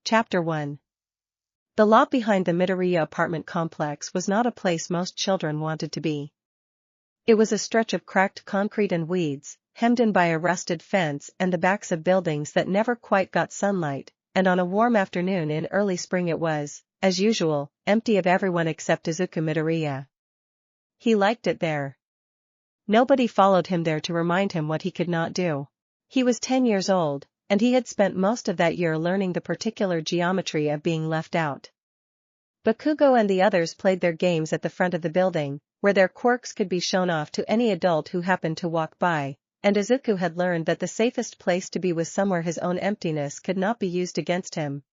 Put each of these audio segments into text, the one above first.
Chapter 1. The lot behind the Midoriya apartment complex was not a place most children wanted to be. It was a stretch of cracked concrete and weeds, hemmed in by a rusted fence and the backs of buildings that never quite got sunlight, and on a warm afternoon in early spring it was, as usual, empty of everyone except Izuku Midoriya. He liked it there. Nobody followed him there to remind him what he could not do. He was 10 years old, and he had spent most of that year learning the particular geometry of being left out. Bakugo and the others played their games at the front of the building, where their quirks could be shown off to any adult who happened to walk by, and Izuku had learned that the safest place to be was somewhere his own emptiness could not be used against him.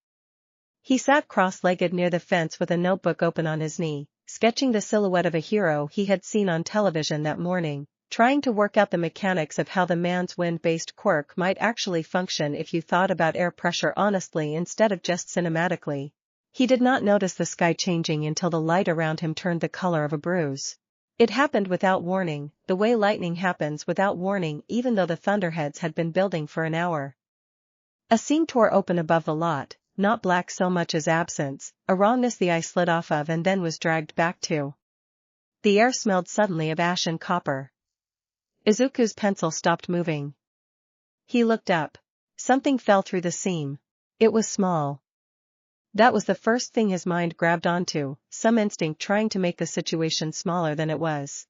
He sat cross-legged near the fence with a notebook open on his knee, sketching the silhouette of a hero he had seen on television that morning, trying to work out the mechanics of how the man's wind-based quirk might actually function if you thought about air pressure honestly instead of just cinematically. He did not notice the sky changing until the light around him turned the color of a bruise. It happened without warning, the way lightning happens without warning even though the thunderheads had been building for an hour. A seam tore open above the lot, not black so much as absence, a wrongness the eye slid off of and then was dragged back to. The air smelled suddenly of ash and copper. Izuku's pencil stopped moving. He looked up. Something fell through the seam. It was small. That was the first thing his mind grabbed onto, some instinct trying to make the situation smaller than it was.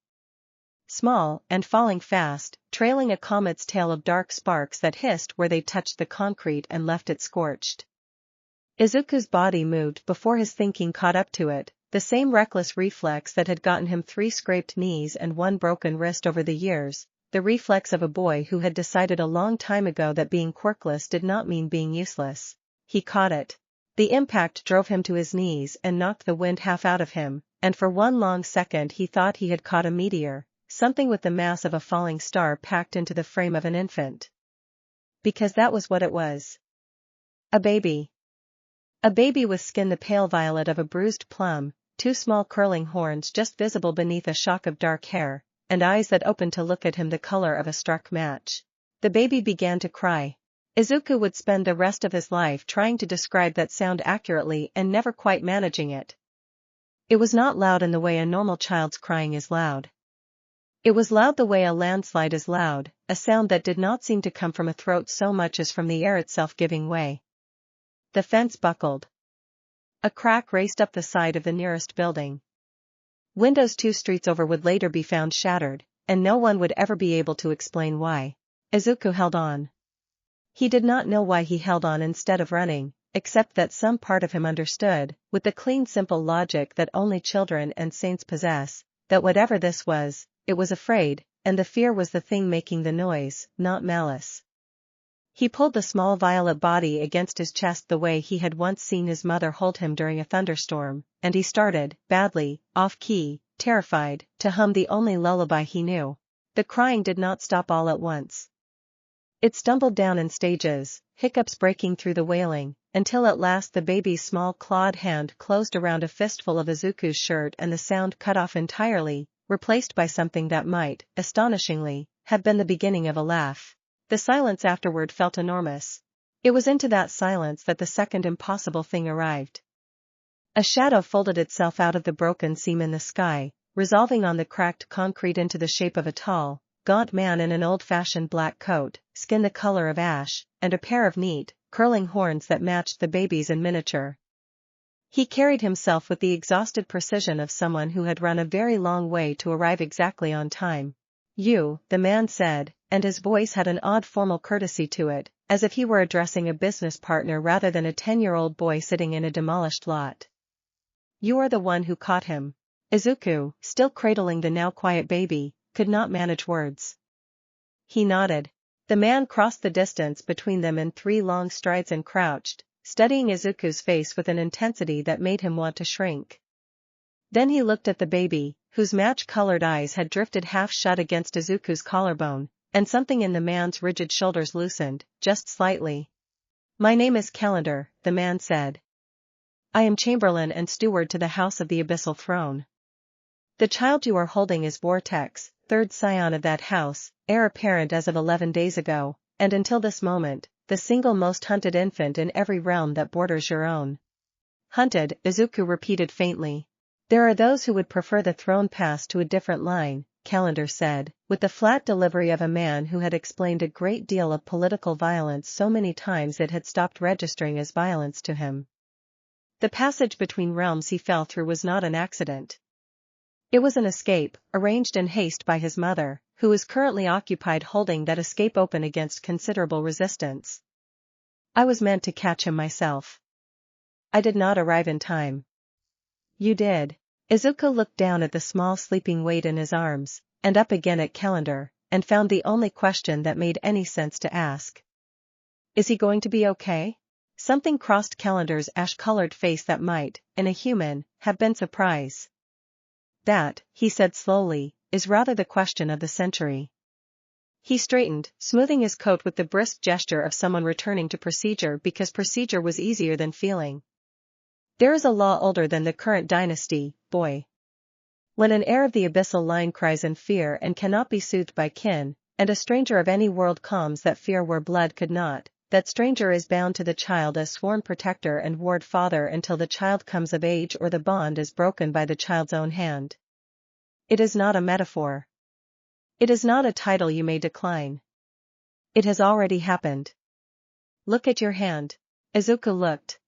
Small, and falling fast, trailing a comet's tail of dark sparks that hissed where they touched the concrete and left it scorched. Izuku's body moved before his thinking caught up to it, the same reckless reflex that had gotten him 3 scraped knees and 1 broken wrist over the years, the reflex of a boy who had decided a long time ago that being quirkless did not mean being useless. He caught it. The impact drove him to his knees and knocked the wind half out of him, and for one long second he thought he had caught a meteor, something with the mass of a falling star packed into the frame of an infant. Because that was what it was. A baby. A baby with skin the pale violet of a bruised plum, 2 small curling horns just visible beneath a shock of dark hair, and eyes that opened to look at him the color of a struck match. The baby began to cry. Izuku would spend the rest of his life trying to describe that sound accurately and never quite managing it. It was not loud in the way a normal child's crying is loud. It was loud the way a landslide is loud, a sound that did not seem to come from a throat so much as from the air itself giving way. The fence buckled. A crack raced up the side of the nearest building. Windows 2 streets over would later be found shattered, and no one would ever be able to explain why. Izuku held on. He did not know why he held on instead of running, except that some part of him understood, with the clean simple logic that only children and saints possess, that whatever this was, it was afraid, and the fear was the thing making the noise, not malice. He pulled the small violet body against his chest the way he had once seen his mother hold him during a thunderstorm, and he started, badly, off-key, terrified, to hum the only lullaby he knew. The crying did not stop all at once. It stumbled down in stages, hiccups breaking through the wailing, until at last the baby's small clawed hand closed around a fistful of Izuku's shirt and the sound cut off entirely, replaced by something that might, astonishingly, have been the beginning of a laugh. The silence afterward felt enormous. It was into that silence that the second impossible thing arrived. A shadow folded itself out of the broken seam in the sky, resolving on the cracked concrete into the shape of a tall, gaunt man in an old-fashioned black coat, skin the color of ash, and a pair of neat, curling horns that matched the baby's in miniature. He carried himself with the exhausted precision of someone who had run a very long way to arrive exactly on time. "You," the man said, and his voice had an odd formal courtesy to it, as if he were addressing a business partner rather than a 10-year-old boy sitting in a demolished lot. "You are the one who caught him." Izuku, still cradling the now quiet baby, could not manage words. He nodded. The man crossed the distance between them in 3 long strides and crouched, studying Izuku's face with an intensity that made him want to shrink. Then he looked at the baby, whose match-colored eyes had drifted half shut against Izuku's collarbone, and something in the man's rigid shoulders loosened, just slightly. "My name is Calendar," the man said. "I am Chamberlain and steward to the House of the Abyssal Throne. The child you are holding is Vortex, 3rd scion of that house, heir apparent as of 11 days ago, and until this moment, the single most hunted infant in every realm that borders your own. Hunted, Izuku repeated faintly. There are those who would prefer the throne pass to a different line, Calendar said, with the flat delivery of a man who had explained a great deal of political violence so many times it had stopped registering as violence to him. The passage between realms he fell through was not an accident. It was an escape, arranged in haste by his mother, who is currently occupied holding that escape open against considerable resistance. I was meant to catch him myself. I did not arrive in time. You did. Izuku looked down at the small sleeping weight in his arms, and up again at Calendar, and found the only question that made any sense to ask. Is he going to be okay? Something crossed Calendar's ash-colored face that might, in a human, have been surprise. That, he said slowly, is rather the question of the century. He straightened, smoothing his coat with the brisk gesture of someone returning to procedure because procedure was easier than feeling. There is a law older than the current dynasty, boy. When an heir of the abyssal line cries in fear and cannot be soothed by kin, and a stranger of any world calms that fear where blood could not, that stranger is bound to the child as sworn protector and ward father until the child comes of age or the bond is broken by the child's own hand. It is not a metaphor. It is not a title you may decline. It has already happened. Look at your hand. Izuku looked.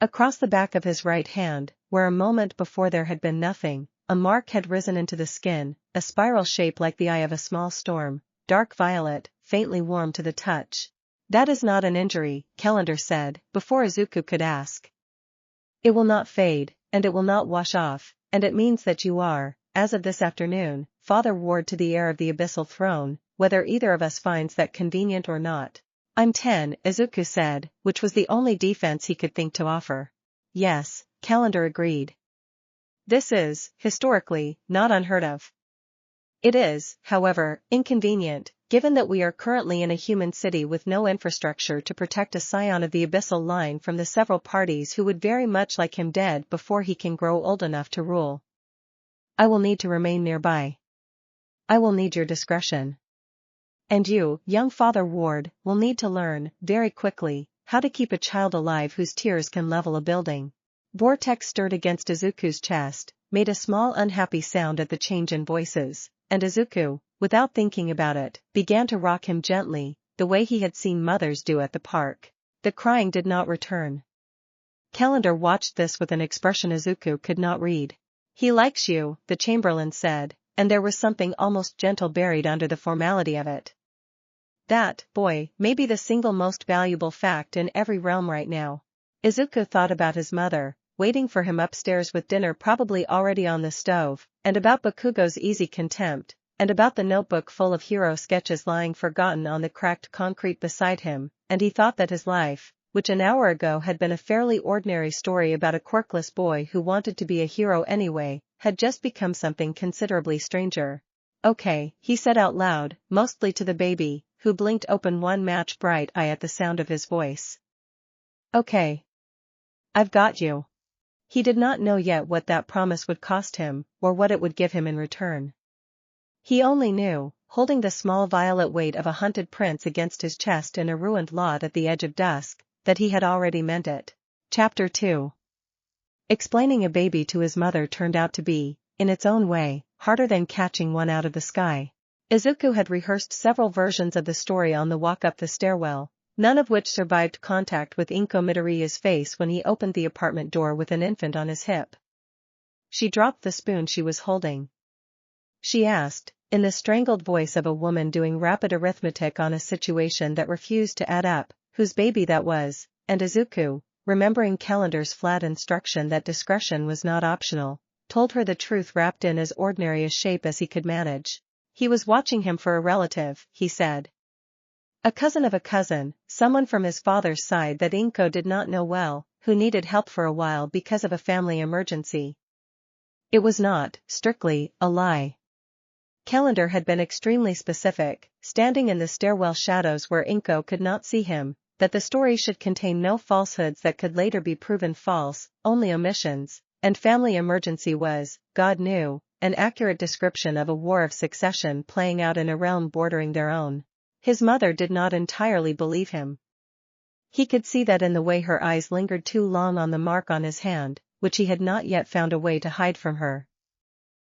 Across the back of his right hand, where a moment before there had been nothing, a mark had risen into the skin, a spiral shape like the eye of a small storm, dark violet, faintly warm to the touch. That is not an injury, Calendar said, before Izuku could ask. It will not fade, and it will not wash off, and it means that you are, as of this afternoon, father ward to the heir of the abyssal throne, whether either of us finds that convenient or not. I'm 10, Izuku said, which was the only defense he could think to offer. Yes, Calendar agreed. This is, historically, not unheard of. It is, however, inconvenient, given that we are currently in a human city with no infrastructure to protect a scion of the abyssal line from the several parties who would very much like him dead before he can grow old enough to rule. I will need to remain nearby. I will need your discretion. And you, young Father Ward, will need to learn, very quickly, how to keep a child alive whose tears can level a building. Vortex stirred against Izuku's chest, made a small unhappy sound at the change in voices, and Izuku, without thinking about it, began to rock him gently, the way he had seen mothers do at the park. The crying did not return. Calendar watched this with an expression Izuku could not read. He likes you, the Chamberlain said, and there was something almost gentle buried under the formality of it. That, boy, may be the single most valuable fact in every realm right now. Izuku thought about his mother, waiting for him upstairs with dinner probably already on the stove, and about Bakugo's easy contempt, and about the notebook full of hero sketches lying forgotten on the cracked concrete beside him, and he thought that his life, which an hour ago had been a fairly ordinary story about a quirkless boy who wanted to be a hero anyway, had just become something considerably stranger. Okay, he said out loud, mostly to the baby, who blinked open one match-bright eye at the sound of his voice. Okay. I've got you. He did not know yet what that promise would cost him, or what it would give him in return. He only knew, holding the small violet weight of a hunted prince against his chest in a ruined lot at the edge of dusk, that he had already meant it. Chapter 2. Explaining a baby to his mother turned out to be, in its own way, harder than catching one out of the sky. Izuku had rehearsed several versions of the story on the walk up the stairwell, none of which survived contact with Inko Midoriya's face when he opened the apartment door with an infant on his hip. She dropped the spoon she was holding. She asked, in the strangled voice of a woman doing rapid arithmetic on a situation that refused to add up, whose baby that was, and Izuku, remembering Calendar's flat instruction that discretion was not optional, told her the truth wrapped in as ordinary a shape as he could manage. He was watching him for a relative, he said. A cousin of a cousin, someone from his father's side that Inko did not know well, who needed help for a while because of a family emergency. It was not, strictly, a lie. Calendar had been extremely specific, standing in the stairwell shadows where Inko could not see him, that the story should contain no falsehoods that could later be proven false, only omissions, and family emergency was, God knew, an accurate description of a war of succession playing out in a realm bordering their own. His mother did not entirely believe him. He could see that in the way her eyes lingered too long on the mark on his hand, which he had not yet found a way to hide from her.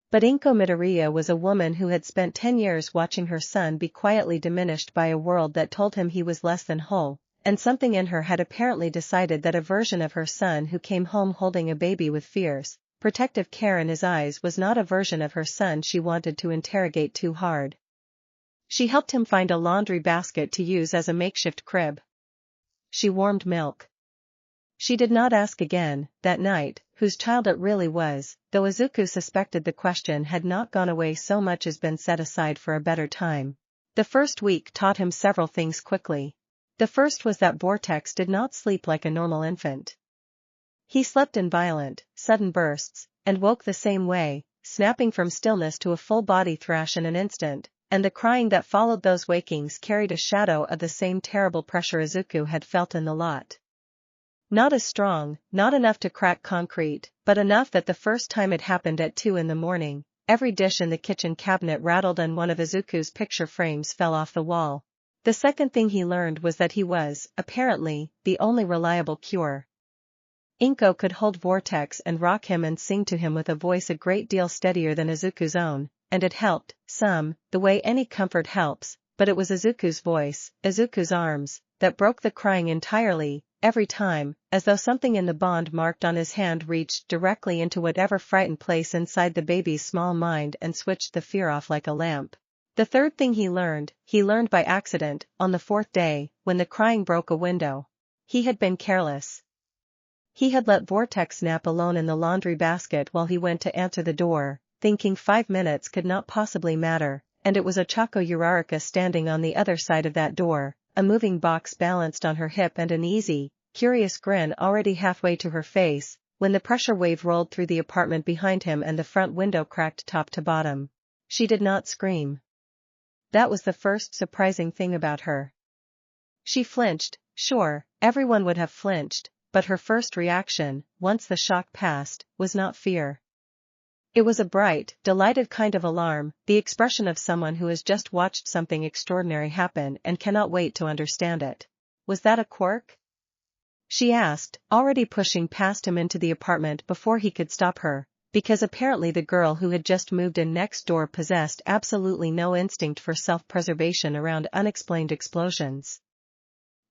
But Inko Midoriya was a woman who had spent 10 years watching her son be quietly diminished by a world that told him he was less than whole, and something in her had apparently decided that a version of her son who came home holding a baby with fierce, protective care in his eyes was not a version of her son she wanted to interrogate too hard. She helped him find a laundry basket to use as a makeshift crib. She warmed milk. She did not ask again, that night, whose child it really was, though Izuku suspected the question had not gone away so much as been set aside for a better time. The first week taught him several things quickly. The first was that Vortex did not sleep like a normal infant. He slept in violent, sudden bursts, and woke the same way, snapping from stillness to a full-body thrash in an instant, and the crying that followed those wakings carried a shadow of the same terrible pressure Izuku had felt in the lot. Not as strong, not enough to crack concrete, but enough that the first time it happened at 2 in the morning, every dish in the kitchen cabinet rattled and one of Izuku's picture frames fell off the wall. The second thing he learned was that he was, apparently, the only reliable cure. Inko could hold Vortex and rock him and sing to him with a voice a great deal steadier than Izuku's own, and it helped, the way any comfort helps, but it was Izuku's voice, Izuku's arms, that broke the crying entirely, every time, as though something in the bond marked on his hand reached directly into whatever frightened place inside the baby's small mind and switched the fear off like a lamp. The third thing he learned by accident, on the 4th day, when the crying broke a window. He had been careless. He had let Vortex nap alone in the laundry basket while he went to answer the door, thinking 5 minutes could not possibly matter, and it was Ochako Uraraka standing on the other side of that door, a moving box balanced on her hip and an easy, curious grin already halfway to her face, when the pressure wave rolled through the apartment behind him and the front window cracked top to bottom. She did not scream. That was the first surprising thing about her. She flinched, sure, everyone would have flinched, but her first reaction, once the shock passed, was not fear. It was a bright, delighted kind of alarm, the expression of someone who has just watched something extraordinary happen and cannot wait to understand it. Was that a quirk? She asked, already pushing past him into the apartment before he could stop her, because apparently the girl who had just moved in next door possessed absolutely no instinct for self-preservation around unexplained explosions.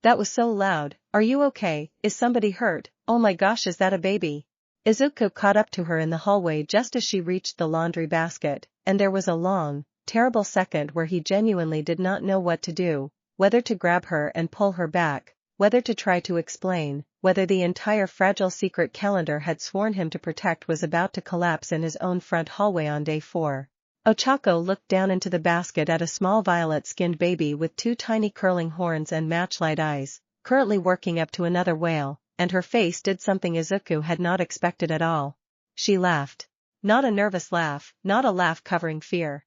That was so loud. Are you okay? Is somebody hurt? Oh my gosh, is that a baby? Izuku caught up to her in the hallway just as she reached the laundry basket, and there was a long, terrible second where he genuinely did not know what to do, whether to grab her and pull her back, whether to try to explain, whether the entire fragile secret calendar had sworn him to protect was about to collapse in his own front hallway on day 4. Ochako looked down into the basket at a small violet-skinned baby with 2 tiny curling horns and matchlight eyes, currently working up to another whale, and her face did something Izuku had not expected at all. She laughed. Not a nervous laugh, not a laugh covering fear.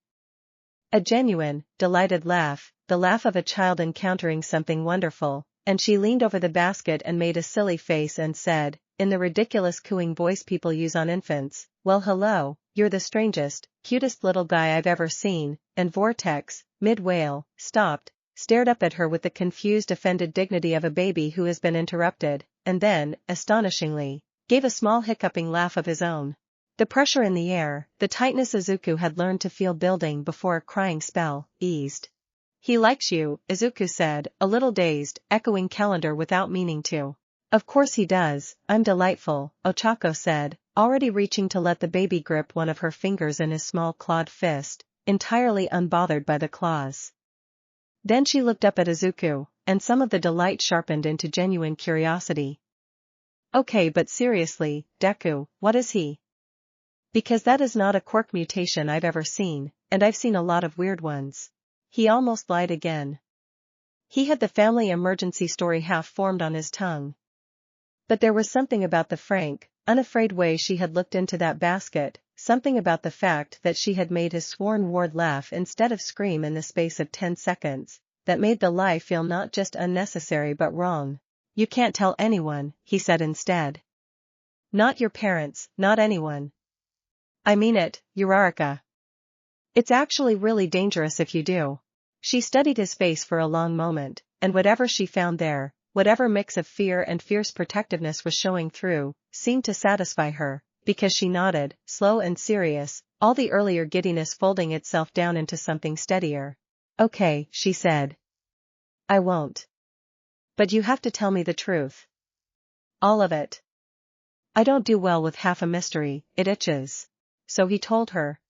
A genuine, delighted laugh, the laugh of a child encountering something wonderful, and she leaned over the basket and made a silly face and said, in the ridiculous cooing voice people use on infants, "Well, hello, you're the strangest, cutest little guy I've ever seen," and Vortex, mid-wail, stopped, stared up at her with the confused offended dignity of a baby who has been interrupted, and then, astonishingly, gave a small hiccuping laugh of his own. The pressure in the air, the tightness Izuku had learned to feel building before a crying spell, eased. "He likes you," Izuku said, a little dazed, echoing calendar without meaning to. "Of course he does, I'm delightful," Ochako said, already reaching to let the baby grip one of her fingers in his small clawed fist, entirely unbothered by the claws. Then she looked up at Izuku, and some of the delight sharpened into genuine curiosity. "Okay, but seriously, Deku, what is he? Because that is not a quirk mutation I've ever seen, and I've seen a lot of weird ones." He almost lied again. He had the family emergency story half formed on his tongue. But there was something about the frank, unafraid way she had looked into that basket, something about the fact that she had made his sworn ward laugh instead of scream in the space of 10 seconds, that made the lie feel not just unnecessary but wrong. "You can't tell anyone," he said instead. "Not your parents, not anyone. I mean it, Uraraka. It's actually really dangerous if you do." She studied his face for a long moment, and whatever she found there, whatever mix of fear and fierce protectiveness was showing through, seemed to satisfy her, because she nodded, slow and serious, all the earlier giddiness folding itself down into something steadier. Okay, she said. I won't. But you have to tell me the truth. All of it. I don't do well with half a mystery, it itches. So he told her.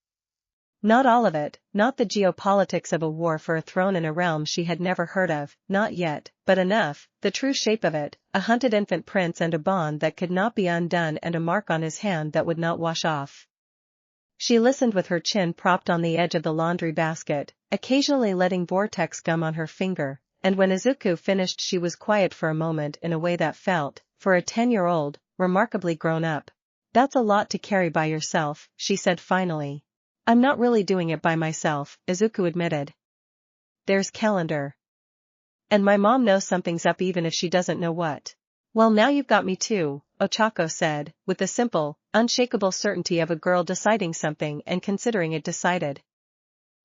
Not all of it, not the geopolitics of a war for a throne in a realm she had never heard of, not yet, but enough, the true shape of it, a hunted infant prince and a bond that could not be undone and a mark on his hand that would not wash off. She listened with her chin propped on the edge of the laundry basket, occasionally letting Vortex gum on her finger, and when Izuku finished she was quiet for a moment in a way that felt, for a 10-year-old, remarkably grown up. That's a lot to carry by yourself, she said finally. I'm not really doing it by myself, Izuku admitted. There's Calendar. And my mom knows something's up even if she doesn't know what. Well, now you've got me too, Ochako said, with the simple, unshakable certainty of a girl deciding something and considering it decided.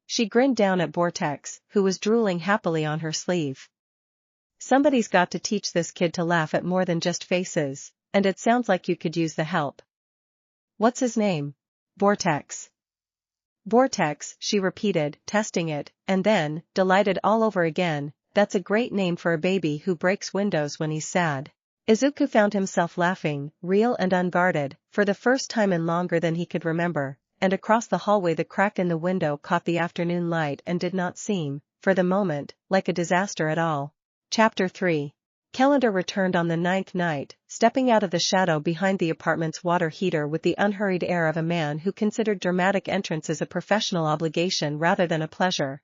She grinned down at Vortex, who was drooling happily on her sleeve. Somebody's got to teach this kid to laugh at more than just faces, and it sounds like you could use the help. What's his name? Vortex. Vortex, she repeated, testing it, and then, delighted all over again, that's a great name for a baby who breaks windows when he's sad. Izuku found himself laughing, real and unguarded, for the first time in longer than he could remember, and across the hallway the crack in the window caught the afternoon light and did not seem, for the moment, like a disaster at all. Chapter 3. Calendar returned on the 9th night, stepping out of the shadow behind the apartment's water heater with the unhurried air of a man who considered dramatic entrances a professional obligation rather than a pleasure.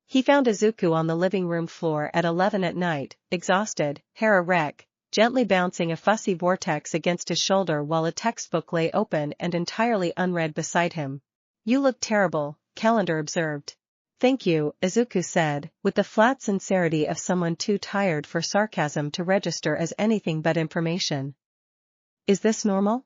He found Izuku on the living room floor at 11 at night, exhausted, hair a wreck, gently bouncing a fussy Vortex against his shoulder while a textbook lay open and entirely unread beside him. You look terrible, Calendar observed. Thank you, Izuku said, with the flat sincerity of someone too tired for sarcasm to register as anything but information. Is this normal?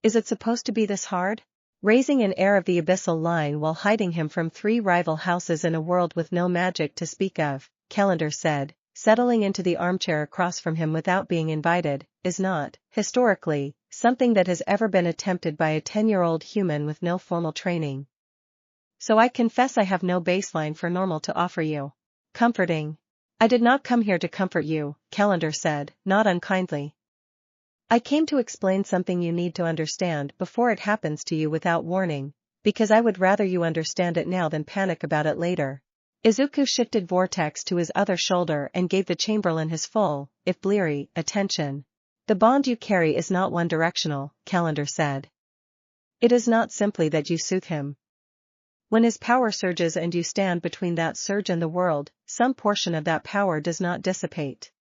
Is it supposed to be this hard? Raising an air of the abyssal line while hiding him from 3 rival houses in a world with no magic to speak of, Calendar said, settling into the armchair across from him without being invited, is not, historically, something that has ever been attempted by a 10-year-old human with no formal training. So I confess I have no baseline for normal to offer you. Comforting. I did not come here to comfort you, Calendar said, not unkindly. I came to explain something you need to understand before it happens to you without warning, because I would rather you understand it now than panic about it later. Izuku shifted Vortex to his other shoulder and gave the Chamberlain his full, if bleary, attention. The bond you carry is not one-directional, Calendar said. It is not simply that you soothe him. When his power surges and you stand between that surge and the world, some portion of that power does not dissipate.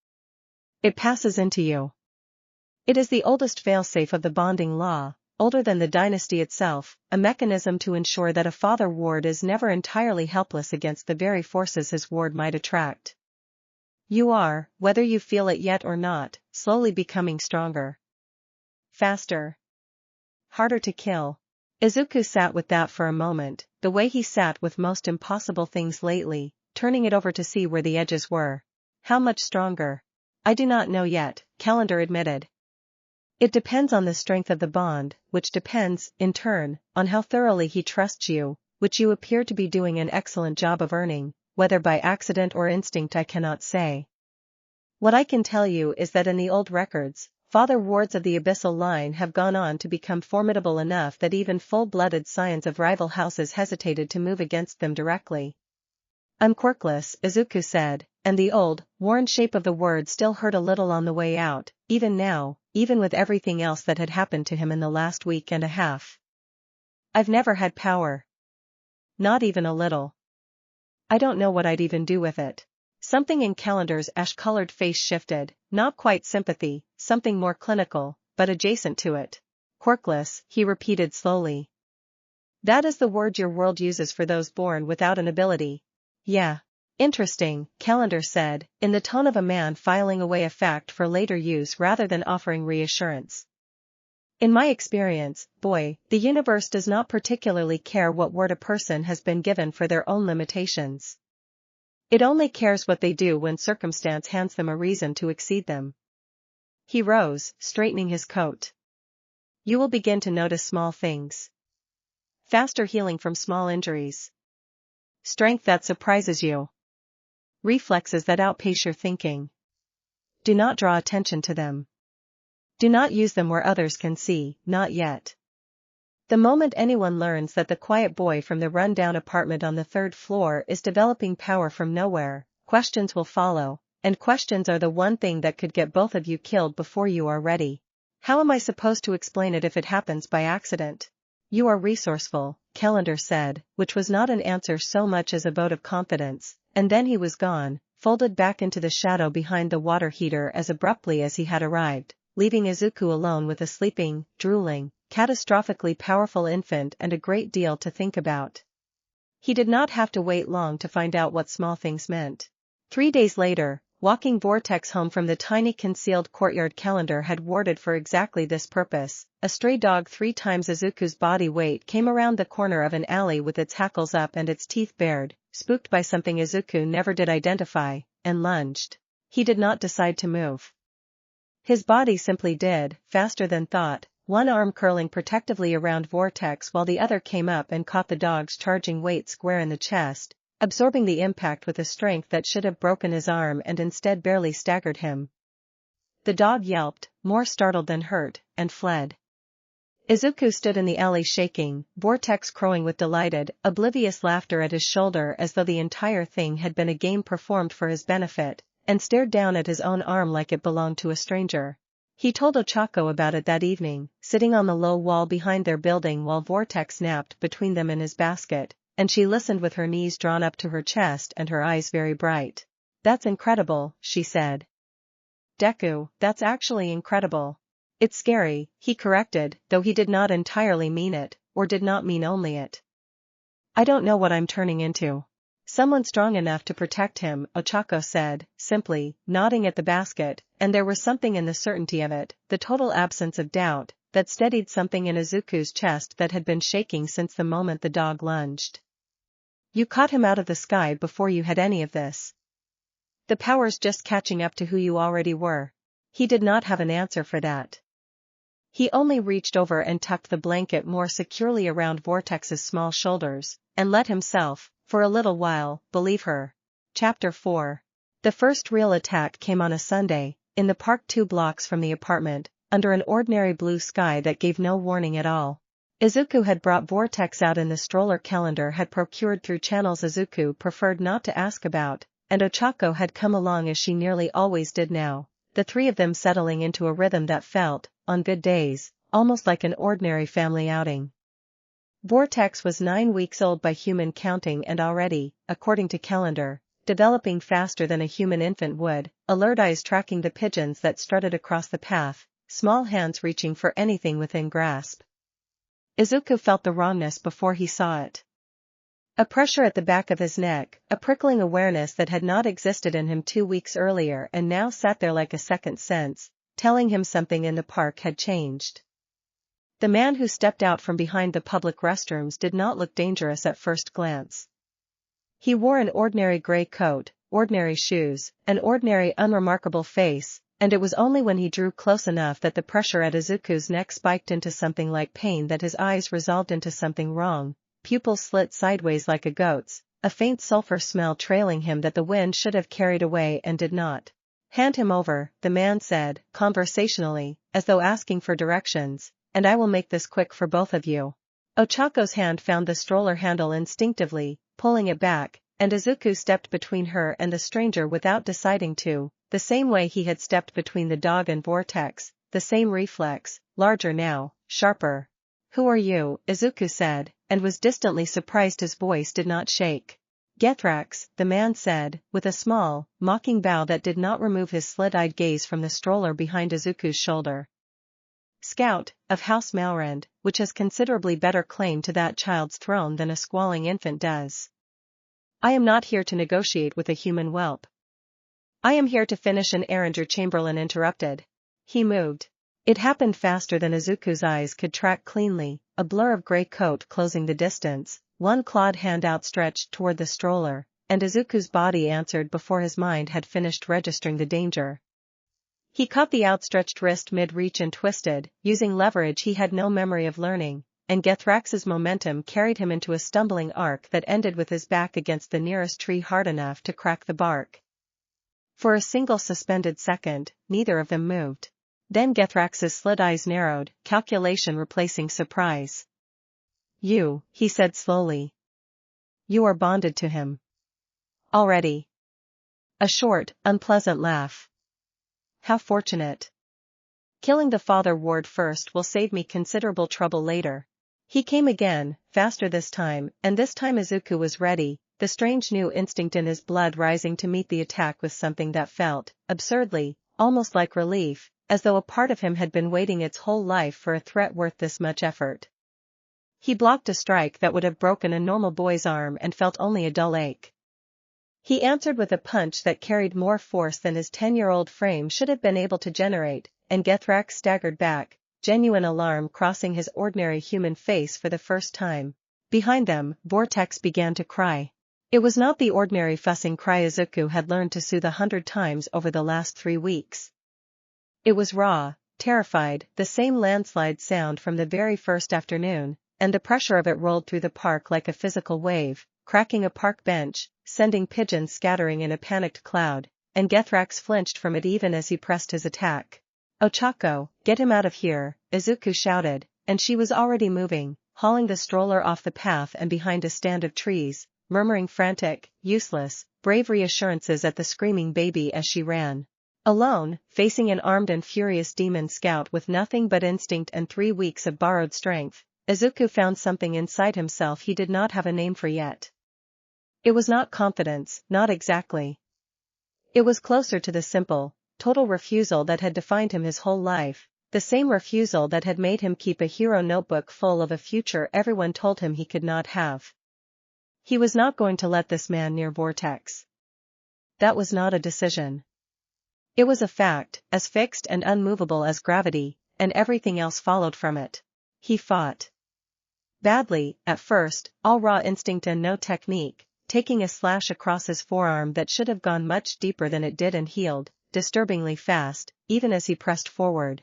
It passes into you. It is the oldest failsafe of the bonding law, older than the dynasty itself, a mechanism to ensure that a father ward is never entirely helpless against the very forces his ward might attract. You are, whether you feel it yet or not, slowly becoming stronger. Faster. Harder to kill. Izuku sat with that for a moment, the way he sat with most impossible things lately, turning it over to see where the edges were. How much stronger? I do not know yet, Calendar admitted. It depends on the strength of the bond, which depends, in turn, on how thoroughly he trusts you, which you appear to be doing an excellent job of earning, whether by accident or instinct I cannot say. What I can tell you is that in the old records, father wards of the abyssal line have gone on to become formidable enough that even full-blooded scions of rival houses hesitated to move against them directly. I'm quirkless, Izuku said, and the old, worn shape of the word still hurt a little on the way out, even now, even with everything else that had happened to him in the last week and a half. I've never had power. Not even a little. I don't know what I'd even do with it. Something in Calendar's ash-colored face shifted, not quite sympathy, something more clinical, but adjacent to it. Quirkless, he repeated slowly. That is the word your world uses for those born without an ability. Yeah. Interesting, Calendar said, in the tone of a man filing away a fact for later use rather than offering reassurance. In my experience, boy, the universe does not particularly care what word a person has been given for their own limitations. It only cares what they do when circumstance hands them a reason to exceed them. He rose, straightening his coat. You will begin to notice small things. Faster healing from small injuries. Strength that surprises you. Reflexes that outpace your thinking. Do not draw attention to them. Do not use them where others can see, not yet. The moment anyone learns that the quiet boy from the run-down apartment on the third floor is developing power from nowhere, questions will follow, and questions are the one thing that could get both of you killed before you are ready. How am I supposed to explain it if it happens by accident? You are resourceful, Calendar said, which was not an answer so much as a vote of confidence, and then he was gone, folded back into the shadow behind the water heater as abruptly as he had arrived, leaving Izuku alone with a sleeping, drooling, catastrophically powerful infant and a great deal to think about. He did not have to wait long to find out what small things meant. 3 days later, walking Vortex home from the tiny concealed courtyard Calendar had warded for exactly this purpose, a stray dog 3 times Izuku's body weight came around the corner of an alley with its hackles up and its teeth bared, spooked by something Izuku never did identify, and lunged. He did not decide to move. His body simply did, faster than thought, one arm curling protectively around Vortex while the other came up and caught the dog's charging weight square in the chest, absorbing the impact with a strength that should have broken his arm and instead barely staggered him. The dog yelped, more startled than hurt, and fled. Izuku stood in the alley shaking, Vortex crowing with delighted, oblivious laughter at his shoulder as though the entire thing had been a game performed for his benefit, and stared down at his own arm like it belonged to a stranger. He told Ochako about it that evening, sitting on the low wall behind their building while Vortex napped between them in his basket, and she listened with her knees drawn up to her chest and her eyes very bright. That's incredible, she said. Deku, that's actually incredible. It's scary, he corrected, though he did not entirely mean it, or did not mean only it. I don't know what I'm turning into. Someone strong enough to protect him, Ochako said, simply, nodding at the basket, and there was something in the certainty of it, the total absence of doubt, that steadied something in Izuku's chest that had been shaking since the moment the dog lunged. You caught him out of the sky before you had any of this. The power's just catching up to who you already were. He did not have an answer for that. He only reached over and tucked the blanket more securely around Vortex's small shoulders, and let himself, for a little while, believe her. Chapter 4. The first real attack came on a Sunday, in the park 2 blocks from the apartment, under an ordinary blue sky that gave no warning at all. Izuku had brought Vortex out in the stroller Calendar had procured through channels Izuku preferred not to ask about, and Ochako had come along as she nearly always did now, the 3 of them settling into a rhythm that felt, on good days, almost like an ordinary family outing. Vortex was 9 weeks old by human counting and already, according to Calendar, developing faster than a human infant would, alert eyes tracking the pigeons that strutted across the path, small hands reaching for anything within grasp. Izuku felt the wrongness before he saw it. A pressure at the back of his neck, a prickling awareness that had not existed in him 2 weeks earlier and now sat there like a second sense, telling him something in the park had changed. The man who stepped out from behind the public restrooms did not look dangerous at first glance. He wore an ordinary gray coat, ordinary shoes, an ordinary unremarkable face, and it was only when he drew close enough that the pressure at Izuku's neck spiked into something like pain that his eyes resolved into something wrong, pupils slit sideways like a goat's, a faint sulfur smell trailing him that the wind should have carried away and did not. Hand him over, the man said, conversationally, as though asking for directions, and I will make this quick for both of you. Ochako's hand found the stroller handle instinctively, pulling it back, and Izuku stepped between her and the stranger without deciding to, the same way he had stepped between the dog and Vortex, the same reflex, larger now, sharper. Who are you? Izuku said, and was distantly surprised his voice did not shake. Gethrax, the man said, with a small, mocking bow that did not remove his slit-eyed gaze from the stroller behind Izuku's shoulder. Scout, of House Malrand, which has considerably better claim to that child's throne than a squalling infant does. I am not here to negotiate with a human whelp. I am here to finish an errand, your Chamberlain interrupted. He moved. It happened faster than Izuku's eyes could track cleanly, a blur of gray coat closing the distance, one clawed hand outstretched toward the stroller, and Izuku's body answered before his mind had finished registering the danger. He caught the outstretched wrist mid-reach and twisted, using leverage he had no memory of learning, and Gethrax's momentum carried him into a stumbling arc that ended with his back against the nearest tree hard enough to crack the bark. For a single suspended second, neither of them moved. Then Gethrax's slit eyes narrowed, calculation replacing surprise. "You," he said slowly. "You are bonded to him. Already." A short, unpleasant laugh. "How fortunate. Killing the father ward first will save me considerable trouble later." He came again, faster this time, and this time Izuku was ready, the strange new instinct in his blood rising to meet the attack with something that felt, absurdly, almost like relief, as though a part of him had been waiting its whole life for a threat worth this much effort. He blocked a strike that would have broken a normal boy's arm and felt only a dull ache. He answered with a punch that carried more force than his 10-year-old frame should have been able to generate, and Gethrax staggered back, genuine alarm crossing his ordinary human face for the first time. Behind them, Vortex began to cry. It was not the ordinary fussing cry Izuku had learned to soothe 100 times over the last 3 weeks. It was raw, terrified, the same landslide sound from the very first afternoon, and the pressure of it rolled through the park like a physical wave, cracking a park bench, sending pigeons scattering in a panicked cloud, and Gethrax flinched from it even as he pressed his attack. "Ochako, get him out of here," Izuku shouted, and she was already moving, hauling the stroller off the path and behind a stand of trees, murmuring frantic, useless, brave reassurances at the screaming baby as she ran. Alone, facing an armed and furious demon scout with nothing but instinct and 3 weeks of borrowed strength, Izuku found something inside himself he did not have a name for yet. It was not confidence, not exactly. It was closer to the simple, total refusal that had defined him his whole life, the same refusal that had made him keep a hero notebook full of a future everyone told him he could not have. He was not going to let this man near Vortex. That was not a decision. It was a fact, as fixed and unmovable as gravity, and everything else followed from it. He fought. Badly, at first, all raw instinct and no technique, taking a slash across his forearm that should have gone much deeper than it did and healed, disturbingly fast, even as he pressed forward.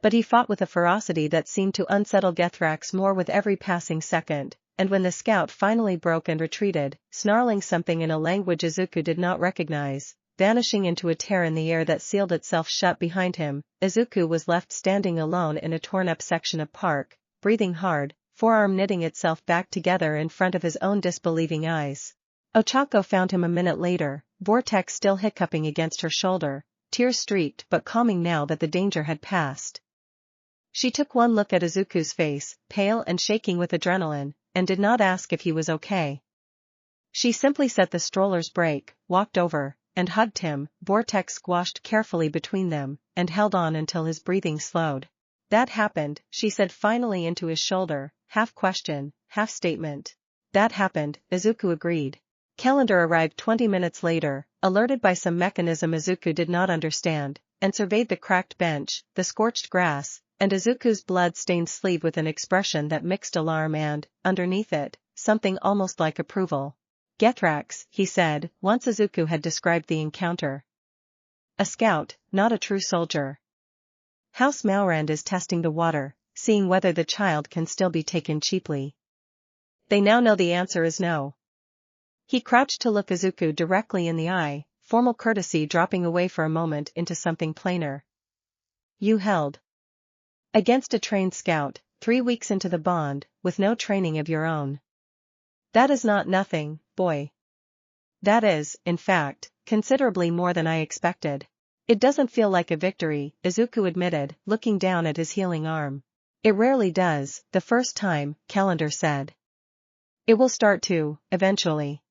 But he fought with a ferocity that seemed to unsettle Gethrax more with every passing second, and when the scout finally broke and retreated, snarling something in a language Izuku did not recognize, vanishing into a tear in the air that sealed itself shut behind him, Izuku was left standing alone in a torn-up section of park, breathing hard, forearm knitting itself back together in front of his own disbelieving eyes. Ochako found him a minute later, Vortex still hiccuping against her shoulder, tears streaked but calming now that the danger had passed. She took one look at Izuku's face, pale and shaking with adrenaline, and did not ask if he was okay. She simply set the stroller's brake, walked over, and hugged him. Vortex squashed carefully between them, and held on until his breathing slowed. "That happened," she said finally into his shoulder, half question, half statement. "That happened," Izuku agreed. Calendar arrived 20 minutes later, alerted by some mechanism Izuku did not understand, and surveyed the cracked bench, the scorched grass, and Izuku's blood-stained sleeve with an expression that mixed alarm and, underneath it, something almost like approval. "Gethrax," he said, once Izuku had described the encounter. "A scout, not a true soldier. House Malrand is testing the water, seeing whether the child can still be taken cheaply. They now know the answer is no." He crouched to look Izuku directly in the eye, formal courtesy dropping away for a moment into something plainer. "You held against a trained scout, 3 weeks into the bond, with no training of your own. That is not nothing, boy. That is, in fact, considerably more than I expected." "It doesn't feel like a victory," Izuku admitted, looking down at his healing arm. "It rarely does, the first time," Calendar said. "It will start to, eventually.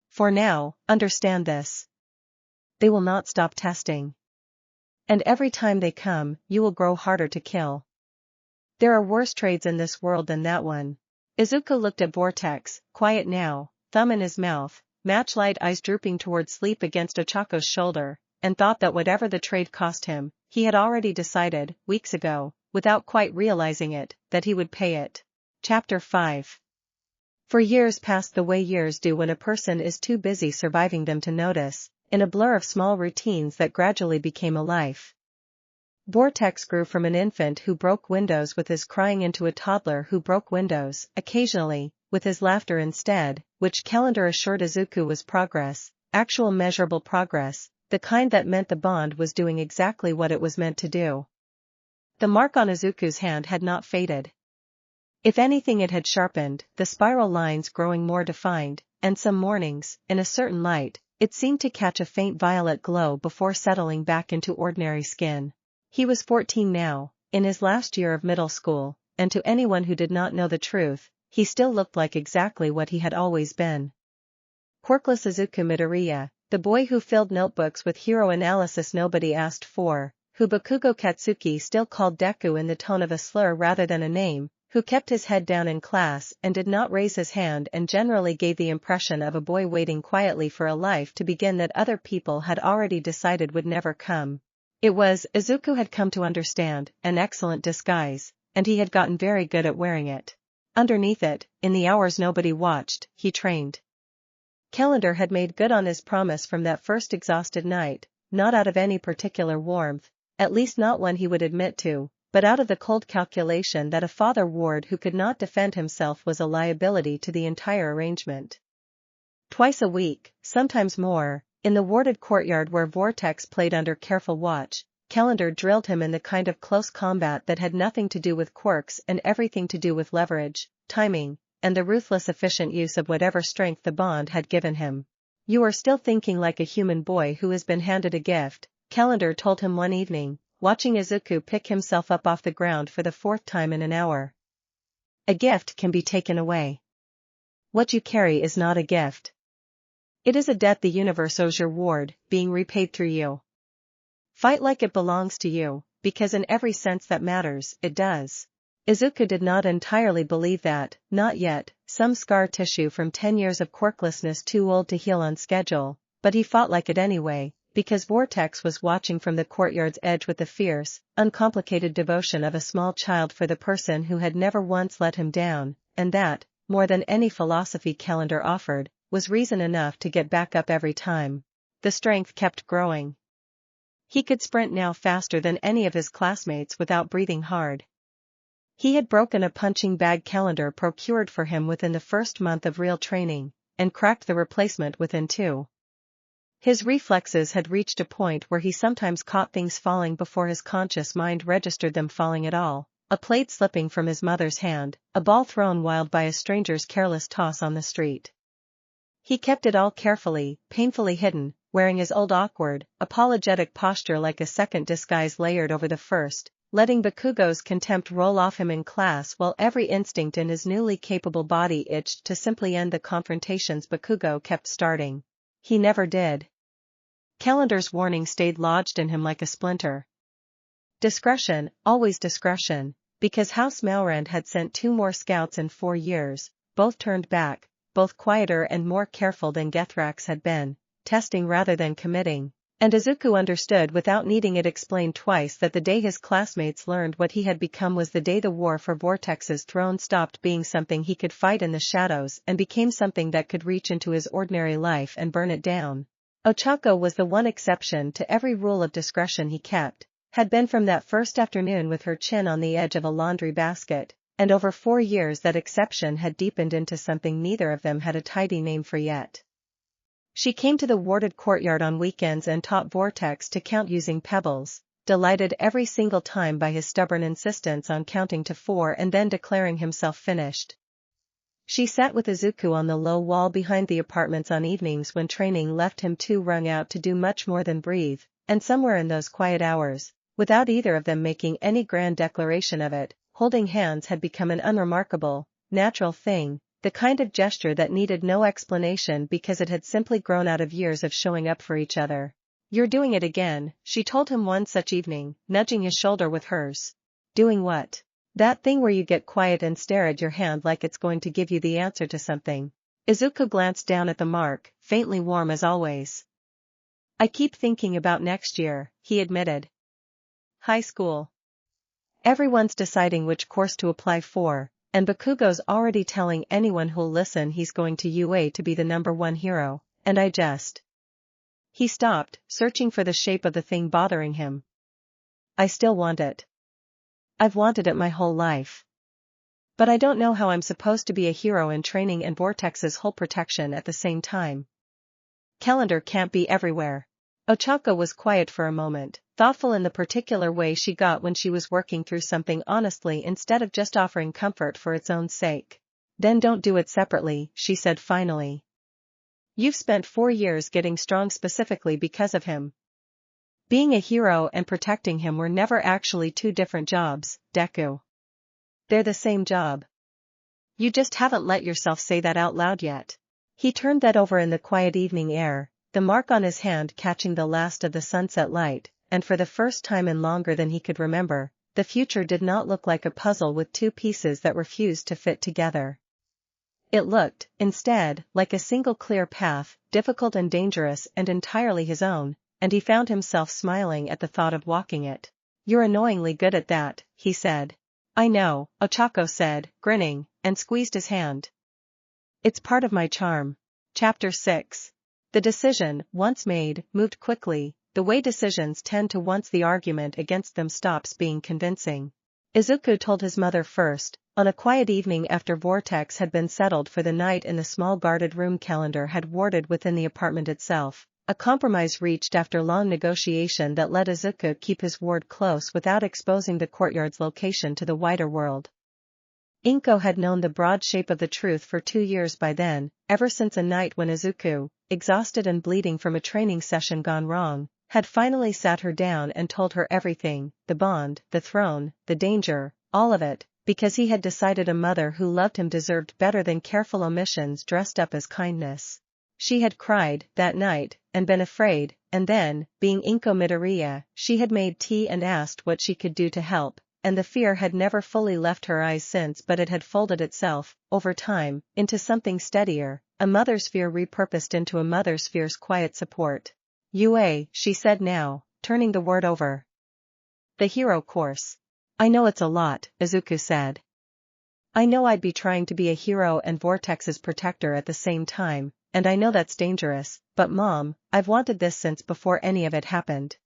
For now, understand this. They will not stop testing. And every time they come, you will grow harder to kill. There are worse trades in this world than that one." Izuku looked at Vortex, quiet now, thumb in his mouth, matchlight eyes drooping toward sleep against Ochako's shoulder, and thought that whatever the trade cost him, he had already decided, weeks ago, without quite realizing it, that he would pay it. Chapter 5. For years passed the way years do when a person is too busy surviving them to notice, in a blur of small routines that gradually became a life. Vortex grew from an infant who broke windows with his crying into a toddler who broke windows, occasionally, with his laughter instead, which Calendar assured Izuku was progress, actual measurable progress, the kind that meant the bond was doing exactly what it was meant to do. The mark on Izuku's hand had not faded. If anything, it had sharpened, the spiral lines growing more defined, and some mornings, in a certain light, it seemed to catch a faint violet glow before settling back into ordinary skin. He was 14 now, in his last year of middle school, and to anyone who did not know the truth, he still looked like exactly what he had always been. Quirkless Izuku Midoriya, the boy who filled notebooks with hero analysis nobody asked for, who Bakugo Katsuki still called Deku in the tone of a slur rather than a name, who kept his head down in class and did not raise his hand and generally gave the impression of a boy waiting quietly for a life to begin that other people had already decided would never come. It was, Izuku had come to understand, an excellent disguise, and he had gotten very good at wearing it. Underneath it, in the hours nobody watched, he trained. Calendar had made good on his promise from that first exhausted night, not out of any particular warmth, at least not one he would admit to, but out of the cold calculation that a father ward who could not defend himself was a liability to the entire arrangement. Twice a week, sometimes more, in the warded courtyard where Vortex played under careful watch, Calendar drilled him in the kind of close combat that had nothing to do with quirks and everything to do with leverage, timing, and the ruthless efficient use of whatever strength the bond had given him. "You are still thinking like a human boy who has been handed a gift," Calendar told him one evening, watching Izuku pick himself up off the ground for the 4th time in an hour. "A gift can be taken away. What you carry is not a gift. It is a debt the universe owes your ward, being repaid through you. Fight like it belongs to you, because in every sense that matters, it does." Izuku did not entirely believe that, not yet, some scar tissue from 10 years of quirklessness too old to heal on schedule, but he fought like it anyway, because Vortex was watching from the courtyard's edge with the fierce, uncomplicated devotion of a small child for the person who had never once let him down, and that, more than any philosophy Calendar offered, was reason enough to get back up every time. The strength kept growing. He could sprint now faster than any of his classmates without breathing hard. He had broken a punching bag Calendar procured for him within the first month of real training, and cracked the replacement within 2. His reflexes had reached a point where he sometimes caught things falling before his conscious mind registered them falling at all, a plate slipping from his mother's hand, a ball thrown wild by a stranger's careless toss on the street. He kept it all carefully, painfully hidden, wearing his old awkward, apologetic posture like a second disguise layered over the first, letting Bakugo's contempt roll off him in class while every instinct in his newly capable body itched to simply end the confrontations Bakugo kept starting. He never did. Calendar's warning stayed lodged in him like a splinter. Discretion, always discretion, because House Malrand had sent 2 more scouts in 4 years, both turned back, both quieter and more careful than Gethrax had been, testing rather than committing, and Izuku understood without needing it explained twice that the day his classmates learned what he had become was the day the war for Vortex's throne stopped being something he could fight in the shadows and became something that could reach into his ordinary life and burn it down. Ochako was the one exception to every rule of discretion he kept, had been from that first afternoon with her chin on the edge of a laundry basket, and over 4 years that exception had deepened into something neither of them had a tidy name for yet. She came to the warded courtyard on weekends and taught Vortex to count using pebbles, delighted every single time by his stubborn insistence on counting to 4 and then declaring himself finished. She sat with Izuku on the low wall behind the apartments on evenings when training left him too wrung out to do much more than breathe, and somewhere in those quiet hours, without either of them making any grand declaration of it, holding hands had become an unremarkable, natural thing, the kind of gesture that needed no explanation because it had simply grown out of years of showing up for each other. "You're doing it again," she told him one such evening, nudging his shoulder with hers. "Doing what?" "That thing where you get quiet and stare at your hand like it's going to give you the answer to something." Izuku glanced down at the mark, faintly warm as always. "I keep thinking about next year," he admitted. "High school. Everyone's deciding which course to apply for, And Bakugo's already telling anyone who'll listen he's going to UA to be the #1 hero, and I just... He stopped, searching for the shape of the thing bothering him. I still want it. I've wanted it my whole life. But I don't know how I'm supposed to be a hero in training and Vortex's whole protection at the same time. Calendar can't be everywhere. Ochako was quiet for a moment, thoughtful in the particular way she got when she was working through something honestly instead of just offering comfort for its own sake. Then don't do it separately, she said finally. You've spent 4 years getting strong specifically because of him. Being a hero and protecting him were never actually two different jobs, Deku. They're the same job. You just haven't let yourself say that out loud yet. He turned that over in the quiet evening air, the mark on his hand catching the last of the sunset light, and for the first time in longer than he could remember, the future did not look like a puzzle with two pieces that refused to fit together. It looked, instead, like a single clear path, difficult and dangerous and entirely his own, and he found himself smiling at the thought of walking it. You're annoyingly good at that, he said. I know, Ochako said, grinning, and squeezed his hand. It's part of my charm. Chapter 6. The decision, once made, moved quickly, the way decisions tend to once the argument against them stops being convincing. Izuku told his mother first, on a quiet evening after Vortex had been settled for the night in the small guarded room Calendar had warded within the apartment itself, a compromise reached after long negotiation that let Izuku keep his ward close without exposing the courtyard's location to the wider world. Inko had known the broad shape of the truth for 2 years by then, ever since a night when Izuku, exhausted and bleeding from a training session gone wrong, had finally sat her down and told her everything, the bond, the throne, the danger, all of it, because he had decided a mother who loved him deserved better than careful omissions dressed up as kindness. She had cried, that night, and been afraid, and then, being Inko Midoriya, she had made tea and asked what she could do to help, and the fear had never fully left her eyes since but it had folded itself, over time, into something steadier, a mother's fear repurposed into a mother's fierce quiet support. UA, she said now, turning the word over. The hero course. I know it's a lot, Izuku said. I know I'd be trying to be a hero and Vortex's protector at the same time, and I know that's dangerous, but Mom, I've wanted this since before any of it happened.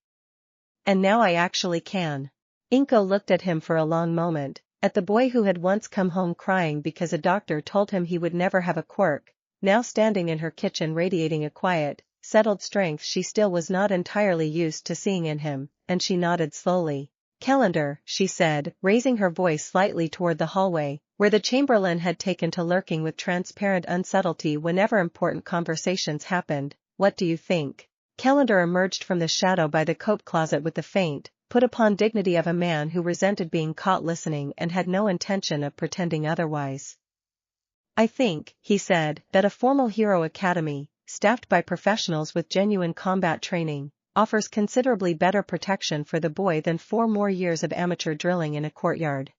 And now I actually can. Inko looked at him for a long moment, at the boy who had once come home crying because a doctor told him he would never have a quirk, now standing in her kitchen radiating a quiet, settled strength she still was not entirely used to seeing in him, and she nodded slowly. Calendar, she said, raising her voice slightly toward the hallway, where the Chamberlain had taken to lurking with transparent unsubtlety whenever important conversations happened. What do you think? Calendar emerged from the shadow by the coat closet with the faint, put upon dignity of a man who resented being caught listening and had no intention of pretending otherwise. I think, he said, that a formal hero academy, staffed by professionals with genuine combat training, offers considerably better protection for the boy than 4 more years of amateur drilling in a courtyard.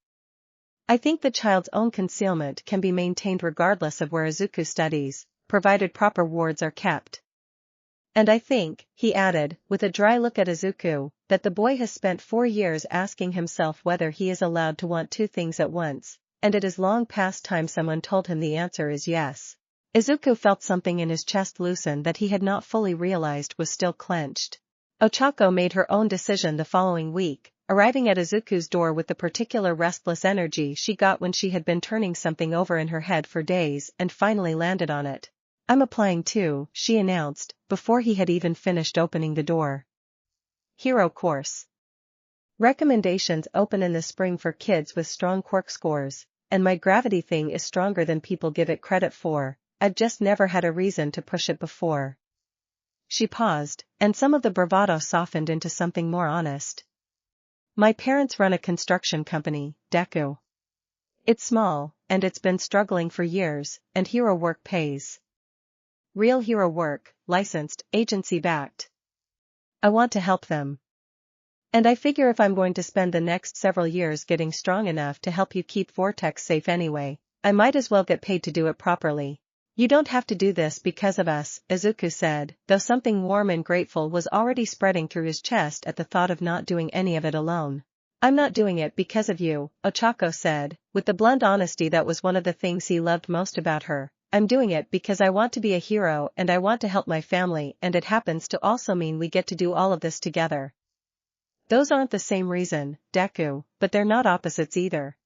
I think the child's own concealment can be maintained regardless of where Izuku studies, provided proper wards are kept. And I think, he added, with a dry look at Izuku, that the boy has spent 4 years asking himself whether he is allowed to want 2 things at once, and it is long past time someone told him the answer is yes. Izuku felt something in his chest loosen that he had not fully realized was still clenched. Ochako made her own decision the following week, arriving at Izuku's door with the particular restless energy she got when she had been turning something over in her head for days and finally landed on it. I'm applying too, she announced, before he had even finished opening the door. Hero course. Recommendations open in the spring for kids with strong quirk scores, and my gravity thing is stronger than people give it credit for. I've just never had a reason to push it before. She paused, and some of the bravado softened into something more honest. My parents run a construction company, Deku. It's small, and it's been struggling for years, and hero work pays. Real hero work, licensed, agency-backed. I want to help them. And I figure if I'm going to spend the next several years getting strong enough to help you keep Vortex safe anyway, I might as well get paid to do it properly. You don't have to do this because of us, Izuku said, though something warm and grateful was already spreading through his chest at the thought of not doing any of it alone. I'm not doing it because of you, Ochako said, with the blunt honesty that was one of the things he loved most about her. I'm doing it because I want to be a hero and I want to help my family, and it happens to also mean we get to do all of this together. Those aren't the same reason, Deku, but they're not opposites either.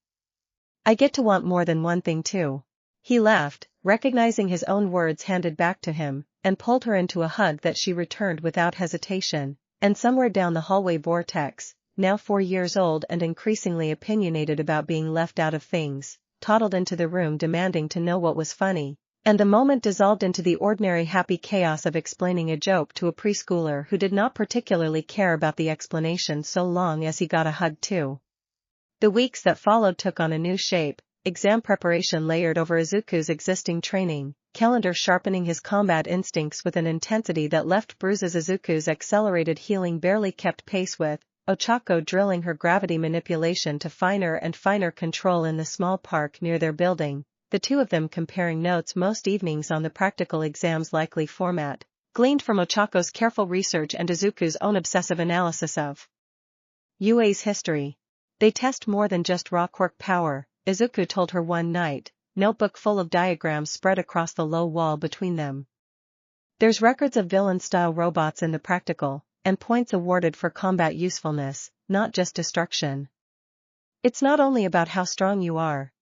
I get to want more than one thing too. He laughed, recognizing his own words handed back to him, and pulled her into a hug that she returned without hesitation, and somewhere down the hallway Vortex, now 4 years old and increasingly opinionated about being left out of things, toddled into the room demanding to know what was funny, and the moment dissolved into the ordinary happy chaos of explaining a joke to a preschooler who did not particularly care about the explanation so long as he got a hug too. The weeks that followed took on a new shape, exam preparation layered over Izuku's existing training, calendar sharpening his combat instincts with an intensity that left bruises Izuku's accelerated healing barely kept pace with, Ochako drilling her gravity manipulation to finer and finer control in the small park near their building, the two of them comparing notes most evenings on the practical exam's likely format, gleaned from Ochako's careful research and Izuku's own obsessive analysis of UA's history. They test more than just raw quirk power, Izuku told her one night, notebook full of diagrams spread across the low wall between them. There's records of villain-style robots in the practical, and points awarded for combat usefulness, not just destruction. It's not only about how strong you are.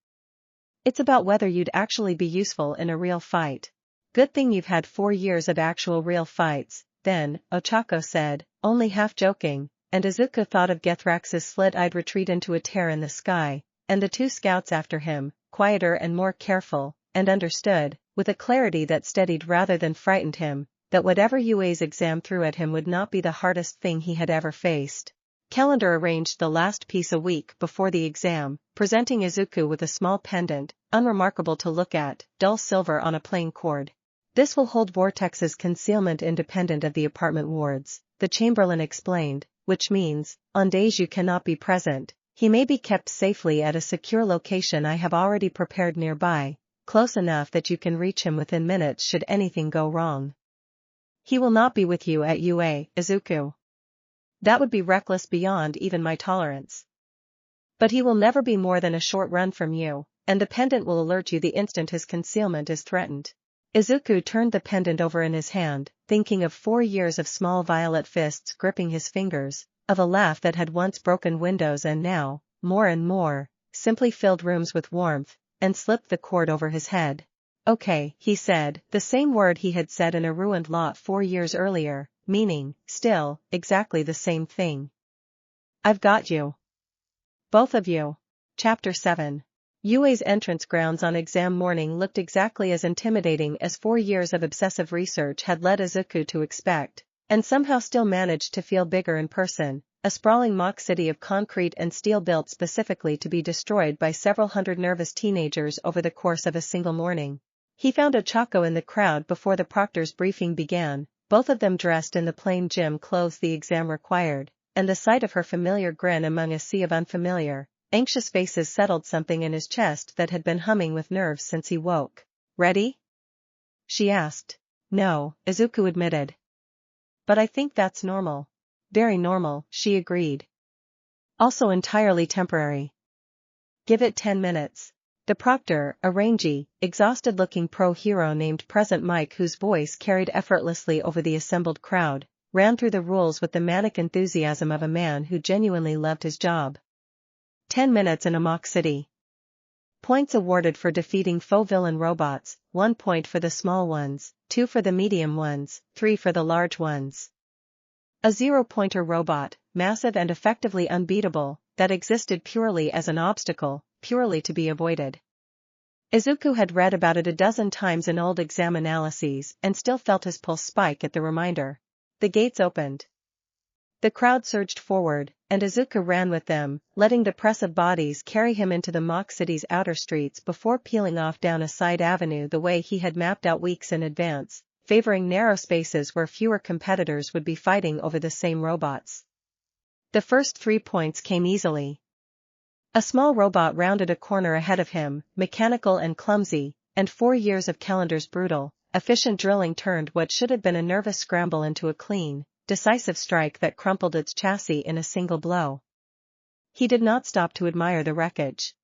It's about whether you'd actually be useful in a real fight. Good thing you've had 4 years of actual real fights, then, Ochako said, only half joking, and Izuku thought of Gethrax's slit-eyed retreat into a tear in the sky, and the 2 scouts after him, quieter and more careful, and understood, with a clarity that steadied rather than frightened him, that whatever UA's exam threw at him would not be the hardest thing he had ever faced. Calendar arranged the last piece a week before the exam, presenting Izuku with a small pendant, unremarkable to look at, dull silver on a plain cord. This will hold Vortex's concealment independent of the apartment wards, the Chamberlain explained, which means, on days you cannot be present, he may be kept safely at a secure location I have already prepared nearby, close enough that you can reach him within minutes should anything go wrong. He will not be with you at UA, Izuku. That would be reckless beyond even my tolerance. But he will never be more than a short run from you, and the pendant will alert you the instant his concealment is threatened. Izuku turned the pendant over in his hand, thinking of 4 years of small violet fists gripping his fingers, of a laugh that had once broken windows and now, more and more, simply filled rooms with warmth, and slipped the cord over his head. Okay, he said, the same word he had said in a ruined lot 4 years earlier, meaning, still, exactly the same thing. I've got you. Both of you. Chapter 7. UA's entrance grounds on exam morning looked exactly as intimidating as 4 years of obsessive research had led Izuku to expect, and somehow still managed to feel bigger in person, a sprawling mock city of concrete and steel built specifically to be destroyed by several hundred nervous teenagers over the course of a single morning. He found Ochako in the crowd before the proctor's briefing began, both of them dressed in the plain gym clothes the exam required, and the sight of her familiar grin among a sea of unfamiliar, anxious faces settled something in his chest that had been humming with nerves since he woke. Ready? She asked. No, Izuku admitted. But I think that's normal. Very normal, she agreed. Also entirely temporary. Give it 10 minutes. The proctor, a rangy, exhausted-looking pro-hero named Present Mike whose voice carried effortlessly over the assembled crowd, ran through the rules with the manic enthusiasm of a man who genuinely loved his job. 10 minutes in a mock city. Points awarded for defeating faux villain robots, 1 point for the small ones, 2 for the medium ones, 3 for the large ones. A 0-pointer robot, massive and effectively unbeatable, that existed purely as an obstacle, purely to be avoided. Izuku had read about it a dozen times in old exam analyses and still felt his pulse spike at the reminder. The gates opened. The crowd surged forward, and Izuku ran with them, letting the press of bodies carry him into the mock city's outer streets before peeling off down a side avenue the way he had mapped out weeks in advance, favoring narrow spaces where fewer competitors would be fighting over the same robots. The first 3 points came easily. A small robot rounded a corner ahead of him, mechanical and clumsy, and 4 years of Calendar's brutal, efficient drilling turned what should have been a nervous scramble into a clean, decisive strike that crumpled its chassis in a single blow. He did not stop to admire the wreckage.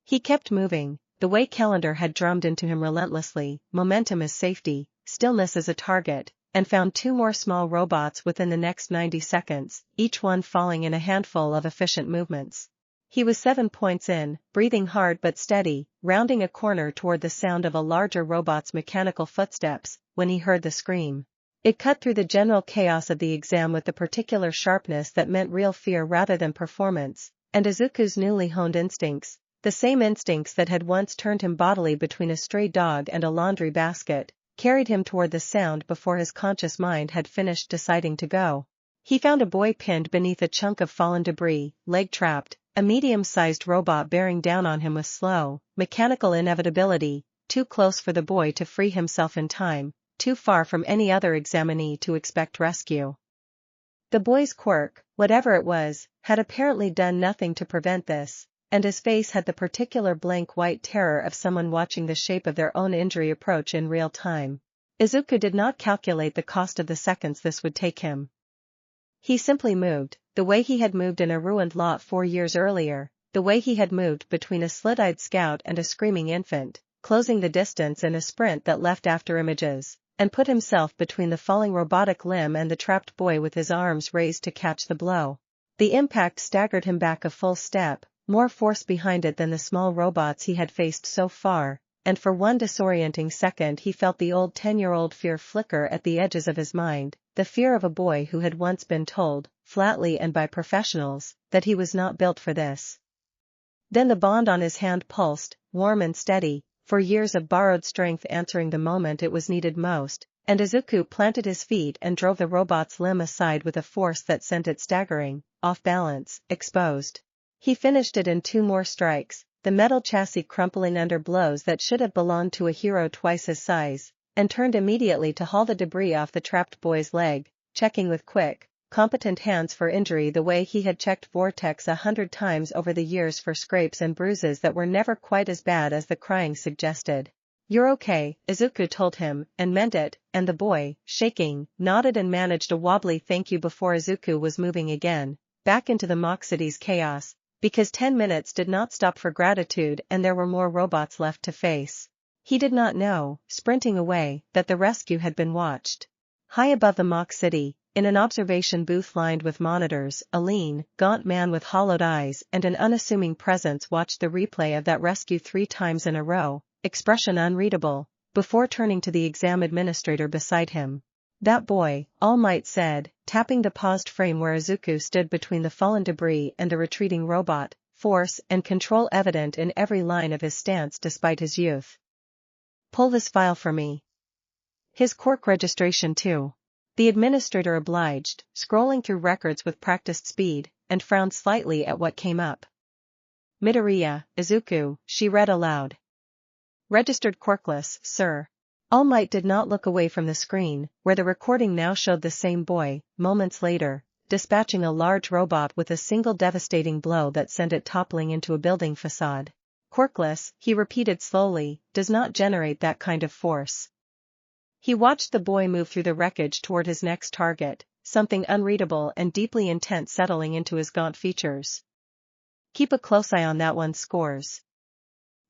He kept moving, the way calendar had drummed into him relentlessly, momentum as safety, stillness as a target, and found 2 more small robots within the next 90 seconds, each one falling in a handful of efficient movements. He was 7 points in, breathing hard but steady, rounding a corner toward the sound of a larger robot's mechanical footsteps, when he heard the scream. It cut through the general chaos of the exam with the particular sharpness that meant real fear rather than performance, and Izuku's newly honed instincts, the same instincts that had once turned him bodily between a stray dog and a laundry basket, carried him toward the sound before his conscious mind had finished deciding to go. He found a boy pinned beneath a chunk of fallen debris, leg-trapped, a medium-sized robot bearing down on him with slow, mechanical inevitability, too close for the boy to free himself in time, too far from any other examinee to expect rescue. The boy's quirk, whatever it was, had apparently done nothing to prevent this, and his face had the particular blank white terror of someone watching the shape of their own injury approach in real time. Izuku did not calculate the cost of the seconds this would take him. He simply moved, the way he had moved in a ruined lot 4 years earlier, the way he had moved between a slit-eyed scout and a screaming infant, closing the distance in a sprint that left after images, and put himself between the falling robotic limb and the trapped boy with his arms raised to catch the blow. The impact staggered him back a full step, more force behind it than the small robots he had faced so far, and for one disorienting second he felt the old 10-year-old fear flicker at the edges of his mind, the fear of a boy who had once been told, flatly and by professionals, that he was not built for this. Then the bond on his hand pulsed, warm and steady, for years of borrowed strength answering the moment it was needed most, and Izuku planted his feet and drove the robot's limb aside with a force that sent it staggering, off balance, exposed. He finished it in 2 more strikes, the metal chassis crumpling under blows that should have belonged to a hero twice his size, and turned immediately to haul the debris off the trapped boy's leg, checking with quick, competent hands for injury the way he had checked Vortex 100 times over the years for scrapes and bruises that were never quite as bad as the crying suggested. "You're okay," Izuku told him, and meant it, and the boy, shaking, nodded and managed a wobbly thank you before Izuku was moving again, back into the Mock City's chaos, because 10 minutes did not stop for gratitude and there were more robots left to face. He did not know, sprinting away, that the rescue had been watched. High above the Mock City, in an observation booth lined with monitors, a lean, gaunt man with hollowed eyes and an unassuming presence watched the replay of that rescue 3 times in a row, expression unreadable, before turning to the exam administrator beside him. "That boy," All Might said, tapping the paused frame where Izuku stood between the fallen debris and the retreating robot, force and control evident in every line of his stance despite his youth. "Pull this file for me." "His quirk registration too." The administrator obliged, scrolling through records with practiced speed, and frowned slightly at what came up. "Midoriya, Izuku," she read aloud. "Registered quirkless, sir." All Might did not look away from the screen, where the recording now showed the same boy, moments later, dispatching a large robot with a single devastating blow that sent it toppling into a building facade. "Quirkless," he repeated slowly, "does not generate that kind of force." He watched the boy move through the wreckage toward his next target, something unreadable and deeply intense settling into his gaunt features. "Keep a close eye on that one's scores.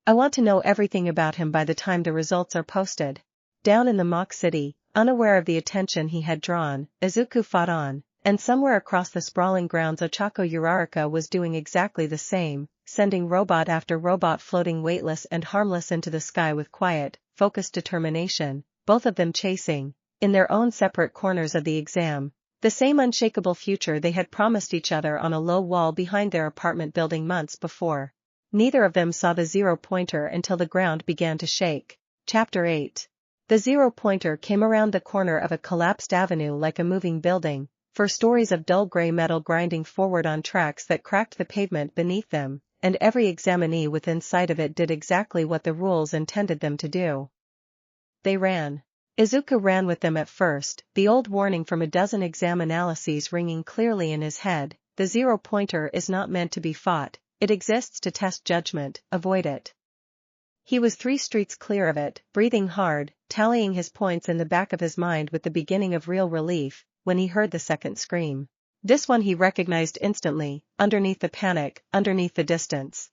I want to know everything about him by the time the results are posted." Down in the Mock City, unaware of the attention he had drawn, Izuku fought on, and somewhere across the sprawling grounds Ochako Uraraka was doing exactly the same, sending robot after robot floating weightless and harmless into the sky with quiet, focused determination, both of them chasing, in their own separate corners of the exam, the same unshakable future they had promised each other on a low wall behind their apartment building months before. Neither of them saw the 0-pointer until the ground began to shake. Chapter 8. The 0-pointer came around the corner of a collapsed avenue like a moving building, 4 stories of dull gray metal grinding forward on tracks that cracked the pavement beneath them, and every examinee within sight of it did exactly what the rules intended them to do. They ran. Izuku ran with them at first, the old warning from a dozen exam analyses ringing clearly in his head: the 0-pointer is not meant to be fought. It exists to test judgment, avoid it. He was 3 streets clear of it, breathing hard, tallying his points in the back of his mind with the beginning of real relief, when he heard the second scream. This one he recognized instantly, underneath the panic, underneath the distance.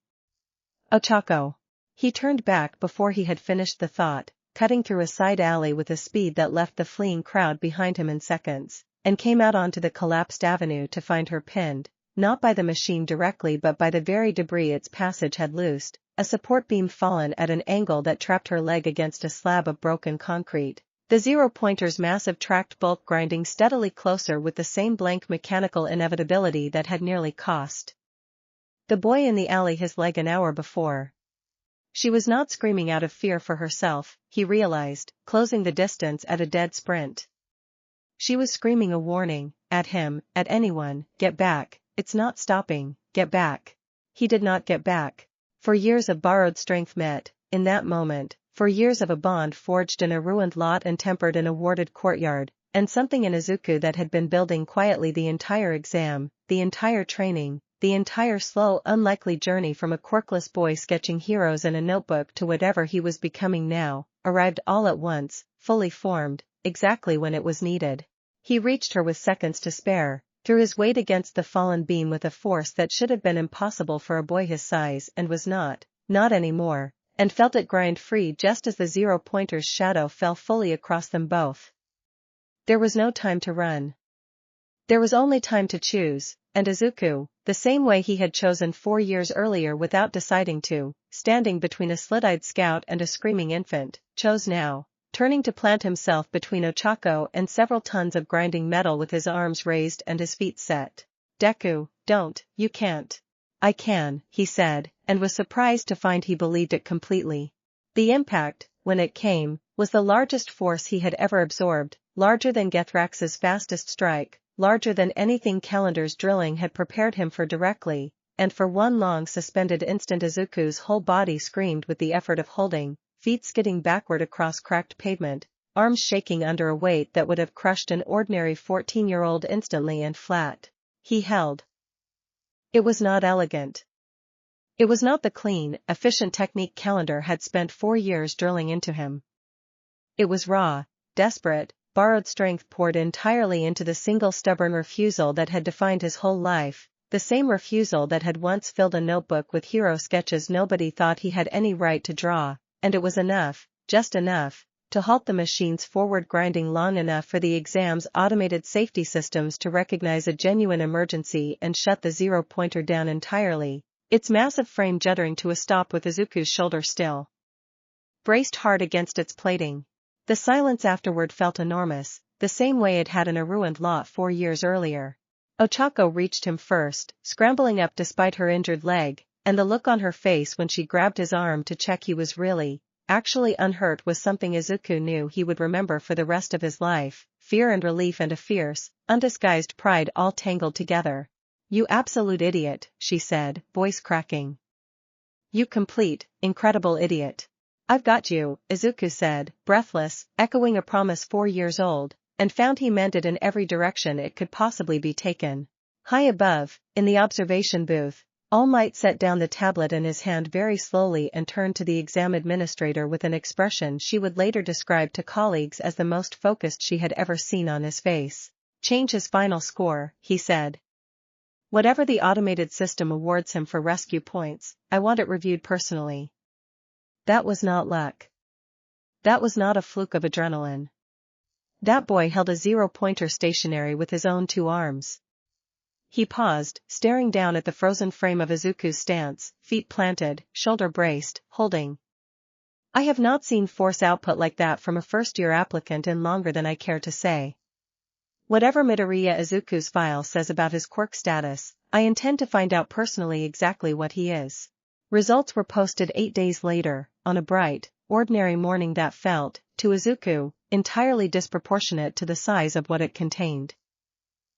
Ochako. He turned back before he had finished the thought, cutting through a side alley with a speed that left the fleeing crowd behind him in seconds, and came out onto the collapsed avenue to find her pinned, not by the machine directly but by the very debris its passage had loosed, a support beam fallen at an angle that trapped her leg against a slab of broken concrete. The zero-pointer's massive tracked bulk grinding steadily closer with the same blank mechanical inevitability that had nearly cost the boy in the alley his leg an hour before. She was not screaming out of fear for herself, he realized, closing the distance at a dead sprint. She was screaming a warning, at him, at anyone, get back, it's not stopping, get back. He did not get back. For years of borrowed strength met, in that moment, for years of a bond forged in a ruined lot and tempered in a warded courtyard, and something in Izuku that had been building quietly the entire exam, the entire training, the entire slow unlikely journey from a quirkless boy sketching heroes in a notebook to whatever he was becoming now, arrived all at once, fully formed, exactly when it was needed. He reached her with seconds to spare, threw his weight against the fallen beam with a force that should have been impossible for a boy his size and was not anymore, and felt it grind free just as the zero-pointer's shadow fell fully across them both. There was no time to run. There was only time to choose, and Izuku, the same way he had chosen 4 years earlier without deciding to, standing between a slit-eyed scout and a screaming infant, chose now, turning to plant himself between Ochako and several tons of grinding metal with his arms raised and his feet set. Deku, don't, you can't. I can, he said, and was surprised to find he believed it completely. The impact, when it came, was the largest force he had ever absorbed, larger than Gethrax's fastest strike, larger than anything Calendar's drilling had prepared him for directly, and for one long suspended instant Izuku's whole body screamed with the effort of holding, feet skidding backward across cracked pavement, arms shaking under a weight that would have crushed an ordinary 14-year-old instantly and flat. He held. It was not elegant. It was not the clean, efficient technique Calendar had spent 4 years drilling into him. It was raw, desperate, borrowed strength poured entirely into the single stubborn refusal that had defined his whole life, the same refusal that had once filled a notebook with hero sketches nobody thought he had any right to draw, and it was enough, just enough, to halt the machine's forward grinding long enough for the exam's automated safety systems to recognize a genuine emergency and shut the zero-pointer down entirely, its massive frame juddering to a stop with Izuku's shoulder still braced hard against its plating. The silence afterward felt enormous, the same way it had in a ruined lot 4 years earlier. Ochako reached him first, scrambling up despite her injured leg, and the look on her face when she grabbed his arm to check he was really, actually unhurt was something Izuku knew he would remember for the rest of his life, fear and relief and a fierce, undisguised pride all tangled together. You absolute idiot, she said, voice cracking. You complete, incredible idiot. I've got you, Izuku said, breathless, echoing a promise 4 years old, and found he meant it in every direction it could possibly be taken. High above, in the observation booth, All Might set down the tablet in his hand very slowly and turned to the exam administrator with an expression she would later describe to colleagues as the most focused she had ever seen on his face. Change his final score, he said. Whatever the automated system awards him for rescue points, I want it reviewed personally. That was not luck. That was not a fluke of adrenaline. That boy held a zero-pointer stationary with his own 2 arms. He paused, staring down at the frozen frame of Izuku's stance, feet planted, shoulder braced, holding. I have not seen force output like that from a first-year applicant in longer than I care to say. Whatever Midoriya Izuku's file says about his quirk status, I intend to find out personally exactly what he is. Results were posted 8 days later, on a bright, ordinary morning that felt, to Izuku, entirely disproportionate to the size of what it contained.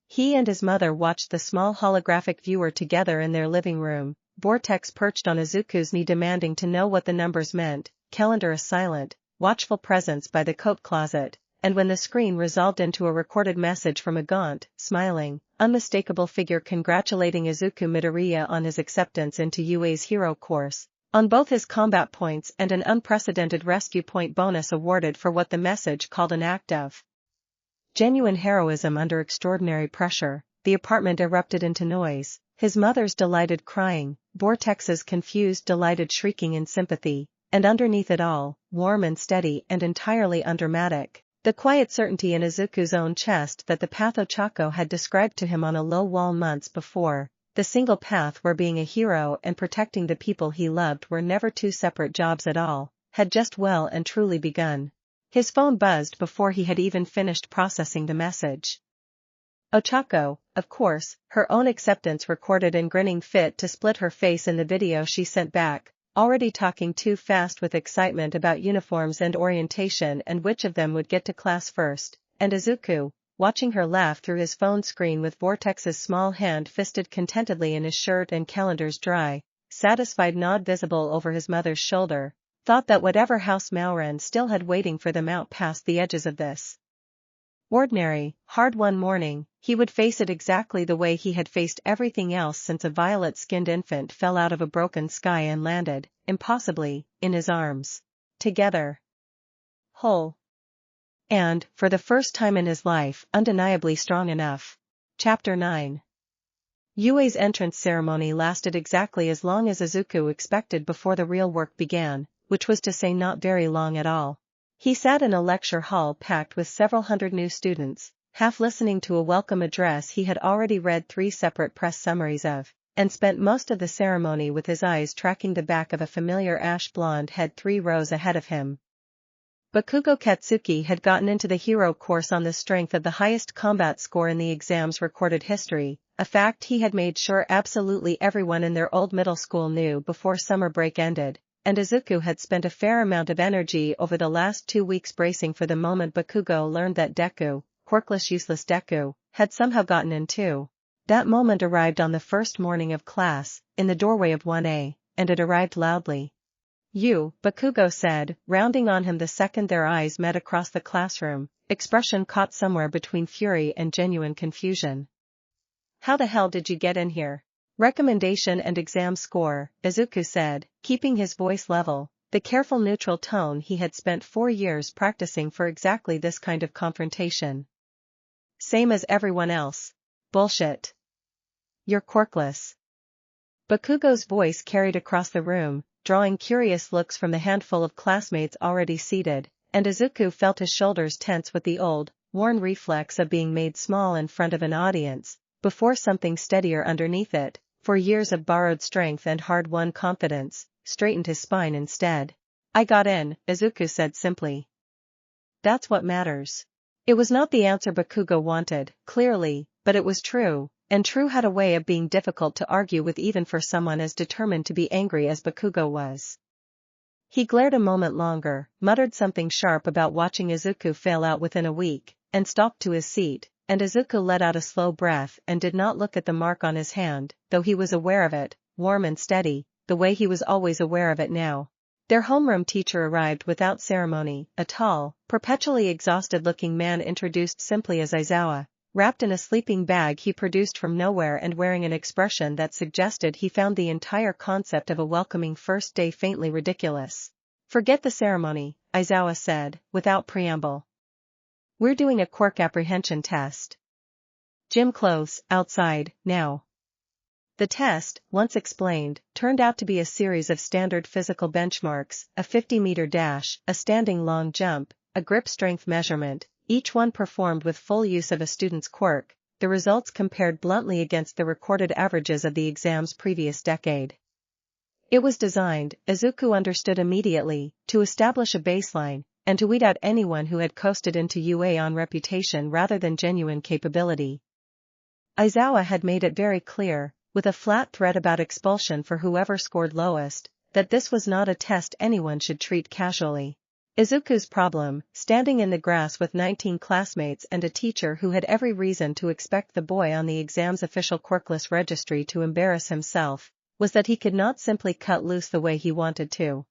He and his mother watched the small holographic viewer together in their living room, Vortex perched on Izuku's knee demanding to know what the numbers meant, Calendar a silent, watchful presence by the coat closet, and when the screen resolved into a recorded message from a gaunt, smiling, unmistakable figure congratulating Izuku Midoriya on his acceptance into UA's hero course, on both his combat points and an unprecedented rescue point bonus awarded for what the message called an act of genuine heroism under extraordinary pressure, the apartment erupted into noise, his mother's delighted crying, Vortex's confused delighted shrieking in sympathy, and underneath it all, warm and steady and entirely undramatic, the quiet certainty in Izuku's own chest that the path Ochako had described to him on a low wall months before, the single path where being a hero and protecting the people he loved were never two separate jobs at all, had just well and truly begun. His phone buzzed before he had even finished processing the message. Ochako, of course, her own acceptance recorded and grinning fit to split her face in the video she sent back, already talking too fast with excitement about uniforms and orientation and which of them would get to class first, and Izuku, watching her laugh through his phone screen with Vortex's small hand fisted contentedly in his shirt and calendar's dry, satisfied nod visible over his mother's shoulder, thought that whatever House Malran still had waiting for them out past the edges of this ordinary, hard-won morning, he would face it exactly the way he had faced everything else since a violet-skinned infant fell out of a broken sky and landed, impossibly, in his arms. Together. Whole. And, for the first time in his life, undeniably strong enough. Chapter 9. Yue's entrance ceremony lasted exactly as long as Izuku expected before the real work began, which was to say not very long at all. He sat in a lecture hall packed with several hundred new students, half listening to a welcome address he had already read 3 separate press summaries of, and spent most of the ceremony with his eyes tracking the back of a familiar ash-blonde head 3 rows ahead of him. Bakugo Katsuki had gotten into the hero course on the strength of the highest combat score in the exam's recorded history, a fact he had made sure absolutely everyone in their old middle school knew before summer break ended, and Izuku had spent a fair amount of energy over the last 2 weeks bracing for the moment Bakugo learned that Deku, quirkless useless Deku, had somehow gotten in too. That moment arrived on the first morning of class, in the doorway of 1A, and it arrived loudly. "You," Bakugo said, rounding on him the second their eyes met across the classroom, expression caught somewhere between fury and genuine confusion. "How the hell did you get in here?" "Recommendation and exam score," Izuku said, keeping his voice level, the careful neutral tone he had spent 4 years practicing for exactly this kind of confrontation. "Same as everyone else." "Bullshit. You're quirkless." Bakugo's voice carried across the room, drawing curious looks from the handful of classmates already seated, and Izuku felt his shoulders tense with the old, worn reflex of being made small in front of an audience, before something steadier underneath it, for years of borrowed strength and hard-won confidence, straightened his spine instead. "I got in," Izuku said simply. "That's what matters." It was not the answer Bakugo wanted, clearly, but it was true, and true had a way of being difficult to argue with even for someone as determined to be angry as Bakugo was. He glared a moment longer, muttered something sharp about watching Izuku fail out within a week, and stalked to his seat, and Izuku let out a slow breath and did not look at the mark on his hand, though he was aware of it, warm and steady, the way he was always aware of it now. Their homeroom teacher arrived without ceremony, a tall, perpetually exhausted-looking man introduced simply as Aizawa, wrapped in a sleeping bag he produced from nowhere and wearing an expression that suggested he found the entire concept of a welcoming first day faintly ridiculous. "Forget the ceremony," Aizawa said, without preamble. "We're doing a quirk apprehension test. Gym clothes, outside, now." The test, once explained, turned out to be a series of standard physical benchmarks, a 50-meter dash, a standing long jump, a grip strength measurement, each one performed with full use of a student's quirk, the results compared bluntly against the recorded averages of the exam's previous decade. It was designed, Izuku understood immediately, to establish a baseline, and to weed out anyone who had coasted into UA on reputation rather than genuine capability. Aizawa had made it very clear, with a flat threat about expulsion for whoever scored lowest, that this was not a test anyone should treat casually. Izuku's problem, standing in the grass with 19 classmates and a teacher who had every reason to expect the boy on the exam's official quirkless registry to embarrass himself, was that he could not simply cut loose the way he wanted to.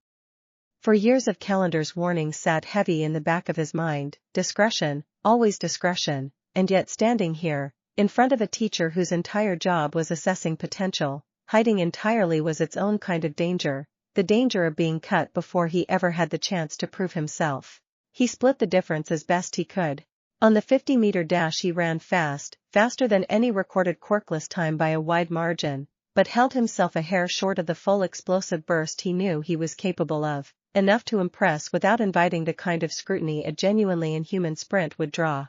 For years of calendar's warnings sat heavy in the back of his mind, discretion, always discretion, and yet standing here, in front of a teacher whose entire job was assessing potential, hiding entirely was its own kind of danger, the danger of being cut before he ever had the chance to prove himself. He split the difference as best he could. On the 50-meter dash he ran fast, faster than any recorded quirkless time by a wide margin, but held himself a hair short of the full explosive burst he knew he was capable of, enough to impress without inviting the kind of scrutiny a genuinely inhuman sprint would draw.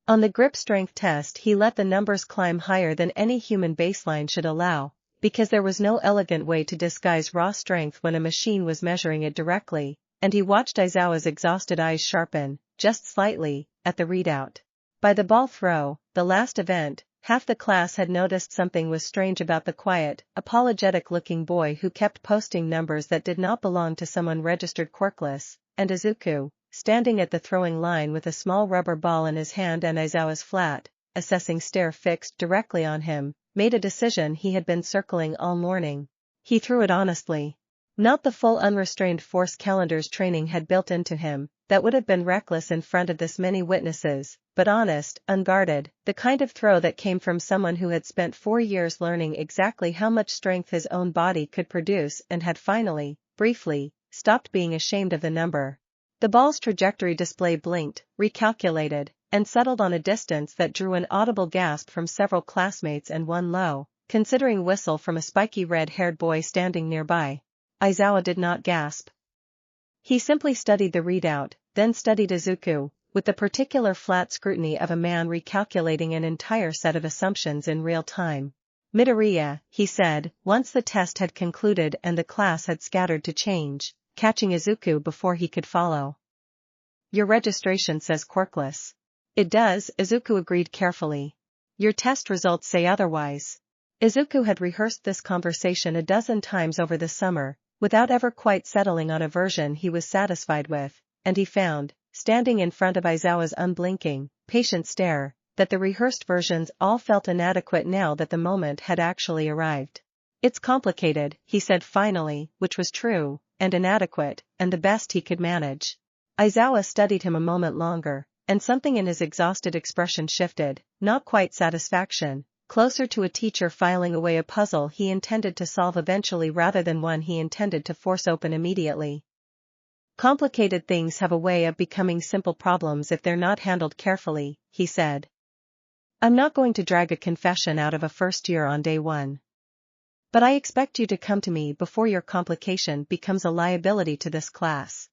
On the grip strength test he let the numbers climb higher than any human baseline should allow, because there was no elegant way to disguise raw strength when a machine was measuring it directly, and he watched Aizawa's exhausted eyes sharpen, just slightly, at the readout. By the ball throw, the last event, half the class had noticed something was strange about the quiet, apologetic-looking boy who kept posting numbers that did not belong to someone registered quirkless, and Izuku, standing at the throwing line with a small rubber ball in his hand and Aizawa's flat, assessing stare fixed directly on him, made a decision he had been circling all morning. He threw it honestly. Not the full unrestrained force Calendar's training had built into him, that would have been reckless in front of this many witnesses, but honest, unguarded, the kind of throw that came from someone who had spent 4 years learning exactly how much strength his own body could produce and had finally, briefly, stopped being ashamed of the number. The ball's trajectory display blinked, recalculated, and settled on a distance that drew an audible gasp from several classmates and one low, considering whistle from a spiky red-haired boy standing nearby. Aizawa did not gasp. He simply studied the readout, then studied Izuku, with the particular flat scrutiny of a man recalculating an entire set of assumptions in real time. Midoriya, he said, once the test had concluded and the class had scattered to change, catching Izuku before he could follow. Your registration says quirkless. It does, Izuku agreed carefully. Your test results say otherwise. Izuku had rehearsed this conversation a dozen times over the summer, without ever quite settling on a version he was satisfied with, and he found, standing in front of Aizawa's unblinking, patient stare, that the rehearsed versions all felt inadequate now that the moment had actually arrived. It's complicated, he said finally, which was true, and inadequate, and the best he could manage. Aizawa studied him a moment longer, and something in his exhausted expression shifted, not quite satisfaction, closer to a teacher filing away a puzzle he intended to solve eventually rather than one he intended to force open immediately. Complicated things have a way of becoming simple problems if they're not handled carefully, he said. I'm not going to drag a confession out of a first year on day one. But I expect you to come to me before your complication becomes a liability to this class.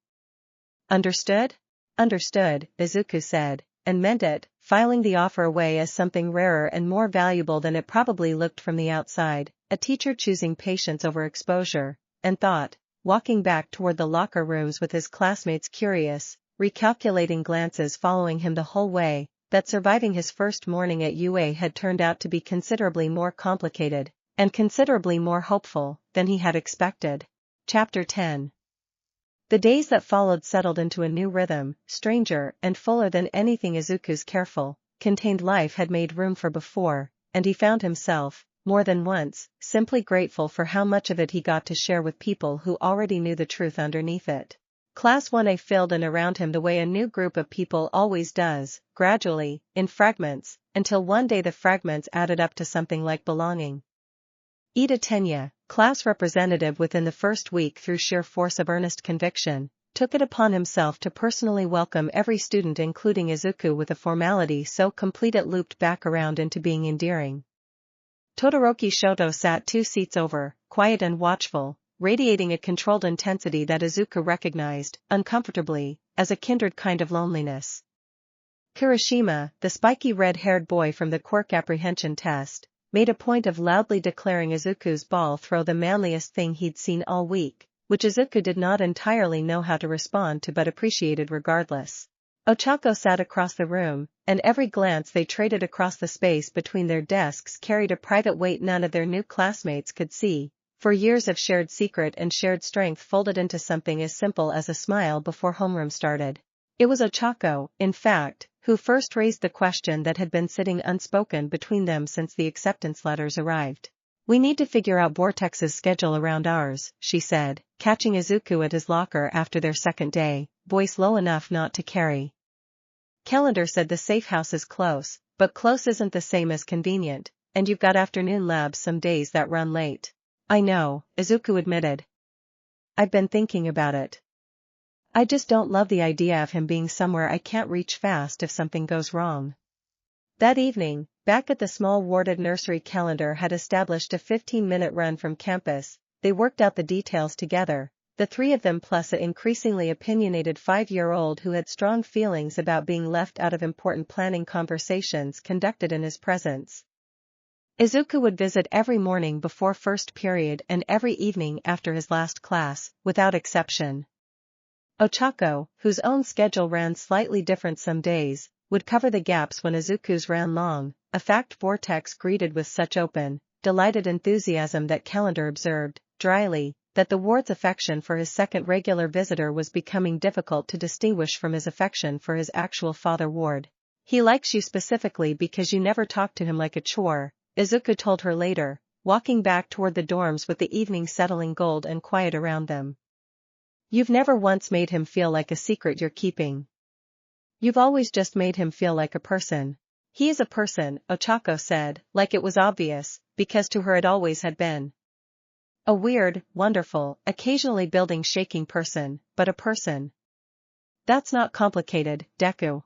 Understood? Understood, Izuku said, and meant it, filing the offer away as something rarer and more valuable than it probably looked from the outside, a teacher choosing patience over exposure, and thought, walking back toward the locker rooms with his classmates' curious, recalculating glances following him the whole way, that surviving his first morning at UA had turned out to be considerably more complicated, and considerably more hopeful, than he had expected. Chapter 10. The days that followed settled into a new rhythm, stranger and fuller than anything Izuku's careful, contained life had made room for before, and he found himself, more than once, simply grateful for how much of it he got to share with people who already knew the truth underneath it. Class 1A filled in around him the way a new group of people always does, gradually, in fragments, until one day the fragments added up to something like belonging. Ida Tenya, class representative within the first week through sheer force of earnest conviction, took it upon himself to personally welcome every student including Izuku with a formality so complete it looped back around into being endearing. Todoroki Shoto sat 2 seats over, quiet and watchful, radiating a controlled intensity that Izuku recognized, uncomfortably, as a kindred kind of loneliness. Kirishima, the spiky red-haired boy from the quirk apprehension test, made a point of loudly declaring Izuku's ball throw the manliest thing he'd seen all week, which Izuku did not entirely know how to respond to but appreciated regardless. Ochako sat across the room, and every glance they traded across the space between their desks carried a private weight none of their new classmates could see, for years of shared secret and shared strength folded into something as simple as a smile before homeroom started. It was Ochako, in fact, who first raised the question that had been sitting unspoken between them since the acceptance letters arrived. We need to figure out Vortex's schedule around ours, she said, catching Izuku at his locker after their second day, voice low enough not to carry. Calendar said the safe house is close, but close isn't the same as convenient, and you've got afternoon labs some days that run late. I know, Izuku admitted. I've been thinking about it. I just don't love the idea of him being somewhere I can't reach fast if something goes wrong. That evening, back at the small warded nursery, Calendar had established a 15-minute run from campus. They worked out the details together, the three of them plus an increasingly opinionated 5-year-old who had strong feelings about being left out of important planning conversations conducted in his presence. Izuku would visit every morning before first period and every evening after his last class, without exception. Ochako, whose own schedule ran slightly different some days, would cover the gaps when Izuku's ran long, a fact Vortex greeted with such open, delighted enthusiasm that Calendar observed, dryly, that the ward's affection for his second regular visitor was becoming difficult to distinguish from his affection for his actual father ward. He likes you specifically because you never talk to him like a chore, Izuku told her later, walking back toward the dorms with the evening settling gold and quiet around them. You've never once made him feel like a secret you're keeping. You've always just made him feel like a person. He is a person, Ochako said, like it was obvious, because to her it always had been. A weird, wonderful, occasionally building shaking person, but a person. That's not complicated, Deku.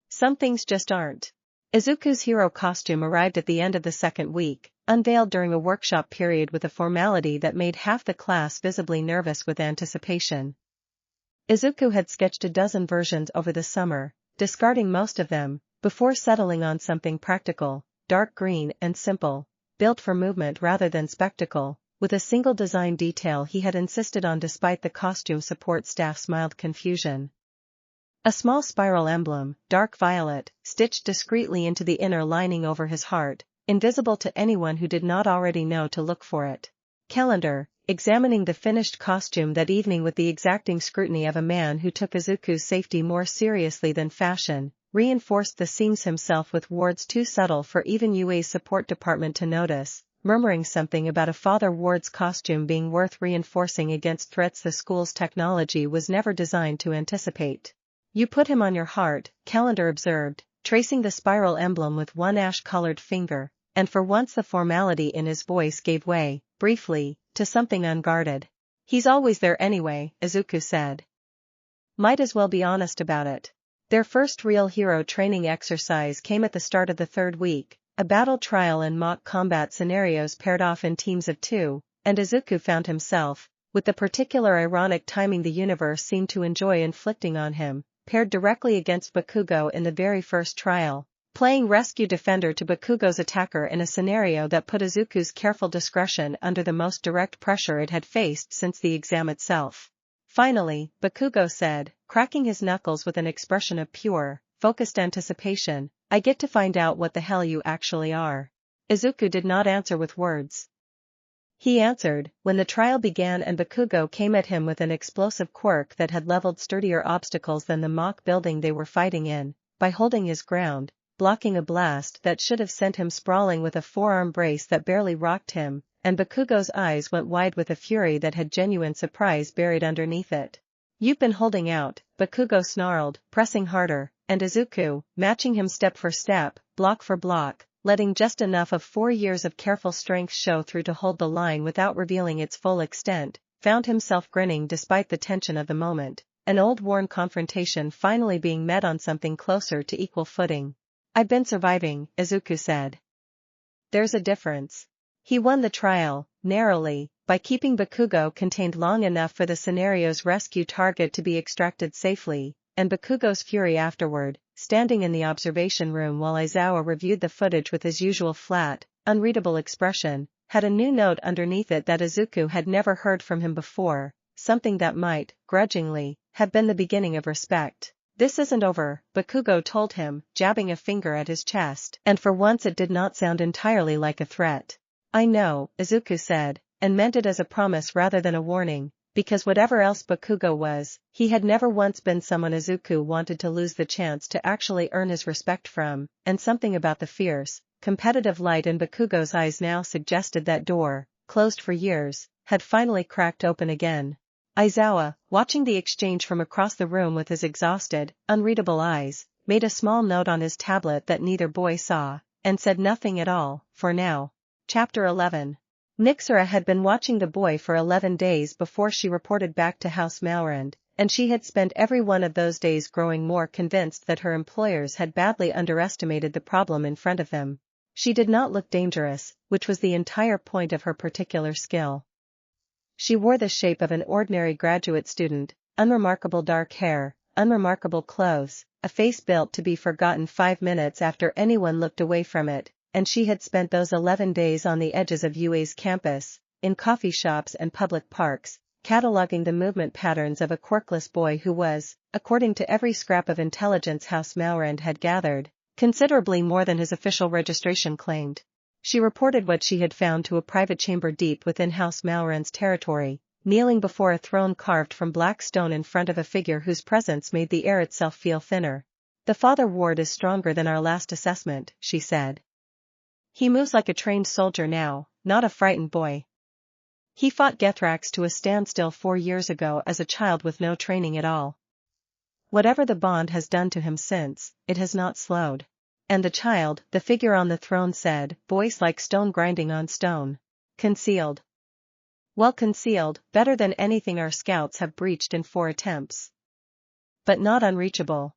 Some things just aren't. Izuku's hero costume arrived at the end of the second week, unveiled during a workshop period with a formality that made half the class visibly nervous with anticipation. Izuku had sketched a dozen versions over the summer, discarding most of them, before settling on something practical, dark green and simple, built for movement rather than spectacle, with a single design detail he had insisted on despite the costume support staff's mild confusion. A small spiral emblem, dark violet, stitched discreetly into the inner lining over his heart, invisible to anyone who did not already know to look for it. Calendar, examining the finished costume that evening with the exacting scrutiny of a man who took Izuku's safety more seriously than fashion, reinforced the seams himself with wards too subtle for even UA's support department to notice, murmuring something about a father ward's costume being worth reinforcing against threats the school's technology was never designed to anticipate. You put him on your heart, Calendar observed, tracing the spiral emblem with one ash-colored finger, and for once the formality in his voice gave way, briefly, to something unguarded. He's always there anyway, Izuku said. Might as well be honest about it. Their first real hero training exercise came at the start of the third week, a battle trial and mock combat scenarios paired off in teams of 2, and Izuku found himself, with the particular ironic timing the universe seemed to enjoy inflicting on him, paired directly against Bakugo in the very first trial, playing rescue defender to Bakugo's attacker in a scenario that put Izuku's careful discretion under the most direct pressure it had faced since the exam itself. Finally, Bakugo said, cracking his knuckles with an expression of pure, focused anticipation, I get to find out what the hell you actually are. Izuku did not answer with words. He answered, when the trial began and Bakugo came at him with an explosive quirk that had leveled sturdier obstacles than the mock building they were fighting in, by holding his ground, blocking a blast that should have sent him sprawling with a forearm brace that barely rocked him, and Bakugo's eyes went wide with a fury that had genuine surprise buried underneath it. You've been holding out, Bakugo snarled, pressing harder, and Izuku, matching him step for step, block for block, letting just enough of 4 years of careful strength show through to hold the line without revealing its full extent, found himself grinning despite the tension of the moment, an old-worn confrontation finally being met on something closer to equal footing. I've been surviving, Izuku said. There's a difference. He won the trial, narrowly, by keeping Bakugo contained long enough for the scenario's rescue target to be extracted safely, and Bakugo's fury afterward, standing in the observation room while Aizawa reviewed the footage with his usual flat, unreadable expression, had a new note underneath it that Izuku had never heard from him before, something that might, grudgingly, have been the beginning of respect. This isn't over, Bakugo told him, jabbing a finger at his chest, and for once it did not sound entirely like a threat. I know, Izuku said, and meant it as a promise rather than a warning, because whatever else Bakugo was, he had never once been someone Izuku wanted to lose the chance to actually earn his respect from, and something about the fierce, competitive light in Bakugo's eyes now suggested that door, closed for years, had finally cracked open again. Aizawa, watching the exchange from across the room with his exhausted, unreadable eyes, made a small note on his tablet that neither boy saw, and said nothing at all, for now. Chapter 11. Nixera had been watching the boy for 11 days before she reported back to House Malrand, and she had spent every one of those days growing more convinced that her employers had badly underestimated the problem in front of them. She did not look dangerous, which was the entire point of her particular skill. She wore the shape of an ordinary graduate student, unremarkable dark hair, unremarkable clothes, a face built to be forgotten 5 minutes after anyone looked away from it, and she had spent those 11 days on the edges of UA's campus, in coffee shops and public parks, cataloging the movement patterns of a quirkless boy who was, according to every scrap of intelligence House Malrand had gathered, considerably more than his official registration claimed. She reported what she had found to a private chamber deep within House Malrand's territory, kneeling before a throne carved from black stone in front of a figure whose presence made the air itself feel thinner. "The Father Ward is stronger than our last assessment," she said. "He moves like a trained soldier now, not a frightened boy. He fought Gethrax to a standstill 4 years ago as a child with no training at all. Whatever the bond has done to him since, it has not slowed." And the child, the figure on the throne said, voice like stone grinding on stone, "Concealed. Well concealed, better than anything our scouts have breached in 4 attempts. But not unreachable."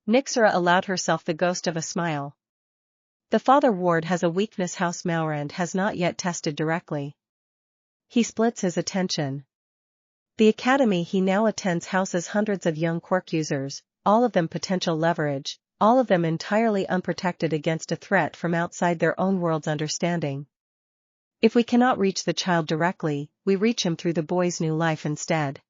Nixera allowed herself the ghost of a smile. "The Father Ward has a weakness House Malrand has not yet tested directly. He splits his attention. The academy he now attends houses hundreds of young quirk users, all of them potential leverage, all of them entirely unprotected against a threat from outside their own world's understanding. If we cannot reach the child directly, we reach him through the boy's new life instead.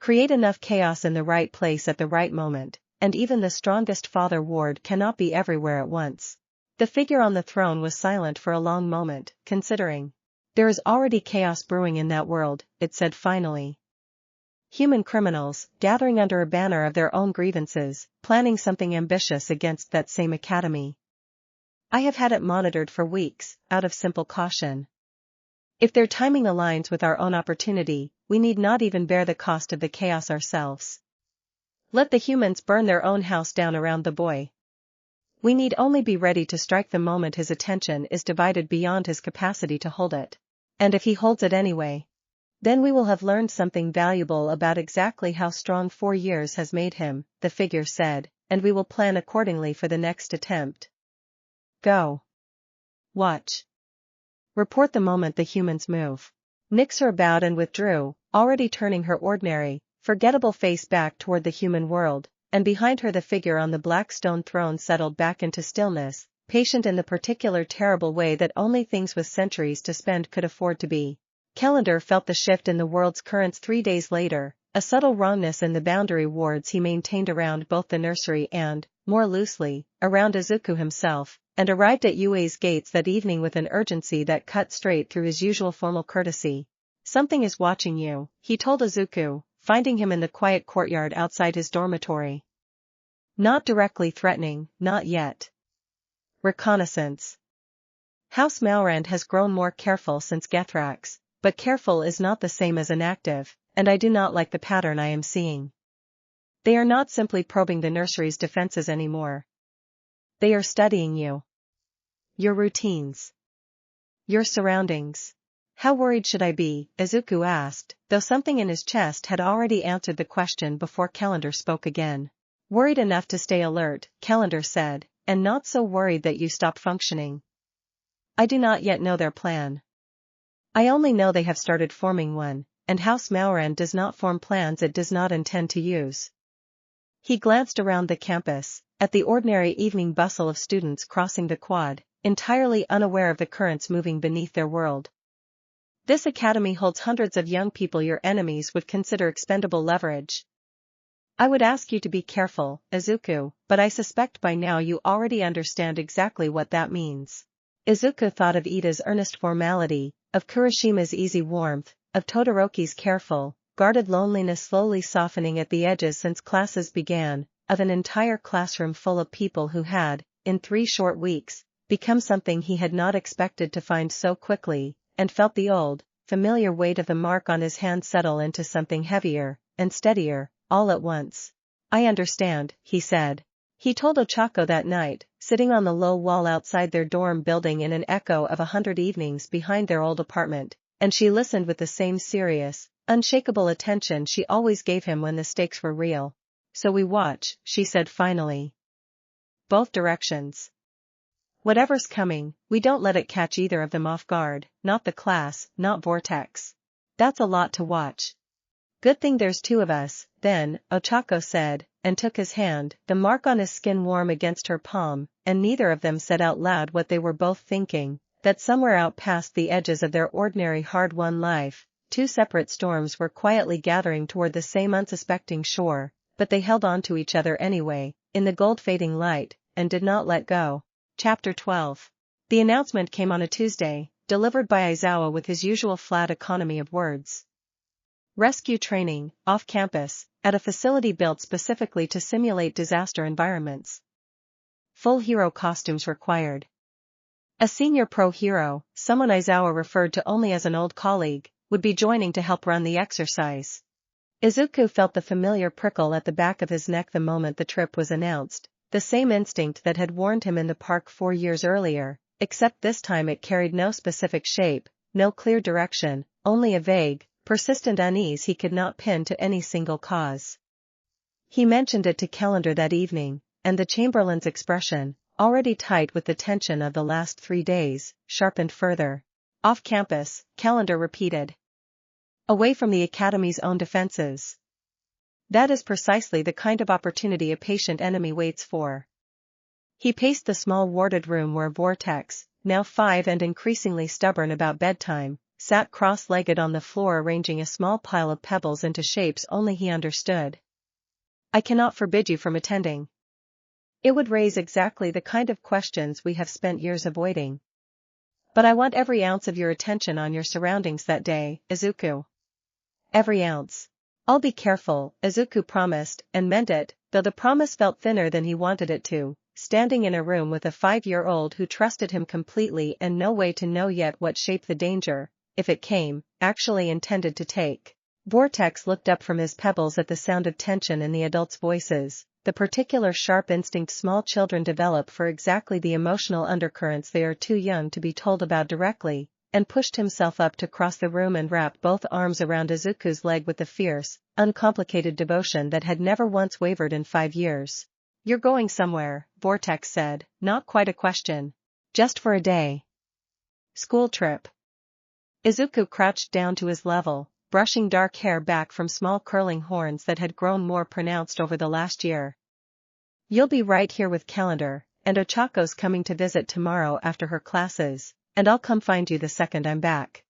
Create enough chaos in the right place at the right moment, and even the strongest Father Ward cannot be everywhere at once." The figure on the throne was silent for a long moment, considering. "There is already chaos brewing in that world," it said finally. "Human criminals, gathering under a banner of their own grievances, planning something ambitious against that same academy. I have had it monitored for weeks, out of simple caution. If their timing aligns with our own opportunity, we need not even bear the cost of the chaos ourselves. Let the humans burn their own house down around the boy. We need only be ready to strike the moment his attention is divided beyond his capacity to hold it. And if he holds it anyway, then we will have learned something valuable about exactly how strong 4 years has made him," the figure said, "and we will plan accordingly for the next attempt. Go. Watch. Report the moment the humans move." Nixera bowed and withdrew, already turning her ordinary, forgettable face back toward the human world, and behind her the figure on the black stone throne settled back into stillness, patient in the particular terrible way that only things with centuries to spend could afford to be. Calendar felt the shift in the world's currents 3 days later, a subtle wrongness in the boundary wards he maintained around both the nursery and, more loosely, around Izuku himself, and arrived at UA's gates that evening with an urgency that cut straight through his usual formal courtesy. "Something is watching you," he told Izuku, finding him in the quiet courtyard outside his dormitory. "Not directly threatening, not yet. Reconnaissance. House Malrand has grown more careful since Gethrax, but careful is not the same as inactive, and I do not like the pattern I am seeing. They are not simply probing the nursery's defenses anymore. They are studying you. Your routines. Your surroundings." "How worried should I be?" Izuku asked, though something in his chest had already answered the question before Calendar spoke again. "Worried enough to stay alert," Calendar said, "and not so worried that you stop functioning. I do not yet know their plan. I only know they have started forming one, and House Malrand does not form plans it does not intend to use." He glanced around the campus, at the ordinary evening bustle of students crossing the quad, entirely unaware of the currents moving beneath their world. "This academy holds hundreds of young people your enemies would consider expendable leverage. I would ask you to be careful, Izuku, but I suspect by now you already understand exactly what that means." Izuku thought of Ida's earnest formality, of Kurishima's easy warmth, of Todoroki's careful, guarded loneliness slowly softening at the edges since classes began, of an entire classroom full of people who had, in 3 short weeks, become something he had not expected to find so quickly, and felt the old, familiar weight of the mark on his hand settle into something heavier, and steadier, all at once. "I understand," he said. He told Ochako that night, sitting on the low wall outside their dorm building in an echo of 100 evenings behind their old apartment, and she listened with the same serious, Unshakable attention she always gave him when the stakes were real. So we watch, she said finally. Both directions. Whatever's coming, we don't let it catch either of them off guard, not the class, not Vortex. That's a lot to watch. Good thing there's two of us, then, Ochako said, and took his hand, the mark on his skin warm against her palm, and neither of them said out loud what they were both thinking, that somewhere out past the edges of their ordinary hard-won life, two separate storms were quietly gathering toward the same unsuspecting shore, but they held on to each other anyway, in the gold-fading light, and did not let go. Chapter 12. The announcement came on a Tuesday, delivered by Aizawa with his usual flat economy of words. Rescue training, off-campus, at a facility built specifically to simulate disaster environments. Full hero costumes required. A senior pro hero, someone Aizawa referred to only as an old colleague, would be joining to help run the exercise. Izuku felt the familiar prickle at the back of his neck the moment the trip was announced, the same instinct that had warned him in the park 4 years earlier, except this time it carried no specific shape, no clear direction, only a vague, persistent unease he could not pin to any single cause. He mentioned it to Calendar that evening, and the Chamberlain's expression, already tight with the tension of the last 3 days, sharpened further. Off campus, Calendar repeated. Away from the Academy's own defenses. That is precisely the kind of opportunity a patient enemy waits for. He paced the small warded room where Vortex, now 5 and increasingly stubborn about bedtime, sat cross-legged on the floor arranging a small pile of pebbles into shapes only he understood. I cannot forbid you from attending. It would raise exactly the kind of questions we have spent years avoiding. But I want every ounce of your attention on your surroundings that day, Izuku. Every ounce. I'll be careful, Izuku promised, and meant it, though the promise felt thinner than he wanted it to, standing in a room with a 5-year-old who trusted him completely and no way to know yet what shape the danger, if it came, actually intended to take. Vortex looked up from his pebbles at the sound of tension in the adults' voices, the particular sharp instinct small children develop for exactly the emotional undercurrents they are too young to be told about directly, and pushed himself up to cross the room and wrap both arms around Izuku's leg with the fierce, uncomplicated devotion that had never once wavered in 5 years. You're going somewhere, Vortex said, not quite a question. Just for a day. School trip. Izuku crouched down to his level, brushing dark hair back from small curling horns that had grown more pronounced over the last year. You'll be right here with Calendar, and Ochako's coming to visit tomorrow after her classes, and I'll come find you the second I'm back.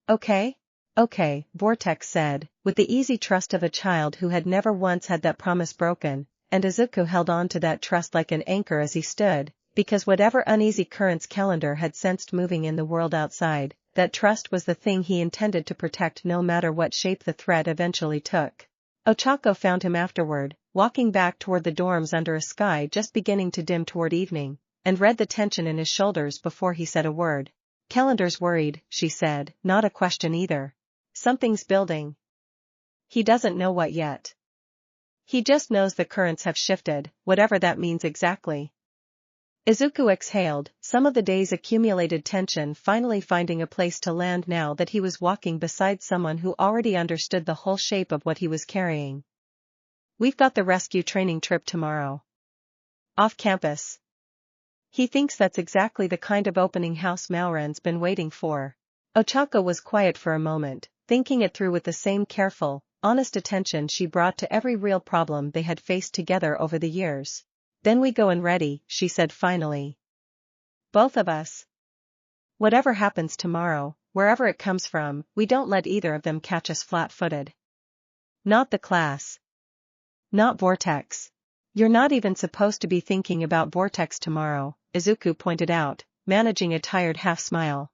Okay? Okay, Vortex said, with the easy trust of a child who had never once had that promise broken, and Izuku held on to that trust like an anchor as he stood, because whatever uneasy currents Calendar had sensed moving in the world outside, that trust was the thing he intended to protect no matter what shape the threat eventually took. Ochako found him afterward, walking back toward the dorms under a sky just beginning to dim toward evening, and read the tension in his shoulders before he said a word. Calendar's worried, she said, not a question either. Something's building. He doesn't know what yet. He just knows the currents have shifted, whatever that means exactly. Izuku exhaled, some of the day's accumulated tension finally finding a place to land now that he was walking beside someone who already understood the whole shape of what he was carrying. We've got the rescue training trip tomorrow. Off campus. He thinks that's exactly the kind of opening house Maoran's been waiting for. Ochako was quiet for a moment, thinking it through with the same careful, honest attention she brought to every real problem they had faced together over the years. Then we go and ready, she said finally. Both of us. Whatever happens tomorrow, wherever it comes from, we don't let either of them catch us flat-footed. Not the class. Not Vortex. You're not even supposed to be thinking about Vortex tomorrow, Izuku pointed out, managing a tired half-smile.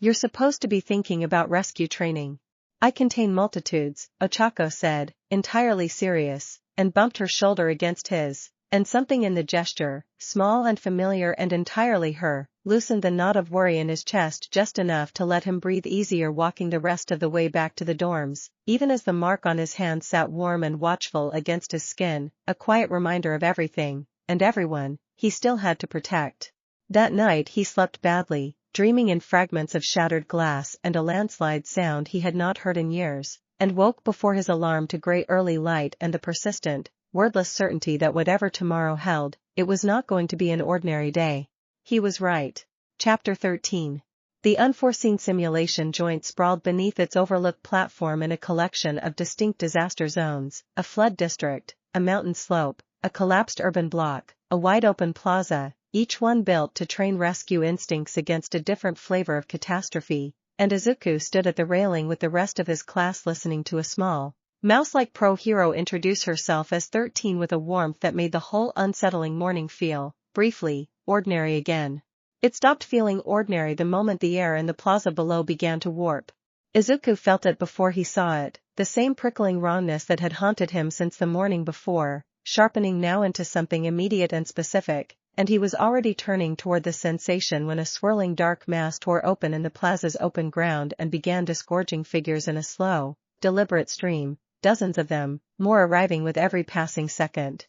You're supposed to be thinking about rescue training. I contain multitudes, Ochako said, entirely serious, and bumped her shoulder against his. And something in the gesture, small and familiar and entirely her, loosened the knot of worry in his chest just enough to let him breathe easier walking the rest of the way back to the dorms, even as the mark on his hand sat warm and watchful against his skin, a quiet reminder of everything, and everyone, he still had to protect. That night he slept badly, dreaming in fragments of shattered glass and a landslide sound he had not heard in years, and woke before his alarm to grey early light and the persistent, wordless certainty that whatever tomorrow held, it was not going to be an ordinary day. He was right. Chapter 13. The unforeseen simulation joint sprawled beneath its overlook platform in a collection of distinct disaster zones, a flood district, a mountain slope, a collapsed urban block, a wide-open plaza, each one built to train rescue instincts against a different flavor of catastrophe, and Izuku stood at the railing with the rest of his class listening to a small, mouse-like pro-hero introduce herself as 13 with a warmth that made the whole unsettling morning feel, briefly, ordinary again. It stopped feeling ordinary the moment the air in the plaza below began to warp. Izuku felt it before he saw it, the same prickling wrongness that had haunted him since the morning before, sharpening now into something immediate and specific, and he was already turning toward the sensation when a swirling dark mass tore open in the plaza's open ground and began disgorging figures in a slow, deliberate stream, dozens of them, more arriving with every passing second.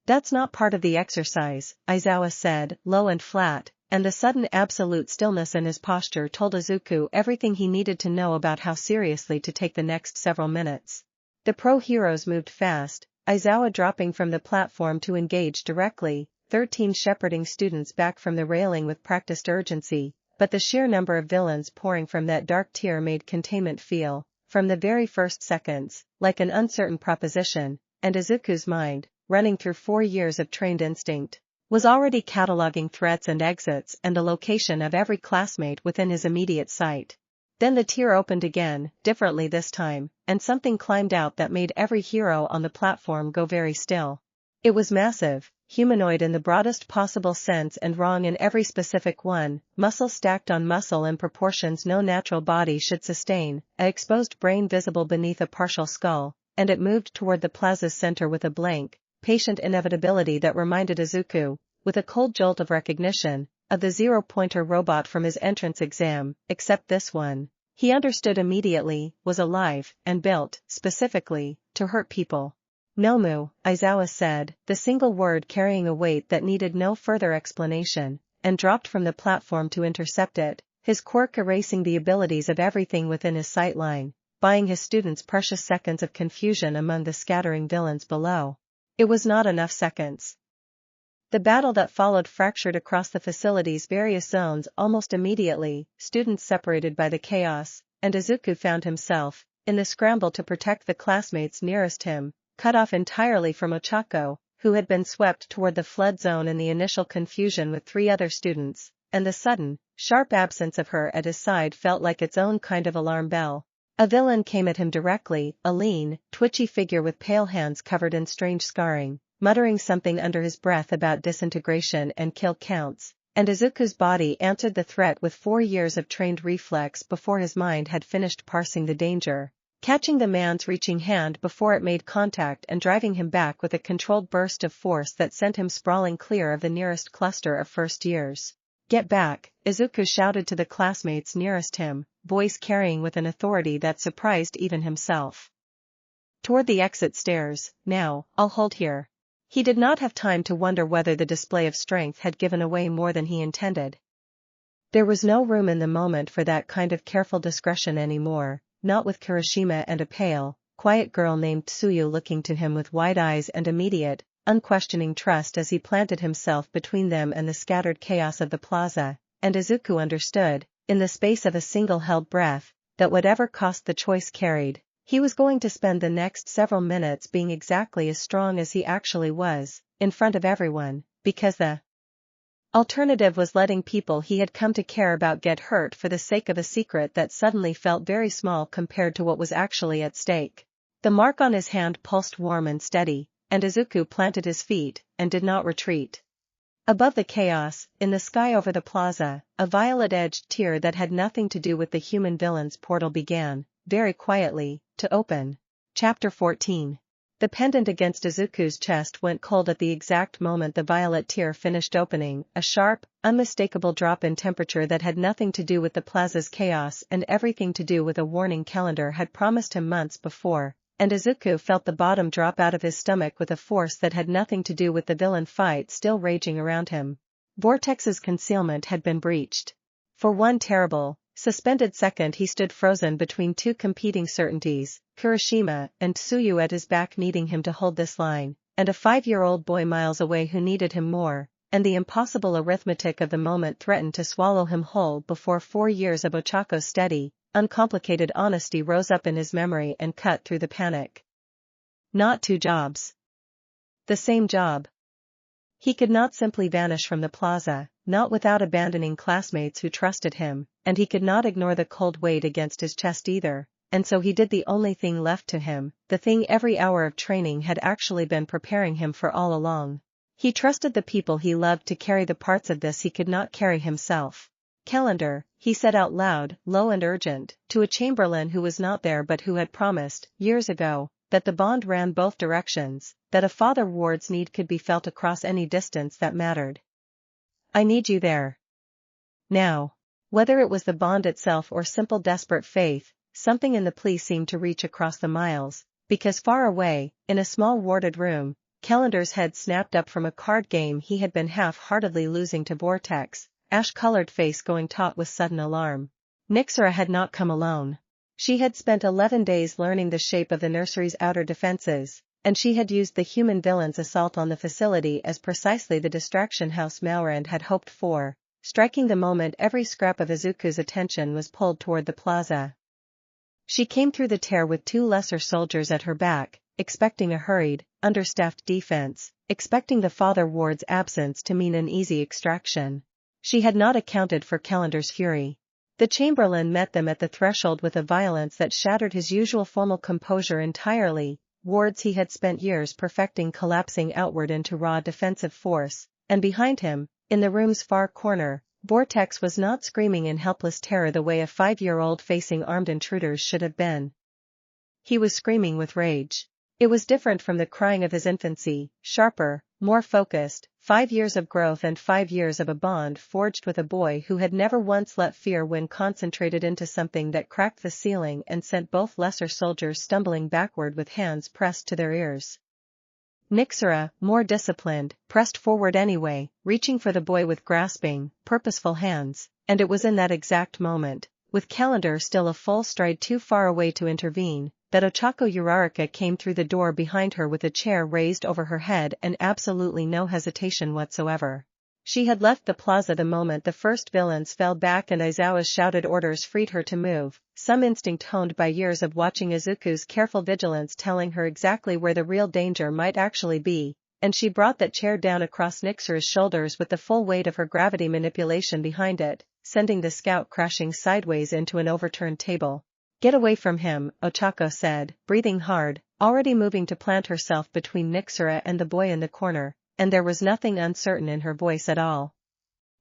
"That's not part of the exercise," Aizawa said, low and flat, and the sudden absolute stillness in his posture told Izuku everything he needed to know about how seriously to take the next several minutes. The pro-heroes moved fast, Aizawa dropping from the platform to engage directly, 13 shepherding students back from the railing with practiced urgency, but the sheer number of villains pouring from that dark tier made containment feel, from the very first seconds, like an uncertain proposition, and Izuku's mind, running through 4 years of trained instinct, was already cataloging threats and exits and the location of every classmate within his immediate sight. Then the tier opened again, differently this time, and something climbed out that made every hero on the platform go very still. It was massive, humanoid in the broadest possible sense and wrong in every specific one, muscle stacked on muscle in proportions no natural body should sustain, a exposed brain visible beneath a partial skull, and it moved toward the plaza's center with a blank, patient inevitability that reminded Izuku, with a cold jolt of recognition, of the zero-pointer robot from his entrance exam, except this one, he understood immediately, was alive, and built, specifically, to hurt people. "Nomu," Aizawa said, the single word carrying a weight that needed no further explanation, and dropped from the platform to intercept it, his quirk erasing the abilities of everything within his sightline, buying his students precious seconds of confusion among the scattering villains below. It was not enough seconds. The battle that followed fractured across the facility's various zones almost immediately, students separated by the chaos, and Izuku found himself, in the scramble to protect the classmates nearest him, cut off entirely from Ochako, who had been swept toward the flood zone in the initial confusion with 3 other students, and the sudden, sharp absence of her at his side felt like its own kind of alarm bell. A villain came at him directly, a lean, twitchy figure with pale hands covered in strange scarring, muttering something under his breath about disintegration and kill counts, and Izuku's body answered the threat with 4 years of trained reflex before his mind had finished parsing the danger, catching the man's reaching hand before it made contact and driving him back with a controlled burst of force that sent him sprawling clear of the nearest cluster of first years. "Get back," Izuku shouted to the classmates nearest him, voice carrying with an authority that surprised even himself. "Toward the exit stairs, now, I'll hold here." He did not have time to wonder whether the display of strength had given away more than he intended. There was no room in the moment for that kind of careful discretion anymore, not with Kirishima and a pale, quiet girl named Tsuyu looking to him with wide eyes and immediate, unquestioning trust as he planted himself between them and the scattered chaos of the plaza, and Izuku understood, in the space of a single held breath, that whatever cost the choice carried, he was going to spend the next several minutes being exactly as strong as he actually was, in front of everyone, because the alternative was letting people he had come to care about get hurt for the sake of a secret that suddenly felt very small compared to what was actually at stake. The mark on his hand pulsed warm and steady, and Izuku planted his feet, and did not retreat. Above the chaos, in the sky over the plaza, a violet-edged tier that had nothing to do with the human villain's portal began, very quietly, to open. Chapter 14. The pendant against Izuku's chest went cold at the exact moment the violet tier finished opening, a sharp, unmistakable drop in temperature that had nothing to do with the plaza's chaos and everything to do with a warning calendar had promised him months before, and Izuku felt the bottom drop out of his stomach with a force that had nothing to do with the villain fight still raging around him. Vortex's concealment had been breached. For one terrible, suspended second he stood frozen between two competing certainties, Kurashima and Tsuyu at his back needing him to hold this line, and a 5-year-old boy miles away who needed him more, and the impossible arithmetic of the moment threatened to swallow him whole before 4 years of Ochako's steady, uncomplicated honesty rose up in his memory and cut through the panic. Not 2 jobs. The same job. He could not simply vanish from the plaza, not without abandoning classmates who trusted him, and he could not ignore the cold weight against his chest either, and so he did the only thing left to him, the thing every hour of training had actually been preparing him for all along. He trusted the people he loved to carry the parts of this he could not carry himself. Calendar, he said out loud, low and urgent, to a chamberlain who was not there but who had promised, years ago, that the bond ran both directions, that a father ward's need could be felt across any distance that mattered. I need you there. Now. Whether it was the bond itself or simple desperate faith, something in the plea seemed to reach across the miles, because far away, in a small warded room, Calendar's head snapped up from a card game he had been half-heartedly losing to Vortex, ash-colored face going taut with sudden alarm. Nixera had not come alone. She had spent 11 days learning the shape of the nursery's outer defenses, and she had used the human villain's assault on the facility as precisely the distraction House Malrand had hoped for, striking the moment every scrap of Izuku's attention was pulled toward the plaza. She came through the tear with 2 lesser soldiers at her back, expecting a hurried, understaffed defense, expecting the father ward's absence to mean an easy extraction. She had not accounted for Calendar's fury. The chamberlain met them at the threshold with a violence that shattered his usual formal composure entirely, wards he had spent years perfecting collapsing outward into raw defensive force, and behind him, in the room's far corner, Vortex was not screaming in helpless terror the way a 5-year-old facing armed intruders should have been. He was screaming with rage. It was different from the crying of his infancy, sharper, more focused, 5 years of growth and 5 years of a bond forged with a boy who had never once let fear win concentrated into something that cracked the ceiling and sent both lesser soldiers stumbling backward with hands pressed to their ears. Nixera, more disciplined, pressed forward anyway, reaching for the boy with grasping, purposeful hands, and it was in that exact moment, with Calendar still a full stride too far away to intervene, that Ochako Uraraka came through the door behind her with a chair raised over her head and absolutely no hesitation whatsoever. She had left the plaza the moment the first villains fell back and Aizawa's shouted orders freed her to move, some instinct honed by years of watching Izuku's careful vigilance telling her exactly where the real danger might actually be, and she brought that chair down across Nixera's shoulders with the full weight of her gravity manipulation behind it, sending the scout crashing sideways into an overturned table. Get away from him, Ochako said, breathing hard, already moving to plant herself between Nixera and the boy in the corner, and there was nothing uncertain in her voice at all.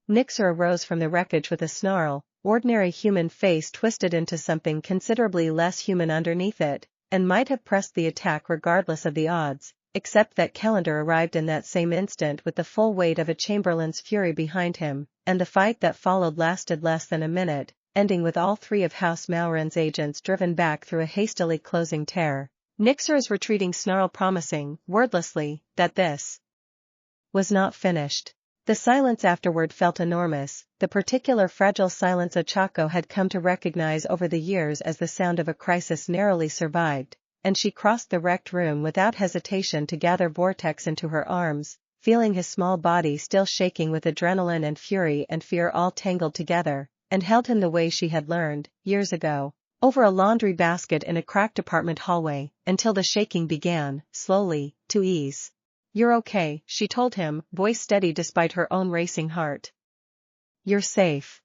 Nixera rose from the wreckage with a snarl, ordinary human face twisted into something considerably less human underneath it, and might have pressed the attack regardless of the odds, except that Calendar arrived in that same instant with the full weight of a chamberlain's fury behind him, and the fight that followed lasted less than a minute, ending with all 3 of House Malrand's agents driven back through a hastily closing tear. Nixera's retreating snarl promising, wordlessly, that this was not finished. The silence afterward felt enormous, the particular fragile silence Ochako had come to recognize over the years as the sound of a crisis narrowly survived, and she crossed the wrecked room without hesitation to gather Vortex into her arms, feeling his small body still shaking with adrenaline and fury and fear all tangled together, and held him the way she had learned, years ago, over a laundry basket in a cracked apartment hallway, until the shaking began, slowly, to ease. You're okay, she told him, voice steady despite her own racing heart. You're safe.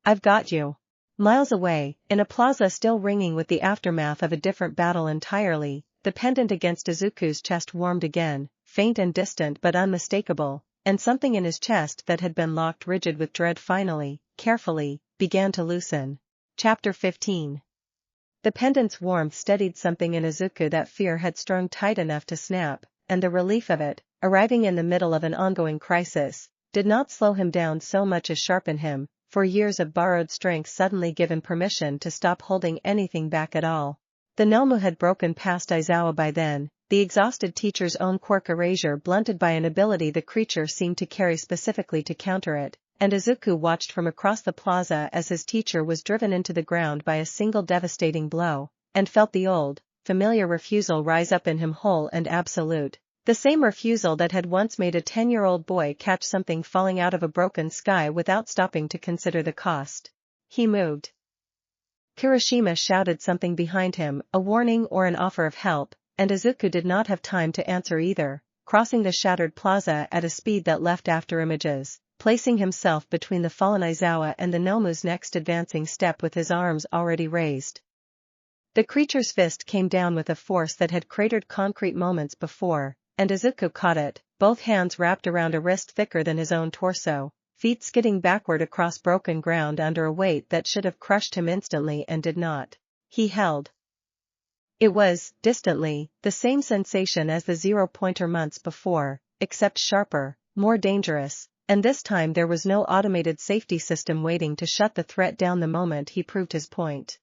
I've got you. Miles away, in a plaza still ringing with the aftermath of a different battle entirely, the pendant against Izuku's chest warmed again, faint and distant but unmistakable, and something in his chest that had been locked rigid with dread finally, carefully, began to loosen. Chapter 15. The pendant's warmth steadied something in Izuku that fear had strung tight enough to snap, and the relief of it, arriving in the middle of an ongoing crisis, did not slow him down so much as sharpen him, for years of borrowed strength suddenly given permission to stop holding anything back at all. The Nomu had broken past Aizawa by then, the exhausted teacher's own quirk erasure blunted by an ability the creature seemed to carry specifically to counter it, and Izuku watched from across the plaza as his teacher was driven into the ground by a single devastating blow, and felt the old, familiar refusal rise up in him whole and absolute. The same refusal that had once made a 10-year-old boy catch something falling out of a broken sky without stopping to consider the cost. He moved. Kirishima shouted something behind him, a warning or an offer of help, and Izuku did not have time to answer either, crossing the shattered plaza at a speed that left after images, placing himself between the fallen Aizawa and the Nomu's next advancing step with his arms already raised. The creature's fist came down with a force that had cratered concrete moments before, and Izuku caught it, both hands wrapped around a wrist thicker than his own torso, feet skidding backward across broken ground under a weight that should have crushed him instantly and did not. He held. It was, distantly, the same sensation as the 0-pointer months before, except sharper, more dangerous, and this time there was no automated safety system waiting to shut the threat down the moment he proved his point.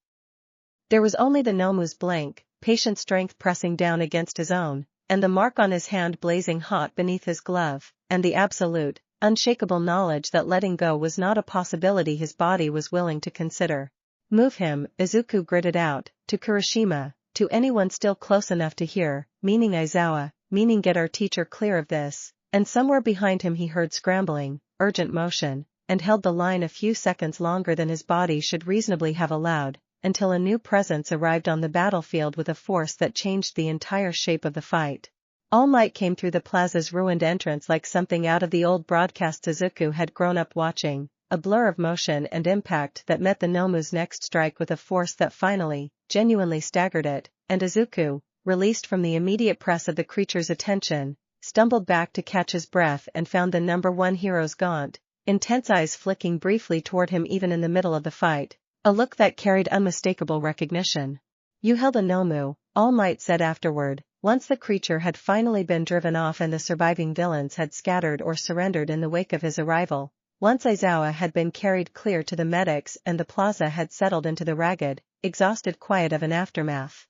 There was only the Nomu's blank, patient strength pressing down against his own, and the mark on his hand blazing hot beneath his glove, and the absolute, unshakable knowledge that letting go was not a possibility his body was willing to consider. Move him, Izuku gritted out, to Kirishima, to anyone still close enough to hear, meaning Aizawa, meaning get our teacher clear of this, and somewhere behind him he heard scrambling, urgent motion, and held the line a few seconds longer than his body should reasonably have allowed, until a new presence arrived on the battlefield with a force that changed the entire shape of the fight. All Might came through the plaza's ruined entrance like something out of the old broadcasts Izuku had grown up watching, a blur of motion and impact that met the Nomu's next strike with a force that finally, genuinely staggered it, and Izuku, released from the immediate press of the creature's attention, stumbled back to catch his breath and found the number one hero's gaunt, intense eyes flicking briefly toward him even in the middle of the fight, a look that carried unmistakable recognition. You held a Nomu, All Might said afterward, once the creature had finally been driven off and the surviving villains had scattered or surrendered in the wake of his arrival, once Aizawa had been carried clear to the medics and the plaza had settled into the ragged, exhausted quiet of an aftermath.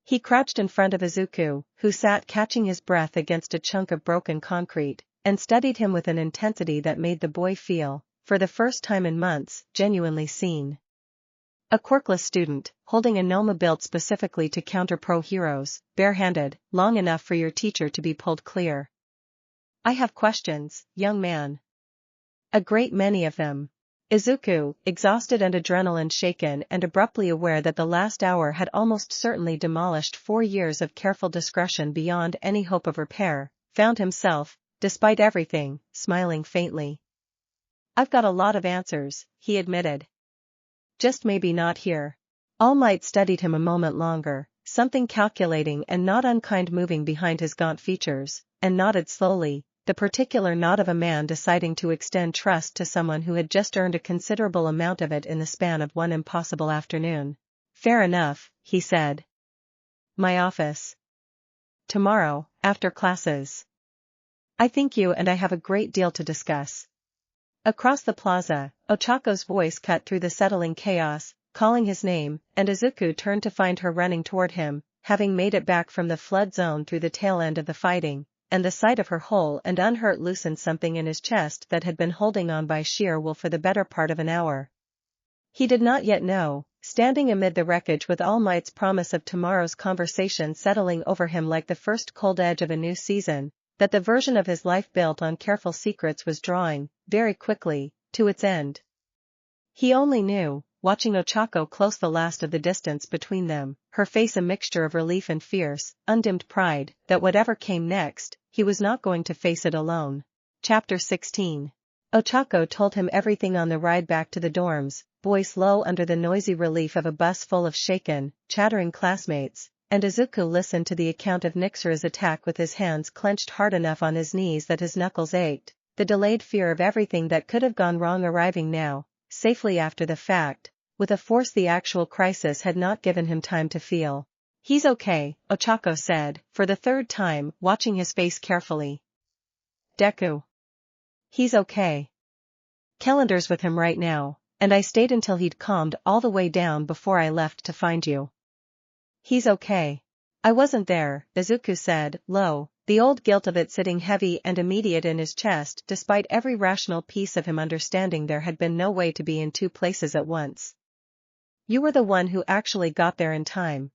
He crouched in front of Izuku, who sat catching his breath against a chunk of broken concrete, and studied him with an intensity that made the boy feel, for the first time in months, genuinely seen. A quirkless student, holding a Noma built specifically to counter pro heroes, barehanded, long enough for your teacher to be pulled clear. I have questions, young man. A great many of them. Izuku, exhausted and adrenaline shaken and abruptly aware that the last hour had almost certainly demolished 4 years of careful discretion beyond any hope of repair, found himself, despite everything, smiling faintly. I've got a lot of answers, he admitted. Just maybe not here. All Might studied him a moment longer, something calculating and not unkind moving behind his gaunt features, and nodded slowly, the particular nod of a man deciding to extend trust to someone who had just earned a considerable amount of it in the span of one impossible afternoon. Fair enough, he said. My office. Tomorrow, after classes. I think you and I have a great deal to discuss. Across the plaza, Ochako's voice cut through the settling chaos, calling his name, and Izuku turned to find her running toward him, having made it back from the flood zone through the tail end of the fighting, and the sight of her whole and unhurt loosened something in his chest that had been holding on by sheer will for the better part of an hour. He did not yet know, standing amid the wreckage with All Might's promise of tomorrow's conversation settling over him like the first cold edge of a new season, that the version of his life built on careful secrets was drawing, very quickly, to its end. He only knew, watching Ochako close the last of the distance between them, her face a mixture of relief and fierce, undimmed pride, that whatever came next, he was not going to face it alone. Chapter 16. Ochako told him everything on the ride back to the dorms, voice low under the noisy relief of a bus full of shaken, chattering classmates, and Izuku listened to the account of Nixura's attack with his hands clenched hard enough on his knees that his knuckles ached, the delayed fear of everything that could have gone wrong arriving now, safely after the fact, with a force the actual crisis had not given him time to feel. He's okay, Ochako said, for the third time, watching his face carefully. Deku. He's okay. Calendar's with him right now, and I stayed until he'd calmed all the way down before I left to find you. He's okay. I wasn't there, Izuku said, low, the old guilt of it sitting heavy and immediate in his chest despite every rational piece of him understanding there had been no way to be in two places at once. You were the one who actually got there in time.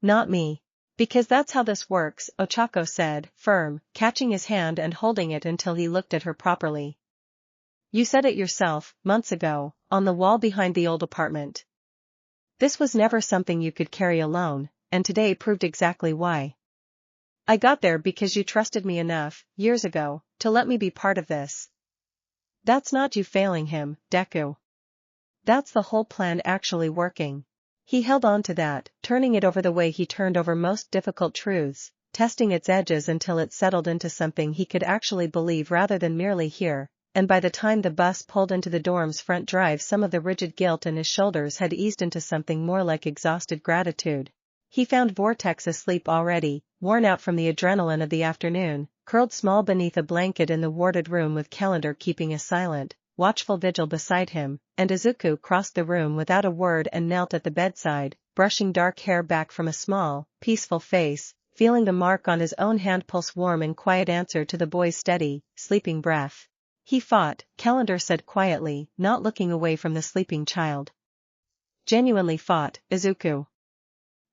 Not me. Because that's how this works, Ochako said, firm, catching his hand and holding it until he looked at her properly. You said it yourself, months ago, on the wall behind the old apartment. This was never something you could carry alone, and today proved exactly why. I got there because you trusted me enough, years ago, to let me be part of this. That's not you failing him, Deku. That's the whole plan actually working. He held on to that, turning it over the way he turned over most difficult truths, testing its edges until it settled into something he could actually believe rather than merely hear, and by the time the bus pulled into the dorm's front drive some of the rigid guilt in his shoulders had eased into something more like exhausted gratitude. He found Vortex asleep already, worn out from the adrenaline of the afternoon, curled small beneath a blanket in the warded room with Calendar keeping a silent, watchful vigil beside him, and Izuku crossed the room without a word and knelt at the bedside, brushing dark hair back from a small, peaceful face, feeling the mark on his own hand pulse warm in quiet answer to the boy's steady, sleeping breath. He fought, Calendar said quietly, not looking away from the sleeping child. Genuinely fought, Izuku.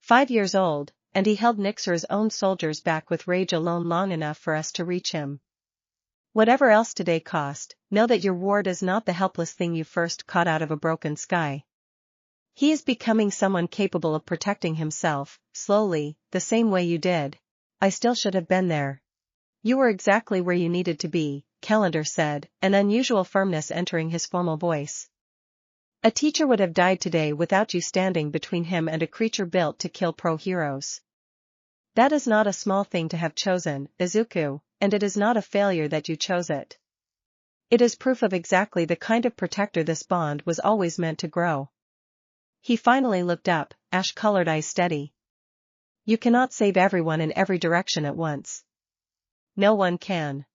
5 years old, and he held Nixer's own soldiers back with rage alone long enough for us to reach him. Whatever else today cost, know that your ward is not the helpless thing you first caught out of a broken sky. He is becoming someone capable of protecting himself, slowly, the same way you did. I still should have been there. You were exactly where you needed to be, Calendar said, an unusual firmness entering his formal voice. A teacher would have died today without you standing between him and a creature built to kill pro-heroes. That is not a small thing to have chosen, Izuku, and it is not a failure that you chose it. It is proof of exactly the kind of protector this bond was always meant to grow. He finally looked up, ash-colored eyes steady. You cannot save everyone in every direction at once. No one can.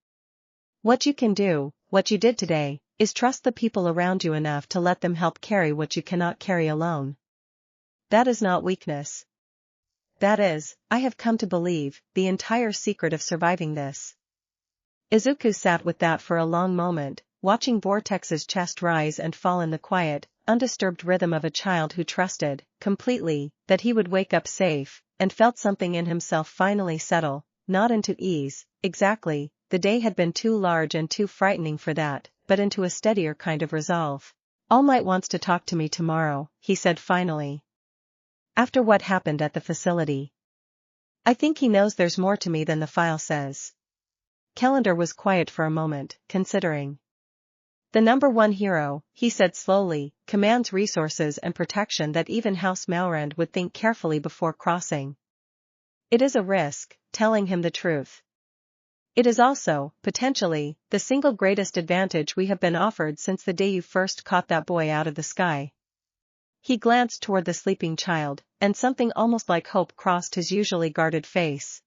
What you can do, what you did today, is trust the people around you enough to let them help carry what you cannot carry alone. That is not weakness. That is, I have come to believe, the entire secret of surviving this. Izuku sat with that for a long moment, watching Vortex's chest rise and fall in the quiet, undisturbed rhythm of a child who trusted, completely, that he would wake up safe, and felt something in himself finally settle, not into ease, exactly, the day had been too large and too frightening for that, but into a steadier kind of resolve. All Might wants to talk to me tomorrow, he said finally. After what happened at the facility. I think he knows there's more to me than the file says. Calendar was quiet for a moment, considering. The #1 hero, he said slowly, commands resources and protection that even House Malrand would think carefully before crossing. It is a risk, telling him the truth. It is also, potentially, the single greatest advantage we have been offered since the day you first caught that boy out of the sky. He glanced toward the sleeping child, and something almost like hope crossed his usually guarded face.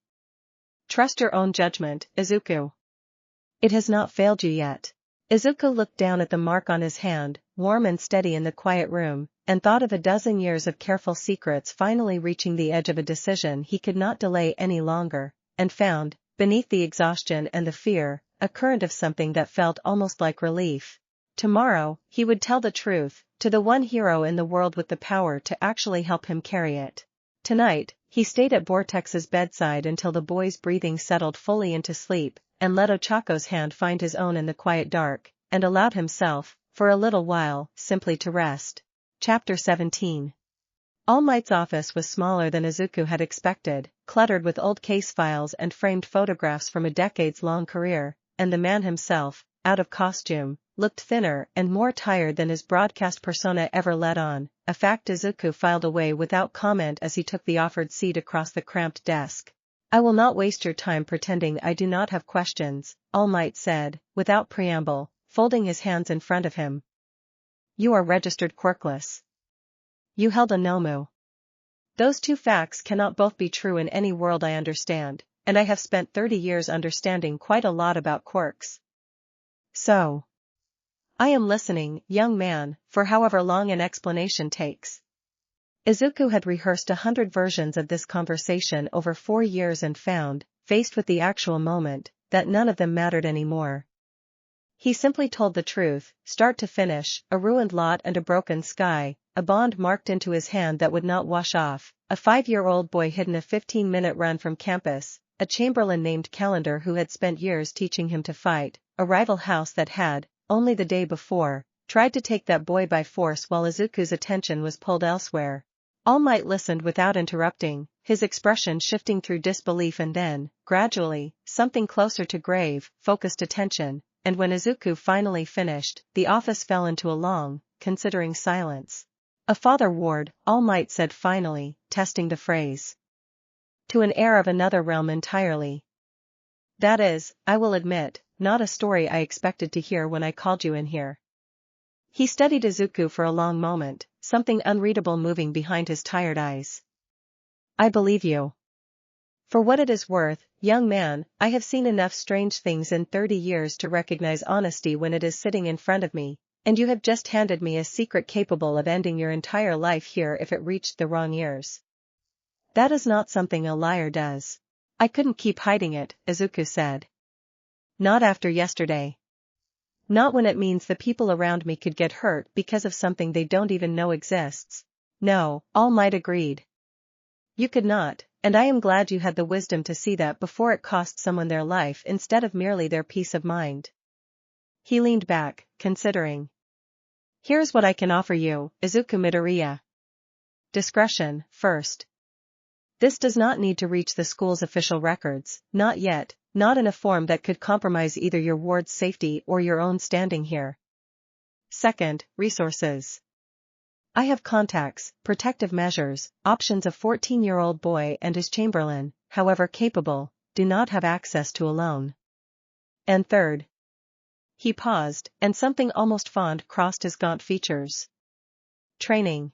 Trust your own judgment, Izuku. It has not failed you yet. Izuku looked down at the mark on his hand, warm and steady in the quiet room, and thought of a dozen years of careful secrets finally reaching the edge of a decision he could not delay any longer, and found, beneath the exhaustion and the fear, a current of something that felt almost like relief. Tomorrow, he would tell the truth, to the one hero in the world with the power to actually help him carry it. Tonight, he stayed at Vortex's bedside until the boy's breathing settled fully into sleep, and let Ochako's hand find his own in the quiet dark, and allowed himself, for a little while, simply to rest. Chapter 17. All Might's office was smaller than Izuku had expected, cluttered with old case files and framed photographs from a decades-long career, and the man himself, out of costume, looked thinner and more tired than his broadcast persona ever let on, a fact Izuku filed away without comment as he took the offered seat across the cramped desk. I will not waste your time pretending I do not have questions, All Might said, without preamble, folding his hands in front of him. You are registered quirkless. You held a Nomu. Those two facts cannot both be true in any world I understand, and I have spent 30 years understanding quite a lot about quirks. So. I am listening, young man, for however long an explanation takes. Izuku had rehearsed 100 versions of this conversation over 4 years and found, faced with the actual moment, that none of them mattered anymore. He simply told the truth, start to finish, a ruined lot and a broken sky, a bond marked into his hand that would not wash off, a 5-year-old boy hidden a 15-minute run from campus, a chamberlain named Calendar who had spent years teaching him to fight, a rival house that had, only the day before, tried to take that boy by force while Izuku's attention was pulled elsewhere. All Might listened without interrupting, his expression shifting through disbelief and then, gradually, something closer to grave, focused attention. And when Izuku finally finished, the office fell into a long, considering silence. A father ward, All Might said finally, testing the phrase. To an heir of another realm entirely. That is, I will admit, not a story I expected to hear when I called you in here. He studied Izuku for a long moment, something unreadable moving behind his tired eyes. I believe you. For what it is worth, young man, I have seen enough strange things in 30 years to recognize honesty when it is sitting in front of me, and you have just handed me a secret capable of ending your entire life here if it reached the wrong ears. That is not something a liar does. I couldn't keep hiding it, Izuku said. Not after yesterday. Not when it means the people around me could get hurt because of something they don't even know exists. No, All Might agreed. You could not. And I am glad you had the wisdom to see that before it cost someone their life instead of merely their peace of mind. He leaned back, considering. Here's what I can offer you, Izuku Midoriya. Discretion, first. This does not need to reach the school's official records, not yet, not in a form that could compromise either your ward's safety or your own standing here. Second, resources. I have contacts, protective measures, options a 14-year-old boy and his chamberlain, however capable, do not have access to alone. And third. He paused, and something almost fond crossed his gaunt features. Training.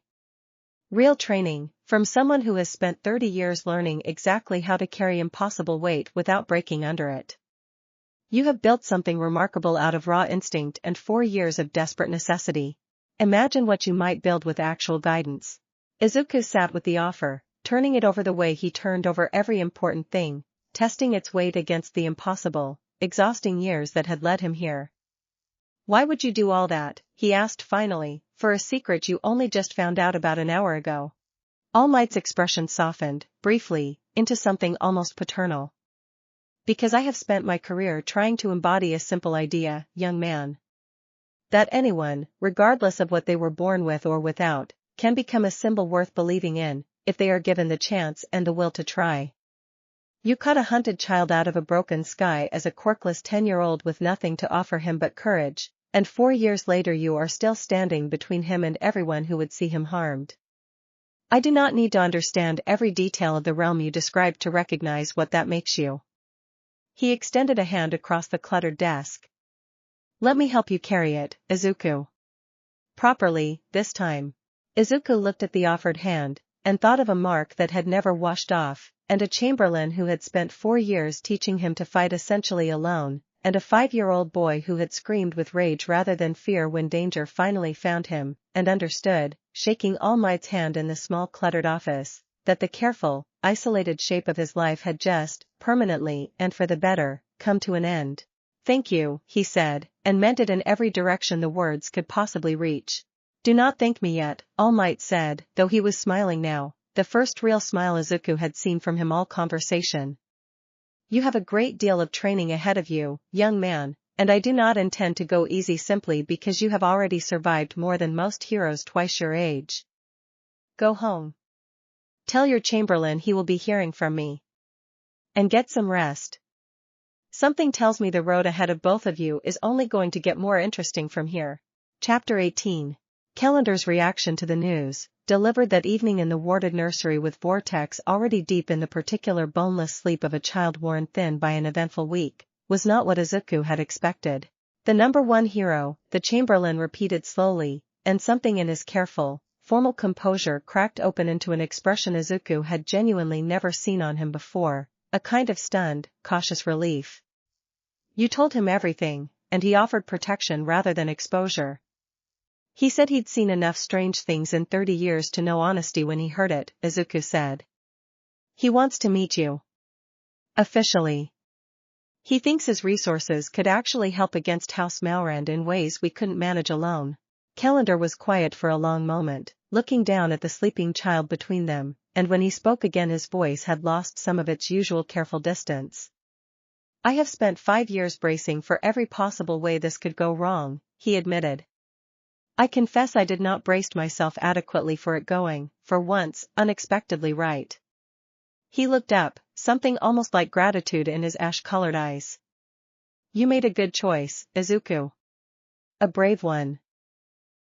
Real training, from someone who has spent 30 years learning exactly how to carry impossible weight without breaking under it. You have built something remarkable out of raw instinct and 4 years of desperate necessity. Imagine what you might build with actual guidance. Izuku sat with the offer, turning it over the way he turned over every important thing, testing its weight against the impossible, exhausting years that had led him here. Why would you do all that, he asked finally, for a secret you only just found out about an hour ago? All Might's expression softened, briefly, into something almost paternal. Because I have spent my career trying to embody a simple idea, young man. That anyone, regardless of what they were born with or without, can become a symbol worth believing in, if they are given the chance and the will to try. You cut a hunted child out of a broken sky as a quirkless 10-year-old with nothing to offer him but courage, and 4 years later you are still standing between him and everyone who would see him harmed. I do not need to understand every detail of the realm you described to recognize what that makes you. He extended a hand across the cluttered desk. Let me help you carry it, Izuku. Properly, this time. Izuku looked at the offered hand, and thought of a mark that had never washed off, and a chamberlain who had spent 4 years teaching him to fight essentially alone, and a 5-year-old boy who had screamed with rage rather than fear when danger finally found him, and understood, shaking All Might's hand in the small cluttered office, that the careful, isolated shape of his life had just, permanently and for the better, come to an end. Thank you, he said, and meant it in every direction the words could possibly reach. Do not thank me yet, All Might said, though he was smiling now, the first real smile Izuku had seen from him all conversation. You have a great deal of training ahead of you, young man, and I do not intend to go easy simply because you have already survived more than most heroes twice your age. Go home. Tell your chamberlain he will be hearing from me. And get some rest. Something tells me the road ahead of both of you is only going to get more interesting from here. Chapter 18. Calendar's reaction to the news, delivered that evening in the warded nursery with Vortex already deep in the particular boneless sleep of a child worn thin by an eventful week, was not what Izuku had expected. The number one hero, the chamberlain repeated slowly, and something in his careful, formal composure cracked open into an expression Izuku had genuinely never seen on him before, a kind of stunned, cautious relief. You told him everything, and he offered protection rather than exposure. He said he'd seen enough strange things in 30 years to know honesty when he heard it, Izuku said. He wants to meet you. Officially. He thinks his resources could actually help against House Malrand in ways we couldn't manage alone. Calendar was quiet for a long moment, looking down at the sleeping child between them, and when he spoke again his voice had lost some of its usual careful distance. I have spent 5 years bracing for every possible way this could go wrong, he admitted. I confess I did not brace myself adequately for it going, for once, unexpectedly right. He looked up, something almost like gratitude in his ash-colored eyes. You made a good choice, Izuku. A brave one.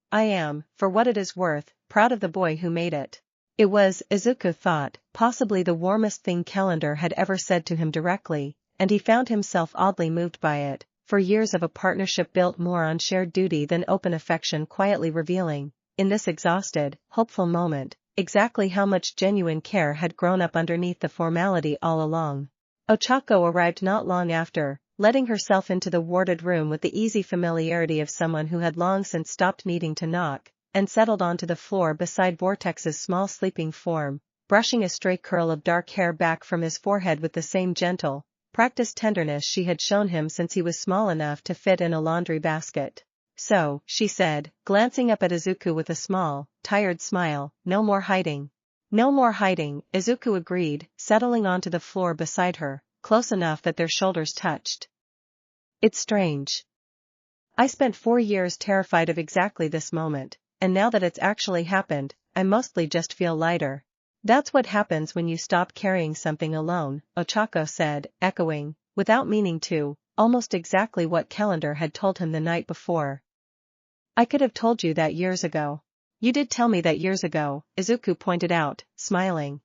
I am, for what it is worth, proud of the boy who made it. It was, Izuku thought, possibly the warmest thing Calendar had ever said to him directly, and he found himself oddly moved by it, for years of a partnership built more on shared duty than open affection quietly revealing, in this exhausted, hopeful moment, exactly how much genuine care had grown up underneath the formality all along. Ochako arrived not long after, letting herself into the warded room with the easy familiarity of someone who had long since stopped needing to knock, and settled onto the floor beside Vortex's small sleeping form, brushing a stray curl of dark hair back from his forehead with the same gentle, practiced tenderness she had shown him since he was small enough to fit in a laundry basket. So, she said, glancing up at Izuku with a small, tired smile, no more hiding. No more hiding, Izuku agreed, settling onto the floor beside her, close enough that their shoulders touched. It's strange. I spent 4 years terrified of exactly this moment, and now that it's actually happened, I mostly just feel lighter. That's what happens when you stop carrying something alone, Ochako said, echoing, without meaning to, almost exactly what Calendar had told him the night before. I could have told you that years ago. You did tell me that years ago, Izuku pointed out, smiling.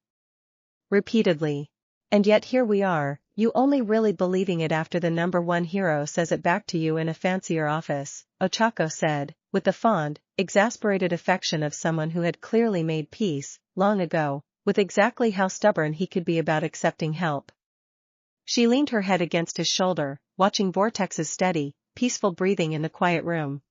Repeatedly. And yet here we are, you only really believing it after the #1 hero says it back to you in a fancier office, Ochako said, with the fond, exasperated affection of someone who had clearly made peace, long ago, with exactly how stubborn he could be about accepting help. She leaned her head against his shoulder, watching Vortex's steady, peaceful breathing in the quiet room.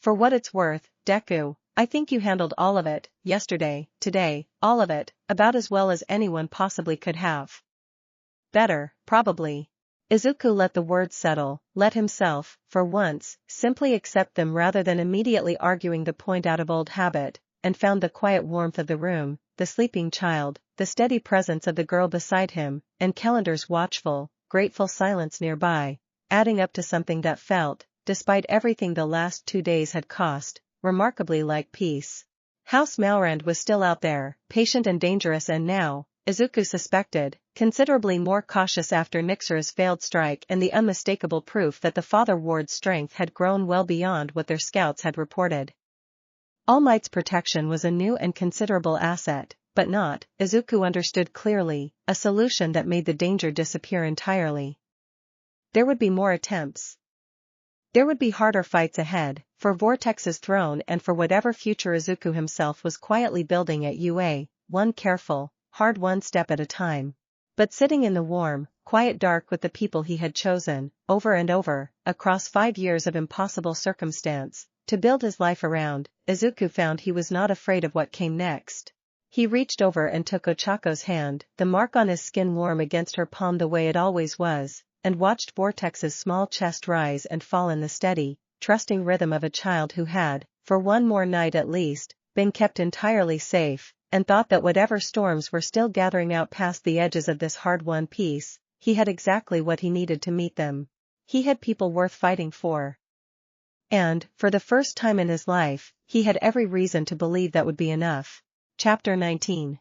For what it's worth, Deku, I think you handled all of it, yesterday, today, all of it, about as well as anyone possibly could have. Better, probably. Izuku let the words settle, let himself, for once, simply accept them rather than immediately arguing the point out of old habit, and found the quiet warmth of the room, the sleeping child, the steady presence of the girl beside him, and Calendar's watchful, grateful silence nearby, adding up to something that felt, despite everything the last 2 days had cost, remarkably like peace. House Malrand was still out there, patient and dangerous, and now, Izuku suspected, considerably more cautious after Nixera's failed strike and the unmistakable proof that the Father Ward's strength had grown well beyond what their scouts had reported. All Might's protection was a new and considerable asset, but not, Izuku understood clearly, a solution that made the danger disappear entirely. There would be more attempts. There would be harder fights ahead, for Vortex's throne and for whatever future Izuku himself was quietly building at UA, one careful, hard-won step at a time. But sitting in the warm, quiet dark with the people he had chosen, over and over, across 5 years of impossible circumstance, to build his life around, Izuku found he was not afraid of what came next. He reached over and took Ochako's hand, the mark on his skin warm against her palm the way it always was, and watched Vortex's small chest rise and fall in the steady, trusting rhythm of a child who had, for one more night at least, been kept entirely safe, and thought that whatever storms were still gathering out past the edges of this hard-won peace, he had exactly what he needed to meet them. He had people worth fighting for. And, for the first time in his life, he had every reason to believe that would be enough. Chapter 19.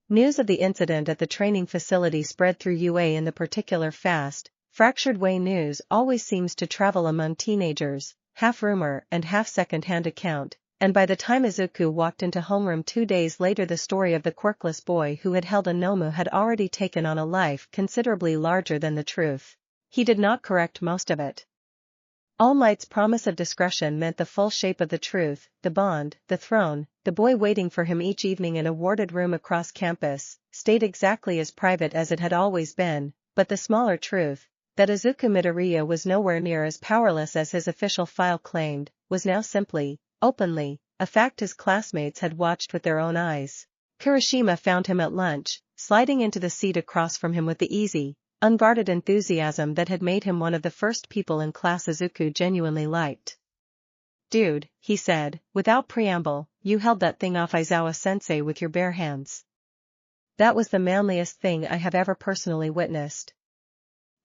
News of the incident at the training facility spread through UA in the particular fast, fractured way news always seems to travel among teenagers, half rumor and half second-hand account, and by the time Izuku walked into homeroom 2 days later the story of the quirkless boy who had held a Nomu had already taken on a life considerably larger than the truth. He did not correct most of it. All Might's promise of discretion meant the full shape of the truth, the bond, the throne, the boy waiting for him each evening in a warded room across campus, stayed exactly as private as it had always been, but the smaller truth, that Izuku Midoriya was nowhere near as powerless as his official file claimed, was now simply, openly, a fact his classmates had watched with their own eyes. Kirishima found him at lunch, sliding into the seat across from him with the easy, unguarded enthusiasm that had made him one of the first people in class Izuku genuinely liked. "Dude," he said, without preamble, "you held that thing off Aizawa-sensei with your bare hands. That was the manliest thing I have ever personally witnessed.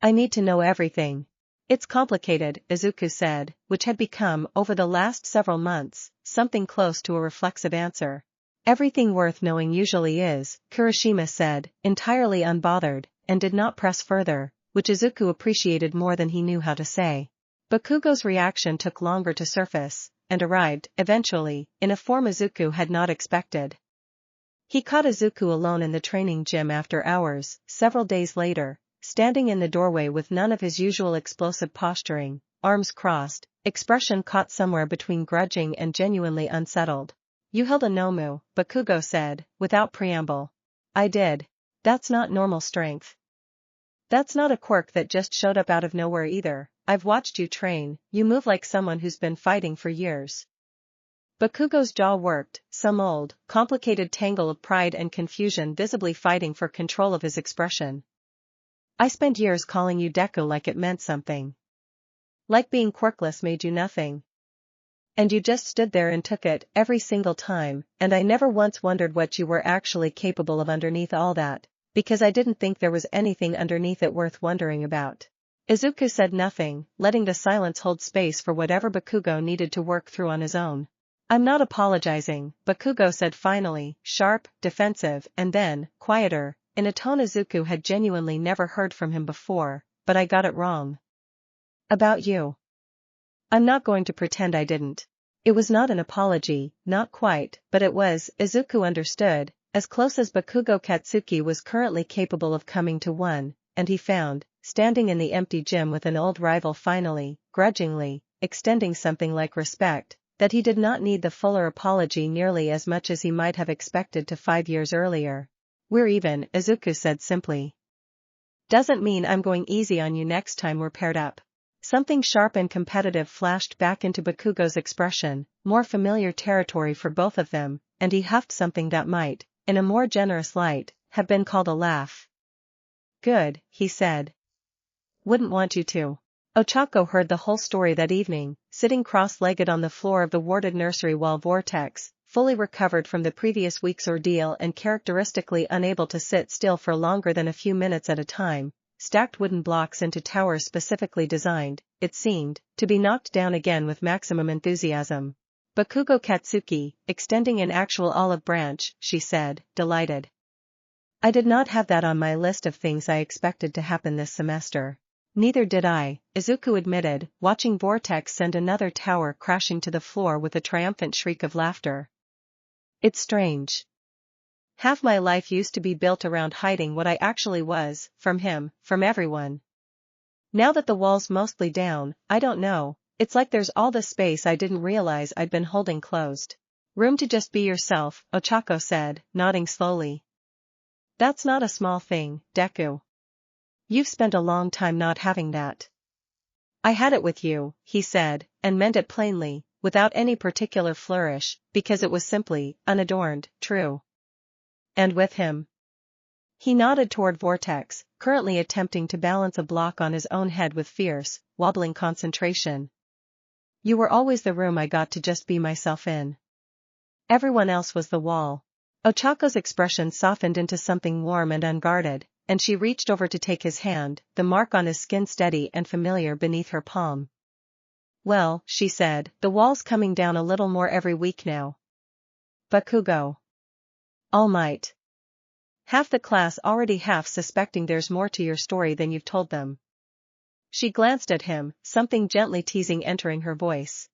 I need to know everything." "It's complicated," Izuku said, which had become, over the last several months, something close to a reflexive answer. "Everything worth knowing usually is," Kirishima said, entirely unbothered, and did not press further, which Izuku appreciated more than he knew how to say. Bakugo's reaction took longer to surface, and arrived, eventually, in a form Izuku had not expected. He caught Izuku alone in the training gym after hours, several days later, standing in the doorway with none of his usual explosive posturing, arms crossed, expression caught somewhere between grudging and genuinely unsettled. "You held a Nomu," Bakugo said, without preamble. "I did. That's not normal strength. That's not a quirk that just showed up out of nowhere either. I've watched you train, you move like someone who's been fighting for years." Bakugo's jaw worked, some old, complicated tangle of pride and confusion visibly fighting for control of his expression. "I spent years calling you Deku like it meant something. Like being quirkless made you nothing. And you just stood there and took it every single time, and I never once wondered what you were actually capable of underneath all that, because I didn't think there was anything underneath it worth wondering about." Izuku said nothing, letting the silence hold space for whatever Bakugo needed to work through on his own. "I'm not apologizing," Bakugo said finally, sharp, defensive, and then, quieter, in a tone Izuku had genuinely never heard from him before, "but I got it wrong. About you. I'm not going to pretend I didn't." It was not an apology, not quite, but it was, Izuku understood, as close as Bakugo Katsuki was currently capable of coming to one, and he found, standing in the empty gym with an old rival finally, grudgingly, extending something like respect, that he did not need the fuller apology nearly as much as he might have expected to 5 years earlier. "We're even," Izuku said simply. "Doesn't mean I'm going easy on you next time we're paired up." Something sharp and competitive flashed back into Bakugo's expression, more familiar territory for both of them, and he huffed something that might, in a more generous light, have been called a laugh. "Good," he said. "Wouldn't want you to." Ochako heard the whole story that evening, sitting cross-legged on the floor of the warded nursery while Vortex, fully recovered from the previous week's ordeal and characteristically unable to sit still for longer than a few minutes at a time, stacked wooden blocks into towers specifically designed, it seemed, to be knocked down again with maximum enthusiasm. "Bakugo Katsuki, extending an actual olive branch," she said, delighted. "I did not have that on my list of things I expected to happen this semester." "Neither did I," Izuku admitted, watching Vortex send another tower crashing to the floor with a triumphant shriek of laughter. "It's strange. Half my life used to be built around hiding what I actually was, from him, from everyone. Now that the wall's mostly down, I don't know, it's like there's all this space I didn't realize I'd been holding closed. Room to just be yourself," Ochako said, nodding slowly. "That's not a small thing, Deku. You've spent a long time not having that." "I had it with you," he said, and meant it plainly, without any particular flourish, because it was simply, unadorned, true. "And with him." He nodded toward Vortex, currently attempting to balance a block on his own head with fierce, wobbling concentration. "You were always the room I got to just be myself in. Everyone else was the wall." Ochako's expression softened into something warm and unguarded, and she reached over to take his hand, the mark on his skin steady and familiar beneath her palm. "Well," she said, "the wall's coming down a little more every week now. Bakugo. All might. Half the class already half suspecting there's more to your story than you've told them." She glanced at him, something gently teasing entering her voice.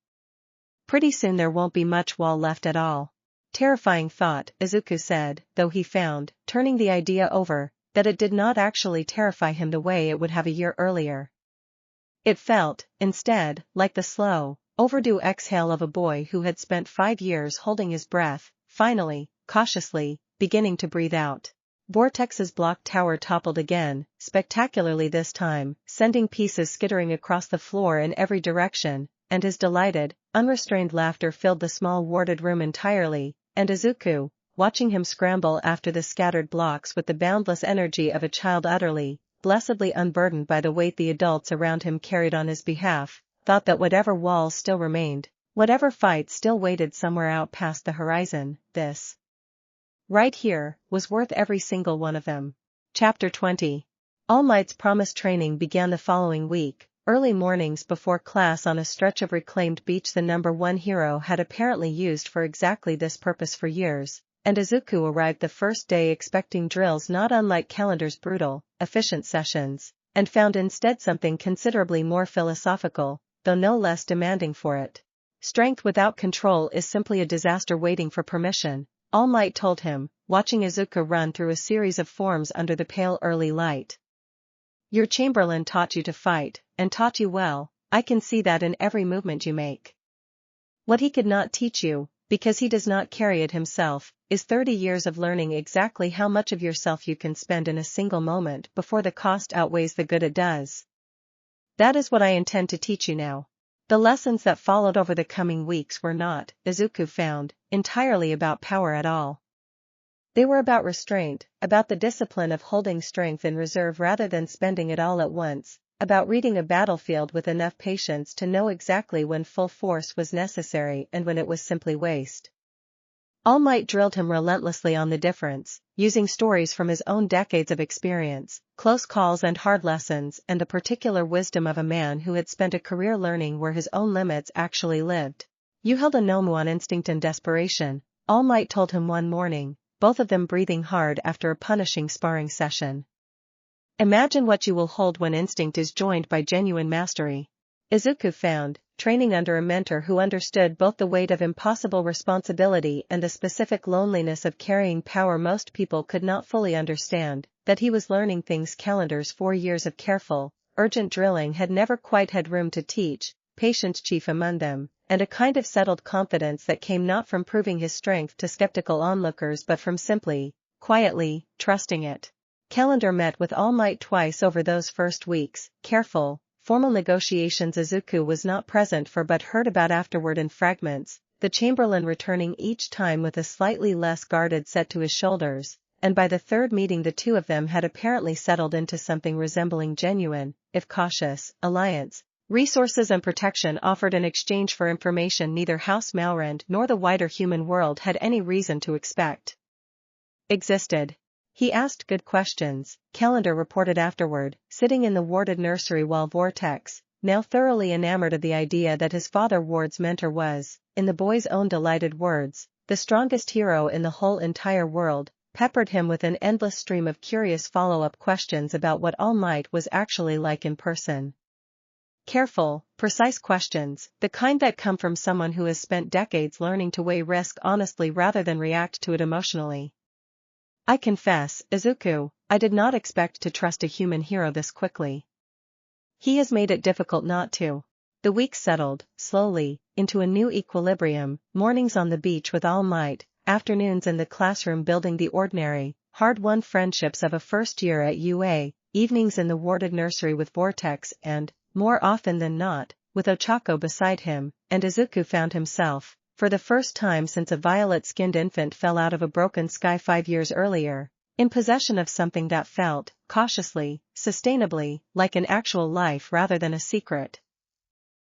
"Pretty soon there won't be much wall left at all." Terrifying thought, Izuku said, though he found, turning the idea over, that it did not actually terrify him the way it would have a year earlier. It felt, instead, like the slow, overdue exhale of a boy who had spent 5 years holding his breath, finally, cautiously, beginning to breathe out. Vortex's block tower toppled again, spectacularly this time, sending pieces skittering across the floor in every direction, and his delighted, unrestrained laughter filled the small warded room entirely, and Izuku, watching him scramble after the scattered blocks with the boundless energy of a child utterly, blessedly unburdened by the weight the adults around him carried on his behalf, thought that whatever walls still remained, whatever fight still waited somewhere out past the horizon, this, right here, was worth every single one of them. Chapter 20. All Might's promised training began the following week. Early mornings before class on a stretch of reclaimed beach the #1 hero had apparently used for exactly this purpose for years, and Izuku arrived the first day expecting drills not unlike Calendar's brutal, efficient sessions, and found instead something considerably more philosophical, though no less demanding for it. Strength without control is simply a disaster waiting for permission, All Might told him, watching Izuku run through a series of forms under the pale early light. Your Chamberlain taught you to fight, and taught you well, I can see that in every movement you make. What he could not teach you, because he does not carry it himself, is 30 years of learning exactly how much of yourself you can spend in a single moment before the cost outweighs the good it does. That is what I intend to teach you now. The lessons that followed over the coming weeks were not, Izuku found, entirely about power at all. They were about restraint, about the discipline of holding strength in reserve rather than spending it all at once, about reading a battlefield with enough patience to know exactly when full force was necessary and when it was simply waste. All Might drilled him relentlessly on the difference, using stories from his own decades of experience, close calls and hard lessons, and the particular wisdom of a man who had spent a career learning where his own limits actually lived. You held a Nomu on instinct and desperation, All Might told him one morning, both of them breathing hard after a punishing sparring session. Imagine what you will hold when instinct is joined by genuine mastery. Izuku found, training under a mentor who understood both the weight of impossible responsibility and the specific loneliness of carrying power most people could not fully understand, that he was learning things Calendar's 4 years of careful, urgent drilling had never quite had room to teach, patience chief among them, and a kind of settled confidence that came not from proving his strength to skeptical onlookers but from simply, quietly, trusting it. Calendar met with All Might twice over those first weeks, careful, formal negotiations Izuku was not present for but heard about afterward in fragments, the Chamberlain returning each time with a slightly less guarded set to his shoulders, and by the third meeting the two of them had apparently settled into something resembling genuine, if cautious, alliance. Resources and protection offered in exchange for information neither House Malrand nor the wider human world had any reason to expect existed. He asked good questions, Calendar reported afterward, sitting in the warded nursery while Vortex, now thoroughly enamored of the idea that his father Ward's mentor was, in the boy's own delighted words, the strongest hero in the whole entire world, peppered him with an endless stream of curious follow-up questions about what All Might was actually like in person. Careful, precise questions, the kind that come from someone who has spent decades learning to weigh risk honestly rather than react to it emotionally. I confess, Izuku, I did not expect to trust a human hero this quickly. He has made it difficult not to. The weeks settled, slowly, into a new equilibrium, mornings on the beach with All Might, afternoons in the classroom building the ordinary, hard-won friendships of a first year at UA, evenings in the warded nursery with Vortex and, more often than not, with Ochako beside him, and Izuku found himself, for the first time since a violet-skinned infant fell out of a broken sky 5 years earlier, in possession of something that felt, cautiously, sustainably, like an actual life rather than a secret.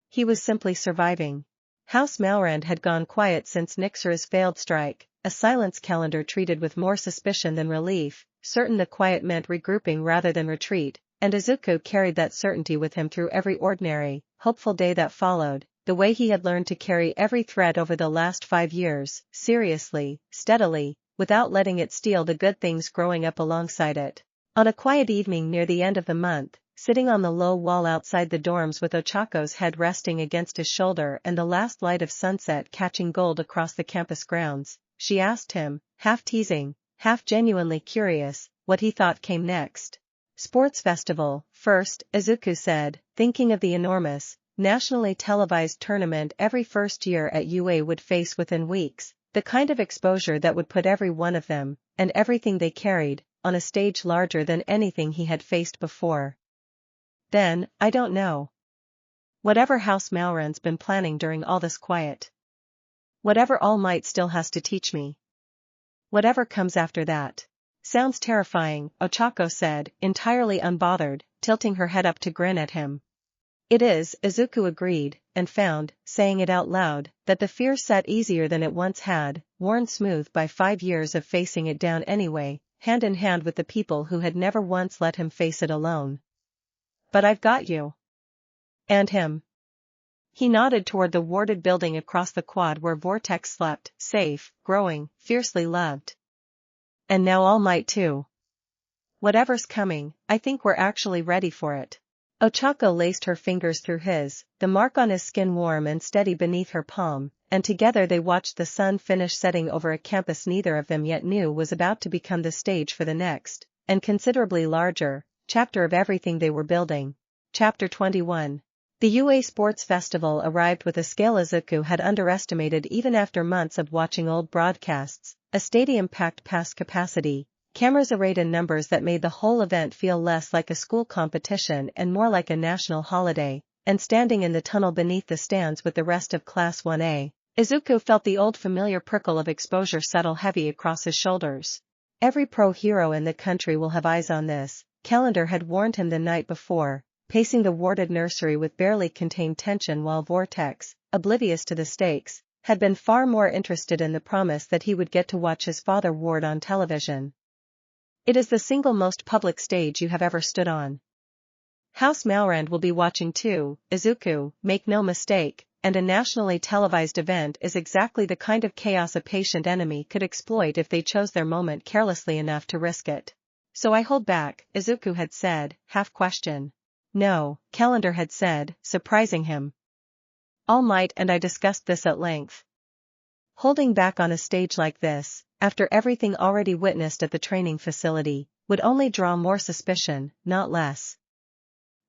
He was simply surviving. House Malrand had gone quiet since Nixera's failed strike, a silence Calendar treated with more suspicion than relief, certain the quiet meant regrouping rather than retreat, and Izuku carried that certainty with him through every ordinary, hopeful day that followed. The way he had learned to carry every thread over the last 5 years, seriously, steadily, without letting it steal the good things growing up alongside it. On a quiet evening near the end of the month, sitting on the low wall outside the dorms with Ochako's head resting against his shoulder and the last light of sunset catching gold across the campus grounds, she asked him, half teasing, half genuinely curious, what he thought came next. Sports festival, first, Izuku said, thinking of the enormous, nationally televised tournament every first year at UA would face within weeks, the kind of exposure that would put every one of them, and everything they carried, on a stage larger than anything he had faced before. Then, I don't know. Whatever House Malrand's been planning during all this quiet. Whatever All Might still has to teach me. Whatever comes after that. Sounds terrifying, Ochako said, entirely unbothered, tilting her head up to grin at him. It is, Izuku agreed, and found, saying it out loud, that the fear sat easier than it once had, worn smooth by 5 years of facing it down anyway, hand in hand with the people who had never once let him face it alone. But I've got you. And him. He nodded toward the warded building across the quad where Vortex slept, safe, growing, fiercely loved. And now All Might too. Whatever's coming, I think we're actually ready for it. Ochako laced her fingers through his, the mark on his skin warm and steady beneath her palm, and together they watched the sun finish setting over a campus neither of them yet knew was about to become the stage for the next, and considerably larger, chapter of everything they were building. Chapter 21. The UA Sports Festival arrived with a scale Izuku had underestimated even after months of watching old broadcasts, a stadium packed past capacity, cameras arrayed in numbers that made the whole event feel less like a school competition and more like a national holiday, and standing in the tunnel beneath the stands with the rest of Class 1A, Izuku felt the old familiar prickle of exposure settle heavy across his shoulders. Every pro hero in the country will have eyes on this, Calendar had warned him the night before, pacing the warded nursery with barely contained tension while Vortex, oblivious to the stakes, had been far more interested in the promise that he would get to watch his father ward on television. It is the single most public stage you have ever stood on. House Malrand will be watching too, Izuku, make no mistake, and a nationally televised event is exactly the kind of chaos a patient enemy could exploit if they chose their moment carelessly enough to risk it. So I hold back, Izuku had said, half question. No, Calendar had said, surprising him. All Might and I discussed this at length. Holding back on a stage like this, after everything already witnessed at the training facility, would only draw more suspicion, not less.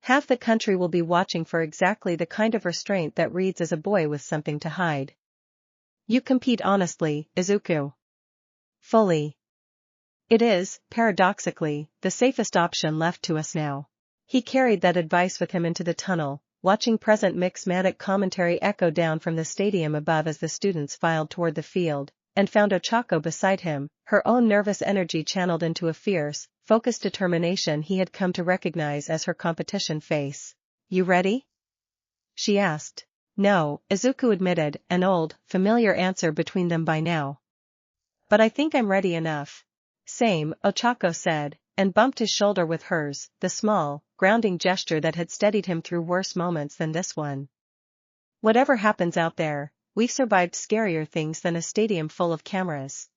Half the country will be watching for exactly the kind of restraint that reads as a boy with something to hide. You compete honestly, Izuku. Fully. It is, paradoxically, the safest option left to us now. He carried that advice with him into the tunnel, watching present mixmatic commentary echo down from the stadium above as the students filed toward the field, and found Ochako beside him, her own nervous energy channeled into a fierce, focused determination he had come to recognize as her competition face. You ready? She asked. No, Izuku admitted, an old, familiar answer between them by now. But I think I'm ready enough. Same, Ochako said, and bumped his shoulder with hers, the small, grounding gesture that had steadied him through worse moments than this one. Whatever happens out there, we've survived scarier things than a stadium full of cameras.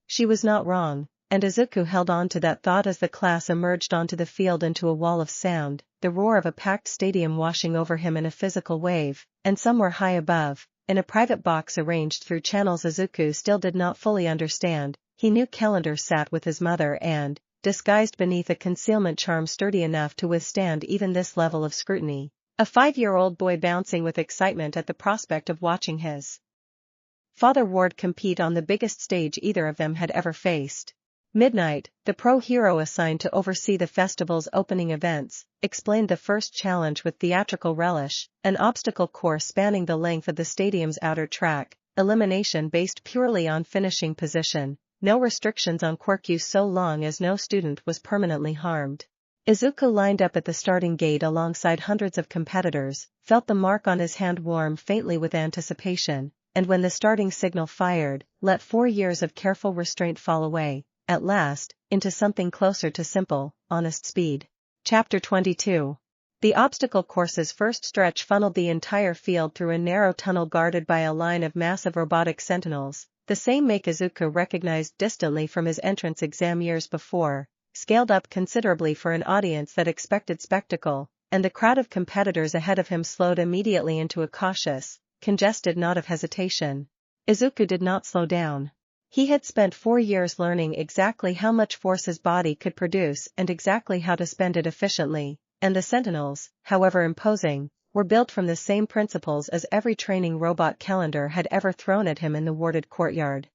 She was not wrong, and Izuku held on to that thought as the class emerged onto the field into a wall of sound, the roar of a packed stadium washing over him in a physical wave, and somewhere high above, in a private box arranged through channels Izuku still did not fully understand, he knew Calendar sat with his mother and, disguised beneath a concealment charm sturdy enough to withstand even this level of scrutiny, a 5-year-old boy bouncing with excitement at the prospect of watching his father ward compete on the biggest stage either of them had ever faced. Midnight, the pro hero assigned to oversee the festival's opening events, explained the first challenge with theatrical relish, an obstacle course spanning the length of the stadium's outer track, elimination based purely on finishing position. No restrictions on quirk use so long as no student was permanently harmed. Izuku lined up at the starting gate alongside hundreds of competitors, felt the mark on his hand warm faintly with anticipation, and when the starting signal fired, let 4 years of careful restraint fall away, at last, into something closer to simple, honest speed. Chapter 22. The obstacle course's first stretch funneled the entire field through a narrow tunnel guarded by a line of massive robotic sentinels, the same make Izuku recognized distantly from his entrance exam years before, scaled up considerably for an audience that expected spectacle, and the crowd of competitors ahead of him slowed immediately into a cautious, congested knot of hesitation. Izuku did not slow down. He had spent 4 years learning exactly how much force his body could produce and exactly how to spend it efficiently, and the sentinels, however imposing, were built from the same principles as every training robot Calendar had ever thrown at him in the warded courtyard.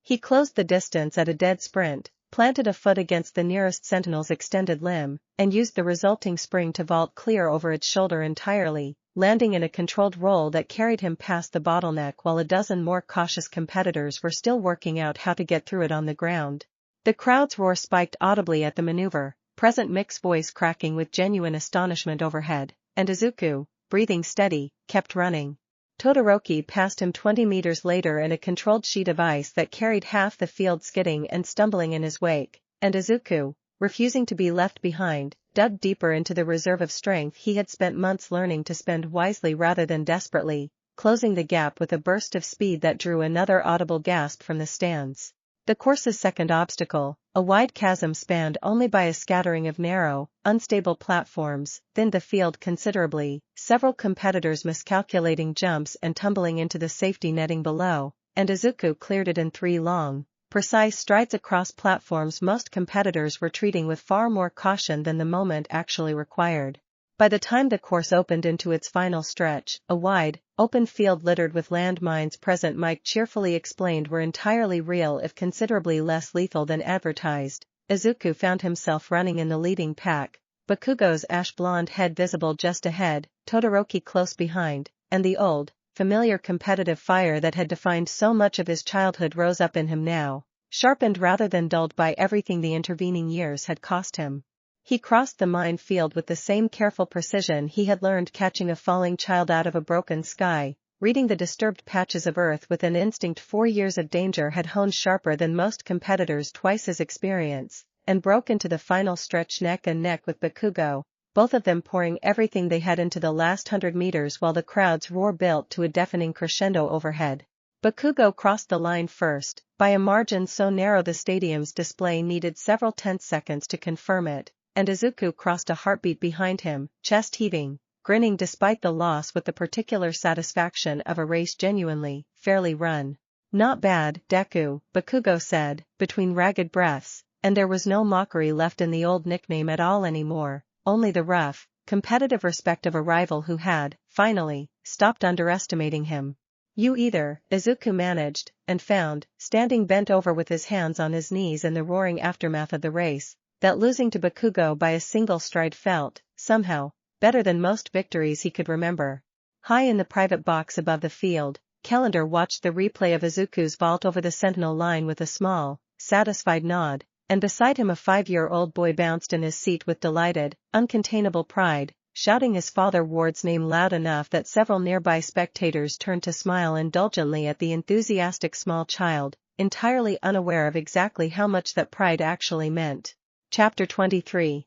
He closed the distance at a dead sprint, planted a foot against the nearest sentinel's extended limb, and used the resulting spring to vault clear over its shoulder entirely, landing in a controlled roll that carried him past the bottleneck while a dozen more cautious competitors were still working out how to get through it on the ground. The crowd's roar spiked audibly at the maneuver, present Mick's voice cracking with genuine astonishment overhead, and Izuku, breathing steady, kept running. Todoroki passed him 20 meters later in a controlled sheet of ice that carried half the field skidding and stumbling in his wake, and Izuku, refusing to be left behind, dug deeper into the reserve of strength he had spent months learning to spend wisely rather than desperately, closing the gap with a burst of speed that drew another audible gasp from the stands. The course's second obstacle, a wide chasm spanned only by a scattering of narrow, unstable platforms, thinned the field considerably, several competitors miscalculating jumps and tumbling into the safety netting below, and Izuku cleared it in 3 long, precise strides across platforms most competitors were treating with far more caution than the moment actually required. By the time the course opened into its final stretch, a wide, open field littered with landmines present Mike cheerfully explained were entirely real if considerably less lethal than advertised. Izuku found himself running in the leading pack, Bakugo's ash-blonde head visible just ahead, Todoroki close behind, and the old, familiar competitive fire that had defined so much of his childhood rose up in him now, sharpened rather than dulled by everything the intervening years had cost him. He crossed the mine field with the same careful precision he had learned catching a falling child out of a broken sky, reading the disturbed patches of earth with an instinct 4 years of danger had honed sharper than most competitors' twice his experience, and broke into the final stretch neck and neck with Bakugo, both of them pouring everything they had into the last 100 meters while the crowd's roar built to a deafening crescendo overhead. Bakugo crossed the line first, by a margin so narrow the stadium's display needed several tense seconds to confirm it, and Izuku crossed a heartbeat behind him, chest heaving, grinning despite the loss with the particular satisfaction of a race genuinely, fairly run. Not bad, Deku, Bakugo said, between ragged breaths, and there was no mockery left in the old nickname at all anymore, only the rough, competitive respect of a rival who had, finally, stopped underestimating him. You either, Izuku managed, and found, standing bent over with his hands on his knees in the roaring aftermath of the race, that losing to Bakugo by a single stride felt, somehow, better than most victories he could remember. High in the private box above the field, Calendar watched the replay of Izuku's vault over the sentinel line with a small, satisfied nod, and beside him a 5-year-old boy bounced in his seat with delighted, uncontainable pride, shouting his father Ward's name loud enough that several nearby spectators turned to smile indulgently at the enthusiastic small child, entirely unaware of exactly how much that pride actually meant. Chapter 23.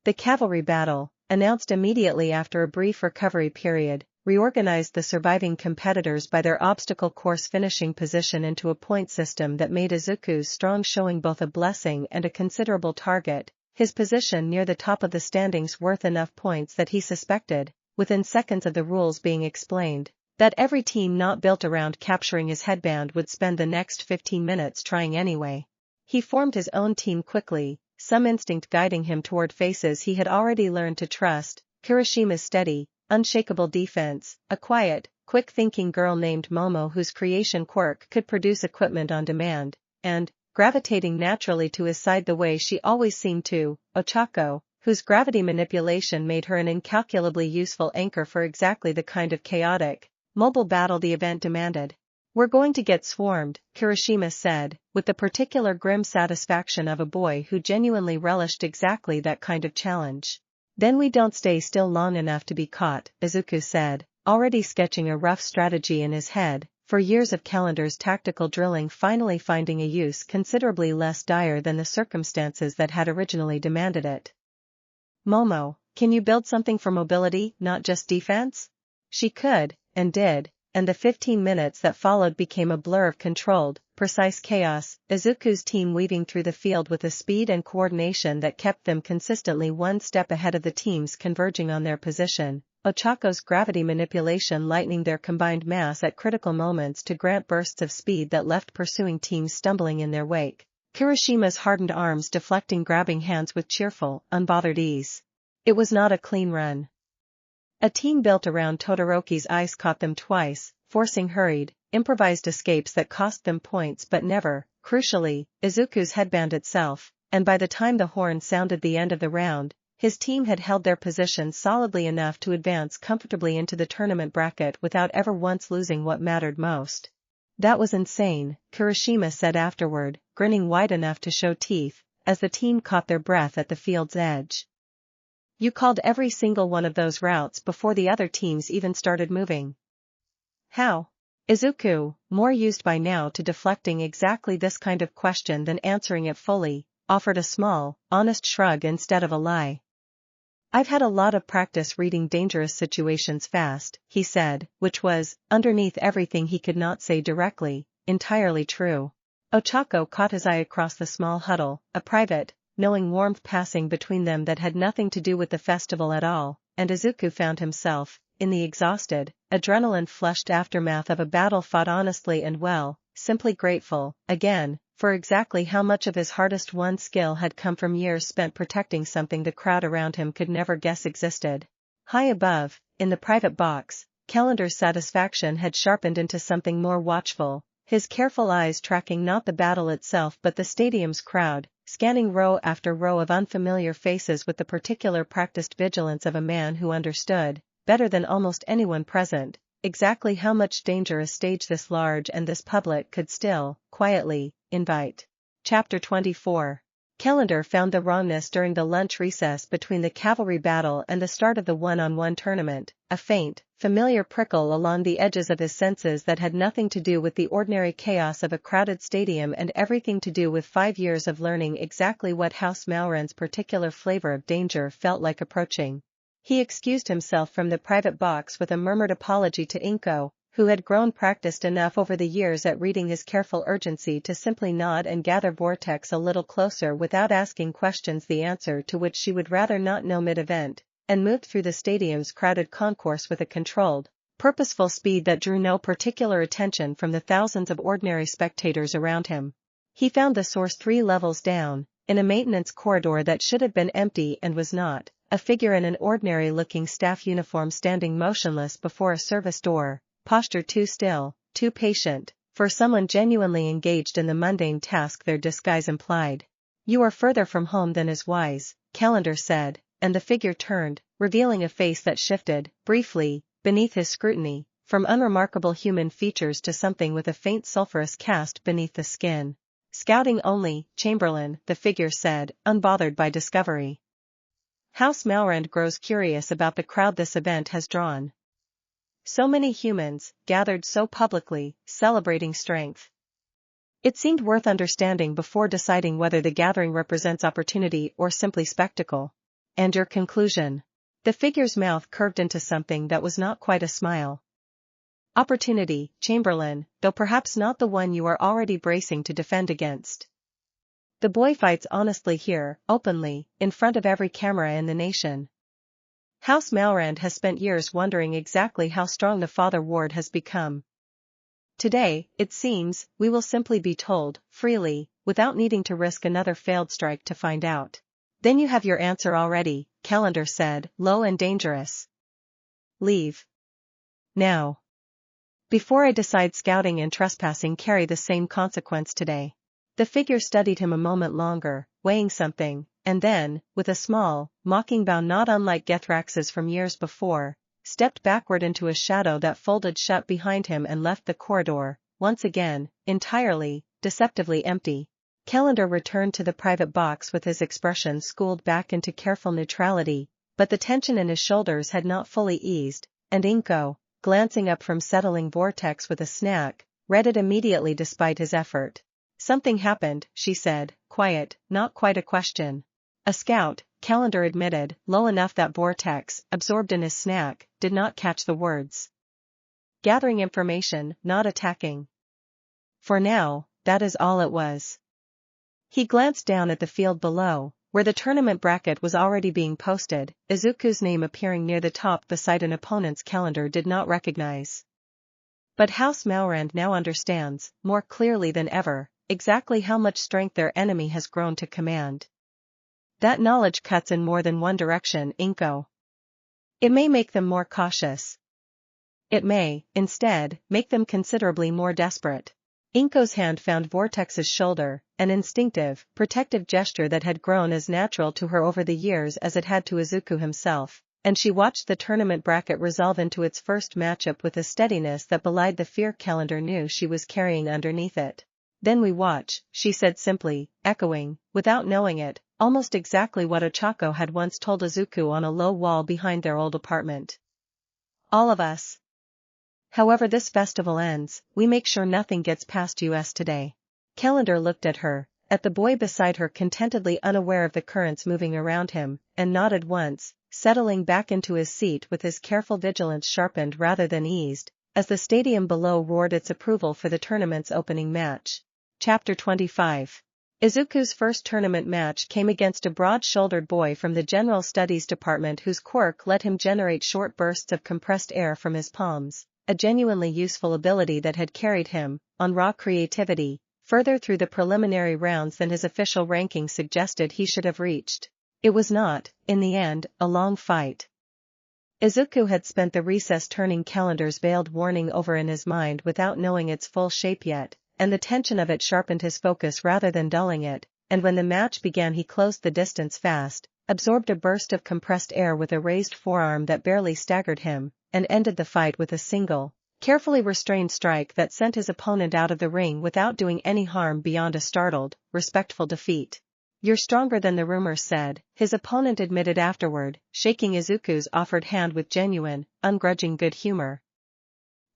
The cavalry battle, announced immediately after a brief recovery period, reorganized the surviving competitors by their obstacle course finishing position into a point system that made Izuku's strong showing both a blessing and a considerable target, his position near the top of the standings worth enough points that he suspected, within seconds of the rules being explained, that every team not built around capturing his headband would spend the next 15 minutes trying anyway. He formed his own team quickly, some instinct guiding him toward faces he had already learned to trust, Kirishima's steady, unshakable defense, a quiet, quick-thinking girl named Momo whose creation quirk could produce equipment on demand, and, gravitating naturally to his side the way she always seemed to, Ochako, whose gravity manipulation made her an incalculably useful anchor for exactly the kind of chaotic, mobile battle the event demanded. We're going to get swarmed, Kirishima said, with the particular grim satisfaction of a boy who genuinely relished exactly that kind of challenge. Then we don't stay still long enough to be caught, Izuku said, already sketching a rough strategy in his head, for years of Calendar's tactical drilling finally finding a use considerably less dire than the circumstances that had originally demanded it. Momo, can you build something for mobility, not just defense? She could, and did. And the 15 minutes that followed became a blur of controlled, precise chaos, Izuku's team weaving through the field with a speed and coordination that kept them consistently one step ahead of the teams converging on their position, Ochako's gravity manipulation lightening their combined mass at critical moments to grant bursts of speed that left pursuing teams stumbling in their wake, Kirishima's hardened arms deflecting grabbing hands with cheerful, unbothered ease. It was not a clean run. A team built around Todoroki's ice caught them twice, forcing hurried, improvised escapes that cost them points but never, crucially, Izuku's headband itself, and by the time the horn sounded the end of the round, His team had held their position solidly enough to advance comfortably into the tournament bracket without ever once losing what mattered most. That was insane, Kirishima said afterward, grinning wide enough to show teeth, as the team caught their breath at the field's edge. You called every single one of those routes before the other teams even started moving. How? Izuku, more used by now to deflecting exactly this kind of question than answering it fully, offered a small, honest shrug instead of a lie. I've had a lot of practice reading dangerous situations fast, he said, which was, underneath everything he could not say directly, entirely true. Ochako caught his eye across the small huddle, a private, knowing warmth passing between them that had nothing to do with the festival at all, and Izuku found himself, in the exhausted, adrenaline-flushed aftermath of a battle fought honestly and well, simply grateful, again, for exactly how much of his hardest-won skill had come from years spent protecting something the crowd around him could never guess existed. High above, in the private box, Calendar's satisfaction had sharpened into something more watchful, his careful eyes tracking not the battle itself but the stadium's crowd, scanning row after row of unfamiliar faces with the particular practiced vigilance of a man who understood, better than almost anyone present, exactly how much danger a stage this large and this public could still, quietly, invite. Chapter 24. Calendar found the wrongness during the lunch recess between the cavalry battle and the start of the one-on-one tournament, a faint, familiar prickle along the edges of his senses that had nothing to do with the ordinary chaos of a crowded stadium and everything to do with 5 years of learning exactly what House Malran's particular flavor of danger felt like approaching. He excused himself from the private box with a murmured apology to Inko, who had grown practiced enough over the years at reading his careful urgency to simply nod and gather Vortex a little closer without asking questions the answer to which she would rather not know mid-event, and moved through the stadium's crowded concourse with a controlled, purposeful speed that drew no particular attention from the thousands of ordinary spectators around him. He found the source 3 levels down, in a maintenance corridor that should have been empty and was not, a figure in an ordinary-looking staff uniform standing motionless before a service door, posture too still, too patient, for someone genuinely engaged in the mundane task their disguise implied. You are further from home than is wise, Calendar said, and the figure turned, revealing a face that shifted, briefly, beneath his scrutiny, from unremarkable human features to something with a faint sulphurous cast beneath the skin. Scouting only, Chamberlain, the figure said, unbothered by discovery. House Malran grows curious about the crowd this event has drawn. So many humans, gathered so publicly, celebrating strength. It seemed worth understanding before deciding whether the gathering represents opportunity or simply spectacle. And your conclusion? The figure's mouth curved into something that was not quite a smile. Opportunity, Chamberlain, though perhaps not the one you are already bracing to defend against. The boy fights honestly here, openly, in front of every camera in the nation. House Malran has spent years wondering exactly how strong the Father Ward has become. Today, it seems, we will simply be told, freely, without needing to risk another failed strike to find out. Then you have your answer already, Calendar said, low and dangerous. Leave. Now. Before I decide scouting and trespassing carry the same consequence today. The figure studied him a moment longer, weighing something, and then, with a small, mocking bow not unlike Gethrax's from years before, stepped backward into a shadow that folded shut behind him and left the corridor, once again, entirely, deceptively empty. Calendar returned to the private box with his expression schooled back into careful neutrality, but the tension in his shoulders had not fully eased, and Inko, glancing up from settling Vortex with a snack, read it immediately despite his effort. Something happened, she said, quiet, not quite a question. A scout, Calendar admitted, low enough that Vortex, absorbed in his snack, did not catch the words. Gathering information, not attacking. For now, that is all it was. He glanced down at the field below, where the tournament bracket was already being posted, Izuku's name appearing near the top beside an opponent's Calendar did not recognize. But House Malran now understands, more clearly than ever, exactly how much strength their enemy has grown to command. That knowledge cuts in more than one direction, Inko. It may make them more cautious. It may, instead, make them considerably more desperate. Inko's hand found Vortex's shoulder, an instinctive, protective gesture that had grown as natural to her over the years as it had to Izuku himself, and she watched the tournament bracket resolve into its first matchup with a steadiness that belied the fear Calendar knew she was carrying underneath it. "Then we watch," she said simply, echoing, without knowing it, almost exactly what Ochako had once told Izuku on a low wall behind their old apartment. "All of us. However this festival ends, we make sure nothing gets past us today." Calendar looked at her, at the boy beside her contentedly unaware of the currents moving around him, and nodded once, settling back into his seat with his careful vigilance sharpened rather than eased, as the stadium below roared its approval for the tournament's opening match. Chapter 25. Izuku's first tournament match came against a broad-shouldered boy from the General Studies Department whose quirk let him generate short bursts of compressed air from his palms, a genuinely useful ability that had carried him, on raw creativity, further through the preliminary rounds than his official ranking suggested he should have reached. It was not, in the end, a long fight. Izuku had spent the recess turning Calendar's veiled warning over in his mind without knowing its full shape yet, and the tension of it sharpened his focus rather than dulling it, and when the match began he closed the distance fast, absorbed a burst of compressed air with a raised forearm that barely staggered him, and ended the fight with a single, carefully restrained strike that sent his opponent out of the ring without doing any harm beyond a startled, respectful defeat. "You're stronger than the rumors said," his opponent admitted afterward, shaking Izuku's offered hand with genuine, ungrudging good humor.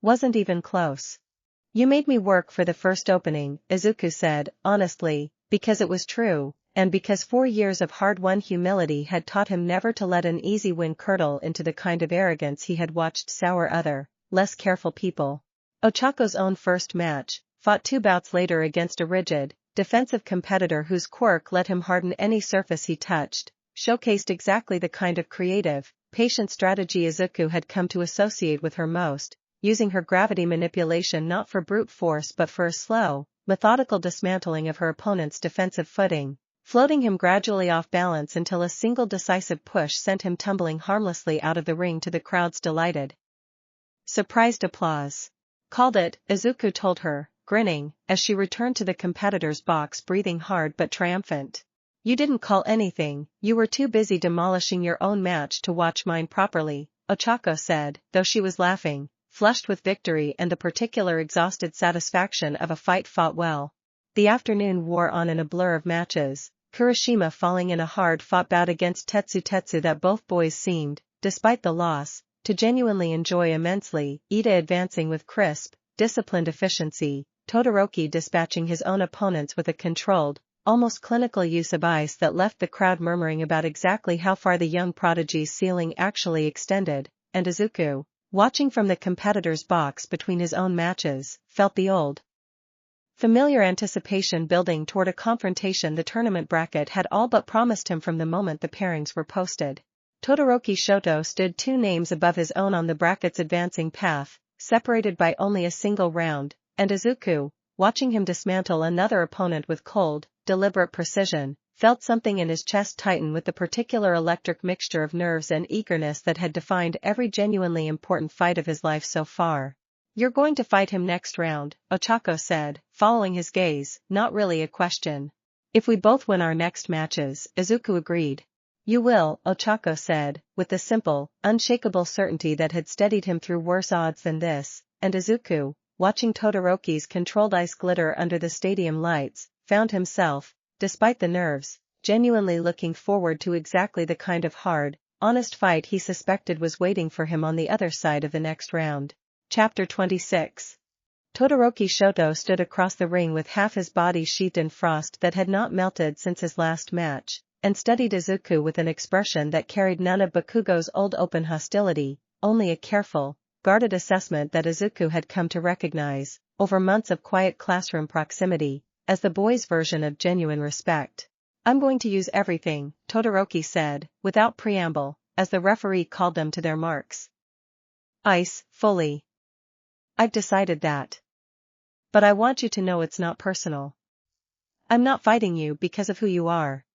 "Wasn't even close. You made me work for the first opening," Izuku said, honestly, because it was true, and because 4 years of hard-won humility had taught him never to let an easy win curdle into the kind of arrogance he had watched sour other, less careful people. Ochako's own first match, fought 2 bouts later against a rigid, defensive competitor whose quirk let him harden any surface he touched, showcased exactly the kind of creative, patient strategy Izuku had come to associate with her most, using her gravity manipulation not for brute force but for a slow, methodical dismantling of her opponent's defensive footing, floating him gradually off balance until a single decisive push sent him tumbling harmlessly out of the ring to the crowd's delighted, surprised applause. "Called it," Izuku told her, grinning, as she returned to the competitor's box breathing hard but triumphant. "You didn't call anything, you were too busy demolishing your own match to watch mine properly," Ochako said, though she was laughing, flushed with victory and the particular exhausted satisfaction of a fight fought well. The afternoon wore on in a blur of matches, Kurashima falling in a hard-fought bout against Tetsu that both boys seemed, despite the loss, to genuinely enjoy immensely, Ida advancing with crisp, disciplined efficiency, Todoroki dispatching his own opponents with a controlled, almost clinical use of ice that left the crowd murmuring about exactly how far the young prodigy's ceiling actually extended, and Izuku, watching from the competitor's box between his own matches, felt the old, familiar anticipation building toward a confrontation the tournament bracket had all but promised him from the moment the pairings were posted. Todoroki Shoto stood 2 names above his own on the bracket's advancing path, separated by only a single round, and Izuku, watching him dismantle another opponent with cold, deliberate precision, felt something in his chest tighten with the particular electric mixture of nerves and eagerness that had defined every genuinely important fight of his life so far. "You're going to fight him next round," Ochako said, following his gaze, not really a question. "If we both win our next matches," Izuku agreed. "You will," Ochako said, with the simple, unshakable certainty that had steadied him through worse odds than this, and Izuku, watching Todoroki's controlled ice glitter under the stadium lights, found himself, despite the nerves, genuinely looking forward to exactly the kind of hard, honest fight he suspected was waiting for him on the other side of the next round. Chapter 26. Todoroki Shoto stood across the ring with half his body sheathed in frost that had not melted since his last match, and studied Izuku with an expression that carried none of Bakugo's old open hostility, only a careful, guarded assessment that Izuku had come to recognize, over months of quiet classroom proximity, as the boy's version of genuine respect. "I'm going to use everything," Todoroki said, without preamble, as the referee called them to their marks. "Ice, fully. I've decided that. But I want you to know it's not personal. I'm not fighting you because of who you are.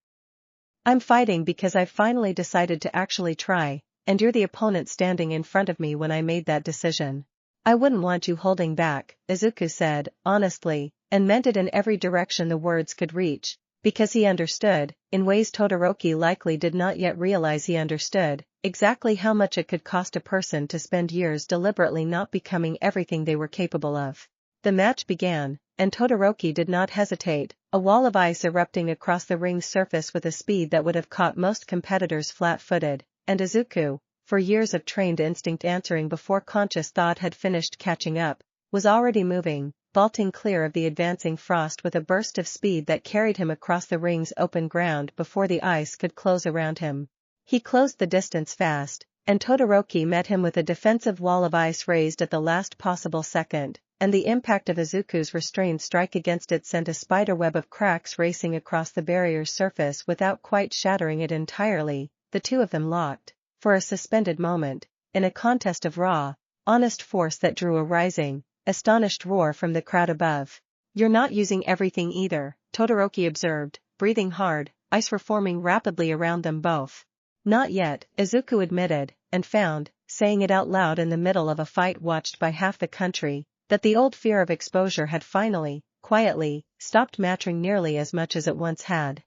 I'm fighting because I've finally decided to actually try, and you're the opponent standing in front of me when I made that decision." I wouldn't want you holding back, Izuku said, honestly, and meant it in every direction the words could reach, because he understood, in ways Todoroki likely did not yet realize he understood, exactly how much it could cost a person to spend years deliberately not becoming everything they were capable of. The match began, and Todoroki did not hesitate, a wall of ice erupting across the ring's surface with a speed that would have caught most competitors flat-footed, and Izuku, for years of trained instinct answering before conscious thought had finished catching up, was already moving, vaulting clear of the advancing frost with a burst of speed that carried him across the ring's open ground before the ice could close around him. He closed the distance fast, and Todoroki met him with a defensive wall of ice raised at the last possible second, and the impact of Izuku's restrained strike against it sent a spiderweb of cracks racing across the barrier's surface without quite shattering it entirely. The two of them locked, for a suspended moment, in a contest of raw, honest force that drew a rising, astonished roar from the crowd above. You're not using everything either, Todoroki observed, breathing hard, ice reforming rapidly around them both. Not yet, Izuku admitted, and found, saying it out loud in the middle of a fight watched by half the country, that the old fear of exposure had finally, quietly, stopped mattering nearly as much as it once had.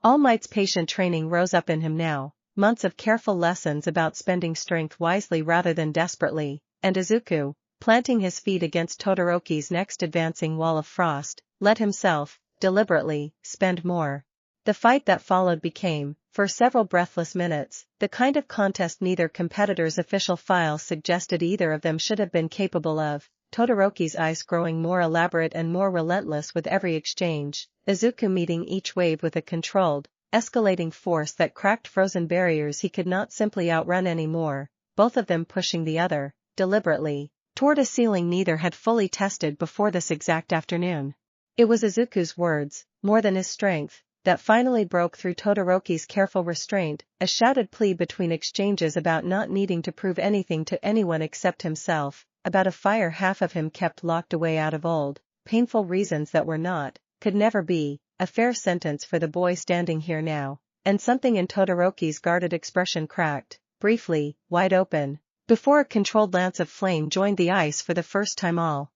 All Might's patient training rose up in him now, months of careful lessons about spending strength wisely rather than desperately, and Izuku, planting his feet against Todoroki's next advancing wall of frost, let himself, deliberately, spend more. The fight that followed became, for several breathless minutes, the kind of contest neither competitor's official files suggested either of them should have been capable of, Todoroki's ice growing more elaborate and more relentless with every exchange, Izuku meeting each wave with a controlled, escalating force that cracked frozen barriers he could not simply outrun anymore, both of them pushing the other, deliberately, toward a ceiling neither had fully tested before this exact afternoon. It was Izuku's words, more than his strength, that finally broke through Todoroki's careful restraint, a shouted plea between exchanges about not needing to prove anything to anyone except himself, about a fire half of him kept locked away out of old, painful reasons that were not, could never be, a fair sentence for the boy standing here now, and something in Todoroki's guarded expression cracked, briefly, wide open, before a controlled lance of flame joined the ice for the first time all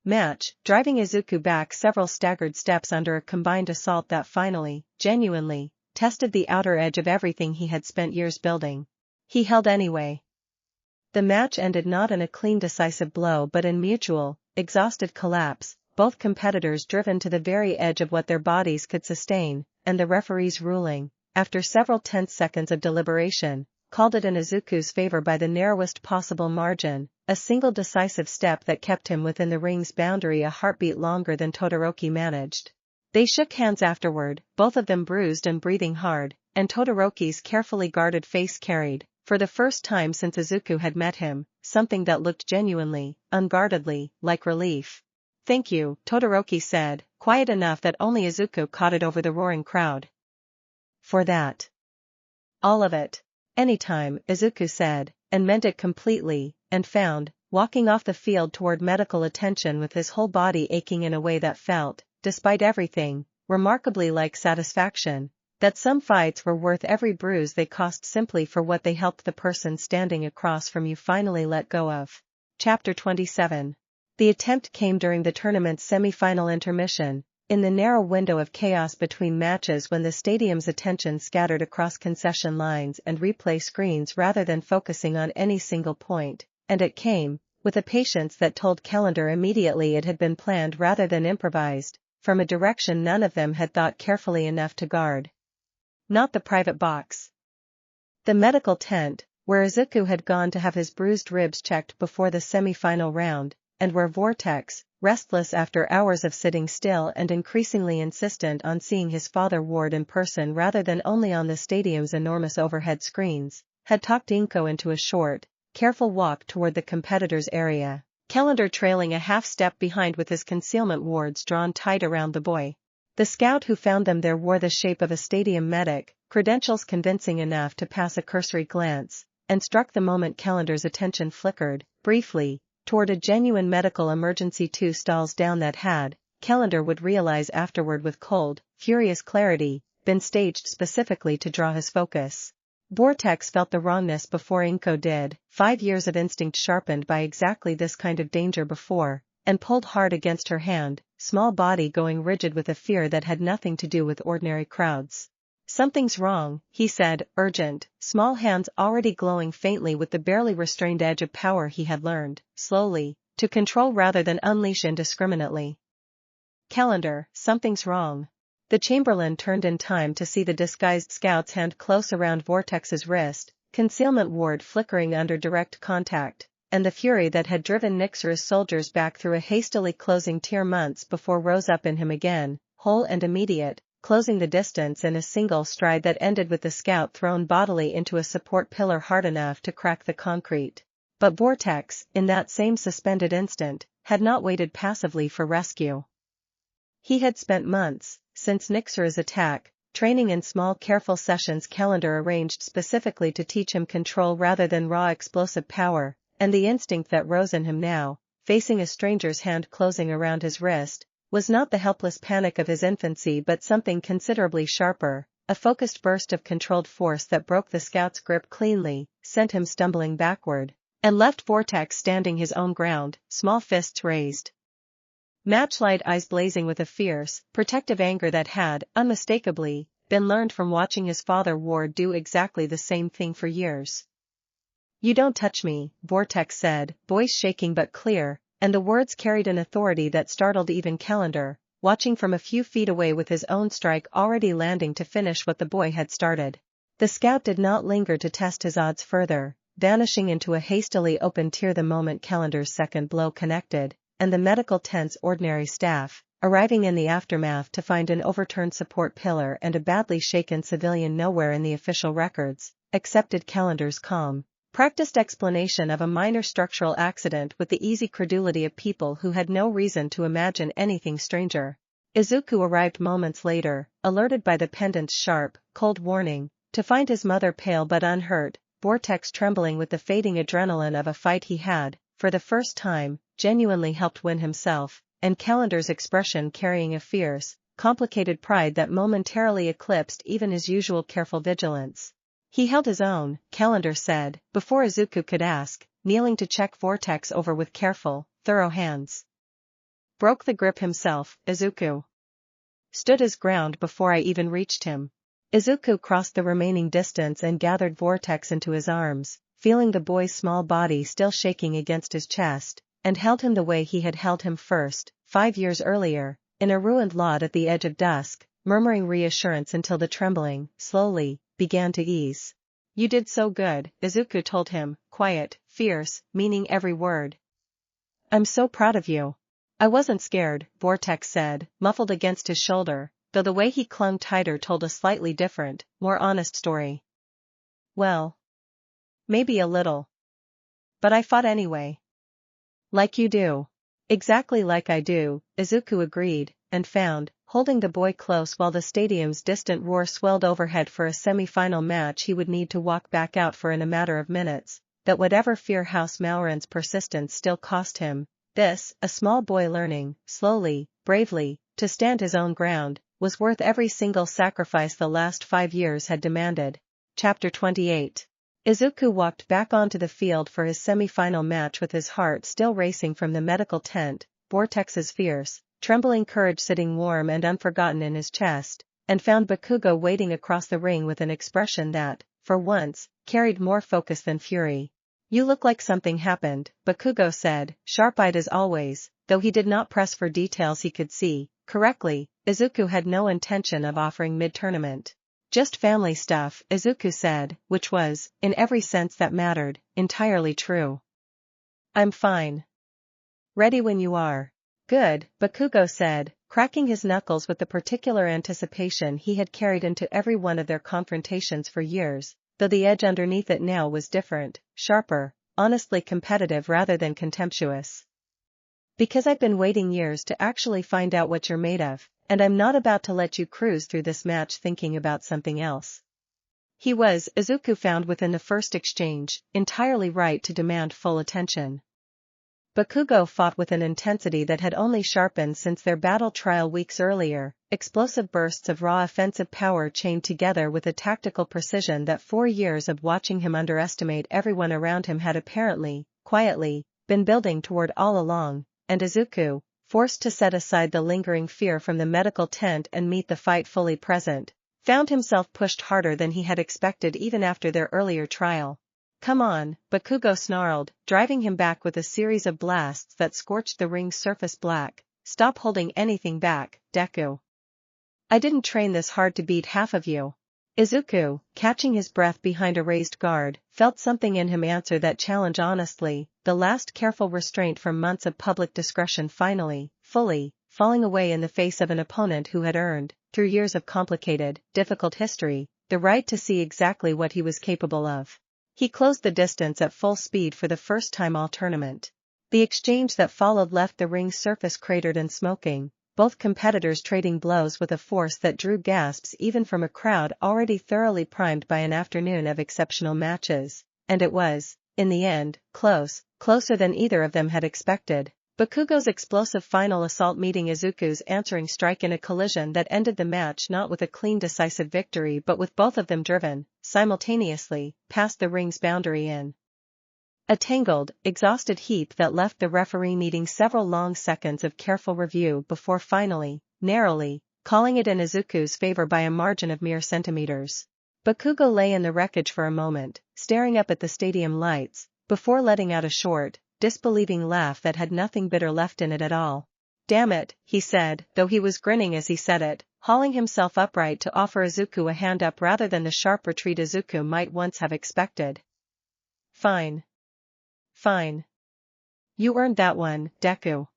match, driving Izuku back several staggered steps under a combined assault that finally, genuinely, tested the outer edge of everything he had spent years building. He held anyway. The match ended not in a clean decisive blow but in mutual, exhausted collapse, both competitors driven to the very edge of what their bodies could sustain, and the referee's ruling, after several tense seconds of deliberation, called it in Izuku's favor by the narrowest possible margin, a single decisive step that kept him within the ring's boundary a heartbeat longer than Todoroki managed. They shook hands afterward, both of them bruised and breathing hard, and Todoroki's carefully guarded face carried, for the first time since Izuku had met him, something that looked genuinely, unguardedly, like relief. Thank you, Todoroki said, quiet enough that only Izuku caught it over the roaring crowd. For that. All of it. Anytime, Izuku said, and meant it completely, and found, walking off the field toward medical attention with his whole body aching in a way that felt, despite everything, remarkably like satisfaction, that some fights were worth every bruise they cost simply for what they helped the person standing across from you finally let go of. Chapter 27. The attempt came during the tournament's semi-final intermission, in the narrow window of chaos between matches when the stadium's attention scattered across concession lines and replay screens rather than focusing on any single point, and it came, with a patience that told Calendar immediately it had been planned rather than improvised, from a direction none of them had thought carefully enough to guard. Not the private box. The medical tent, where Izuku had gone to have his bruised ribs checked before the semi-final round, and where Vortex, restless after hours of sitting still and increasingly insistent on seeing his father ward in person rather than only on the stadium's enormous overhead screens, had talked Inko into a short, careful walk toward the competitors' area, Calendar trailing a half step behind with his concealment wards drawn tight around the boy. The scout who found them there wore the shape of a stadium medic, credentials convincing enough to pass a cursory glance, and struck the moment Calendar's attention flickered, briefly, toward a genuine medical emergency 2 stalls down that had, Calendar would realize afterward with cold, furious clarity, been staged specifically to draw his focus. Vortex felt the wrongness before Inko did, 5 years of instinct sharpened by exactly this kind of danger before, and pulled hard against her hand, small body going rigid with a fear that had nothing to do with ordinary crowds. Something's wrong, he said, urgent, small hands already glowing faintly with the barely restrained edge of power he had learned, slowly, to control rather than unleash indiscriminately. Calendar, something's wrong. The Chamberlain turned in time to see the disguised scout's hand close around Vortex's wrist, concealment ward flickering under direct contact, and the fury that had driven Nixer's soldiers back through a hastily closing tier months before rose up in him again, whole and immediate, closing the distance in a single stride that ended with the scout thrown bodily into a support pillar hard enough to crack the concrete. But Vortex, in that same suspended instant, had not waited passively for rescue. He had spent months, since Nixer's attack, training in small careful sessions Calendar arranged specifically to teach him control rather than raw explosive power, and the instinct that rose in him now, facing a stranger's hand closing around his wrist, was not the helpless panic of his infancy but something considerably sharper, a focused burst of controlled force that broke the scout's grip cleanly, sent him stumbling backward, and left Vortex standing his own ground, small fists raised. Matchlight eyes blazing with a fierce, protective anger that had, unmistakably, been learned from watching his father Ward do exactly the same thing for years. "You don't touch me," Vortex said, voice shaking but clear, and the words carried an authority that startled even Calendar, watching from a few feet away with his own strike already landing to finish what the boy had started. The scout did not linger to test his odds further, vanishing into a hastily opened tier the moment Calendar's second blow connected, and the medical tent's ordinary staff, arriving in the aftermath to find an overturned support pillar and a badly shaken civilian nowhere in the official records, accepted Calendar's calm, practiced explanation of a minor structural accident with the easy credulity of people who had no reason to imagine anything stranger. Izuku arrived moments later, alerted by the pendant's sharp, cold warning, to find his mother pale but unhurt, Vortex trembling with the fading adrenaline of a fight he had, for the first time, genuinely helped win himself, and Calendar's expression carrying a fierce, complicated pride that momentarily eclipsed even his usual careful vigilance. He held his own, Calendar said, before Izuku could ask, kneeling to check Vortex over with careful, thorough hands. Broke the grip himself, Izuku. Stood his ground before I even reached him. Izuku crossed the remaining distance and gathered Vortex into his arms, feeling the boy's small body still shaking against his chest, and held him the way he had held him first, 5 years earlier, in a ruined lot at the edge of dusk, murmuring reassurance until the trembling, slowly, began to ease. "You did so good," Izuku told him, quiet, fierce, meaning every word. "I'm so proud of you." "I wasn't scared," Vortex said, muffled against his shoulder, though the way he clung tighter told a slightly different, more honest story. "Well, maybe a little. But I fought anyway." "Like you do." "Exactly like I do," Izuku agreed, and found, holding the boy close while the stadium's distant roar swelled overhead for a semi-final match he would need to walk back out for in a matter of minutes, that whatever fear House Malran's persistence still cost him, this, a small boy learning, slowly, bravely, to stand his own ground, was worth every single sacrifice the last 5 years had demanded. Chapter 28. Izuku walked back onto the field for his semi-final match with his heart still racing from the medical tent, Vortex's fierce, trembling courage sitting warm and unforgotten in his chest, and found Bakugo waiting across the ring with an expression that, for once, carried more focus than fury. "You look like something happened," Bakugo said, sharp-eyed as always, though he did not press for details he could see correctly. Izuku had no intention of offering mid-tournament. "Just family stuff," Izuku said, which was, in every sense that mattered, entirely true. "I'm fine. Ready when you are." "Good," Bakugo said, cracking his knuckles with the particular anticipation he had carried into every one of their confrontations for years, though the edge underneath it now was different, sharper, honestly competitive rather than contemptuous. "Because I've been waiting years to actually find out what you're made of, and I'm not about to let you cruise through this match thinking about something else." He was, Izuku found within the first exchange, entirely right to demand full attention. Bakugo fought with an intensity that had only sharpened since their battle trial weeks earlier, explosive bursts of raw offensive power chained together with a tactical precision that 4 years of watching him underestimate everyone around him had apparently, quietly, been building toward all along, and Izuku, forced to set aside the lingering fear from the medical tent and meet the fight fully present, found himself pushed harder than he had expected even after their earlier trial. "Come on," Bakugo snarled, driving him back with a series of blasts that scorched the ring's surface black. "Stop holding anything back, Deku. I didn't train this hard to beat half of you." Izuku, catching his breath behind a raised guard, felt something in him answer that challenge honestly, the last careful restraint from months of public discretion finally, fully, falling away in the face of an opponent who had earned, through years of complicated, difficult history, the right to see exactly what he was capable of. He closed the distance at full speed for the first time all tournament. The exchange that followed left the ring's surface cratered and smoking, both competitors trading blows with a force that drew gasps even from a crowd already thoroughly primed by an afternoon of exceptional matches, and it was, in the end, closer than either of them had expected. Bakugo's explosive final assault meeting Izuku's answering strike in a collision that ended the match not with a clean decisive victory but with both of them driven, simultaneously, past the ring's boundary in a tangled, exhausted heap that left the referee needing several long seconds of careful review before finally, narrowly, calling it in Izuku's favor by a margin of mere centimeters. Bakugo lay in the wreckage for a moment, staring up at the stadium lights, before letting out a short, disbelieving laugh that had nothing bitter left in it at all. "Damn it," he said, though he was grinning as he said it, hauling himself upright to offer Izuku a hand up rather than the sharp retreat Izuku might once have expected. "Fine. Fine. You earned that one, Deku."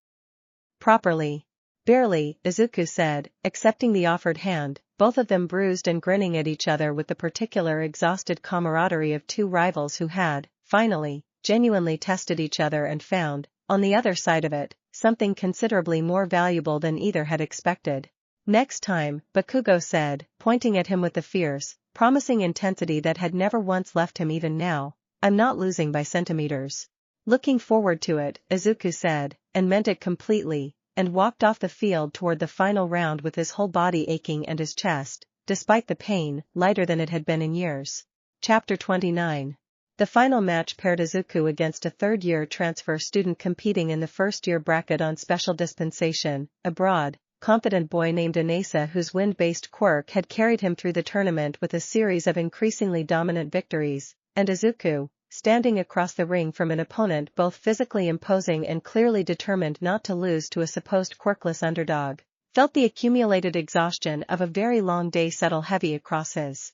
"Properly. Barely," Izuku said, accepting the offered hand, both of them bruised and grinning at each other with the particular exhausted camaraderie of two rivals who had, finally, genuinely tested each other and found, on the other side of it, something considerably more valuable than either had expected. "Next time," Bakugo said, pointing at him with the fierce, promising intensity that had never once left him even now, "I'm not losing by centimeters." "Looking forward to it," Izuku said, and meant it completely, and walked off the field toward the final round with his whole body aching and his chest, despite the pain, lighter than it had been in years. Chapter 29. The final match paired Izuku against a third-year transfer student competing in the first-year bracket on special dispensation, a broad, confident boy named Inasa whose wind-based quirk had carried him through the tournament with a series of increasingly dominant victories, and Izuku, standing across the ring from an opponent both physically imposing and clearly determined not to lose to a supposed quirkless underdog, felt the accumulated exhaustion of a very long day settle heavy across his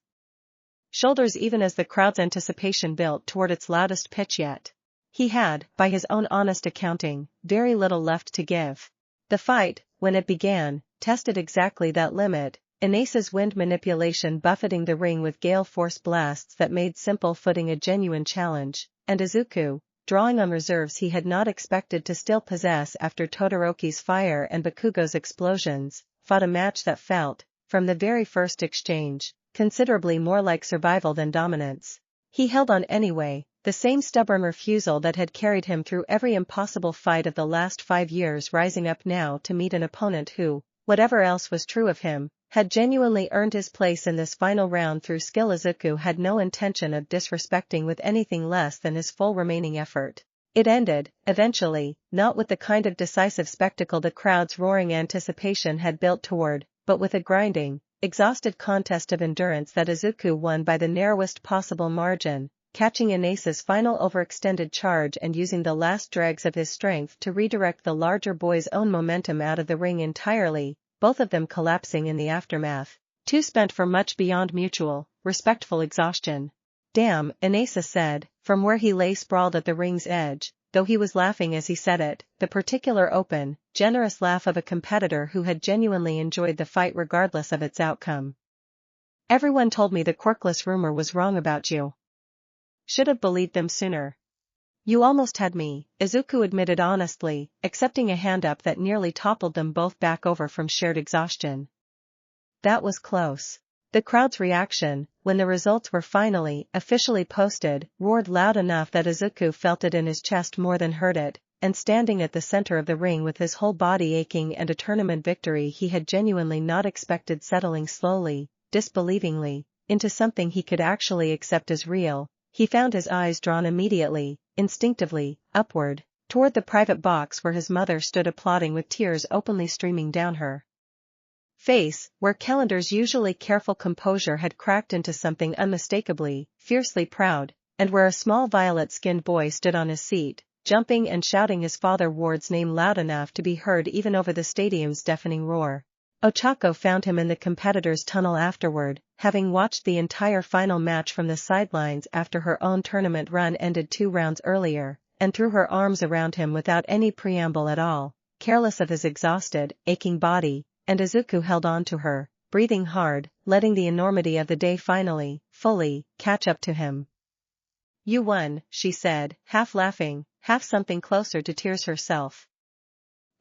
shoulders even as the crowd's anticipation built toward its loudest pitch yet. He had, by his own honest accounting, very little left to give. The fight, when it began, tested exactly that limit, Inasa's wind manipulation buffeting the ring with gale force blasts that made simple footing a genuine challenge, and Izuku, drawing on reserves he had not expected to still possess after Todoroki's fire and Bakugo's explosions, fought a match that felt, from the very first exchange, considerably more like survival than dominance. He held on anyway, the same stubborn refusal that had carried him through every impossible fight of the last 5 years rising up now to meet an opponent who, whatever else was true of him, had genuinely earned his place in this final round through skill. Izuku had no intention of disrespecting with anything less than his full remaining effort. It ended, eventually, not with the kind of decisive spectacle the crowd's roaring anticipation had built toward, but with a grinding, exhausted contest of endurance that Izuku won by the narrowest possible margin, catching Inasa's final overextended charge and using the last dregs of his strength to redirect the larger boy's own momentum out of the ring entirely, both of them collapsing in the aftermath, too spent for much beyond mutual, respectful exhaustion. "Damn," Inasa said, from where he lay sprawled at the ring's edge, though he was laughing as he said it, the particular open, generous laugh of a competitor who had genuinely enjoyed the fight regardless of its outcome. "Everyone told me the quirkless rumor was wrong about you. Should have believed them sooner." "You almost had me," Izuku admitted honestly, accepting a hand up that nearly toppled them both back over from shared exhaustion. "That was close." The crowd's reaction, when the results were finally, officially posted, roared loud enough that Izuku felt it in his chest more than heard it, and standing at the center of the ring with his whole body aching and a tournament victory he had genuinely not expected settling slowly, disbelievingly, into something he could actually accept as real, he found his eyes drawn immediately, instinctively, upward, toward the private box where his mother stood applauding with tears openly streaming down her face, where Calendar's usually careful composure had cracked into something unmistakably, fiercely proud, and where a small violet-skinned boy stood on his seat, jumping and shouting his father Ward's name loud enough to be heard even over the stadium's deafening roar. Ochako found him in the competitor's tunnel afterward, having watched the entire final match from the sidelines after her own tournament run ended 2 rounds earlier, and threw her arms around him without any preamble at all, careless of his exhausted, aching body, and Izuku held on to her, breathing hard, letting the enormity of the day finally, fully, catch up to him. "You won," she said, half laughing, half something closer to tears herself.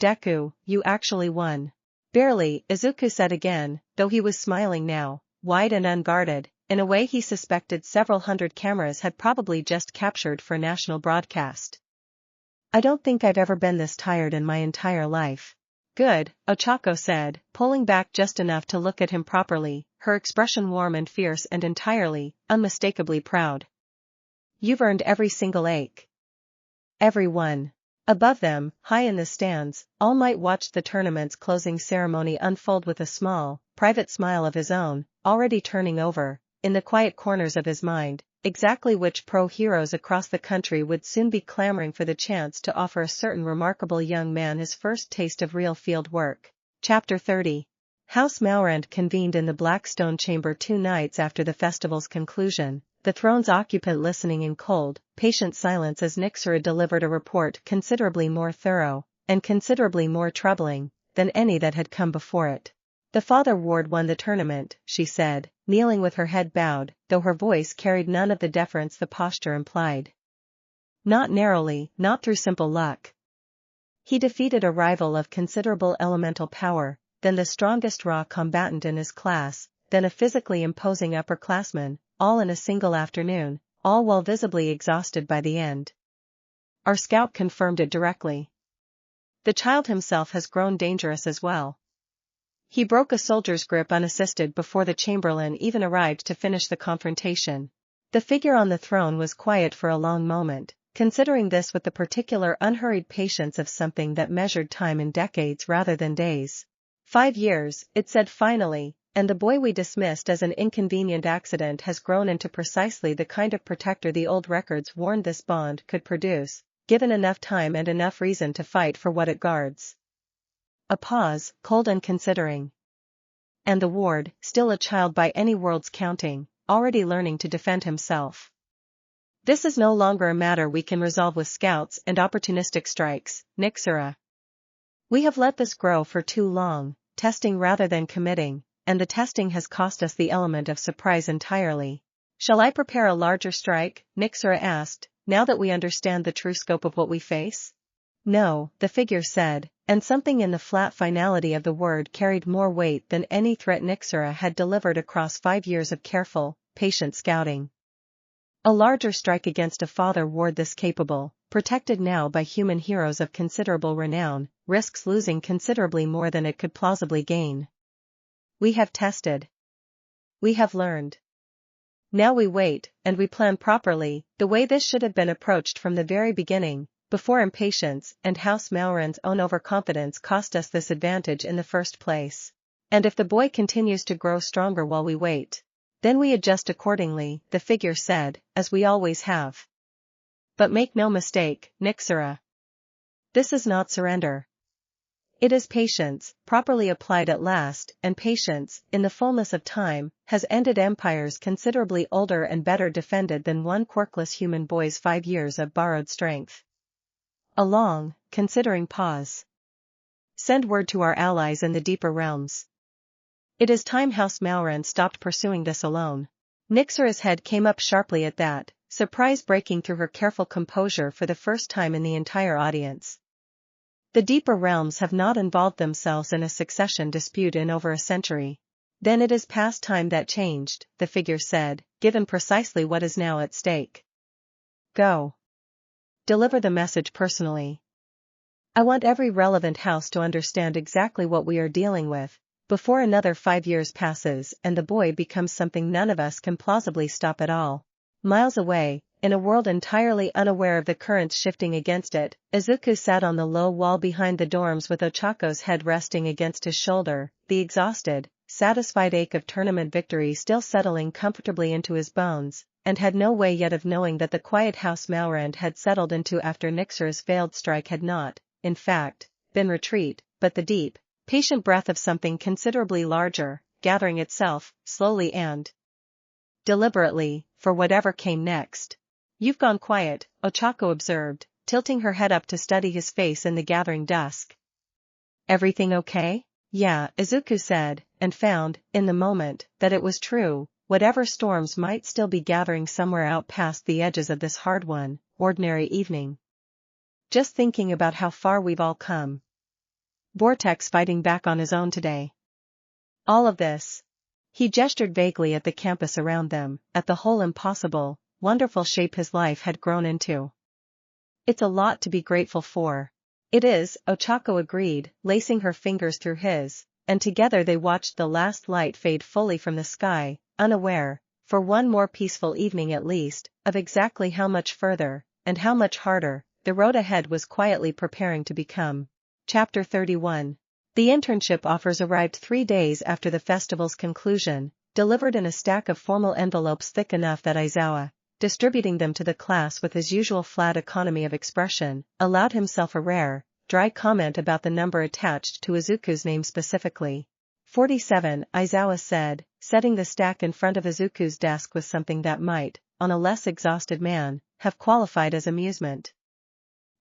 "Deku, you actually won." "Barely," Izuku said again, though he was smiling now, wide and unguarded, in a way he suspected several hundred cameras had probably just captured for national broadcast. "I don't think I've ever been this tired in my entire life." "Good," Ochako said, pulling back just enough to look at him properly, her expression warm and fierce and entirely, unmistakably proud. "You've earned every single ache. Every one." Above them, high in the stands, All Might watched the tournament's closing ceremony unfold with a small, private smile of his own, already turning over, in the quiet corners of his mind, exactly which pro-heroes across the country would soon be clamoring for the chance to offer a certain remarkable young man his first taste of real field work. Chapter 30. House Malrand convened in the Blackstone Chamber 2 nights after the festival's conclusion, the throne's occupant listening in cold, patient silence as Nixura delivered a report considerably more thorough, and considerably more troubling, than any that had come before it. "The father ward won the tournament," she said, kneeling with her head bowed, though her voice carried none of the deference the posture implied. "Not narrowly, not through simple luck. He defeated a rival of considerable elemental power, then the strongest raw combatant in his class, then a physically imposing upperclassman, all in a single afternoon, all while visibly exhausted by the end. Our scout confirmed it directly. The child himself has grown dangerous as well." He broke a soldier's grip unassisted before the Chamberlain even arrived to finish the confrontation. The figure on the throne was quiet for a long moment, considering this with the particular unhurried patience of something that measured time in decades rather than days. 5 years, it said finally, and the boy we dismissed as an inconvenient accident has grown into precisely the kind of protector the old records warned this bond could produce, given enough time and enough reason to fight for what it guards. A pause, cold and considering. And the ward, still a child by any world's counting, already learning to defend himself. "This is no longer a matter we can resolve with scouts and opportunistic strikes, Nixura. We have let this grow for too long, testing rather than committing, and the testing has cost us the element of surprise entirely." "Shall I prepare a larger strike?" Nixura asked, "now that we understand the true scope of what we face?" "No," the figure said, and something in the flat finality of the word carried more weight than any threat Nixura had delivered across 5 years of careful, patient scouting. "A larger strike against a father ward this capable, protected now by human heroes of considerable renown, risks losing considerably more than it could plausibly gain. We have tested. We have learned. Now we wait, and we plan properly, the way this should have been approached from the very beginning, before impatience and House Malrand's own overconfidence cost us this advantage in the first place. And if the boy continues to grow stronger while we wait, then we adjust accordingly," the figure said, "as we always have. But make no mistake, Nixura. This is not surrender. It is patience, properly applied at last, and patience, in the fullness of time, has ended empires considerably older and better defended than one quirkless human boy's 5 years of borrowed strength." A long, considering pause. "Send word to our allies in the deeper realms. It is time House Malrand stopped pursuing this alone." Nixura's head came up sharply at that, surprise breaking through her careful composure for the first time in the entire audience. "The deeper realms have not involved themselves in a succession dispute in over a century." "Then it is past time that changed," the figure said, "given precisely what is now at stake. Go. Deliver the message personally." I want every relevant house to understand exactly what we are dealing with, before another 5 years passes and the boy becomes something none of us can plausibly stop at all. Miles away, in a world entirely unaware of the currents shifting against it, Izuku sat on the low wall behind the dorms with Ochako's head resting against his shoulder, the exhausted, satisfied ache of tournament victory still settling comfortably into his bones, and had no way yet of knowing that the quiet house Malrand had settled into after Nixer's failed strike had not, in fact, been retreat, but the deep, patient breath of something considerably larger, gathering itself, slowly and deliberately, for whatever came next. You've gone quiet, Ochako observed, tilting her head up to study his face in the gathering dusk. Everything okay? Yeah, Izuku said, and found, in the moment, that it was true, whatever storms might still be gathering somewhere out past the edges of this hard-won, ordinary evening. Just thinking about how far we've all come. Vortex fighting back on his own today. All of this. He gestured vaguely at the campus around them, at the whole impossible, wonderful shape his life had grown into. It's a lot to be grateful for. It is, Ochako agreed, lacing her fingers through his, and together they watched the last light fade fully from the sky, unaware, for one more peaceful evening at least, of exactly how much further, and how much harder, the road ahead was quietly preparing to become. Chapter 31. The internship offers arrived 3 days after the festival's conclusion, delivered in a stack of formal envelopes thick enough that Aizawa, distributing them to the class with his usual flat economy of expression, allowed himself a rare, dry comment about the number attached to Izuku's name specifically. 47, Aizawa said, setting the stack in front of Izuku's desk with something that might, on a less exhausted man, have qualified as amusement.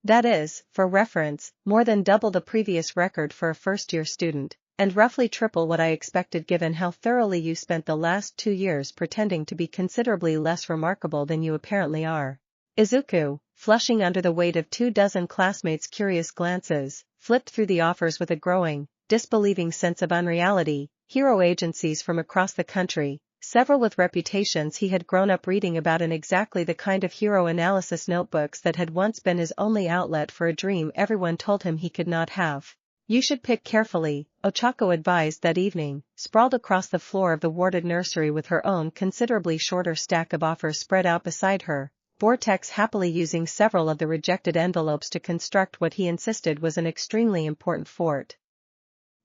That is, for reference, more than double the previous record for a first-year student, and roughly triple what I expected given how thoroughly you spent the last 2 years pretending to be considerably less remarkable than you apparently are. Izuku, flushing under the weight of 24 classmates' curious glances, flipped through the offers with a growing, disbelieving sense of unreality. Hero agencies from across the country, several with reputations he had grown up reading about in exactly the kind of hero analysis notebooks that had once been his only outlet for a dream everyone told him he could not have. You should pick carefully, Ochako advised that evening, sprawled across the floor of the warded nursery with her own considerably shorter stack of offers spread out beside her, Vortex happily using several of the rejected envelopes to construct what he insisted was an extremely important fort.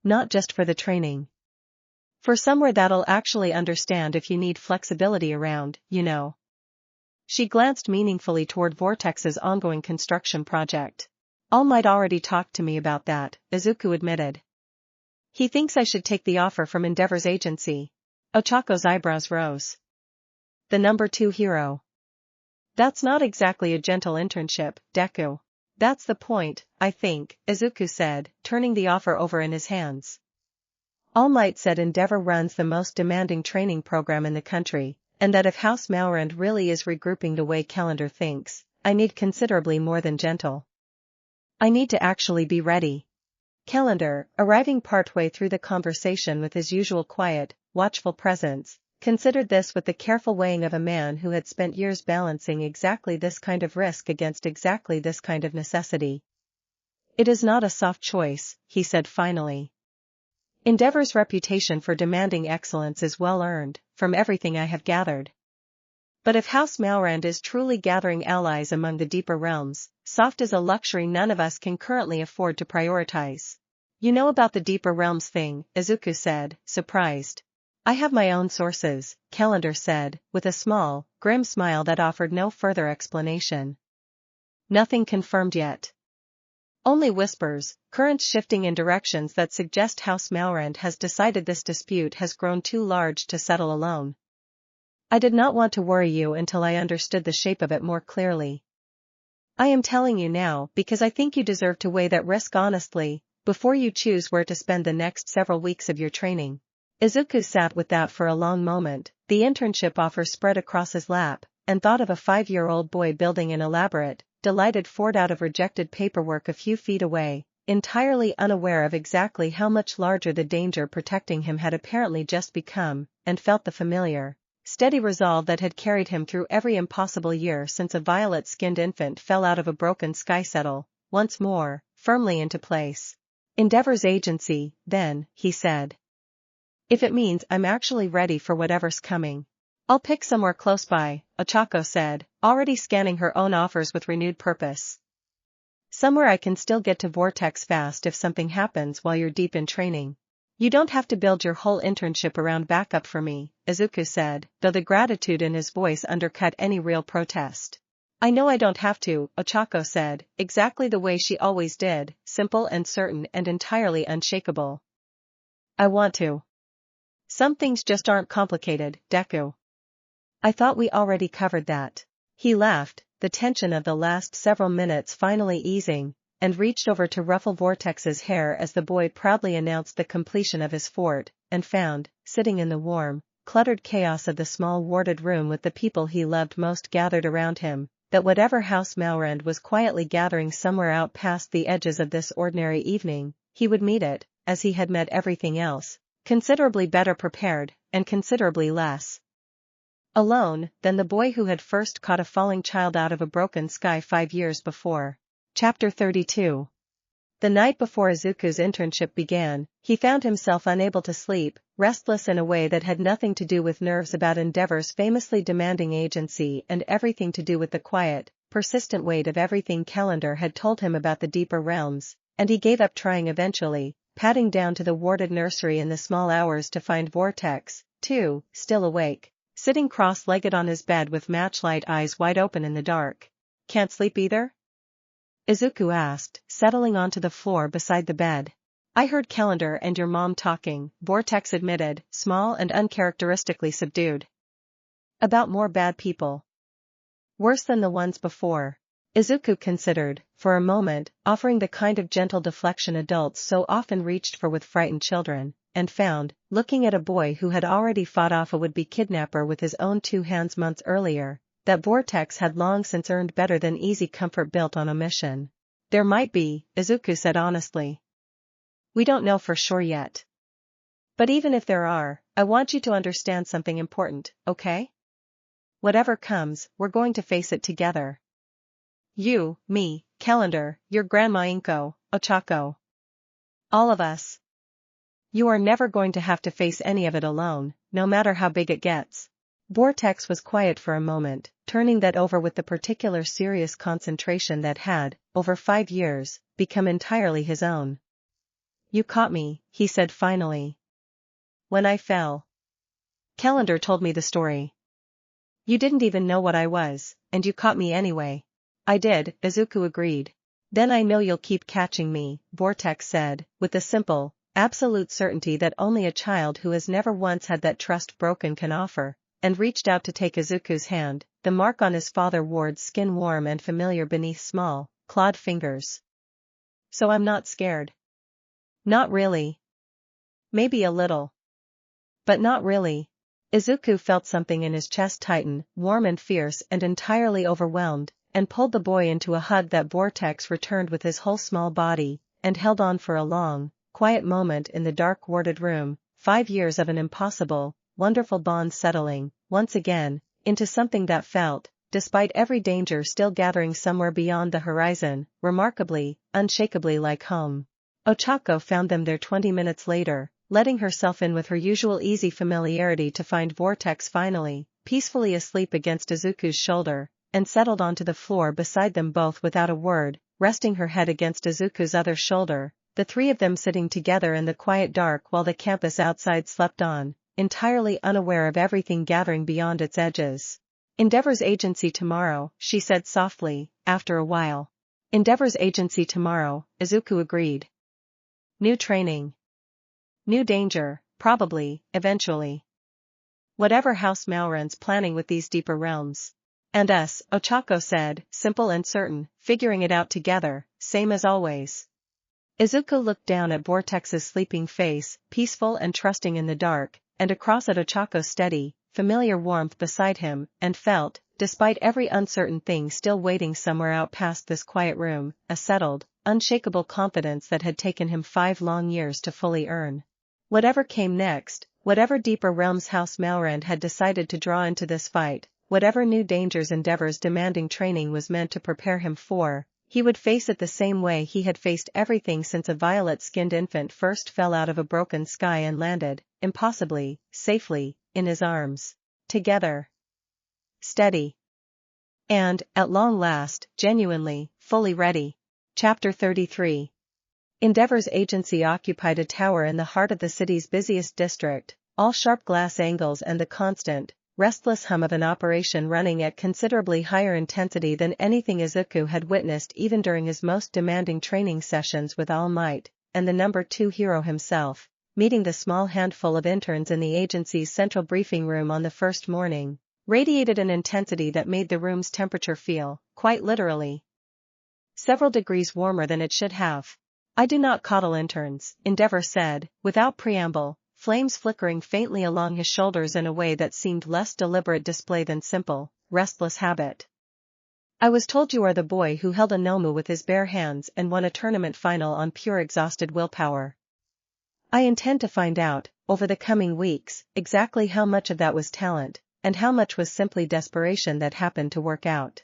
Not just for the training. For somewhere that'll actually understand if you need flexibility around, you know. She glanced meaningfully toward Vortex's ongoing construction project. All might already talk to me about that, Izuku admitted. He thinks I should take the offer from Endeavor's agency. Ochako's eyebrows rose. The number 2 hero. That's not exactly a gentle internship, Deku. That's the point, I think, Izuku said, turning the offer over in his hands. All Might said Endeavor runs the most demanding training program in the country, and that if House Malrand really is regrouping the way Calendar thinks, I need considerably more than gentle. I need to actually be ready. Calendar, arriving partway through the conversation with his usual quiet, watchful presence, considered this with the careful weighing of a man who had spent years balancing exactly this kind of risk against exactly this kind of necessity. It is not a soft choice, he said finally. Endeavor's reputation for demanding excellence is well earned, from everything I have gathered. But if House Malrand is truly gathering allies among the deeper realms, soft is a luxury none of us can currently afford to prioritize. You know about the deeper realms thing, Izuku said, surprised. I have my own sources, Calendar said, with a small, grim smile that offered no further explanation. Nothing confirmed yet. Only whispers, currents shifting in directions that suggest House Malrand has decided this dispute has grown too large to settle alone. I did not want to worry you until I understood the shape of it more clearly. I am telling you now because I think you deserve to weigh that risk honestly, before you choose where to spend the next several weeks of your training. Izuku sat with that for a long moment, the internship offer spread across his lap, and thought of a 5-year-old boy building an elaborate, delighted fort out of rejected paperwork a few feet away, entirely unaware of exactly how much larger the danger protecting him had apparently just become, and felt the familiar, steady resolve that had carried him through every impossible year since a violet-skinned infant fell out of a broken sky settle, once more, firmly into place. Endeavor's agency, then, he said. If it means I'm actually ready for whatever's coming. I'll pick somewhere close by, Ochako said, already scanning her own offers with renewed purpose. Somewhere I can still get to Vortex fast if something happens while you're deep in training. You don't have to build your whole internship around backup for me, Izuku said, though the gratitude in his voice undercut any real protest. I know I don't have to, Ochako said, exactly the way she always did, simple and certain and entirely unshakable. I want to. Some things just aren't complicated, Deku. I thought we already covered that. He laughed, the tension of the last several minutes finally easing, and reached over to ruffle Vortex's hair as the boy proudly announced the completion of his fort, and found, sitting in the warm, cluttered chaos of the small warded room with the people he loved most gathered around him, that whatever House Malrand was quietly gathering somewhere out past the edges of this ordinary evening, he would meet it, as he had met everything else, considerably better prepared, and considerably less alone than the boy who had first caught a falling child out of a broken sky 5 years before. Chapter 32. The night before Izuku's internship began, he found himself unable to sleep, restless in a way that had nothing to do with nerves about Endeavor's famously demanding agency and everything to do with the quiet, persistent weight of everything Calendar had told him about the deeper realms, and he gave up trying eventually, padding down to the warded nursery in the small hours to find Vortex, too, still awake, sitting cross-legged on his bed with matchlight eyes wide open in the dark. Can't sleep either? Izuku asked, settling onto the floor beside the bed. I heard Calendar and your mom talking, Vortex admitted, small and uncharacteristically subdued. About more bad people. Worse than the ones before. Izuku considered, for a moment, offering the kind of gentle deflection adults so often reached for with frightened children, and found, looking at a boy who had already fought off a would-be kidnapper with his own 2 hands months earlier, that Vortex had long since earned better than easy comfort built on omission. There might be, Izuku said honestly. We don't know for sure yet. But even if there are, I want you to understand something important, okay? Whatever comes, we're going to face it together. You, me, Calendar, your Grandma Inko, Ochako. All of us. You are never going to have to face any of it alone, no matter how big it gets. Vortex was quiet for a moment, turning that over with the particular serious concentration that had, over 5 years, become entirely his own. You caught me, he said finally. When I fell. Calendar told me the story. You didn't even know what I was, and you caught me anyway. I did, Izuku agreed. Then I know you'll keep catching me, Vortex said, with the simple, absolute certainty that only a child who has never once had that trust broken can offer, and reached out to take Izuku's hand, the mark on his father Ward's skin warm and familiar beneath small, clawed fingers. So I'm not scared. Not really. Maybe a little. But not really. Izuku felt something in his chest tighten, warm and fierce and entirely overwhelmed, and pulled the boy into a hug that Vortex returned with his whole small body, and held on for a long, quiet moment in the dark warded room, 5 years of an impossible, wonderful bond settling, once again, into something that felt, despite every danger still gathering somewhere beyond the horizon, remarkably, unshakably like home. Ochako found them there 20 minutes later, letting herself in with her usual easy familiarity to find Vortex finally, peacefully asleep against Izuku's shoulder, and settled onto the floor beside them both without a word, resting her head against Izuku's other shoulder, the 3 of them sitting together in the quiet dark while the campus outside slept on, entirely unaware of everything gathering beyond its edges. Endeavor's agency tomorrow, she said softly, after a while. Endeavor's agency tomorrow, Izuku agreed. New training. New danger, probably, eventually. Whatever House Malrand's planning with these deeper realms. And us, Ochako said, simple and certain, figuring it out together, same as always. Izuku looked down at Vortex's sleeping face, peaceful and trusting in the dark, and across at Ochako's steady, familiar warmth beside him, and felt, despite every uncertain thing still waiting somewhere out past this quiet room, a settled, unshakable confidence that had taken him 5 long years to fully earn. Whatever came next, whatever deeper realms House Malrand had decided to draw into this fight, whatever new dangers Endeavor's demanding training was meant to prepare him for, He would face it the same way he had faced everything since a violet-skinned infant first fell out of a broken sky and landed, impossibly, safely, in his arms. Together. Steady. And, at long last, genuinely, fully ready. Chapter 33. Endeavor's agency occupied a tower in the heart of the city's busiest district, all sharp glass angles and the constant, restless hum of an operation running at considerably higher intensity than anything Izuku had witnessed even during his most demanding training sessions with All Might, and the number 2 hero himself, meeting the small handful of interns in the agency's central briefing room on the first morning, radiated an intensity that made the room's temperature feel, quite literally, several degrees warmer than it should have. I do not coddle interns, Endeavor said, without preamble, flames flickering faintly along his shoulders in a way that seemed less deliberate display than simple, restless habit. I was told you are the boy who held a Nomu with his bare hands and won a tournament final on pure exhausted willpower. I intend to find out, over the coming weeks, exactly how much of that was talent, and how much was simply desperation that happened to work out.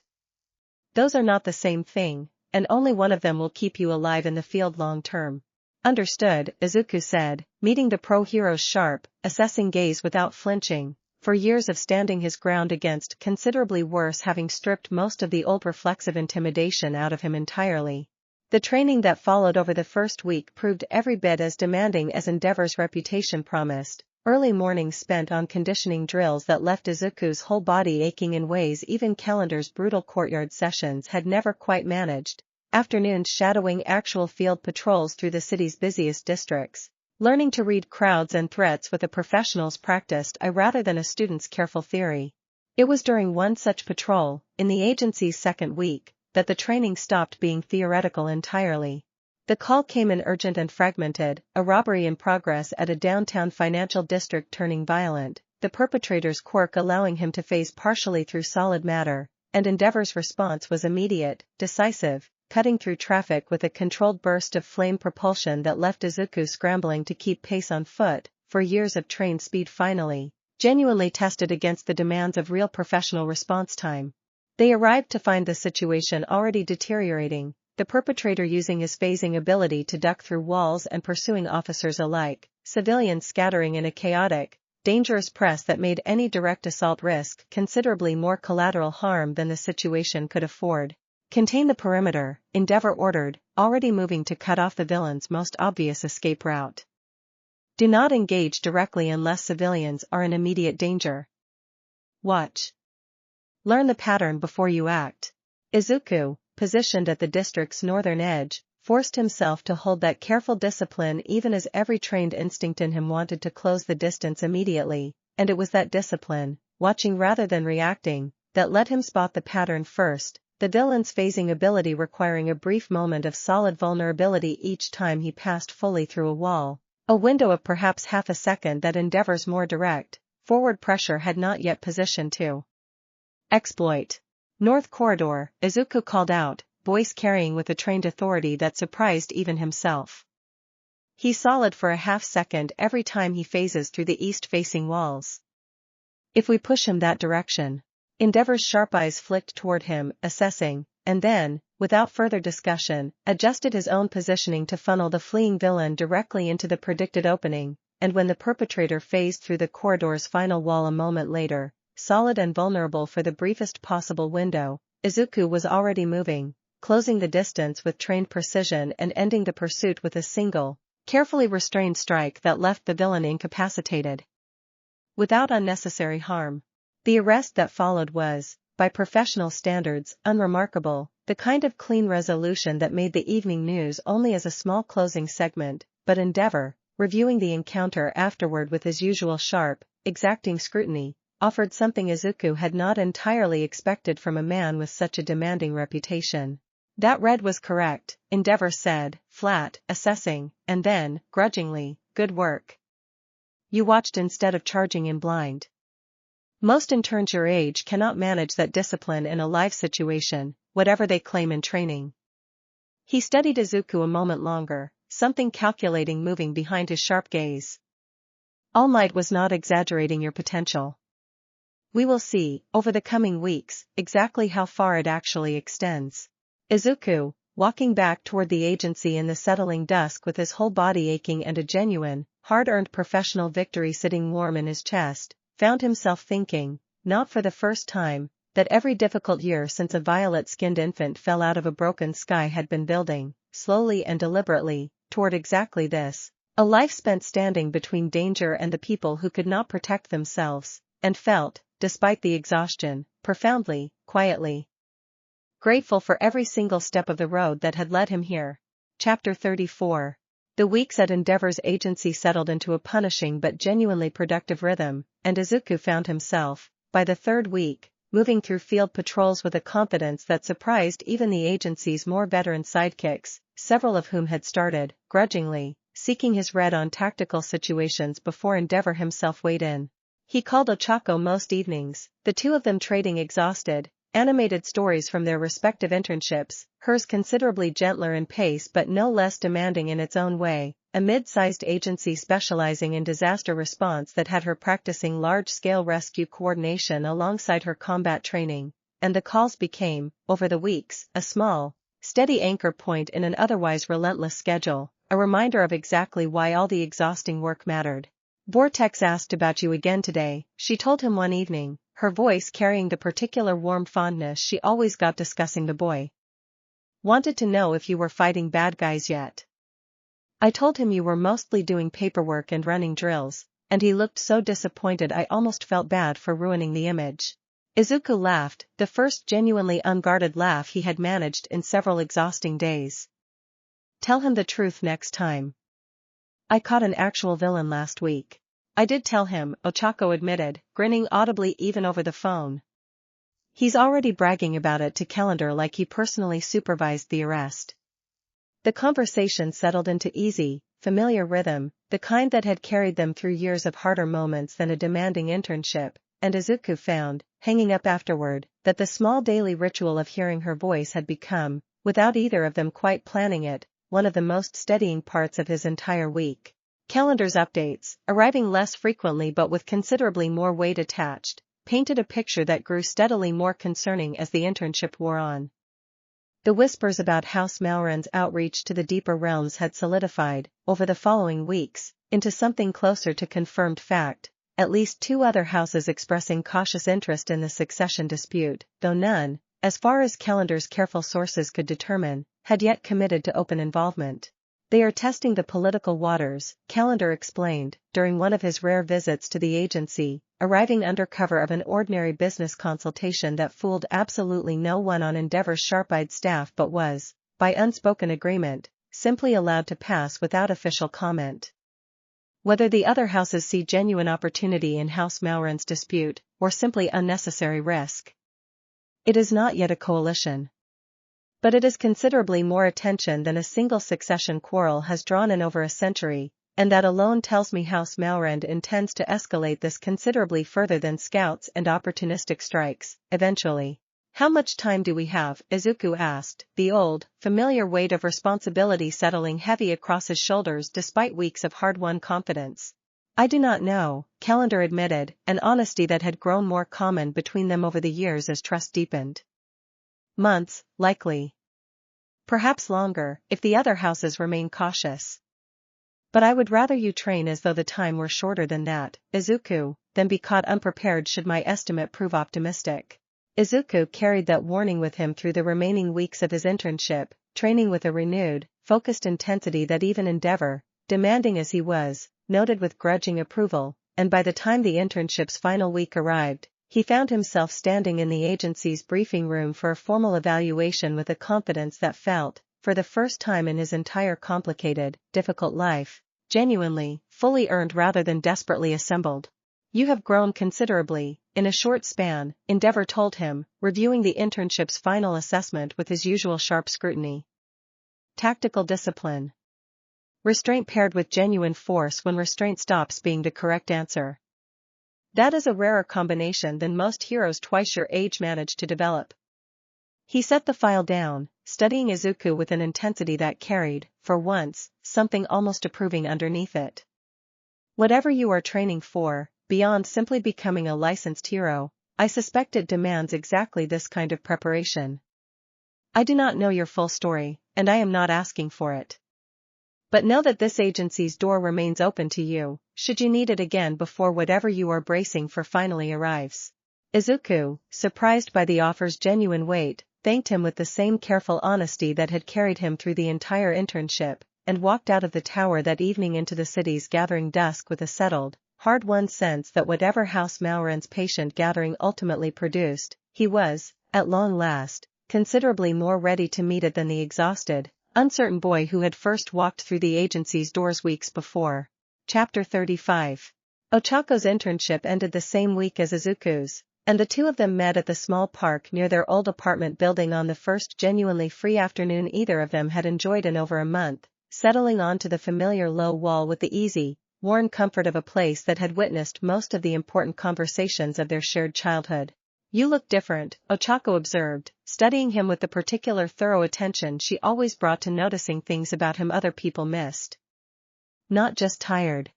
Those are not the same thing, and only one of them will keep you alive in the field long term. Understood, Izuku said, meeting the pro-hero's sharp, assessing gaze without flinching, for years of standing his ground against considerably worse having stripped most of the old reflexive intimidation out of him entirely. The training that followed over the first week proved every bit as demanding as Endeavor's reputation promised. Early mornings spent on conditioning drills that left Izuku's whole body aching in ways even Calendar's brutal courtyard sessions had never quite managed. Afternoons shadowing actual field patrols through the city's busiest districts, learning to read crowds and threats with a professional's practiced eye rather than a student's careful theory. It was during one such patrol, in the agency's second week, that the training stopped being theoretical entirely. The call came in urgent and fragmented, a robbery in progress at a downtown financial district turning violent, the perpetrator's quirk allowing him to phase partially through solid matter, and Endeavor's response was immediate, decisive, cutting through traffic with a controlled burst of flame propulsion that left Izuku scrambling to keep pace on foot, for years of trained speed finally, genuinely tested against the demands of real professional response time. They arrived to find the situation already deteriorating, the perpetrator using his phasing ability to duck through walls and pursuing officers alike, civilians scattering in a chaotic, dangerous press that made any direct assault risk considerably more collateral harm than the situation could afford. Contain the perimeter, Endeavor ordered, already moving to cut off the villain's most obvious escape route. Do not engage directly unless civilians are in immediate danger. Watch. Learn the pattern before you act. Izuku, positioned at the district's northern edge, forced himself to hold that careful discipline even as every trained instinct in him wanted to close the distance immediately, and it was that discipline, watching rather than reacting, that let him spot the pattern first. The villain's phasing ability requiring a brief moment of solid vulnerability each time he passed fully through a wall, a window of perhaps half a second that Endeavor's more direct, forward pressure had not yet positioned to exploit. North Corridor, Izuku called out, voice carrying with a trained authority that surprised even himself. He's solid for a half second every time he phases through the east-facing walls. If we push him that direction. Endeavor's sharp eyes flicked toward him, assessing, and then, without further discussion, adjusted his own positioning to funnel the fleeing villain directly into the predicted opening, and when the perpetrator phased through the corridor's final wall a moment later, solid and vulnerable for the briefest possible window, Izuku was already moving, closing the distance with trained precision and ending the pursuit with a single, carefully restrained strike that left the villain incapacitated. Without unnecessary harm. The arrest that followed was, by professional standards, unremarkable, the kind of clean resolution that made the evening news only as a small closing segment, but Endeavor, reviewing the encounter afterward with his usual sharp, exacting scrutiny, offered something Izuku had not entirely expected from a man with such a demanding reputation. That read was correct, Endeavor said, flat, assessing, and then, grudgingly, good work. You watched instead of charging in blind. Most interns your age cannot manage that discipline in a live situation, whatever they claim in training. He studied Izuku a moment longer, something calculating moving behind his sharp gaze. All Might was not exaggerating your potential. We will see, over the coming weeks, exactly how far it actually extends. Izuku, walking back toward the agency in the settling dusk with his whole body aching and a genuine, hard-earned professional victory sitting warm in his chest, found himself thinking, not for the first time, that every difficult year since a violet-skinned infant fell out of a broken sky had been building, slowly and deliberately, toward exactly this. A life spent standing between danger and the people who could not protect themselves, and felt, despite the exhaustion, profoundly, quietly grateful for every single step of the road that had led him here. Chapter 34. The weeks at Endeavor's agency settled into a punishing but genuinely productive rhythm, and Izuku found himself, by the third week, moving through field patrols with a confidence that surprised even the agency's more veteran sidekicks, several of whom had started, grudgingly, seeking his read on tactical situations before Endeavor himself weighed in. He called Ochako most evenings, the two of them trading exhausted, animated stories from their respective internships, hers considerably gentler in pace but no less demanding in its own way, a mid-sized agency specializing in disaster response that had her practicing large-scale rescue coordination alongside her combat training, and the calls became, over the weeks, a small, steady anchor point in an otherwise relentless schedule, a reminder of exactly why all the exhausting work mattered. Vortex asked about you again today, she told him one evening, her voice carrying the particular warm fondness she always got discussing the boy. Wanted to know if you were fighting bad guys yet. I told him you were mostly doing paperwork and running drills, and he looked so disappointed I almost felt bad for ruining the image. Izuku laughed, the first genuinely unguarded laugh he had managed in several exhausting days. Tell him the truth next time. I caught an actual villain last week. I did tell him, Ochako admitted, grinning audibly even over the phone. He's already bragging about it to Calendar like he personally supervised the arrest. The conversation settled into easy, familiar rhythm, the kind that had carried them through years of harder moments than a demanding internship, and Izuku found, hanging up afterward, that the small daily ritual of hearing her voice had become, without either of them quite planning it, one of the most steadying parts of his entire week. Calendar's updates, arriving less frequently but with considerably more weight attached, painted a picture that grew steadily more concerning as the internship wore on. The whispers about House Malran's outreach to the deeper realms had solidified, over the following weeks, into something closer to confirmed fact, at least two other houses expressing cautious interest in the succession dispute, though none, as far as Calendar's careful sources could determine, had yet committed to open involvement. They are testing the political waters, Calendar explained, during one of his rare visits to the agency, arriving under cover of an ordinary business consultation that fooled absolutely no one on Endeavor's sharp-eyed staff but was, by unspoken agreement, simply allowed to pass without official comment. Whether the other houses see genuine opportunity in House Malran's dispute, or simply unnecessary risk. It is not yet a coalition. But it is considerably more attention than a single succession quarrel has drawn in over a century, and that alone tells me House Malran intends to escalate this considerably further than scouts and opportunistic strikes, eventually. How much time do we have? Izuku asked, the old, familiar weight of responsibility settling heavy across his shoulders despite weeks of hard-won confidence. I do not know, Calendar admitted, an honesty that had grown more common between them over the years as trust deepened. Months, likely. Perhaps longer, if the other houses remain cautious. But I would rather you train as though the time were shorter than that, Izuku, than be caught unprepared should my estimate prove optimistic. Izuku carried that warning with him through the remaining weeks of his internship, training with a renewed, focused intensity that even Endeavor, demanding as he was, noted with grudging approval, and by the time the internship's final week arrived, he found himself standing in the agency's briefing room for a formal evaluation with a confidence that felt, for the first time in his entire complicated, difficult life, genuinely, fully earned rather than desperately assembled. You have grown considerably, in a short span, Endeavor told him, reviewing the internship's final assessment with his usual sharp scrutiny. Tactical discipline. Restraint paired with genuine force when restraint stops being the correct answer. That is a rarer combination than most heroes twice your age manage to develop. He set the file down, studying Izuku with an intensity that carried, for once, something almost approving underneath it. Whatever you are training for, beyond simply becoming a licensed hero, I suspect it demands exactly this kind of preparation. I do not know your full story, and I am not asking for it. But know that this agency's door remains open to you, should you need it again before whatever you are bracing for finally arrives. Izuku, surprised by the offer's genuine weight, thanked him with the same careful honesty that had carried him through the entire internship, and walked out of the tower that evening into the city's gathering dusk with a settled, hard-won sense that whatever House Mauren's patient gathering ultimately produced, he was, at long last, considerably more ready to meet it than the exhausted, uncertain boy who had first walked through the agency's doors weeks before. Chapter 35. Ochako's internship ended the same week as Izuku's, and the two of them met at the small park near their old apartment building on the first genuinely free afternoon either of them had enjoyed in over a month, settling onto the familiar low wall with the easy, worn comfort of a place that had witnessed most of the important conversations of their shared childhood. You look different, Ochako observed, studying him with the particular thorough attention she always brought to noticing things about him other people missed. Not just tired.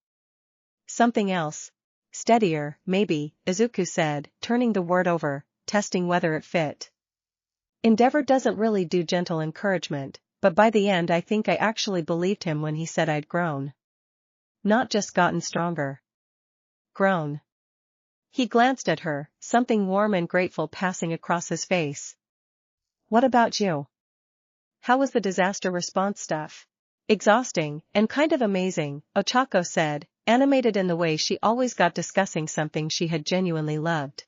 Something else. Steadier, maybe, Izuku said, turning the word over, testing whether it fit. Endeavor doesn't really do gentle encouragement, but by the end I think I actually believed him when he said I'd grown. Not just gotten stronger. Grown. He glanced at her, something warm and grateful passing across his face. What about you? How was the disaster response stuff? Exhausting, and kind of amazing, Ochako said, animated in the way she always got discussing something she had genuinely loved.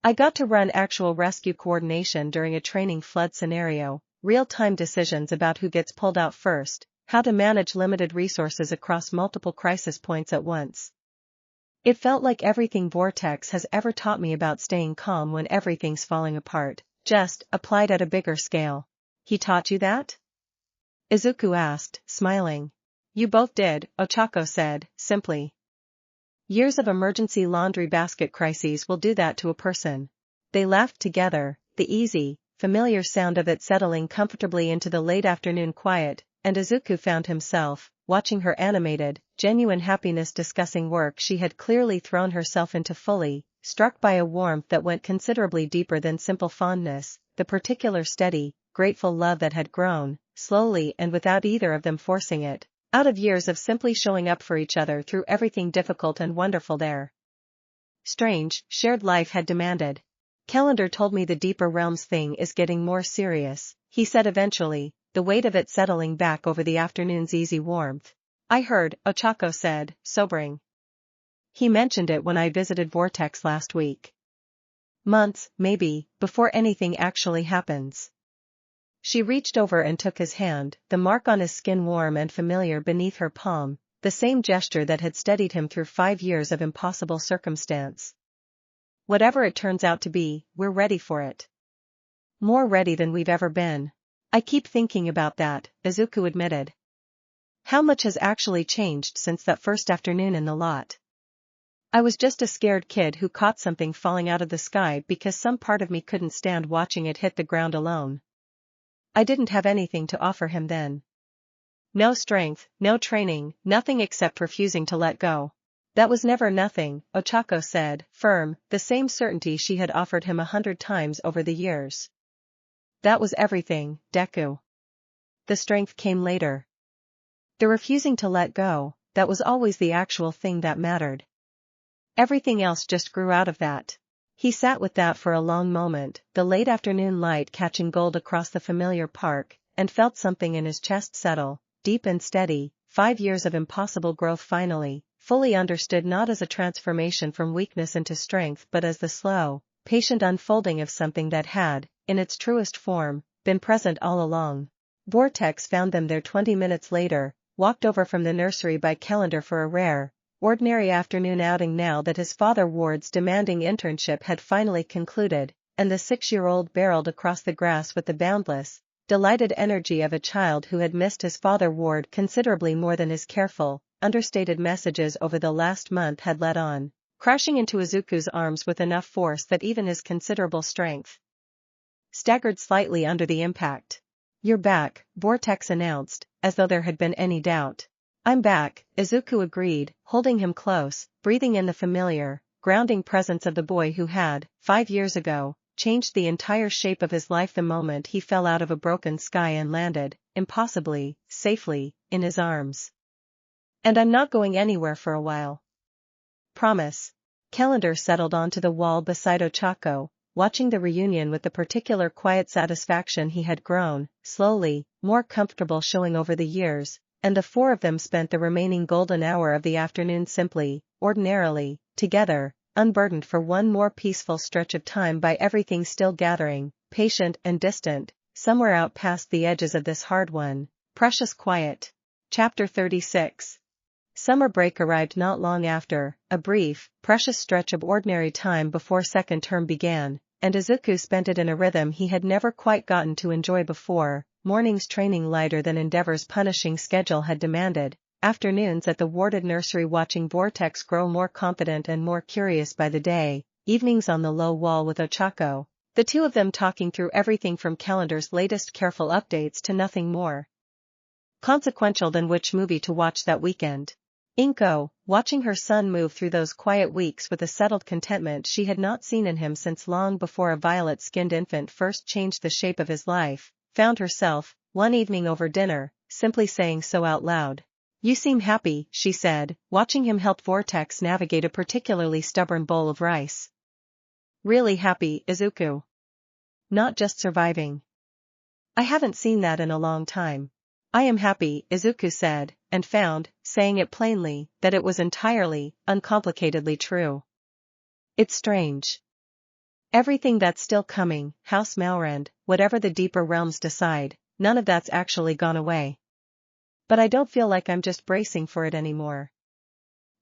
I got to run actual rescue coordination during a training flood scenario, real-time decisions about who gets pulled out first, how to manage limited resources across multiple crisis points at once. It felt like everything Vortex has ever taught me about staying calm when everything's falling apart, just applied at a bigger scale. He taught you that? Izuku asked, smiling. You both did, Ochako said, simply. Years of emergency laundry basket crises will do that to a person. They laughed together, the easy, familiar sound of it settling comfortably into the late afternoon quiet, and Izuku found himself, watching her animated, genuine happiness discussing work she had clearly thrown herself into fully, struck by a warmth that went considerably deeper than simple fondness, the particular steady, grateful love that had grown, slowly and without either of them forcing it, out of years of simply showing up for each other through everything difficult and wonderful their strange, shared life had demanded. Calendar told me the deeper realms thing is getting more serious, he said eventually, the weight of it settling back over the afternoon's easy warmth. I heard, Ochako said, sobering. He mentioned it when I visited Vortex last week. Months, maybe, before anything actually happens. She reached over and took his hand, the mark on his skin warm and familiar beneath her palm, the same gesture that had steadied him through 5 years of impossible circumstance. Whatever it turns out to be, we're ready for it. More ready than we've ever been. I keep thinking about that, Izuku admitted. How much has actually changed since that first afternoon in the lot? I was just a scared kid who caught something falling out of the sky because some part of me couldn't stand watching it hit the ground alone. I didn't have anything to offer him then. No strength, no training, nothing except refusing to let go. That was never nothing, Ochako said, firm, the same certainty she had offered him 100 times over the years. That was everything, Deku. The strength came later. The refusing to let go, that was always the actual thing that mattered. Everything else just grew out of that. He sat with that for a long moment, the late afternoon light catching gold across the familiar park, and felt something in his chest settle, deep and steady, 5 years of impossible growth finally, fully understood not as a transformation from weakness into strength but as the slow, patient unfolding of something that had, in its truest form, been present all along. Vortex found them there 20 minutes later, walked over from the nursery by Calendar for a rare, ordinary afternoon outing now that his father Ward's demanding internship had finally concluded, and the 6-year-old barreled across the grass with the boundless, delighted energy of a child who had missed his father Ward considerably more than his careful, understated messages over the last month had let on, crashing into Izuku's arms with enough force that even his considerable strength staggered slightly under the impact. You're back, Vortex announced, as though there had been any doubt. I'm back, Izuku agreed, holding him close, breathing in the familiar, grounding presence of the boy who had, 5 years ago, changed the entire shape of his life the moment he fell out of a broken sky and landed, impossibly, safely, in his arms. And I'm not going anywhere for a while. Promise. Calendar settled onto the wall beside Ochako, watching the reunion with the particular quiet satisfaction he had grown, slowly, more comfortable showing over the years, and the four of them spent the remaining golden hour of the afternoon simply, ordinarily, together, unburdened for one more peaceful stretch of time by everything still gathering, patient and distant, somewhere out past the edges of this hard one, precious quiet. Chapter 36. Summer break arrived not long after, a brief, precious stretch of ordinary time before second term began, and Izuku spent it in a rhythm he had never quite gotten to enjoy before, mornings training lighter than Endeavor's punishing schedule had demanded, afternoons at the warded nursery watching Vortex grow more confident and more curious by the day, evenings on the low wall with Ochako, the two of them talking through everything from Calendar's latest careful updates to nothing more consequential than which movie to watch that weekend. Inko, watching her son move through those quiet weeks with a settled contentment she had not seen in him since long before a violet-skinned infant first changed the shape of his life, found herself, one evening over dinner, simply saying so out loud. "You seem happy," she said, watching him help Vortex navigate a particularly stubborn bowl of rice. "Really happy, Izuku. Not just surviving. I haven't seen that in a long time." "I am happy," Izuku said, and found, saying it plainly, that it was entirely, uncomplicatedly true. "It's strange. Everything that's still coming, House Malrand, whatever the deeper realms decide, none of that's actually gone away. But I don't feel like I'm just bracing for it anymore.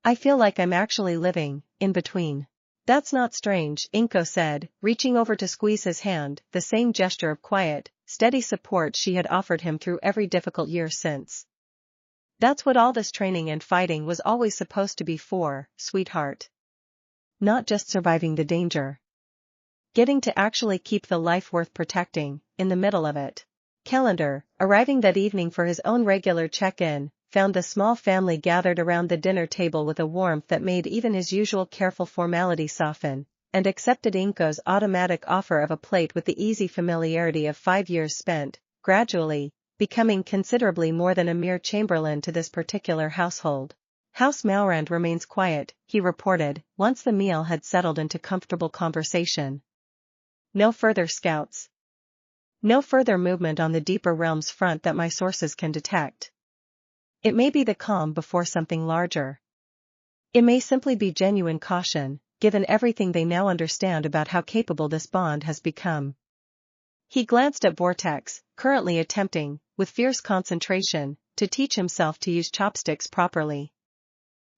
I feel like I'm actually living, in between." "That's not strange," Inko said, reaching over to squeeze his hand, the same gesture of quiet, steady support she had offered him through every difficult year since. "That's what all this training and fighting was always supposed to be for, sweetheart. Not just surviving the danger. Getting to actually keep the life worth protecting, in the middle of it." Calendar, arriving that evening for his own regular check-in, found the small family gathered around the dinner table with a warmth that made even his usual careful formality soften, and accepted Inko's automatic offer of a plate with the easy familiarity of 5 years spent, gradually, becoming considerably more than a mere chamberlain to this particular household. "House Malrand remains quiet," he reported, once the meal had settled into comfortable conversation. "No further scouts. No further movement on the deeper realms front that my sources can detect. It may be the calm before something larger. It may simply be genuine caution, given everything they now understand about how capable this bond has become." He glanced at Vortex, currently attempting, with fierce concentration, to teach himself to use chopsticks properly.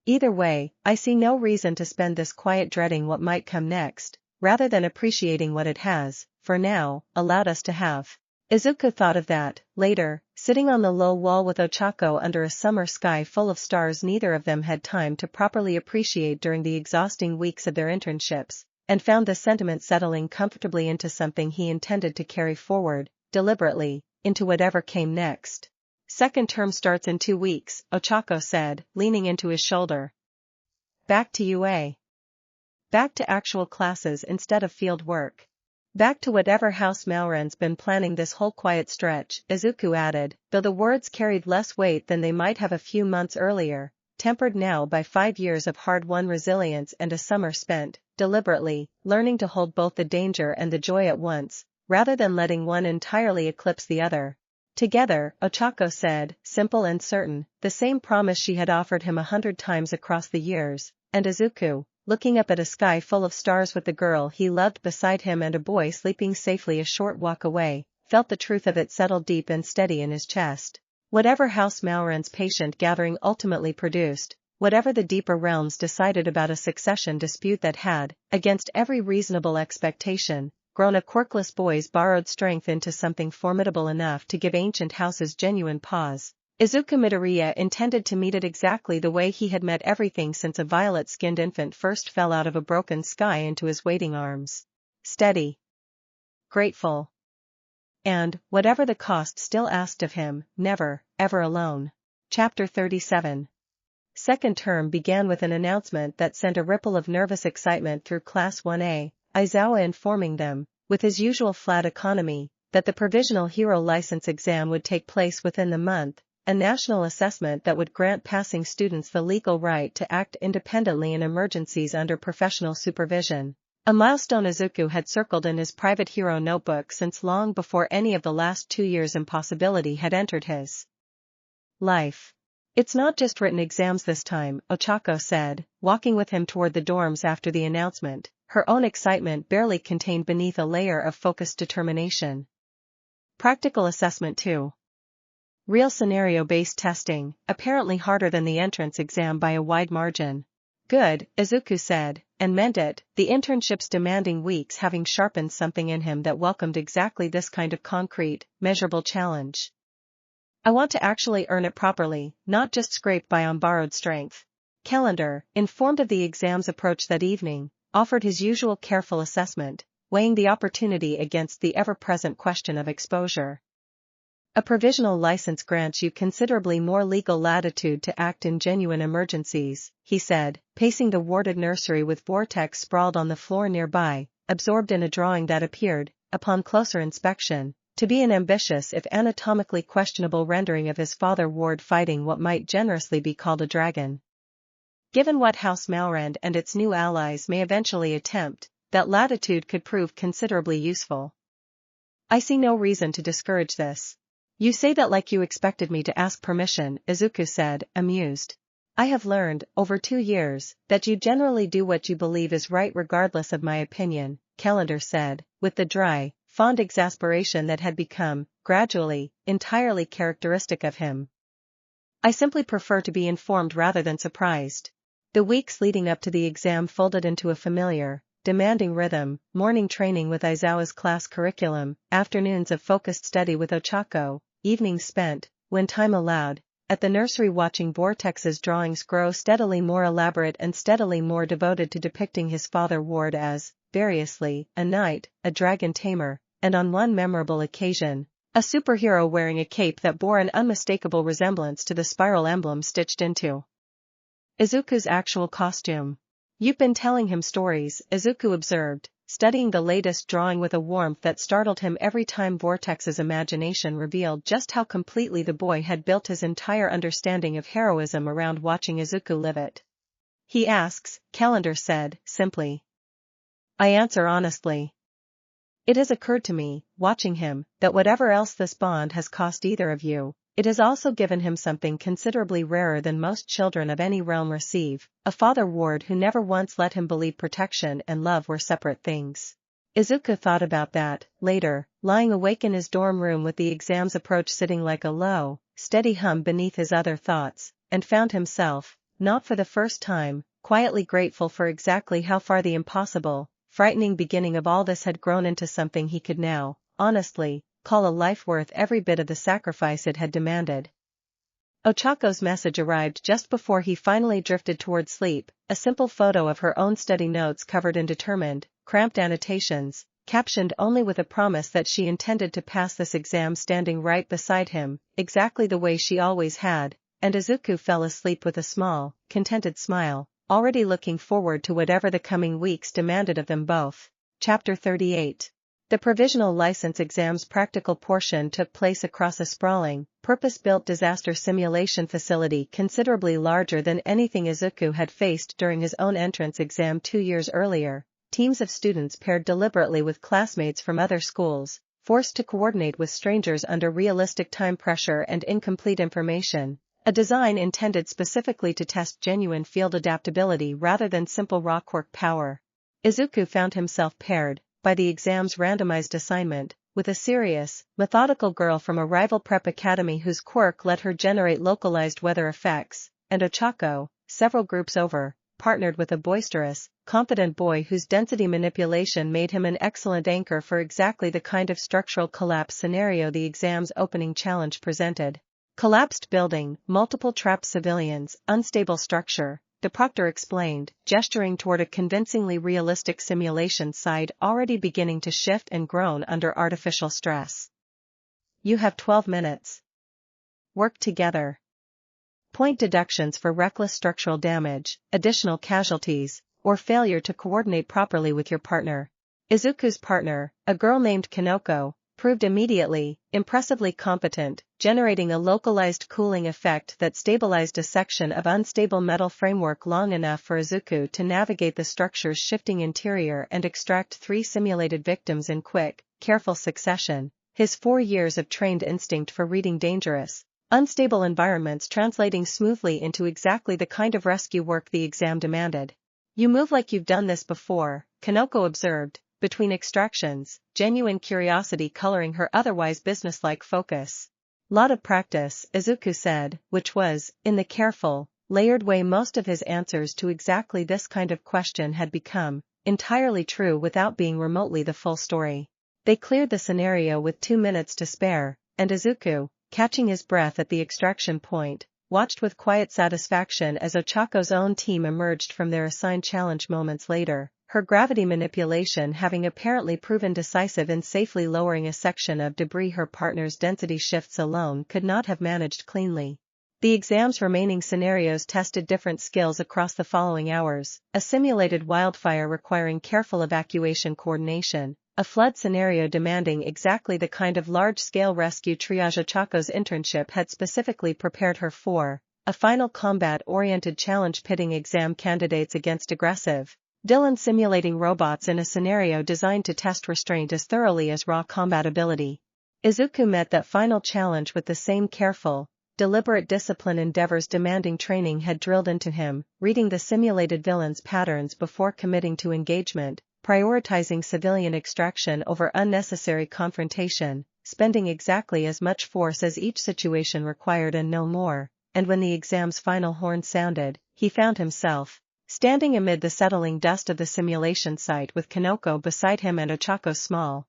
"Either way, I see no reason to spend this quiet dreading what might come next, rather than appreciating what it has, for now, allowed us to have." Izuku thought of that, later, sitting on the low wall with Ochako under a summer sky full of stars neither of them had time to properly appreciate during the exhausting weeks of their internships, and found the sentiment settling comfortably into something he intended to carry forward, deliberately, into whatever came next. "Second term starts in 2 weeks, Ochako said, leaning into his shoulder. "Back to UA. Back to actual classes instead of field work. Back to whatever House Malrand's been planning this whole quiet stretch," Izuku added, though the words carried less weight than they might have a few months earlier, tempered now by 5 years of hard-won resilience and a summer spent, deliberately, learning to hold both the danger and the joy at once, rather than letting one entirely eclipse the other. "Together," Ochako said, simple and certain, the same promise she had offered him 100 times across the years, and Izuku, looking up at a sky full of stars with the girl he loved beside him and a boy sleeping safely a short walk away, felt the truth of it settle deep and steady in his chest. Whatever House Malrand's patient gathering ultimately produced, whatever the deeper realms decided about a succession dispute that had, against every reasonable expectation, grown a quirkless boy's borrowed strength into something formidable enough to give ancient houses genuine pause, Izuku Midoriya intended to meet it exactly the way he had met everything since a violet-skinned infant first fell out of a broken sky into his waiting arms. Steady. Grateful. And, whatever the cost still asked of him, never, ever alone. Chapter 37. Second term began with an announcement that sent a ripple of nervous excitement through Class 1A, Aizawa informing them, with his usual flat economy, that the provisional hero license exam would take place within the month, a national assessment that would grant passing students the legal right to act independently in emergencies under professional supervision. A milestone Izuku had circled in his private hero notebook since long before any of the last 2 years' impossibility had entered his life. It's not just written exams this time, Ochako said, walking with him toward the dorms after the announcement, her own excitement barely contained beneath a layer of focused determination. Practical assessment too. Real scenario-based testing, apparently harder than the entrance exam by a wide margin. Good, Izuku said, and meant it, the internship's demanding weeks having sharpened something in him that welcomed exactly this kind of concrete, measurable challenge. I want to actually earn it properly, not just scrape by on borrowed strength. Calendar, informed of the exam's approach that evening, offered his usual careful assessment, weighing the opportunity against the ever-present question of exposure. A provisional license grants you considerably more legal latitude to act in genuine emergencies, he said, pacing the warded nursery with Vortex sprawled on the floor nearby, absorbed in a drawing that appeared, upon closer inspection, to be an ambitious if anatomically questionable rendering of his father ward fighting what might generously be called a dragon. Given what House Malrand and its new allies may eventually attempt, that latitude could prove considerably useful. I see no reason to discourage this. You say that like you expected me to ask permission, Izuku said, amused. I have learned, over 2 years, that you generally do what you believe is right regardless of my opinion, Calendar said, with the dry, fond exasperation that had become, gradually, entirely characteristic of him. I simply prefer to be informed rather than surprised. The weeks leading up to the exam folded into a familiar, demanding rhythm, morning training with Aizawa's class curriculum, afternoons of focused study with Ochako, evenings spent, when time allowed, at the nursery watching Vortex's drawings grow steadily more elaborate and steadily more devoted to depicting his father ward as, variously, a knight, a dragon tamer, and on one memorable occasion, a superhero wearing a cape that bore an unmistakable resemblance to the spiral emblem stitched into Izuku's actual costume. You've been telling him stories, Izuku observed, studying the latest drawing with a warmth that startled him every time Vortex's imagination revealed just how completely the boy had built his entire understanding of heroism around watching Izuku live it. He asks, Calendar said, simply. I answer honestly. It has occurred to me, watching him, that whatever else this bond has cost either of you, it has also given him something considerably rarer than most children of any realm receive, a father ward who never once let him believe protection and love were separate things. Izuku thought about that, later, lying awake in his dorm room with the exam's approach sitting like a low, steady hum beneath his other thoughts, and found himself, not for the first time, quietly grateful for exactly how far the impossible, frightening beginning of all this had grown into something he could now, honestly, call a life worth every bit of the sacrifice it had demanded. Ochako's message arrived just before he finally drifted toward sleep, a simple photo of her own study notes covered in determined, cramped annotations, captioned only with a promise that she intended to pass this exam standing right beside him, exactly the way she always had, and Izuku fell asleep with a small, contented smile, already looking forward to whatever the coming weeks demanded of them both. Chapter 38. The provisional license exam's practical portion took place across a sprawling, purpose-built disaster simulation facility considerably larger than anything Izuku had faced during his own entrance exam 2 years earlier. Teams of students paired deliberately with classmates from other schools, forced to coordinate with strangers under realistic time pressure and incomplete information, a design intended specifically to test genuine field adaptability rather than simple rockwork power. Izuku found himself paired, by the exam's randomized assignment, with a serious, methodical girl from a rival prep academy whose quirk let her generate localized weather effects, and Ochako, several groups over, partnered with a boisterous, confident boy whose density manipulation made him an excellent anchor for exactly the kind of structural collapse scenario the exam's opening challenge presented. Collapsed building, multiple trapped civilians, unstable structure, the proctor explained, gesturing toward a convincingly realistic simulation side already beginning to shift and groan under artificial stress. You have 12 minutes. Work together. Point deductions for reckless structural damage, additional casualties, or failure to coordinate properly with your partner. Izuku's partner, a girl named Kanoko, proved immediately impressively competent, generating a localized cooling effect that stabilized a section of unstable metal framework long enough for Izuku to navigate the structure's shifting interior and extract 3 simulated victims in quick, careful succession, his 4 years of trained instinct for reading dangerous, unstable environments translating smoothly into exactly the kind of rescue work the exam demanded. "You move like you've done this before," Kanoko observed, between extractions, genuine curiosity coloring her otherwise businesslike focus. "Lot of practice," Izuku said, which was, in the careful, layered way most of his answers to exactly this kind of question had become, entirely true without being remotely the full story. They cleared the scenario with 2 minutes to spare, and Izuku, catching his breath at the extraction point, watched with quiet satisfaction as Ochako's own team emerged from their assigned challenge moments later, her gravity manipulation having apparently proven decisive in safely lowering a section of debris her partner's density shifts alone could not have managed cleanly. The exam's remaining scenarios tested different skills across the following hours: a simulated wildfire requiring careful evacuation coordination, a flood scenario demanding exactly the kind of large-scale rescue triage Ochako's internship had specifically prepared her for, a final combat-oriented challenge pitting exam candidates against aggressive, Dylan simulating robots in a scenario designed to test restraint as thoroughly as raw combat ability. Izuku met that final challenge with the same careful, deliberate discipline endeavors demanding training had drilled into him, reading the simulated villain's patterns before committing to engagement, prioritizing civilian extraction over unnecessary confrontation, spending exactly as much force as each situation required and no more, and when the exam's final horn sounded, he found himself standing amid the settling dust of the simulation site with Kanoko beside him and Ochako's small,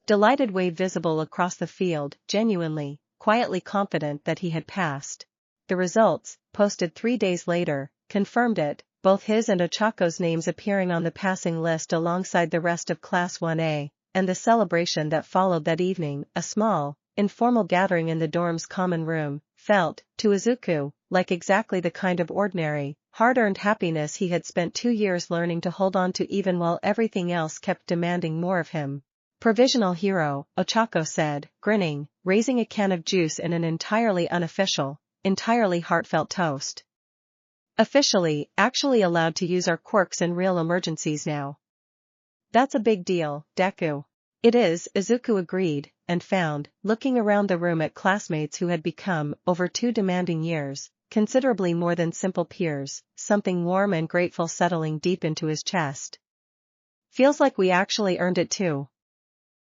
delighted wave visible across the field, genuinely, quietly confident that he had passed. The results, posted 3 days later, confirmed it, both his and Ochako's names appearing on the passing list alongside the rest of Class 1A, and the celebration that followed that evening, a small, informal gathering in the dorm's common room, felt, to Izuku, like exactly the kind of ordinary, hard-earned happiness he had spent 2 years learning to hold on to even while everything else kept demanding more of him. "Provisional hero," Ochako said, grinning, raising a can of juice in an entirely unofficial, entirely heartfelt toast. "Officially, actually allowed to use our quirks in real emergencies now." "That's a big deal, Deku." "It is," Izuku agreed, and found, looking around the room at classmates who had become, over 2 demanding years, considerably more than simple peers, something warm and grateful settling deep into his chest. "Feels like we actually earned it too.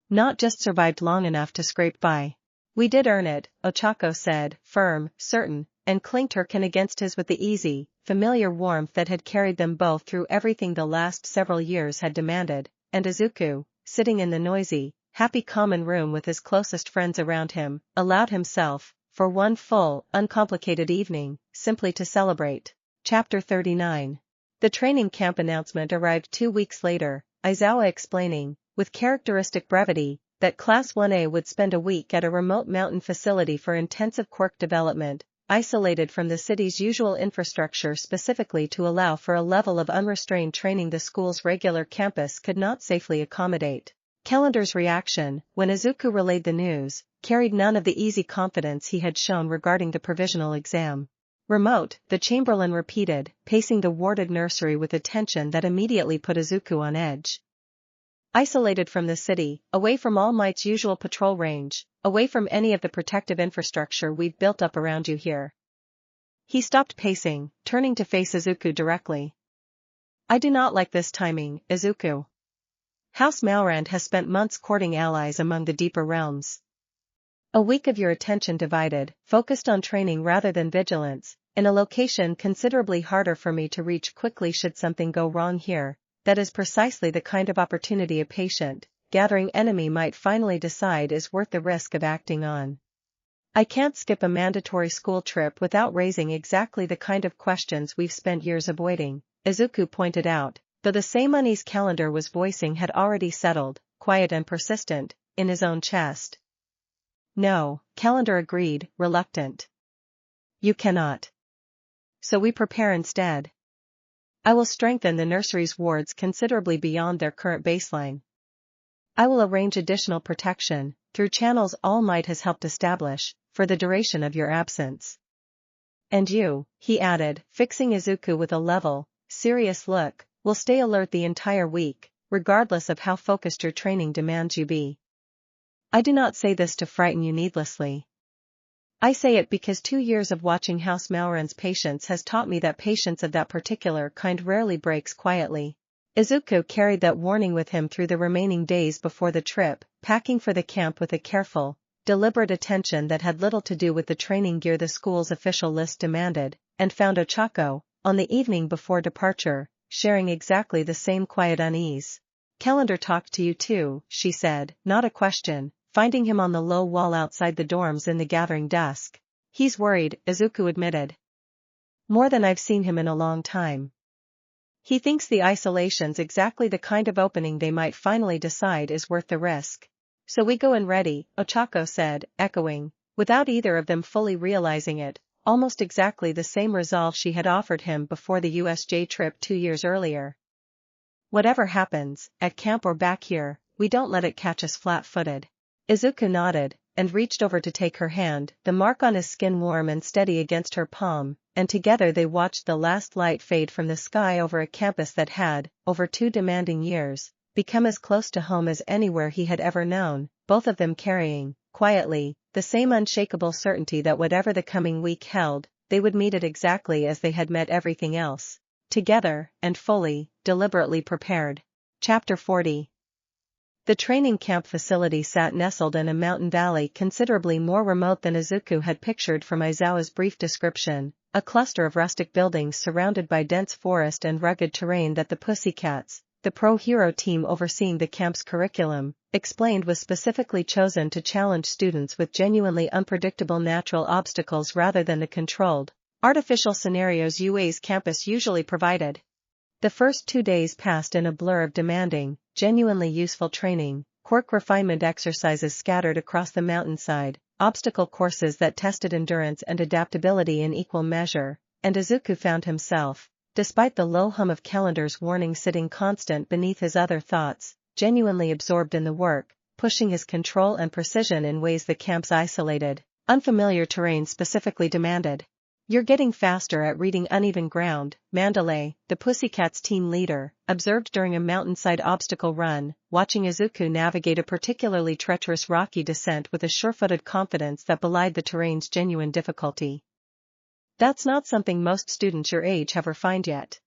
Not just survived long enough to scrape by." "We did earn it," Ochako said, firm, certain, and clinked her chin against his with the easy, familiar warmth that had carried them both through everything the last several years had demanded, and Izuku, sitting in the noisy, happy common room with his closest friends around him, allowed himself, for one full, uncomplicated evening, simply to celebrate. Chapter 39. The training camp announcement arrived 2 weeks later, Aizawa explaining, with characteristic brevity, that Class 1A would spend a week at a remote mountain facility for intensive quirk development, isolated from the city's usual infrastructure specifically to allow for a level of unrestrained training the school's regular campus could not safely accommodate. Calendar's reaction, when Izuku relayed the news, carried none of the easy confidence he had shown regarding the provisional exam. "Remote," the Chamberlain repeated, pacing the warded nursery with a tension that immediately put Izuku on edge. "Isolated from the city, away from All Might's usual patrol range, away from any of the protective infrastructure we've built up around you here." He stopped pacing, turning to face Izuku directly. "I do not like this timing, Izuku. House Malrand has spent months courting allies among the deeper realms. A week of your attention divided, focused on training rather than vigilance, in a location considerably harder for me to reach quickly should something go wrong here. That is precisely the kind of opportunity a patient, gathering enemy might finally decide is worth the risk of acting on. I can't skip a mandatory school trip without raising exactly the kind of questions we've spent years avoiding," Izuku pointed out, though the same unease Calendar was voicing had already settled, quiet and persistent, in his own chest. "No," Calendar agreed, reluctant. "You cannot. So we prepare instead." I will strengthen the nursery's wards considerably beyond their current baseline. I will arrange additional protection, through channels All Might has helped establish, for the duration of your absence. And you, he added, fixing Izuku with a level, serious look, will stay alert the entire week, regardless of how focused your training demands you be. I do not say this to frighten you needlessly. I say it because 2 years of watching House Malran's patience has taught me that patience of that particular kind rarely breaks quietly. Izuku carried that warning with him through the remaining days before the trip, packing for the camp with a careful, deliberate attention that had little to do with the training gear the school's official list demanded, and found Ochako, on the evening before departure, sharing exactly the same quiet unease. "Calendar talked to you too," she said, not a question, finding him on the low wall outside the dorms in the gathering dusk. "He's worried," Izuku admitted. "More than I've seen him in a long time. He thinks the isolation's exactly the kind of opening they might finally decide is worth the risk. So we go in ready," Ochako said, echoing, without either of them fully realizing it, almost exactly the same resolve she had offered him before the USJ trip 2 years earlier. "Whatever happens, at camp or back here, we don't let it catch us flat-footed." Izuku nodded, and reached over to take her hand, the mark on his skin warm and steady against her palm, and together they watched the last light fade from the sky over a campus that had, over 2 demanding years, become as close to home as anywhere he had ever known, both of them carrying, quietly, the same unshakable certainty that whatever the coming week held, they would meet it exactly as they had met everything else. Together, and fully, deliberately prepared. Chapter 40. The training camp facility sat nestled in a mountain valley considerably more remote than Izuku had pictured from Aizawa's brief description, a cluster of rustic buildings surrounded by dense forest and rugged terrain that the Pussycats, the pro-hero team overseeing the camp's curriculum, explained was specifically chosen to challenge students with genuinely unpredictable natural obstacles rather than the controlled, artificial scenarios UA's campus usually provided. The first 2 days passed in a blur of demanding, genuinely useful training, quirk refinement exercises scattered across the mountainside, obstacle courses that tested endurance and adaptability in equal measure, and Izuku found himself, despite the low hum of Calendar's warning sitting constant beneath his other thoughts, genuinely absorbed in the work, pushing his control and precision in ways the camp's isolated, unfamiliar terrain specifically demanded. "You're getting faster at reading uneven ground," Mandalay, the Pussycats' team leader, observed during a mountainside obstacle run, watching Izuku navigate a particularly treacherous rocky descent with a sure-footed confidence that belied the terrain's genuine difficulty. "That's not something most students your age have refined yet.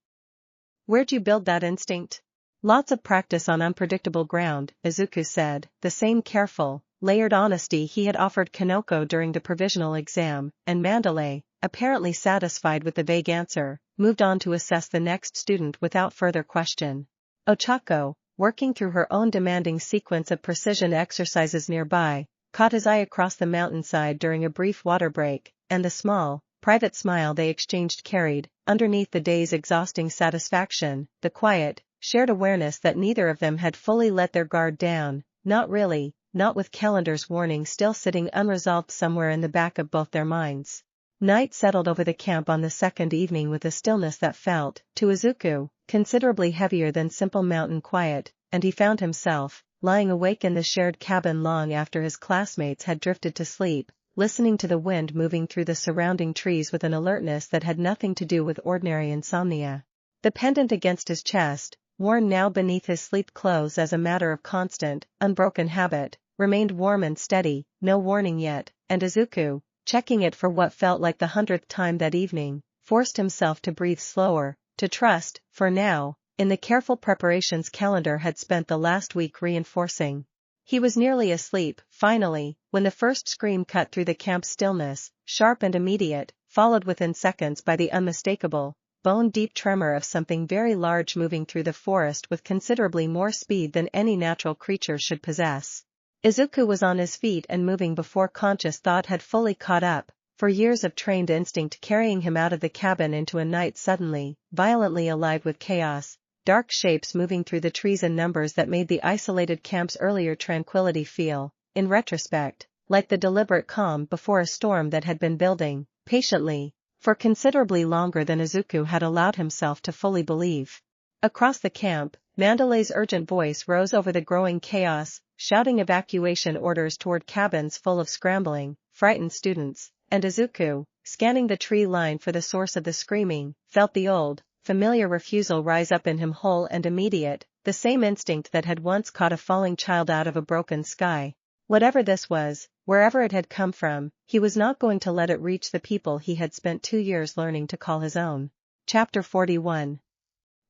Where'd you build that instinct?" "Lots of practice on unpredictable ground," Izuku said, the same careful, layered honesty he had offered Kanoko during the provisional exam, and Mandalay, apparently satisfied with the vague answer, moved on to assess the next student without further question. Ochako, working through her own demanding sequence of precision exercises nearby, caught his eye across the mountainside during a brief water break, and the small, private smile they exchanged carried, underneath the day's exhausting satisfaction, the quiet, shared awareness that neither of them had fully let their guard down, not really, not with Calendar's warning still sitting unresolved somewhere in the back of both their minds. Night settled over the camp on the second evening with a stillness that felt, to Izuku, considerably heavier than simple mountain quiet, and he found himself, lying awake in the shared cabin long after his classmates had drifted to sleep, listening to the wind moving through the surrounding trees with an alertness that had nothing to do with ordinary insomnia. The pendant against his chest, worn now beneath his sleep clothes as a matter of constant, unbroken habit, remained warm and steady, no warning yet, and Izuku, checking it for what felt like the 100th time that evening, forced himself to breathe slower, to trust, for now, in the careful preparations Calendar had spent the last week reinforcing. He was nearly asleep, finally, when the first scream cut through the camp's stillness, sharp and immediate, followed within seconds by the unmistakable, bone-deep tremor of something very large moving through the forest with considerably more speed than any natural creature should possess. Izuku was on his feet and moving before conscious thought had fully caught up, for years of trained instinct carrying him out of the cabin into a night suddenly, violently alive with chaos, dark shapes moving through the trees in numbers that made the isolated camp's earlier tranquility feel, in retrospect, like the deliberate calm before a storm that had been building, patiently, for considerably longer than Izuku had allowed himself to fully believe. Across the camp, Mandalay's urgent voice rose over the growing chaos, shouting evacuation orders toward cabins full of scrambling, frightened students, and Izuku, scanning the tree line for the source of the screaming, felt the old, familiar refusal rise up in him whole and immediate, the same instinct that had once caught a falling child out of a broken sky. Whatever this was, wherever it had come from, he was not going to let it reach the people he had spent 2 years learning to call his own. Chapter 41.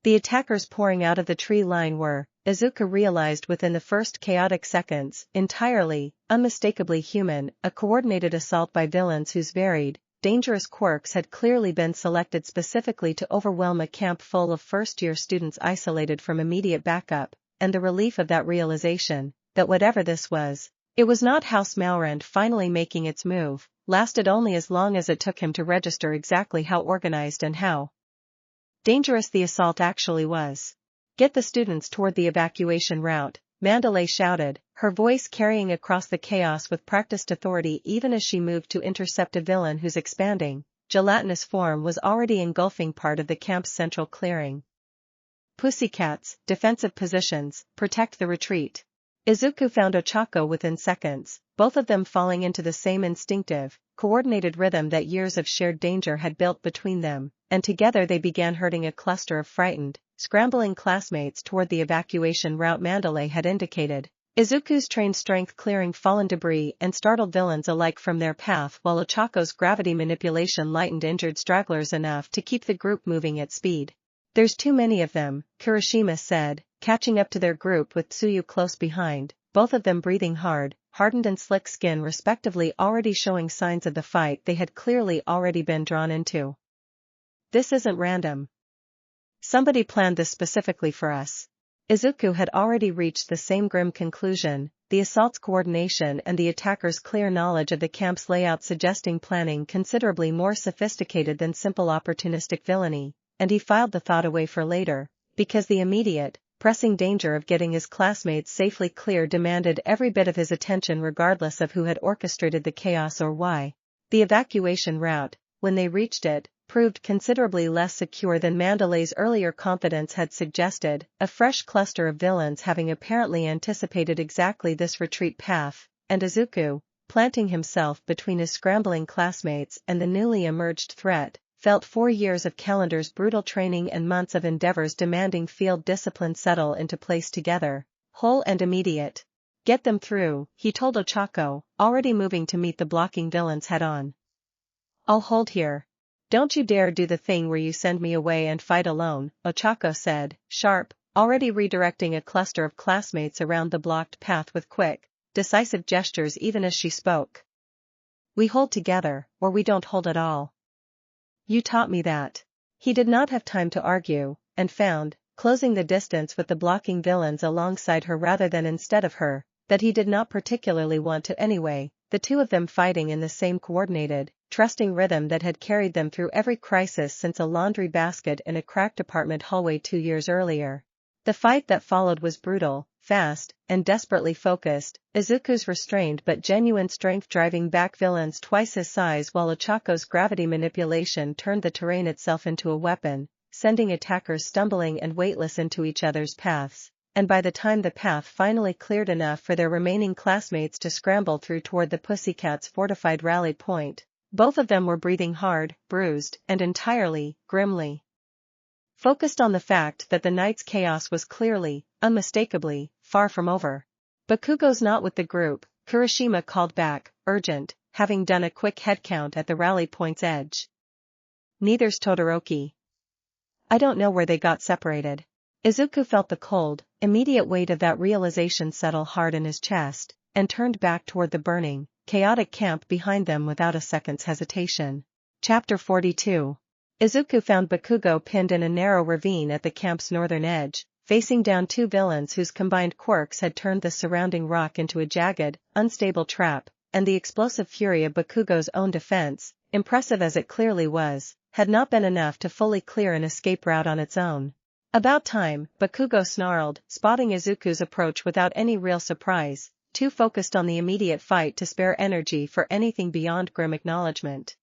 The attackers pouring out of the tree line were, Izuku realized within the first chaotic seconds, entirely, unmistakably human, a coordinated assault by villains whose varied, dangerous quirks had clearly been selected specifically to overwhelm a camp full of first-year students isolated from immediate backup, and the relief of that realization, that whatever this was, it was not House Malrand finally making its move, lasted only as long as it took him to register exactly how organized and how dangerous the assault actually was. Get the students toward the evacuation route, Mandalay shouted, her voice carrying across the chaos with practiced authority even as she moved to intercept a villain whose expanding, gelatinous form was already engulfing part of the camp's central clearing. Pussycats, defensive positions, protect the retreat. Izuku found Ochako within seconds, both of them falling into the same instinctive, coordinated rhythm that years of shared danger had built between them, and together they began herding a cluster of frightened, scrambling classmates toward the evacuation route Mandalay had indicated. Izuku's trained strength clearing fallen debris and startled villains alike from their path while Ochako's gravity manipulation lightened injured stragglers enough to keep the group moving at speed. There's too many of them, Kirishima said, catching up to their group with Tsuyu close behind, both of them breathing hard, hardened and slick skin respectively already showing signs of the fight they had clearly already been drawn into. This isn't random. Somebody planned this specifically for us. Izuku had already reached the same grim conclusion, the assault's coordination and the attackers' clear knowledge of the camp's layout suggesting planning considerably more sophisticated than simple opportunistic villainy, and he filed the thought away for later, because the immediate, pressing danger of getting his classmates safely clear demanded every bit of his attention regardless of who had orchestrated the chaos or why. The evacuation route, when they reached it, proved considerably less secure than Mandalay's earlier confidence had suggested, a fresh cluster of villains having apparently anticipated exactly this retreat path, and Izuku, planting himself between his scrambling classmates and the newly emerged threat, felt 4 years of Calendar's brutal training and months of endeavors demanding field discipline settle into place together, whole and immediate. Get them through, he told Ochako, already moving to meet the blocking villains head-on. I'll hold here. Don't you dare do the thing where you send me away and fight alone, Ochako said, sharp, already redirecting a cluster of classmates around the blocked path with quick, decisive gestures even as she spoke. We hold together, or we don't hold at all. You taught me that. He did not have time to argue, and found, closing the distance with the blocking villains alongside her rather than instead of her, that he did not particularly want to anyway, the two of them fighting in the same coordinated, trusting rhythm that had carried them through every crisis since a laundry basket in a cracked apartment hallway 2 years earlier. The fight that followed was brutal, fast, and desperately focused, Izuku's restrained but genuine strength driving back villains twice his size while Ochako's gravity manipulation turned the terrain itself into a weapon, sending attackers stumbling and weightless into each other's paths, and by the time the path finally cleared enough for their remaining classmates to scramble through toward the Pussycats' fortified rally point, both of them were breathing hard, bruised, and entirely, grimly focused on the fact that the night's chaos was clearly, unmistakably, far from over. Bakugo's not with the group, Kirishima called back, urgent, having done a quick head count at the rally point's edge. Neither's Todoroki. I don't know where they got separated. Izuku felt the cold, immediate weight of that realization settle hard in his chest, and turned back toward the burning, chaotic camp behind them without a second's hesitation. Chapter 42. Izuku found Bakugo pinned in a narrow ravine at the camp's northern edge, facing down 2 villains whose combined quirks had turned the surrounding rock into a jagged, unstable trap, and the explosive fury of Bakugo's own defense, impressive as it clearly was, had not been enough to fully clear an escape route on its own. About time, Bakugo snarled, spotting Izuku's approach without any real surprise, too focused on the immediate fight to spare energy for anything beyond grim acknowledgement.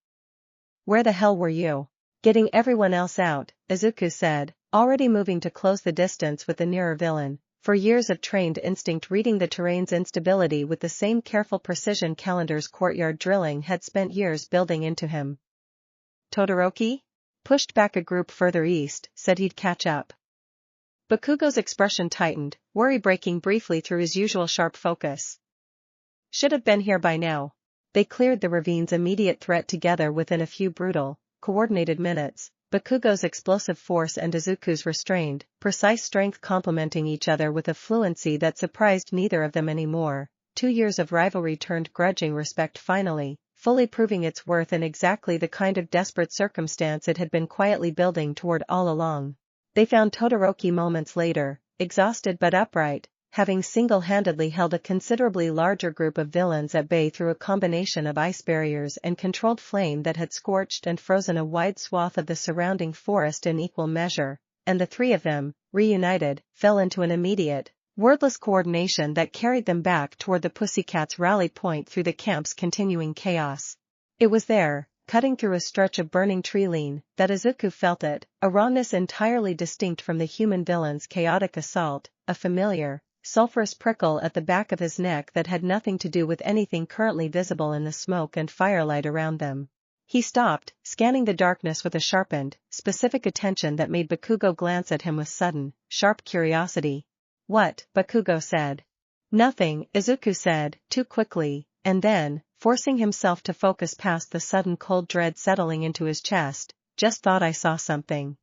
Where the hell were you? Getting everyone else out, Izuku said, already moving to close the distance with the nearer villain. For years of trained instinct reading the terrain's instability with the same careful precision Calendar's courtyard drilling had spent years building into him. Todoroki? Pushed back a group further east, said he'd catch up. Bakugo's expression tightened, worry breaking briefly through his usual sharp focus. Should have been here by now. They cleared the ravine's immediate threat together within a few brutal, coordinated minutes, Bakugo's explosive force and Izuku's restrained, precise strength complementing each other with a fluency that surprised neither of them anymore. 2 years of rivalry turned grudging respect finally, fully proving its worth in exactly the kind of desperate circumstance it had been quietly building toward all along. They found Todoroki moments later, exhausted but upright, having single-handedly held a considerably larger group of villains at bay through a combination of ice barriers and controlled flame that had scorched and frozen a wide swath of the surrounding forest in equal measure, and the three of them, reunited, fell into an immediate, wordless coordination that carried them back toward the Pussycats' rally point through the camp's continuing chaos. It was there, cutting through a stretch of burning tree-line, that Izuku felt it, a rawness entirely distinct from the human villain's chaotic assault, a familiar, sulphurous prickle at the back of his neck that had nothing to do with anything currently visible in the smoke and firelight around them. He stopped, scanning the darkness with a sharpened, specific attention that made Bakugo glance at him with sudden, sharp curiosity. What? Bakugo said. Nothing, Izuku said, too quickly, and then, forcing himself to focus past the sudden cold dread settling into his chest, just thought I saw something.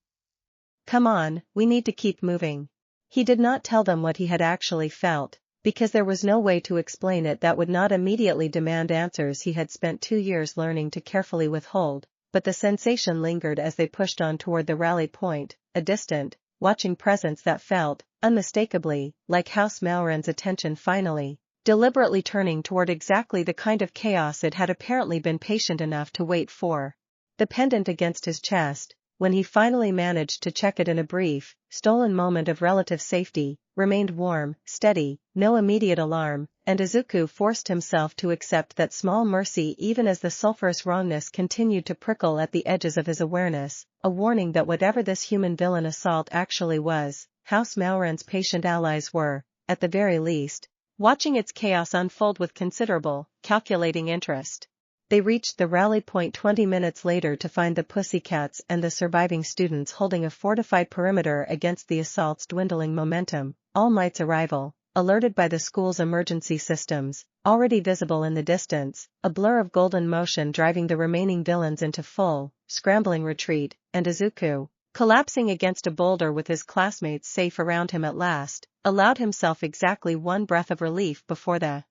Come on, we need to keep moving. He did not tell them what he had actually felt, because there was no way to explain it that would not immediately demand answers he had spent 2 years learning to carefully withhold, but the sensation lingered as they pushed on toward the rally point, a distant, watching presence that felt, unmistakably, like House Malran's attention finally, deliberately turning toward exactly the kind of chaos it had apparently been patient enough to wait for. The pendant against his chest, when he finally managed to check it in a brief, stolen moment of relative safety, remained warm, steady, no immediate alarm, and Izuku forced himself to accept that small mercy even as the sulphurous wrongness continued to prickle at the edges of his awareness, a warning that whatever this human villain assault actually was, House Malran's patient allies were, at the very least, watching its chaos unfold with considerable, calculating interest. They reached the rally point 20 minutes later to find the Pussycats and the surviving students holding a fortified perimeter against the assault's dwindling momentum. All Might's arrival, alerted by the school's emergency systems, already visible in the distance, a blur of golden motion driving the remaining villains into full, scrambling retreat, and Izuku, collapsing against a boulder with his classmates safe around him at last, allowed himself exactly one breath of relief before the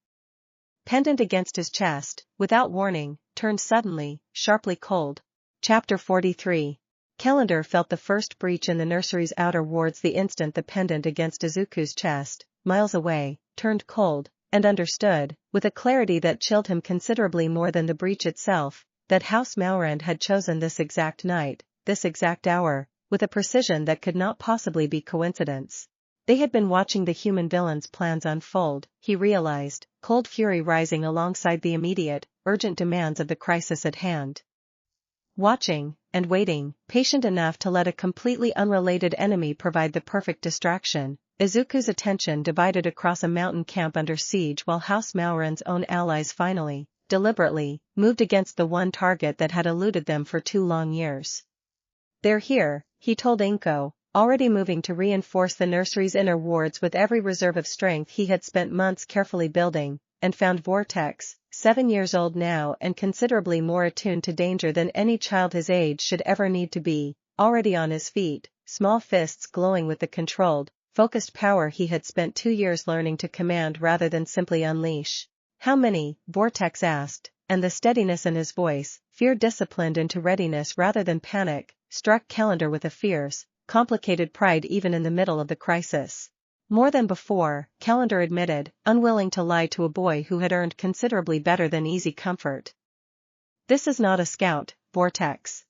pendant against his chest, without warning, turned suddenly, sharply cold. Chapter 43. Calendar felt the first breach in the nursery's outer wards the instant the pendant against Izuku's chest, miles away, turned cold, and understood, with a clarity that chilled him considerably more than the breach itself, that House Malran had chosen this exact night, this exact hour, with a precision that could not possibly be coincidence. They had been watching the human villain's plans unfold, he realized, cold fury rising alongside the immediate, urgent demands of the crisis at hand. Watching, and waiting, patient enough to let a completely unrelated enemy provide the perfect distraction, Izuku's attention divided across a mountain camp under siege while House Malran's own allies finally, deliberately, moved against the one target that had eluded them for 2 long years. They're here, he told Inko, already moving to reinforce the nursery's inner wards with every reserve of strength he had spent months carefully building, and found Vortex, 7 years old now and considerably more attuned to danger than any child his age should ever need to be, already on his feet, small fists glowing with the controlled, focused power he had spent 2 years learning to command rather than simply unleash. How many? Vortex asked, and the steadiness in his voice, fear disciplined into readiness rather than panic, struck Calendar with a fierce, complicated pride even in the middle of the crisis. More than before, Calendar admitted, unwilling to lie to a boy who had earned considerably better than easy comfort. This is not a scout, Vortex.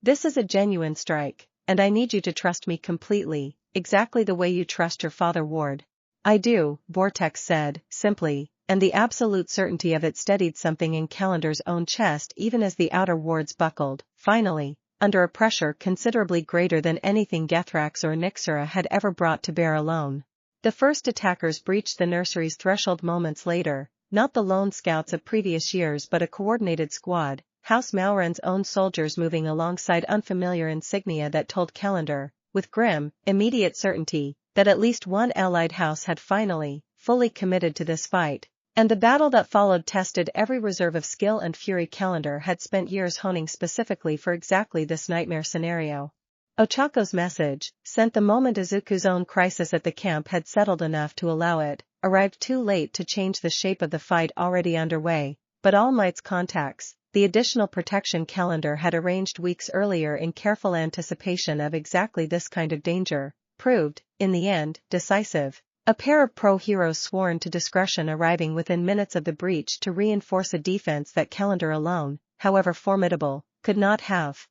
This is a genuine strike, and I need you to trust me completely, exactly the way you trust your father Ward. I do, Vortex said, simply, and the absolute certainty of it steadied something in Calendar's own chest even as the outer wards buckled, finally, under a pressure considerably greater than anything Gethrax or Nyxera had ever brought to bear alone. The first attackers breached the nursery's threshold moments later, not the lone scouts of previous years but a coordinated squad, House Mauren's own soldiers moving alongside unfamiliar insignia that told Calendar, with grim, immediate certainty, that at least one allied house had finally, fully committed to this fight, and the battle that followed tested every reserve of skill and fury Calendar had spent years honing specifically for exactly this nightmare scenario. Ochako's message, sent the moment Izuku's own crisis at the camp had settled enough to allow it, arrived too late to change the shape of the fight already underway, but All Might's contacts, the additional protection Calendar had arranged weeks earlier in careful anticipation of exactly this kind of danger, proved, in the end, decisive. A pair of pro-heroes sworn to discretion arriving within minutes of the breach to reinforce a defense that Calendar alone, however formidable, could not have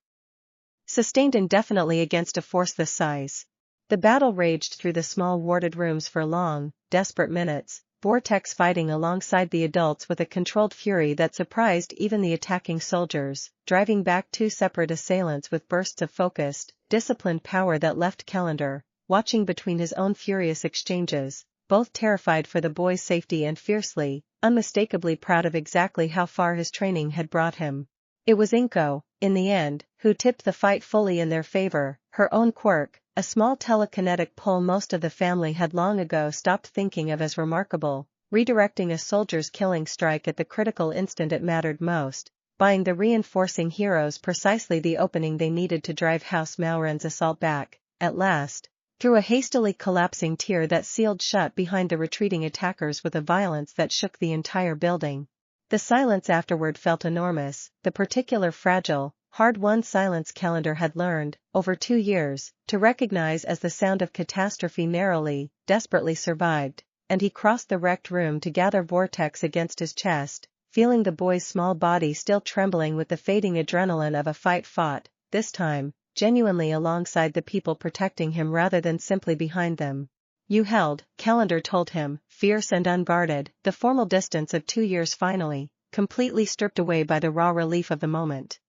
sustained indefinitely against a force this size. The battle raged through the small warded rooms for long, desperate minutes, Vortex fighting alongside the adults with a controlled fury that surprised even the attacking soldiers, driving back two separate assailants with bursts of focused, disciplined power that left Calendar, watching between his own furious exchanges, both terrified for the boy's safety and fiercely, unmistakably proud of exactly how far his training had brought him. It was Inko, in the end, who tipped the fight fully in their favor, her own quirk, a small telekinetic pull most of the family had long ago stopped thinking of as remarkable, redirecting a soldier's killing strike at the critical instant it mattered most, buying the reinforcing heroes precisely the opening they needed to drive House Mauren's assault back, at last, through a hastily collapsing tier that sealed shut behind the retreating attackers with a violence that shook the entire building. The silence afterward felt enormous, the particular fragile, hard-won silence Calendar had learned, over 2 years, to recognize as the sound of catastrophe narrowly, desperately survived, and he crossed the wrecked room to gather Vortex against his chest, feeling the boy's small body still trembling with the fading adrenaline of a fight fought, this time, genuinely alongside the people protecting him rather than simply behind them. You held, Calendar told him, fierce and unguarded, the formal distance of 2 years finally, completely stripped away by the raw relief of the moment.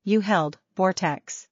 You held, Vortex.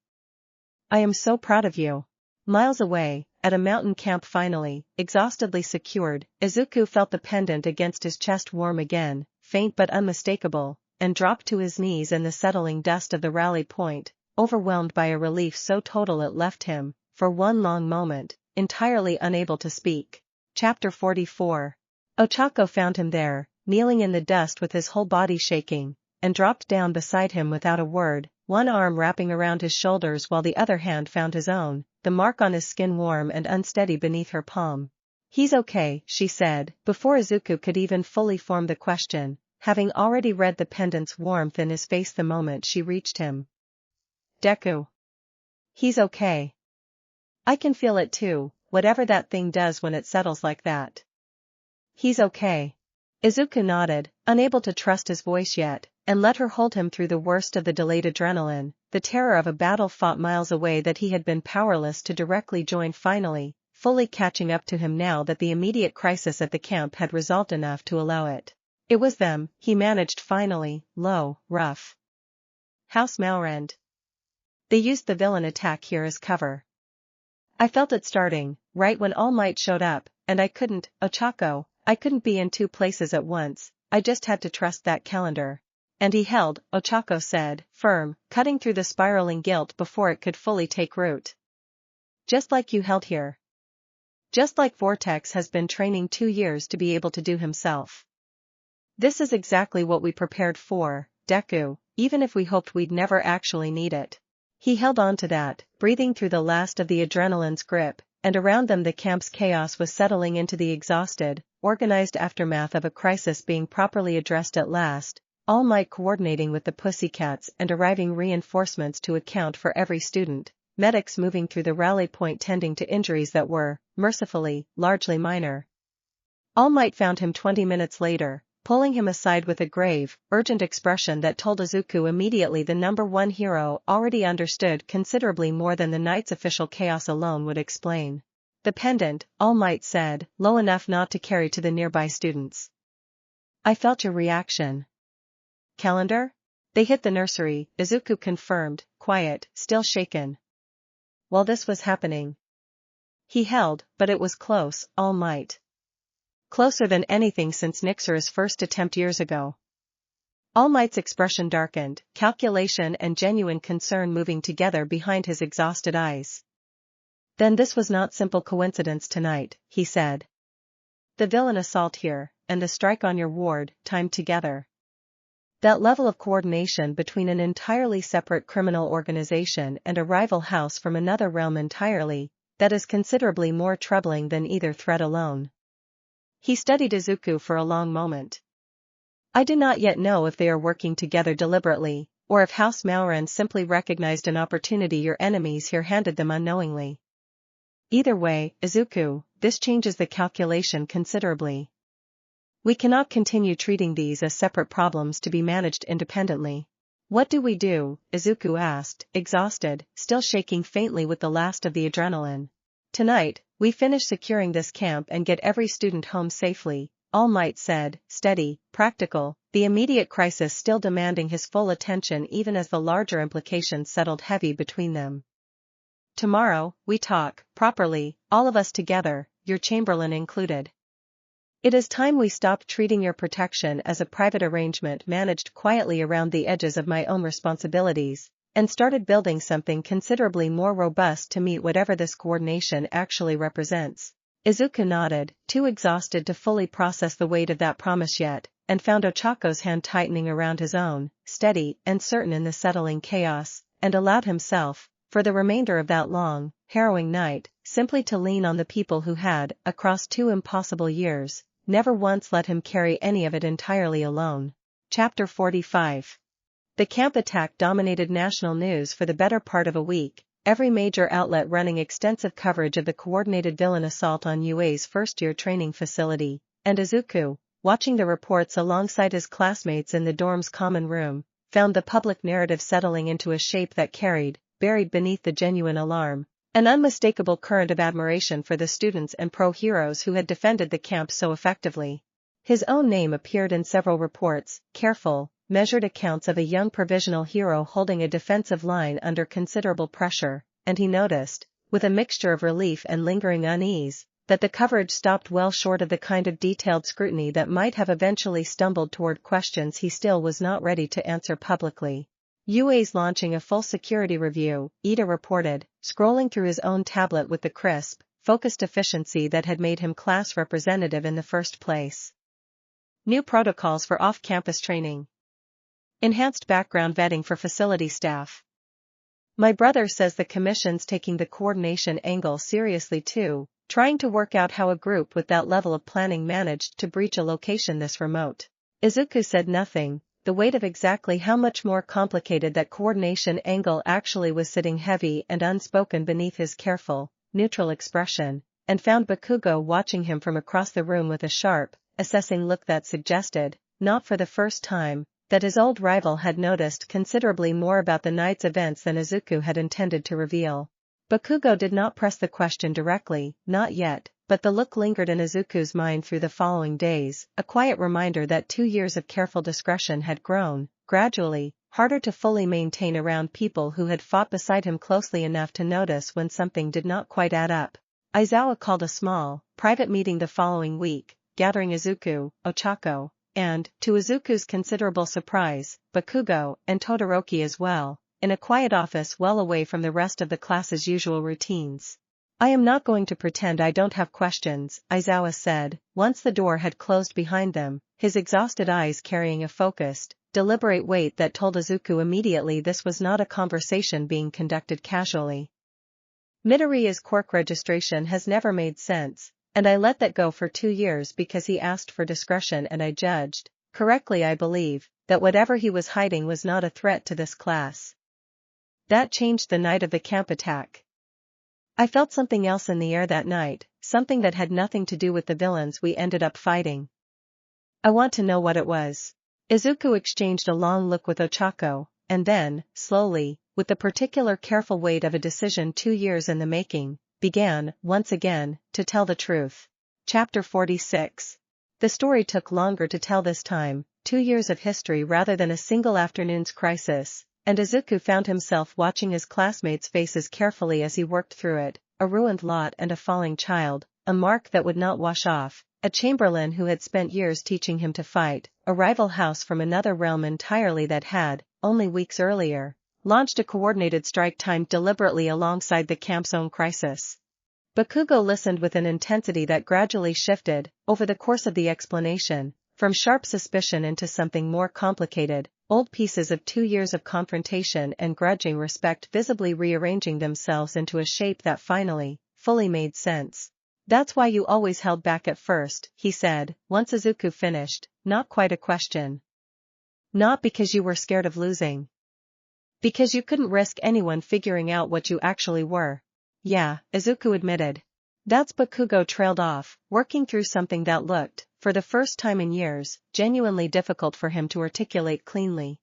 I am so proud of you. Miles away, at a mountain camp finally, exhaustedly secured, Izuku felt the pendant against his chest warm again, faint but unmistakable, and dropped to his knees in the settling dust of the rally point, overwhelmed by a relief so total it left him, for one long moment, entirely unable to speak. Chapter 44. Ochako found him there, kneeling in the dust with his whole body shaking, and dropped down beside him without a word, one arm wrapping around his shoulders while the other hand found his own, the mark on his skin warm and unsteady beneath her palm. He's okay, she said, before Izuku could even fully form the question, having already read the pendant's warmth in his face the moment she reached him. Deku. He's okay. I can feel it too, whatever that thing does when it settles like that. He's okay. Izuku nodded, unable to trust his voice yet, and let her hold him through the worst of the delayed adrenaline, the terror of a battle fought miles away that he had been powerless to directly join finally, fully catching up to him now that the immediate crisis at the camp had resolved enough to allow it. It was them, he managed finally, low, rough. House Mauren. They used the villain attack here as cover. I felt it starting, right when All Might showed up, and I couldn't, Ochako, I couldn't be in 2 places at once, I just had to trust that Calendar. And he held, Ochako said, firm, cutting through the spiraling guilt before it could fully take root. Just like you held here. Just like Vortex has been training 2 years to be able to do himself. This is exactly what we prepared for, Deku, even if we hoped we'd never actually need it. He held on to that, breathing through the last of the adrenaline's grip, and around them the camp's chaos was settling into the exhausted, organized aftermath of a crisis being properly addressed at last, All Might coordinating with the Pussycats and arriving reinforcements to account for every student, medics moving through the rally point tending to injuries that were, mercifully, largely minor. All Might found him 20 minutes later, pulling him aside with a grave, urgent expression that told Izuku immediately the #1 hero already understood considerably more than the night's official chaos alone would explain. The pendant, All Might said, low enough not to carry to the nearby students. I felt your reaction. Calendar? They hit the nursery, Izuku confirmed, quiet, still shaken. While this was happening, he held, but it was close, All Might. Closer than anything since Nixer's first attempt years ago. All Might's expression darkened, calculation and genuine concern moving together behind his exhausted eyes. Then this was not simple coincidence tonight, he said. The villain assault here, and the strike on your ward, timed together. That level of coordination between an entirely separate criminal organization and a rival house from another realm entirely, that is considerably more troubling than either threat alone. He studied Izuku for a long moment. I do not yet know if they are working together deliberately, or if House Mauran simply recognized an opportunity your enemies here handed them unknowingly. Either way, Izuku, this changes the calculation considerably. We cannot continue treating these as separate problems to be managed independently. What do we do? Izuku asked, exhausted, still shaking faintly with the last of the adrenaline. Tonight, we finish securing this camp and get every student home safely, All Might said, steady, practical, the immediate crisis still demanding his full attention even as the larger implications settled heavy between them. Tomorrow, we talk, properly, all of us together, your Chamberlain included. It is time we stopped treating your protection as a private arrangement managed quietly around the edges of my own responsibilities, and started building something considerably more robust to meet whatever this coordination actually represents. Izuku nodded, too exhausted to fully process the weight of that promise yet, and found Ochako's hand tightening around his own, steady and certain in the settling chaos, and allowed himself, for the remainder of that long, harrowing night, simply to lean on the people who had, across 2 impossible years, never once let him carry any of it entirely alone. Chapter 45. The camp attack dominated national news for the better part of a week, every major outlet running extensive coverage of the coordinated villain assault on UA's first-year training facility, and Izuku, watching the reports alongside his classmates in the dorm's common room, found the public narrative settling into a shape that carried, buried beneath the genuine alarm, an unmistakable current of admiration for the students and pro-heroes who had defended the camp so effectively. His own name appeared in several reports, careful, measured accounts of a young provisional hero holding a defensive line under considerable pressure, and he noticed, with a mixture of relief and lingering unease, that the coverage stopped well short of the kind of detailed scrutiny that might have eventually stumbled toward questions he still was not ready to answer publicly. UA's launching a full security review, Ida reported, scrolling through his own tablet with the crisp, focused efficiency that had made him class representative in the first place. New protocols for off-campus training. Enhanced background vetting for facility staff. My brother says the commission's taking the coordination angle seriously too, trying to work out how a group with that level of planning managed to breach a location this remote. Izuku said nothing. The weight of exactly how much more complicated that coordination angle actually was sitting heavy and unspoken beneath his careful, neutral expression, and found Bakugo watching him from across the room with a sharp, assessing look that suggested, not for the first time, that his old rival had noticed considerably more about the night's events than Izuku had intended to reveal. Bakugo did not press the question directly, not yet, but the look lingered in Izuku's mind through the following days, a quiet reminder that 2 years of careful discretion had grown, gradually, harder to fully maintain around people who had fought beside him closely enough to notice when something did not quite add up. Aizawa called a small, private meeting the following week, gathering Izuku, Ochako, and, to Izuku's considerable surprise, Bakugo and Todoroki as well, in a quiet office well away from the rest of the class's usual routines. I am not going to pretend I don't have questions, Aizawa said, once the door had closed behind them, his exhausted eyes carrying a focused, deliberate weight that told Izuku immediately this was not a conversation being conducted casually. Midoriya's quirk registration has never made sense, and I let that go for 2 years because he asked for discretion and I judged, correctly I believe, that whatever he was hiding was not a threat to this class. That changed the night of the camp attack. I felt something else in the air that night, something that had nothing to do with the villains we ended up fighting. I want to know what it was. Izuku exchanged a long look with Ochako, and then, slowly, with the particular careful weight of a decision 2 years in the making, began, once again, to tell the truth. Chapter 46. The story took longer to tell this time, 2 years of history rather than a single afternoon's crisis, and Izuku found himself watching his classmates' faces carefully as he worked through it, a ruined lot and a falling child, a mark that would not wash off, a chamberlain who had spent years teaching him to fight, a rival house from another realm entirely that had, only weeks earlier, launched a coordinated strike timed deliberately alongside the camp's own crisis. Bakugo listened with an intensity that gradually shifted, over the course of the explanation, from sharp suspicion into something more complicated, old pieces of 2 years of confrontation and grudging respect visibly rearranging themselves into a shape that finally, fully made sense. "That's why you always held back at first," he said, once Izuku finished, "not quite a question. Not because you were scared of losing. Because you couldn't risk anyone figuring out what you actually were." "Yeah," Izuku admitted. That's Bakugo trailed off, working through something that looked, for the first time in years, genuinely difficult for him to articulate cleanly.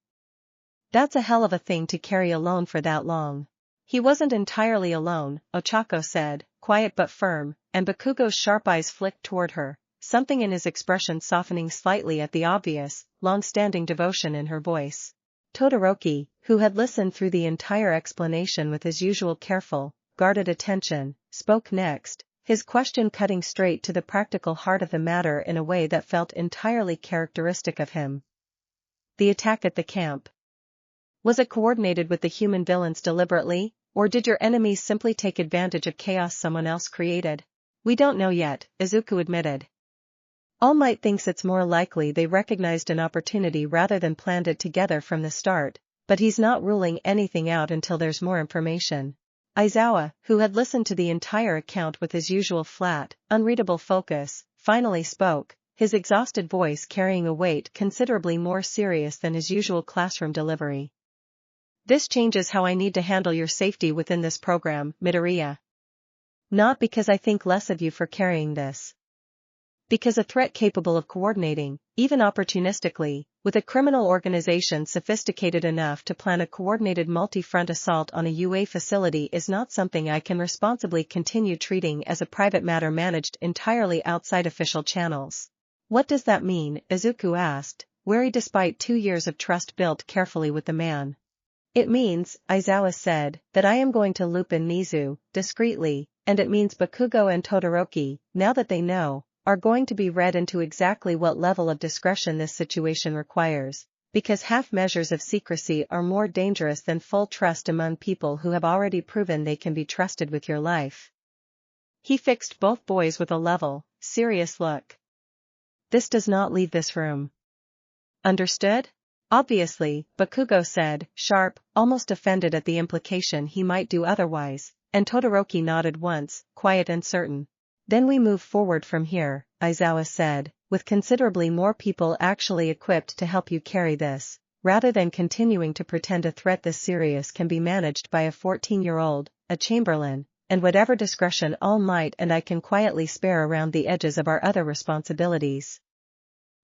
"That's a hell of a thing to carry alone for that long." He wasn't entirely alone, Ochako said, quiet but firm, and Bakugo's sharp eyes flicked toward her, something in his expression softening slightly at the obvious, long-standing devotion in her voice. Todoroki, who had listened through the entire explanation with his usual careful, guarded attention, spoke next, his question cutting straight to the practical heart of the matter in a way that felt entirely characteristic of him. "The attack at the camp. Was it coordinated with the human villains deliberately, or did your enemies simply take advantage of chaos someone else created?" "We don't know yet," Izuku admitted. "All Might thinks it's more likely they recognized an opportunity rather than planned it together from the start, but he's not ruling anything out until there's more information." Aizawa, who had listened to the entire account with his usual flat, unreadable focus, finally spoke, his exhausted voice carrying a weight considerably more serious than his usual classroom delivery. "This changes how I need to handle your safety within this program, Midoriya. Not because I think less of you for carrying this. Because a threat capable of coordinating, even opportunistically, with a criminal organization sophisticated enough to plan a coordinated multi-front assault on a UA facility is not something I can responsibly continue treating as a private matter managed entirely outside official channels." "What does that mean?" Izuku asked, wary despite 2 years of trust built carefully with the man. "It means," Aizawa said, "that I am going to loop in Mizu, discreetly, and it means Bakugo and Todoroki, now that they know, are going to be read into exactly what level of discretion this situation requires, because half measures of secrecy are more dangerous than full trust among people who have already proven they can be trusted with your life." He fixed both boys with a level, serious look. "This does not leave this room. Understood?" "Obviously," Bakugo said, sharp, almost offended at the implication he might do otherwise, and Todoroki nodded once, quiet and certain. "Then we move forward from here," Aizawa said, "with considerably more people actually equipped to help you carry this, rather than continuing to pretend a threat this serious can be managed by a 14-year-old, a chamberlain, and whatever discretion All Might and I can quietly spare around the edges of our other responsibilities."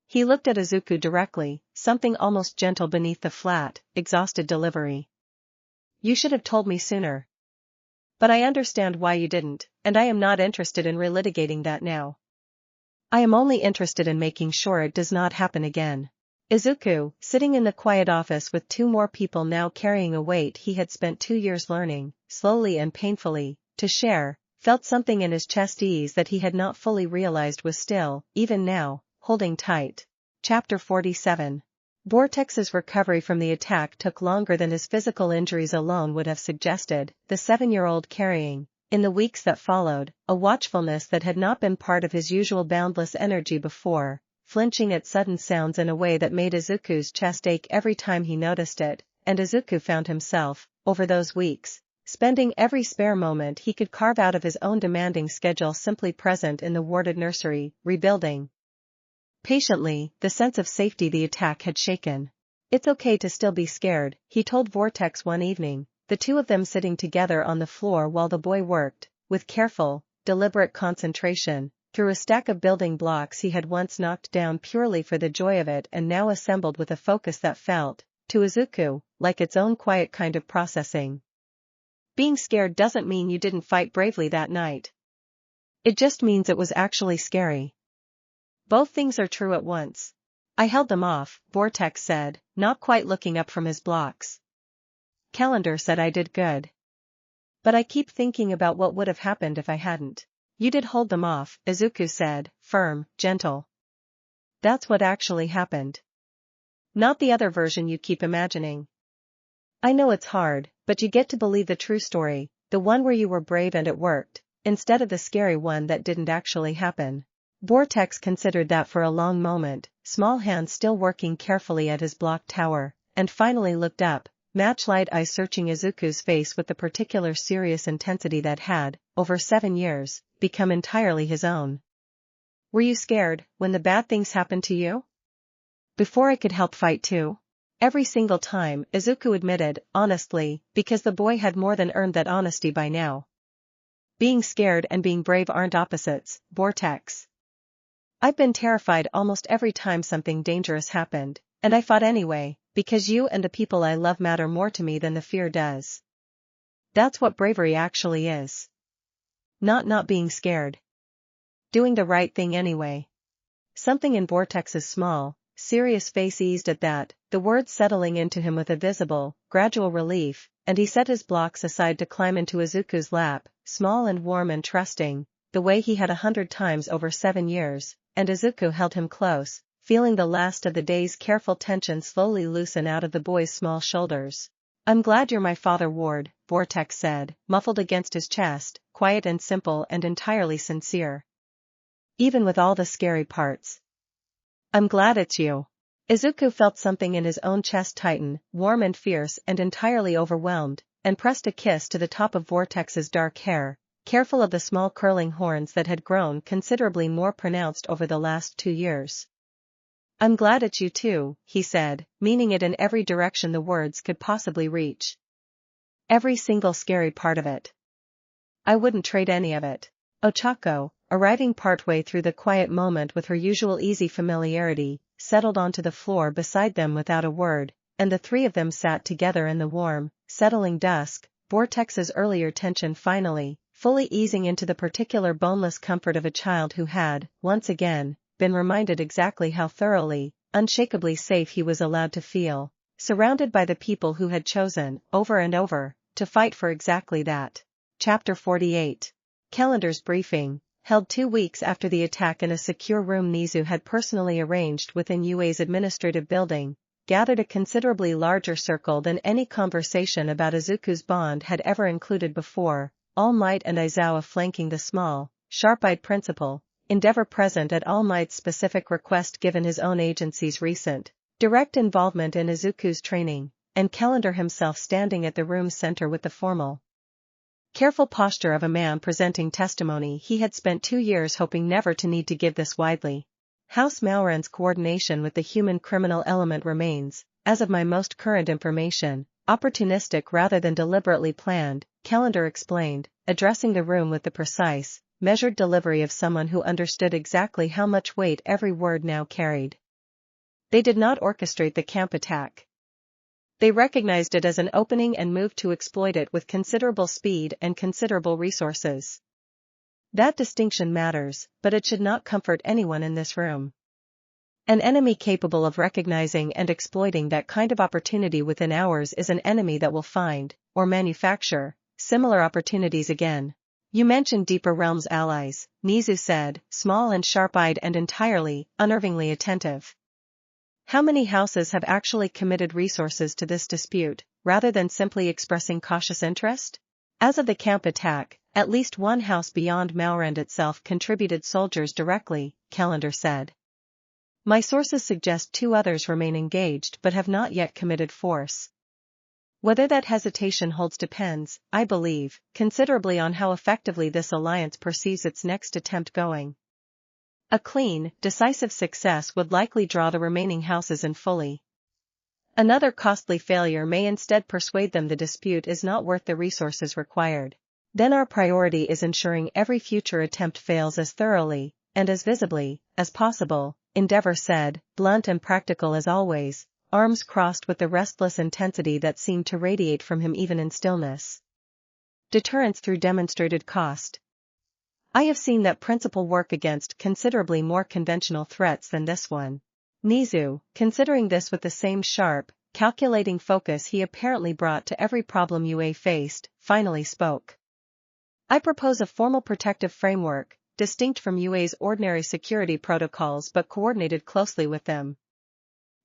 He looked at Izuku directly, something almost gentle beneath the flat, exhausted delivery. "You should have told me sooner. But I understand why you didn't, and I am not interested in relitigating that now. I am only interested in making sure it does not happen again." Izuku, sitting in the quiet office with 2 more people now carrying a weight he had spent 2 years learning, slowly and painfully, to share, felt something in his chest ease that he had not fully realized was still, even now, holding tight. Chapter 47. Vortex's recovery from the attack took longer than his physical injuries alone would have suggested, the 7-year-old carrying, in the weeks that followed, a watchfulness that had not been part of his usual boundless energy before, flinching at sudden sounds in a way that made Izuku's chest ache every time he noticed it, and Izuku found himself, over those weeks, spending every spare moment he could carve out of his own demanding schedule simply present in the warded nursery, rebuilding. Patiently, the sense of safety the attack had shaken. "It's okay to still be scared," he told Vortex one evening, the 2 of them sitting together on the floor while the boy worked, with careful, deliberate concentration, through a stack of building blocks he had once knocked down purely for the joy of it and now assembled with a focus that felt, to Izuku, like its own quiet kind of processing. "Being scared doesn't mean you didn't fight bravely that night. It just means it was actually scary. Both things are true at once. I held them off, Vortex said, not quite looking up from his blocks. Calendar said I did good. But I keep thinking about what would have happened if I hadn't. You did hold them off, Izuku said, firm, gentle. That's what actually happened. Not the other version you keep imagining. I know it's hard, but you get to believe the true story, the one where you were brave and it worked, instead of the scary one that didn't actually happen. Vortex considered that for a long moment, small hands still working carefully at his block tower, and finally looked up, matchlight eyes searching Izuku's face with the particular serious intensity that had, over 7 years, become entirely his own. Were you scared when the bad things happened to you? Before I could help fight too? Every single time, Izuku admitted, honestly, because the boy had more than earned that honesty by now. Being scared and being brave aren't opposites, Vortex. I've been terrified almost every time something dangerous happened, and I fought anyway, because you and the people I love matter more to me than the fear does. That's what bravery actually is. Not being scared. Doing the right thing anyway. Something in Vortex's small, serious face eased at that, the words settling into him with a visible, gradual relief, and he set his blocks aside to climb into Izuku's lap, small and warm and trusting, the way he had 100 times over 7 years, and Izuku held him close, feeling the last of the day's careful tension slowly loosen out of the boy's small shoulders. I'm glad you're my father, Ward, Vortex said, muffled against his chest, quiet and simple and entirely sincere. Even with all the scary parts. I'm glad it's you. Izuku felt something in his own chest tighten, warm and fierce and entirely overwhelmed, and pressed a kiss to the top of Vortex's dark hair, careful of the small curling horns that had grown considerably more pronounced over the last 2 years. I'm glad it's you too, he said, meaning it in every direction the words could possibly reach. Every single scary part of it. I wouldn't trade any of it. Ochako, arriving partway through the quiet moment with her usual easy familiarity, settled onto the floor beside them without a word, and the three of them sat together in the warm, settling dusk, Vortex's earlier tension finally, fully easing into the particular boneless comfort of a child who had, once again, been reminded exactly how thoroughly, unshakably safe he was allowed to feel, surrounded by the people who had chosen, over and over, to fight for exactly that. Chapter 48. Calendar's briefing, held 2 weeks after the attack in a secure room Nizu had personally arranged within UA's administrative building, gathered a considerably larger circle than any conversation about Izuku's bond had ever included before, All Might and Aizawa flanking the small, sharp-eyed principal, Endeavor present at All Might's specific request given his own agency's recent, direct involvement in Izuku's training, and Calendar himself standing at the room's center with the formal, careful posture of a man presenting testimony he had spent 2 years hoping never to need to give this widely. House Mauren's coordination with the human criminal element remains, as of my most current information, opportunistic rather than deliberately planned, Calendar explained, addressing the room with the precise, measured delivery of someone who understood exactly how much weight every word now carried. They did not orchestrate the camp attack. They recognized it as an opening and moved to exploit it with considerable speed and considerable resources. That distinction matters, but it should not comfort anyone in this room. An enemy capable of recognizing and exploiting that kind of opportunity within hours is an enemy that will find, or manufacture, similar opportunities again. You mentioned Deeper Realms allies, Nizu said, small and sharp-eyed and entirely, unnervingly attentive. How many houses have actually committed resources to this dispute, rather than simply expressing cautious interest? As of the camp attack, at least one house beyond Maurand itself contributed soldiers directly, Calendar said. My sources suggest 2 others remain engaged but have not yet committed force. Whether that hesitation holds depends, I believe, considerably on how effectively this alliance perceives its next attempt going. A clean, decisive success would likely draw the remaining houses in fully. Another costly failure may instead persuade them the dispute is not worth the resources required. Then our priority is ensuring every future attempt fails as thoroughly, and as visibly, as possible, Endeavor said, blunt and practical as always, arms crossed with the restless intensity that seemed to radiate from him even in stillness. Deterrence through demonstrated cost. I have seen that principle work against considerably more conventional threats than this one. Nizu, considering this with the same sharp, calculating focus he apparently brought to every problem Yue faced, finally spoke. I propose a formal protective framework, distinct from Yue's ordinary security protocols but coordinated closely with them.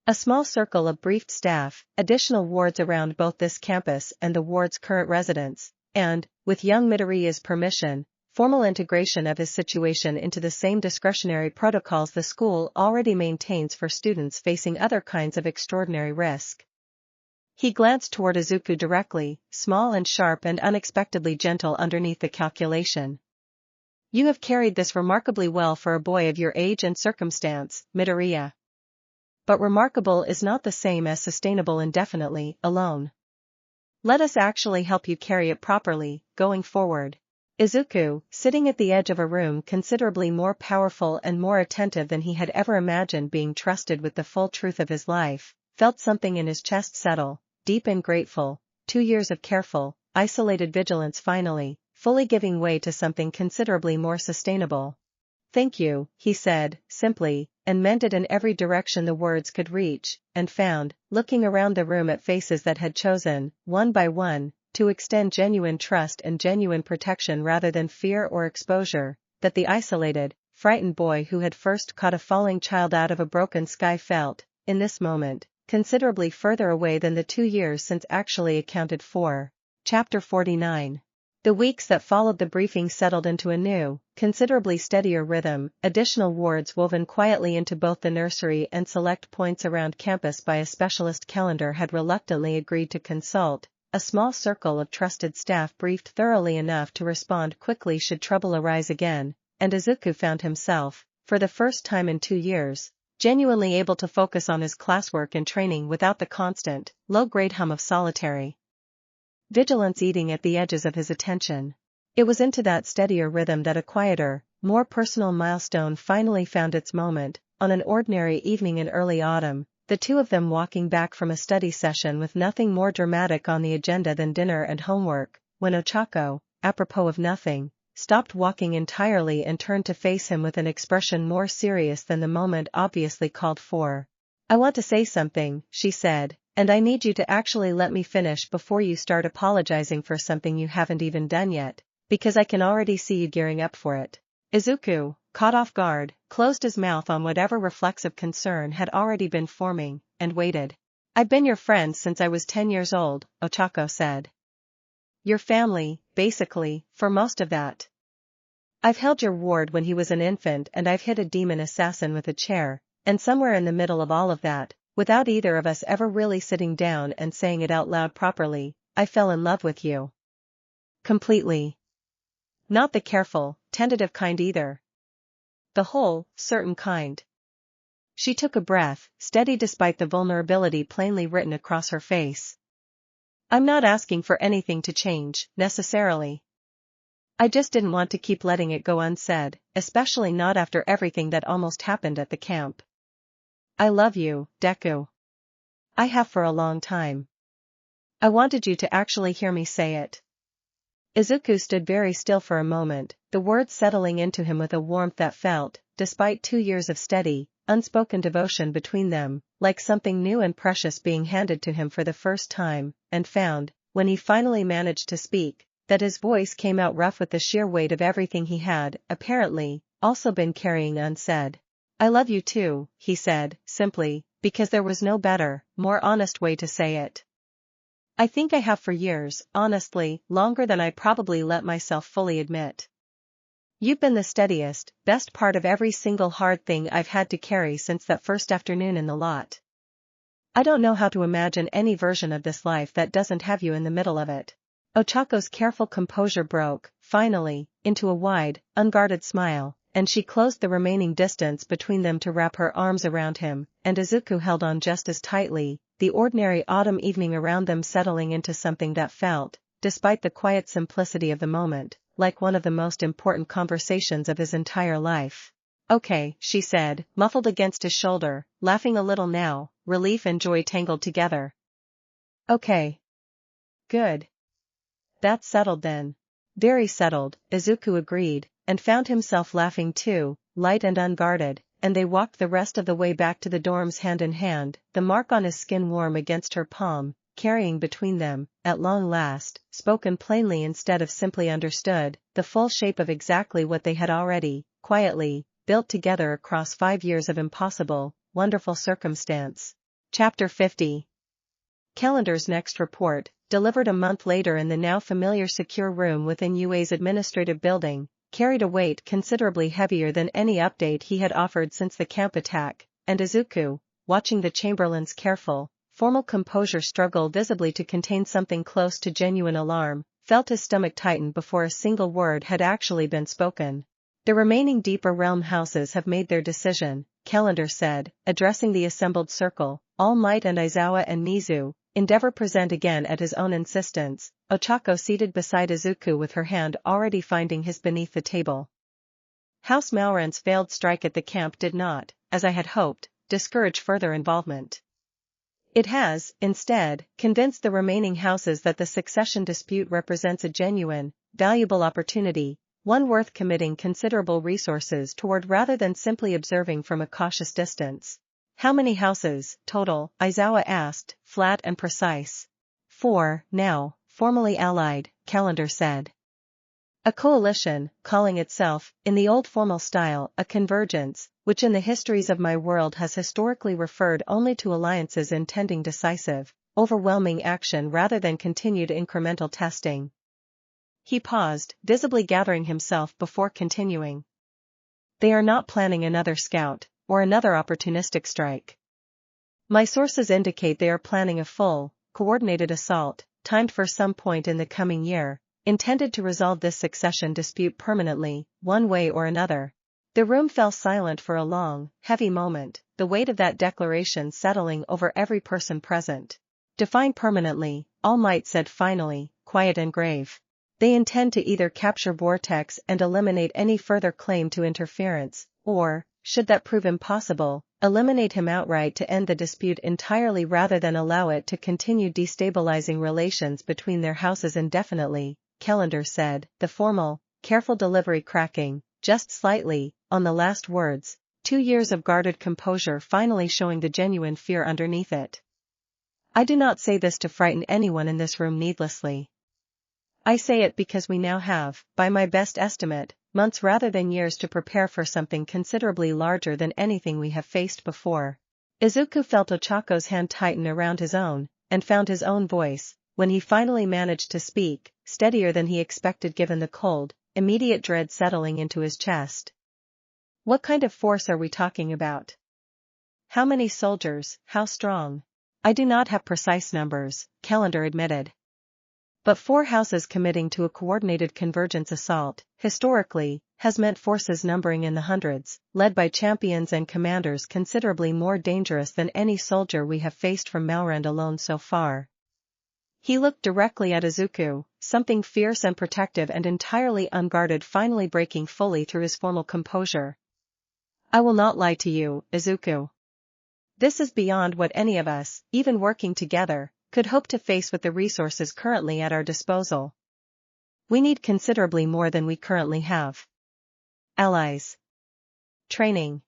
A small circle of briefed staff, additional wards around both this campus and the ward's current residents, and, with young Midoriya's permission, formal integration of his situation into the same discretionary protocols the school already maintains for students facing other kinds of extraordinary risk. He glanced toward Izuku directly, small and sharp and unexpectedly gentle underneath the calculation. You have carried this remarkably well for a boy of your age and circumstance, Midoriya. But remarkable is not the same as sustainable indefinitely, alone. Let us actually help you carry it properly, going forward. Izuku, sitting at the edge of a room considerably more powerful and more attentive than he had ever imagined being trusted with the full truth of his life, felt something in his chest settle, deep and grateful, 2 years of careful, isolated vigilance finally, fully giving way to something considerably more sustainable. Thank you, he said, simply, and meant it in every direction the words could reach, and found, looking around the room at faces that had chosen, one by one, to extend genuine trust and genuine protection rather than fear or exposure, that the isolated, frightened boy who had first caught a falling child out of a broken sky felt, in this moment, considerably further away than the 2 years since actually accounted for. Chapter 49. The weeks that followed the briefing settled into a new, considerably steadier rhythm, additional wards woven quietly into both the nursery and select points around campus by a specialist calendar had reluctantly agreed to consult, a small circle of trusted staff briefed thoroughly enough to respond quickly should trouble arise again, and Izuku found himself, for the first time in 2 years, genuinely able to focus on his classwork and training without the constant, low-grade hum of solitary vigilance eating at the edges of his attention. It was into that steadier rhythm that a quieter, more personal milestone finally found its moment, on an ordinary evening in early autumn, the two of them walking back from a study session with nothing more dramatic on the agenda than dinner and homework, when Ochako, apropos of nothing, stopped walking entirely and turned to face him with an expression more serious than the moment obviously called for. I want to say something, she said, and I need you to actually let me finish before you start apologizing for something you haven't even done yet, because I can already see you gearing up for it. Izuku, caught off guard, closed his mouth on whatever reflexive concern had already been forming, and waited. I've been your friend since I was 10 years old, Ochako said. Your family, basically, for most of that. I've held your ward when he was an infant and I've hit a demon assassin with a chair, and somewhere in the middle of all of that, without either of us ever really sitting down and saying it out loud properly, I fell in love with you. Completely. Not the careful, tentative kind either. The whole, certain kind. She took a breath, steady despite the vulnerability plainly written across her face. I'm not asking for anything to change, necessarily. I just didn't want to keep letting it go unsaid, especially not after everything that almost happened at the camp. I love you, Deku. I have for a long time. I wanted you to actually hear me say it. Izuku stood very still for a moment, the words settling into him with a warmth that felt, despite 2 years of steady, unspoken devotion between them, like something new and precious being handed to him for the first time, and found, when he finally managed to speak, that his voice came out rough with the sheer weight of everything he had, apparently, also been carrying unsaid. I love you too, he said, simply, because there was no better, more honest way to say it. I think I have for years, honestly, longer than I probably let myself fully admit. You've been the steadiest, best part of every single hard thing I've had to carry since that first afternoon in the lot. I don't know how to imagine any version of this life that doesn't have you in the middle of it. Ochako's careful composure broke, finally, into a wide, unguarded smile, and she closed the remaining distance between them to wrap her arms around him, and Izuku held on just as tightly, the ordinary autumn evening around them settling into something that felt, despite the quiet simplicity of the moment, like one of the most important conversations of his entire life. Okay, she said, muffled against his shoulder, laughing a little now, relief and joy tangled together. Okay. Good. That's settled then. Very settled, Izuku agreed, and found himself laughing too, light and unguarded, and they walked the rest of the way back to the dorms hand in hand, the mark on his skin warm against her palm, carrying between them, at long last, spoken plainly instead of simply understood, the full shape of exactly what they had already, quietly, built together across 5 years of impossible, wonderful circumstance. Chapter 50. Calendar's next report, delivered a month later in the now familiar secure room within UA's administrative building, carried a weight considerably heavier than any update he had offered since the camp attack, and Izuku, watching the Chamberlain's careful, formal composure struggle visibly to contain something close to genuine alarm, felt his stomach tighten before a single word had actually been spoken. The remaining deeper realm houses have made their decision, Calendar said, addressing the assembled circle. All Might and Aizawa and Nizu, Endeavor present again at his own insistence, Ochako seated beside Izuku with her hand already finding his beneath the table. House Malran's failed strike at the camp did not, as I had hoped, discourage further involvement. It has, instead, convinced the remaining houses that the succession dispute represents a genuine, valuable opportunity, one worth committing considerable resources toward rather than simply observing from a cautious distance. How many houses, total? Aizawa asked, flat and precise. 4, now, formally allied, Calendar said. A coalition, calling itself, in the old formal style, a convergence, which in the histories of my world has historically referred only to alliances intending decisive, overwhelming action rather than continued incremental testing. He paused, visibly gathering himself before continuing. They are not planning another scout, or another opportunistic strike. My sources indicate they are planning a full, coordinated assault, timed for some point in the coming year, intended to resolve this succession dispute permanently, one way or another. The room fell silent for a long, heavy moment, the weight of that declaration settling over every person present. Define permanently, All Might said finally, quiet and grave. They intend to either capture Vortex and eliminate any further claim to interference, or, should that prove impossible, eliminate him outright to end the dispute entirely rather than allow it to continue destabilizing relations between their houses indefinitely, Calendar said, the formal, careful delivery cracking, just slightly, on the last words, 2 years of guarded composure finally showing the genuine fear underneath it. I do not say this to frighten anyone in this room needlessly. I say it because we now have, by my best estimate, months rather than years to prepare for something considerably larger than anything we have faced before. Izuku felt Ochako's hand tighten around his own, and found his own voice, when he finally managed to speak, steadier than he expected given the cold, immediate dread settling into his chest. What kind of force are we talking about? How many soldiers, how strong? I do not have precise numbers, Calendar admitted. But 4 houses committing to a coordinated convergence assault, historically, has meant forces numbering in the hundreds, led by champions and commanders considerably more dangerous than any soldier we have faced from Malran alone so far. He looked directly at Izuku, something fierce and protective and entirely unguarded finally breaking fully through his formal composure. I will not lie to you, Izuku. This is beyond what any of us, even working together, could hope to face with the resources currently at our disposal. We need considerably more than we currently have. Allies. Training.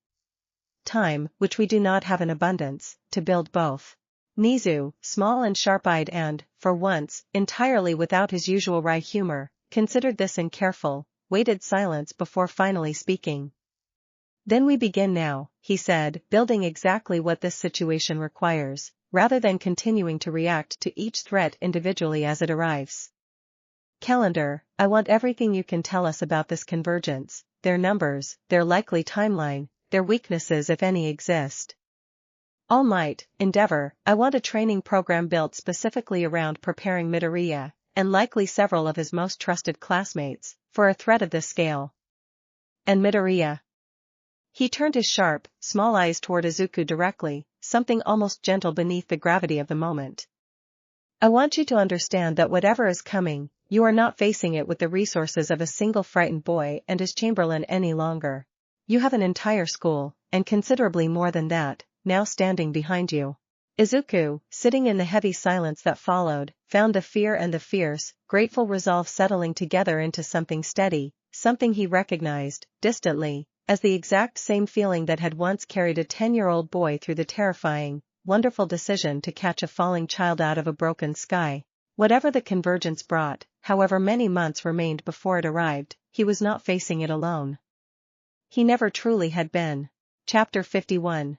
Time, which we do not have in abundance, to build both. Nizu, small and sharp-eyed and, for once, entirely without his usual wry humor, considered this in careful, weighted silence before finally speaking. Then we begin now, he said, building exactly what this situation requires, rather than continuing to react to each threat individually as it arrives. Calendar, I want everything you can tell us about this convergence, their numbers, their likely timeline, their weaknesses if any exist. All Might, Endeavor, I want a training program built specifically around preparing Midoriya, and likely several of his most trusted classmates, for a threat of this scale. And Midoriya. He turned his sharp, small eyes toward Izuku directly, something almost gentle beneath the gravity of the moment. I want you to understand that whatever is coming, you are not facing it with the resources of a single frightened boy and his chamberlain any longer. You have an entire school, and considerably more than that, now standing behind you. Izuku, sitting in the heavy silence that followed, found the fear and the fierce, grateful resolve settling together into something steady, something he recognized, distantly, as the exact same feeling that had once carried a 10-year-old boy through the terrifying, wonderful decision to catch a falling child out of a broken sky. Whatever the convergence brought, however many months remained before it arrived, he was not facing it alone. He never truly had been. Chapter 51.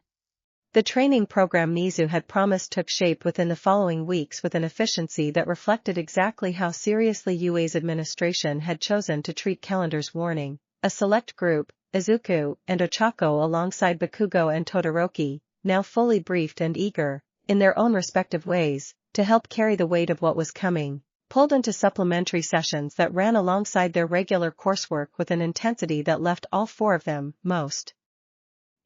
The training program Mizu had promised took shape within the following weeks with an efficiency that reflected exactly how seriously UA's administration had chosen to treat Calendar's warning. A select group, Izuku and Ochako alongside Bakugo and Todoroki, now fully briefed and eager, in their own respective ways, to help carry the weight of what was coming, pulled into supplementary sessions that ran alongside their regular coursework with an intensity that left all four of them, most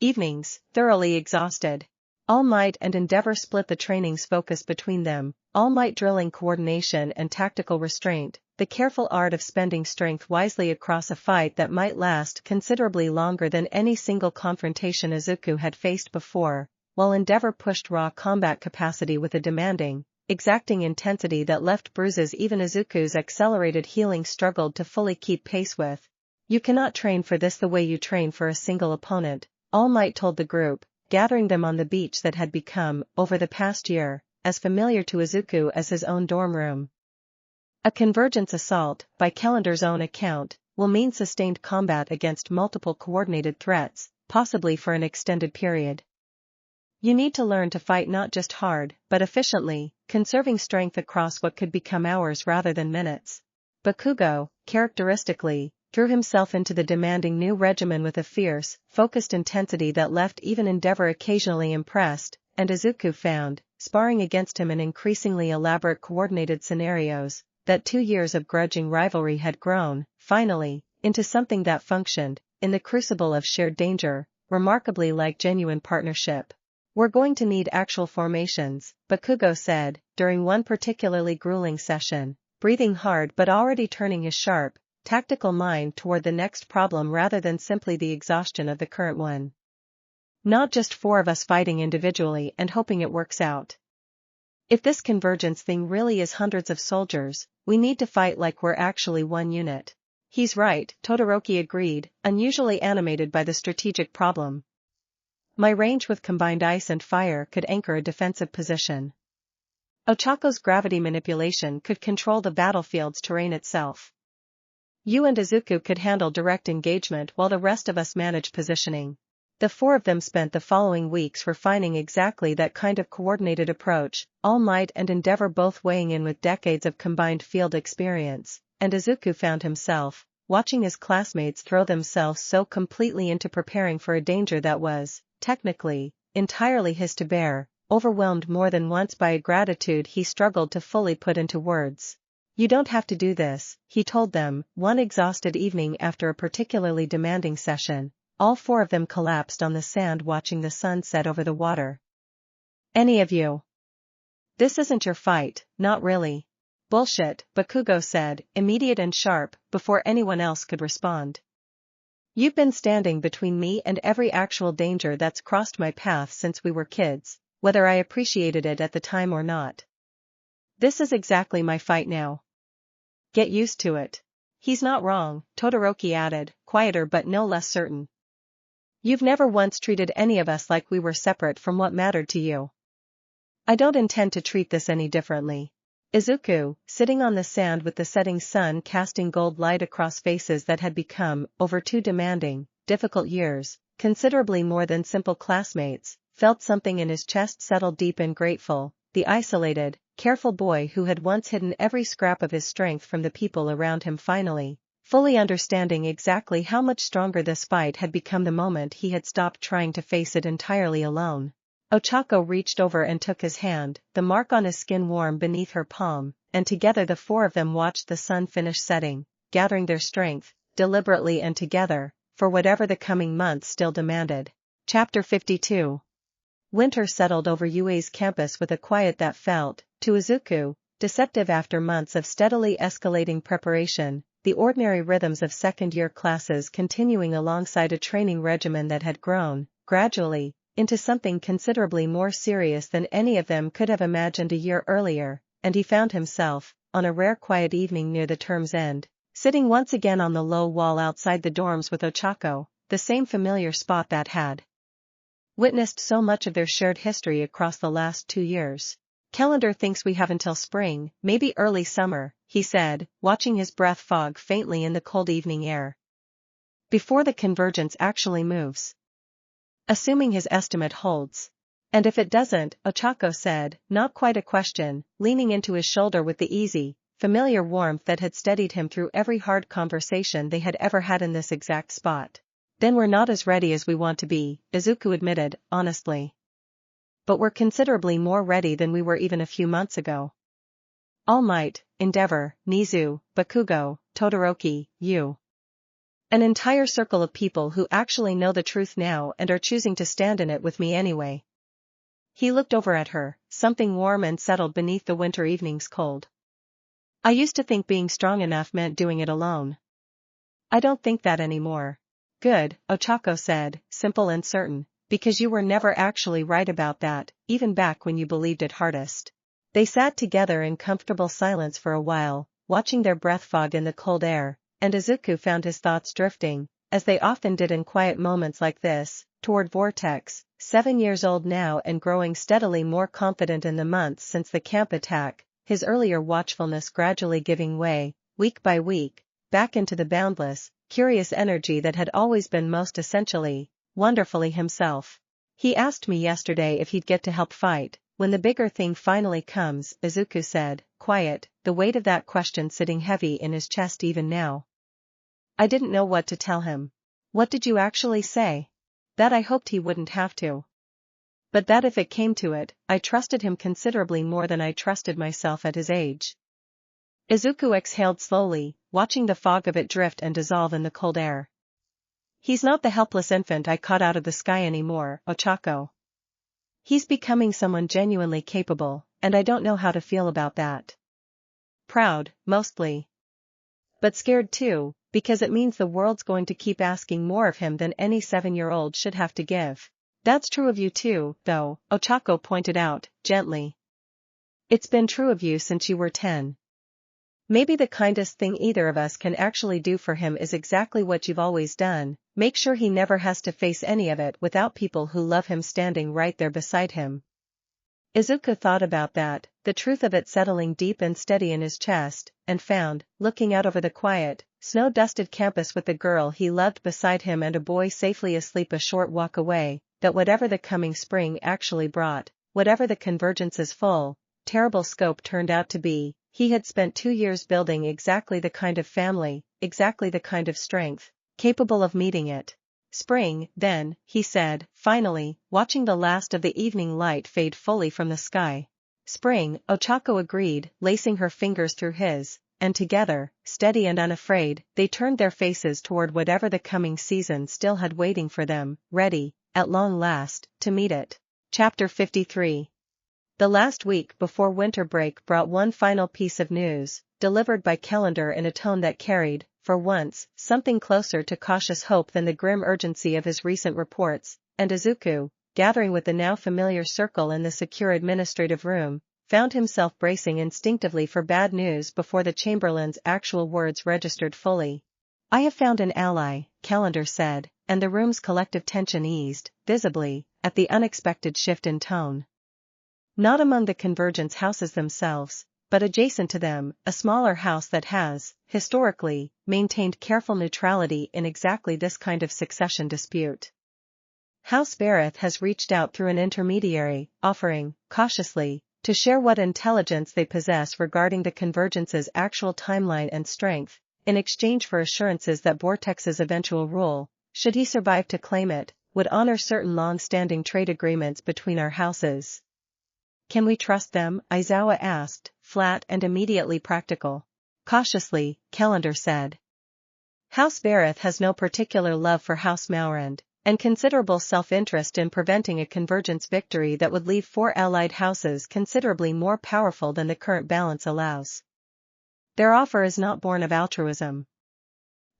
evenings, thoroughly exhausted. All Might and Endeavor split the training's focus between them, All Might drilling coordination and tactical restraint, the careful art of spending strength wisely across a fight that might last considerably longer than any single confrontation Izuku had faced before, while Endeavor pushed raw combat capacity with a demanding, exacting intensity that left bruises even Izuku's accelerated healing struggled to fully keep pace with. You cannot train for this the way you train for a single opponent, All Might told the group, gathering them on the beach that had become, over the past year, as familiar to Izuku as his own dorm room. A convergence assault, by Calendar's own account, will mean sustained combat against multiple coordinated threats, possibly for an extended period. You need to learn to fight not just hard, but efficiently, conserving strength across what could become hours rather than minutes. Bakugo, characteristically, threw himself into the demanding new regimen with a fierce, focused intensity that left even Endeavor occasionally impressed, and Izuku found, sparring against him in increasingly elaborate coordinated scenarios, that 2 years of grudging rivalry had grown, finally, into something that functioned, in the crucible of shared danger, remarkably like genuine partnership. We're going to need actual formations, Bakugo said, during one particularly grueling session, breathing hard but already turning his sharp, tactical mind toward the next problem rather than simply the exhaustion of the current one. Not just 4 of us fighting individually and hoping it works out. If this convergence thing really is hundreds of soldiers, we need to fight like we're actually one unit. He's right, Todoroki agreed, unusually animated by the strategic problem. My range with combined ice and fire could anchor a defensive position. Ochako's gravity manipulation could control the battlefield's terrain itself. You and Izuku could handle direct engagement while the rest of us manage positioning. The 4 of them spent the following weeks refining exactly that kind of coordinated approach, All Might and Endeavor both weighing in with decades of combined field experience, and Izuku found himself, watching his classmates throw themselves so completely into preparing for a danger that was, technically, entirely his to bear, overwhelmed more than once by a gratitude he struggled to fully put into words. You don't have to do this, he told them, one exhausted evening after a particularly demanding session. All 4 of them collapsed on the sand watching the sun set over the water. Any of you? This isn't your fight, not really. Bullshit, Bakugo said, immediate and sharp, before anyone else could respond. You've been standing between me and every actual danger that's crossed my path since we were kids, whether I appreciated it at the time or not. This is exactly my fight now. Get used to it. He's not wrong, Todoroki added, quieter but no less certain. You've never once treated any of us like we were separate from what mattered to you. I don't intend to treat this any differently. Izuku, sitting on the sand with the setting sun casting gold light across faces that had become, over 2 demanding, difficult years, considerably more than simple classmates, felt something in his chest settle deep and grateful, the isolated, careful boy who had once hidden every scrap of his strength from the people around him finally, fully understanding exactly how much stronger this fight had become the moment he had stopped trying to face it entirely alone. Ochako reached over and took his hand, the mark on his skin warm beneath her palm, and together the 4 of them watched the sun finish setting, gathering their strength, deliberately and together, for whatever the coming months still demanded. Chapter 52. Winter settled over UA's campus with a quiet that felt, to Izuku, deceptive after months of steadily escalating preparation, the ordinary rhythms of second-year classes continuing alongside a training regimen that had grown, gradually, into something considerably more serious than any of them could have imagined a year earlier, and he found himself, on a rare quiet evening near the term's end, sitting once again on the low wall outside the dorms with Ochako, the same familiar spot that had witnessed so much of their shared history across the last 2 years. Calendar thinks we have until spring, maybe early summer, he said, watching his breath fog faintly in the cold evening air. Before the convergence actually moves. Assuming his estimate holds. And if it doesn't, Ochako said, not quite a question, leaning into his shoulder with the easy, familiar warmth that had steadied him through every hard conversation they had ever had in this exact spot. Then we're not as ready as we want to be, Izuku admitted, honestly. But we're considerably more ready than we were even a few months ago. All Might, Endeavor, Nizu, Bakugo, Todoroki, you. An entire circle of people who actually know the truth now and are choosing to stand in it with me anyway. He looked over at her, something warm and settled beneath the winter evening's cold. I used to think being strong enough meant doing it alone. I don't think that anymore. Good, Ochako said, simple and certain, because you were never actually right about that, even back when you believed it hardest. They sat together in comfortable silence for a while, watching their breath fog in the cold air, and Izuku found his thoughts drifting, as they often did in quiet moments like this, toward Vortex, 7 years old now and growing steadily more confident in the months since the camp attack, his earlier watchfulness gradually giving way, week by week, back into the boundless, curious energy that had always been most essentially, wonderfully himself. He asked me yesterday if he'd get to help fight, when the bigger thing finally comes, Izuku said, quiet, the weight of that question sitting heavy in his chest even now. I didn't know what to tell him. What did you actually say? That I hoped he wouldn't have to. But that if it came to it, I trusted him considerably more than I trusted myself at his age. Izuku exhaled slowly, watching the fog of it drift and dissolve in the cold air. He's not the helpless infant I caught out of the sky anymore, Ochako. He's becoming someone genuinely capable, and I don't know how to feel about that. Proud, mostly. But scared too, because it means the world's going to keep asking more of him than any 7-year-old should have to give. That's true of you too, though, Ochako pointed out, gently. It's been true of you since you were 10. Maybe the kindest thing either of us can actually do for him is exactly what you've always done, make sure he never has to face any of it without people who love him standing right there beside him. Izuku thought about that, the truth of it settling deep and steady in his chest, and found, looking out over the quiet, snow-dusted campus with the girl he loved beside him and a boy safely asleep a short walk away, that whatever the coming spring actually brought, whatever the convergence's full, terrible scope turned out to be, he had spent 2 years building exactly the kind of family, exactly the kind of strength, capable of meeting it. Spring, then, he said, finally, watching the last of the evening light fade fully from the sky. Spring, Ochako agreed, lacing her fingers through his, and together, steady and unafraid, they turned their faces toward whatever the coming season still had waiting for them, ready, at long last, to meet it. Chapter 53. The last week before winter break brought one final piece of news, delivered by Calendar in a tone that carried, for once, something closer to cautious hope than the grim urgency of his recent reports, and Izuku, gathering with the now familiar circle in the secure administrative room, found himself bracing instinctively for bad news before the Chamberlain's actual words registered fully. I have found an ally, Calendar said, and the room's collective tension eased, visibly, at the unexpected shift in tone. Not among the convergence houses themselves, but adjacent to them, a smaller house that has, historically, maintained careful neutrality in exactly this kind of succession dispute. House Vareth has reached out through an intermediary, offering, cautiously, to share what intelligence they possess regarding the convergence's actual timeline and strength, in exchange for assurances that Vortex's eventual rule, should he survive to claim it, would honor certain long-standing trade agreements between our houses. Can we trust them? Aizawa asked, flat and immediately practical. Cautiously, Calendar said. House Vareth has no particular love for House Maurand, and considerable self-interest in preventing a convergence victory that would leave 4 allied houses considerably more powerful than the current balance allows. Their offer is not born of altruism.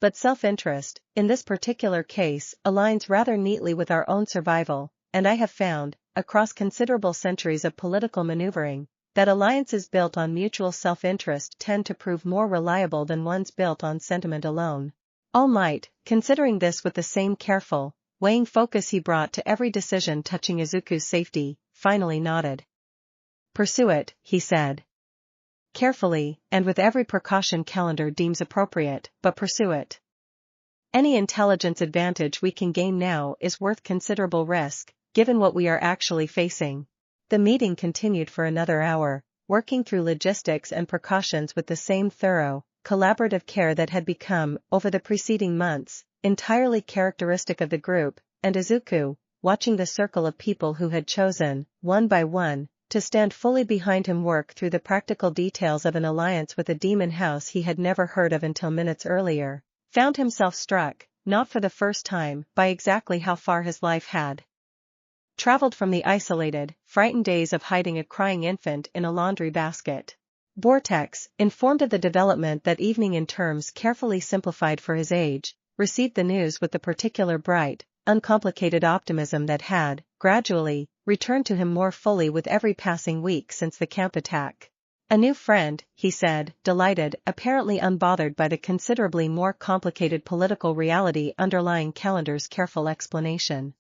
But self-interest, in this particular case, aligns rather neatly with our own survival, and I have found, across considerable centuries of political maneuvering, that alliances built on mutual self-interest tend to prove more reliable than ones built on sentiment alone. All Might, considering this with the same careful, weighing focus he brought to every decision touching Izuku's safety, finally nodded. "Pursue it," he said. "Carefully, and with every precaution calendar deems appropriate, but pursue it. Any intelligence advantage we can gain now is worth considerable risk, given what we are actually facing." The meeting continued for another hour, working through logistics and precautions with the same thorough, collaborative care that had become, over the preceding months, entirely characteristic of the group, and Izuku, watching the circle of people who had chosen, one by one, to stand fully behind him work through the practical details of an alliance with a demon house he had never heard of until minutes earlier, found himself struck, not for the first time, by exactly how far his life had traveled from the isolated, frightened days of hiding a crying infant in a laundry basket. Vortex, informed of the development that evening in terms carefully simplified for his age, received the news with the particular bright, uncomplicated optimism that had, gradually, returned to him more fully with every passing week since the camp attack. "A new friend," he said, delighted, apparently unbothered by the considerably more complicated political reality underlying Calendar's careful explanation.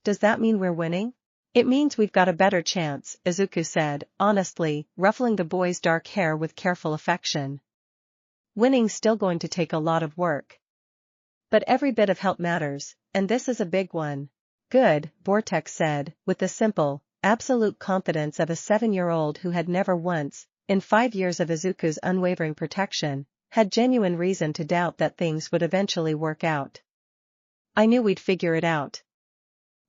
"Does that mean we're winning?" "It means we've got a better chance," Izuku said, honestly, ruffling the boy's dark hair with careful affection. "Winning's still going to take a lot of work. But every bit of help matters, and this is a big one." "Good," Vortex said, with the simple, absolute confidence of a 7-year-old who had never once, in 5 years of Izuku's unwavering protection, had genuine reason to doubt that things would eventually work out. "I knew we'd figure it out."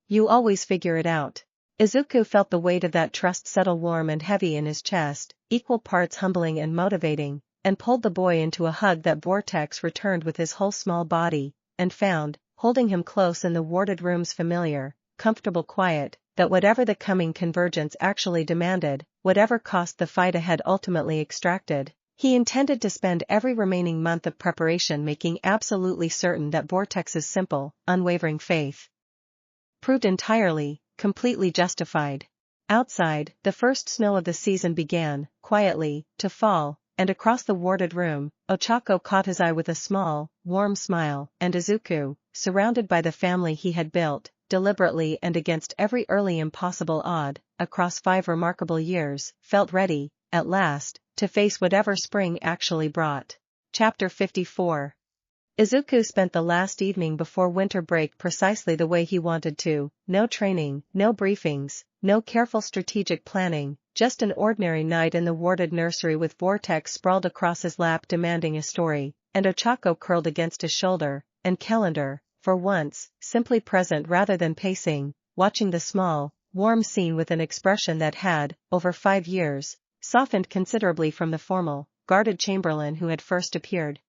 "You always figure it out." Izuku felt the weight of that trust settle warm and heavy in his chest, equal parts humbling and motivating, and pulled the boy into a hug that Vortex returned with his whole small body, and found, holding him close in the warded room's familiar, comfortable quiet, that whatever the coming convergence actually demanded, whatever cost the fight ahead ultimately extracted, he intended to spend every remaining month of preparation making absolutely certain that Vortex's simple, unwavering faith proved entirely, completely justified. Outside, the first snow of the season began, quietly, to fall, and across the warded room, Ochako caught his eye with a small, warm smile, and Izuku, surrounded by the family he had built, deliberately and against every early impossible odd, across 5 remarkable years, felt ready, at last, to face whatever spring actually brought. Chapter 54. Izuku spent the last evening before winter break precisely the way he wanted to, no training, no briefings, no careful strategic planning, just an ordinary night in the warded nursery with Vortex sprawled across his lap demanding a story, and Ochako curled against his shoulder, and Calendar, for once, simply present rather than pacing, watching the small, warm scene with an expression that had, over 5 years, softened considerably from the formal, guarded chamberlain who had first appeared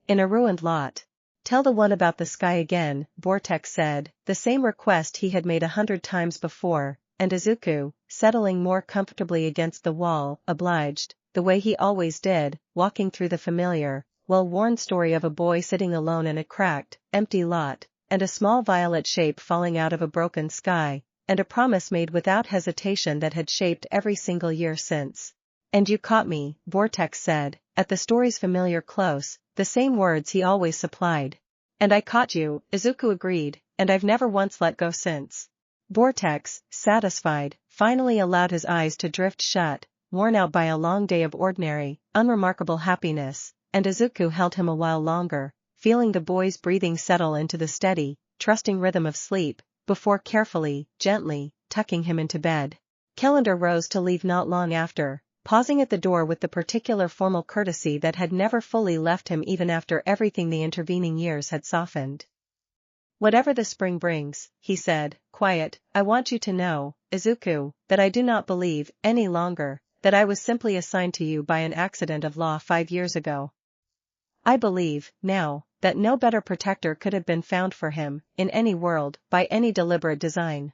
in a ruined lot. "Tell the one about the sky again," Vortex said, the same request he had made 100 times before, and Izuku, settling more comfortably against the wall, obliged, the way he always did, walking through the familiar, well-worn story of a boy sitting alone in a cracked, empty lot, and a small violet shape falling out of a broken sky, and a promise made without hesitation that had shaped every single year since. "And you caught me," Vortex said, at the story's familiar close, the same words he always supplied. "And I caught you," Izuku agreed, "and I've never once let go since." Vortex, satisfied, finally allowed his eyes to drift shut, worn out by a long day of ordinary, unremarkable happiness, and Izuku held him a while longer, feeling the boy's breathing settle into the steady, trusting rhythm of sleep, before carefully, gently, tucking him into bed. Calendar rose to leave not long after, pausing at the door with the particular formal courtesy that had never fully left him even after everything the intervening years had softened. "Whatever the spring brings," he said, quiet, "I want you to know, Izuku, that I do not believe, any longer, that I was simply assigned to you by an accident of law 5 years ago. I believe, now, that no better protector could have been found for him, in any world, by any deliberate design."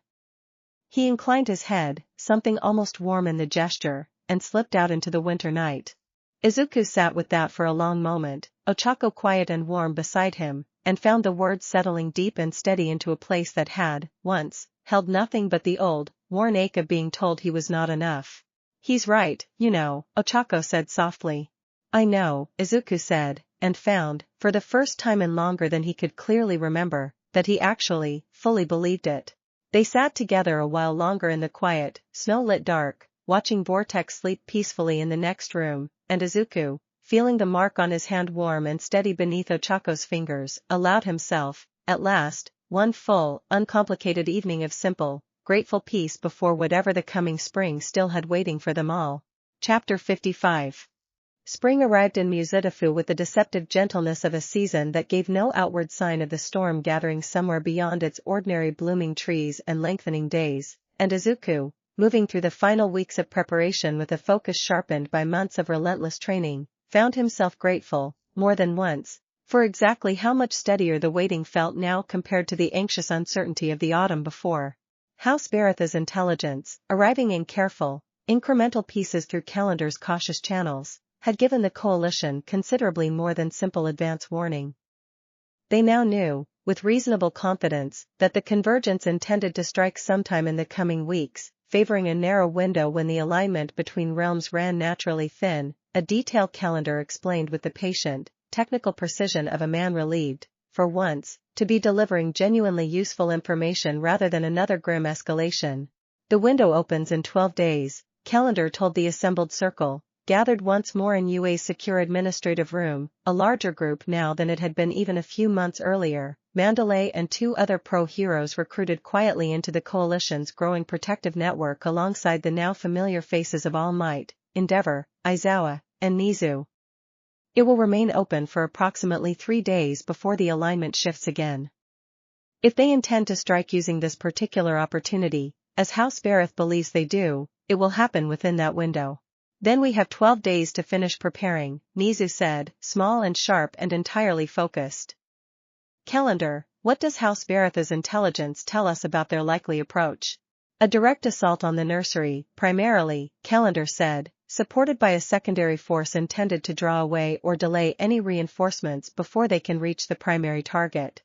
He inclined his head, something almost warm in the gesture, and slipped out into the winter night. Izuku sat with that for a long moment, Ochako quiet and warm beside him, and found the words settling deep and steady into a place that had, once, held nothing but the old, worn ache of being told he was not enough. He's right, Ochako said softly. I know, Izuku said, and found, for the first time in longer than he could clearly remember, that he actually, fully believed it. They sat together a while longer in the quiet, snow-lit dark, watching Vortex sleep peacefully in the next room, and Izuku, feeling the mark on his hand warm and steady beneath Ochako's fingers, allowed himself, at last, one full, uncomplicated evening of simple, grateful peace before whatever the coming spring still had waiting for them all. Chapter 55. Spring arrived in Muzutafu with the deceptive gentleness of a season that gave no outward sign of the storm gathering somewhere beyond its ordinary blooming trees and lengthening days, and Izuku, moving through the final weeks of preparation with a focus sharpened by months of relentless training, found himself grateful, more than once, for exactly how much steadier the waiting felt now compared to the anxious uncertainty of the autumn before. House Baratha's intelligence, arriving in careful, incremental pieces through Calendar's cautious channels, had given the coalition considerably more than simple advance warning. They now knew, with reasonable confidence, that the convergence intended to strike sometime in the coming weeks, favoring a narrow window when the alignment between realms ran naturally thin, a detail Calendar explained with the patient, technical precision of a man relieved, for once, to be delivering genuinely useful information rather than another grim escalation. The window opens in 12 days, Calendar told the assembled circle, gathered once more in UA's secure administrative room, a larger group now than it had been even a few months earlier. Mandalay and 2 other pro-heroes recruited quietly into the coalition's growing protective network alongside the now familiar faces of All Might, Endeavor, Aizawa, and Nizu. It will remain open for approximately 3 days before the alignment shifts again. If they intend to strike using this particular opportunity, as House Barath believes they do, it will happen within that window. Then we have 12 days to finish preparing, Nizu said, small and sharp and entirely focused. Calendar, what does House Baratha's intelligence tell us about their likely approach? A direct assault on the nursery, primarily, Calendar said, supported by a secondary force intended to draw away or delay any reinforcements before they can reach the primary target.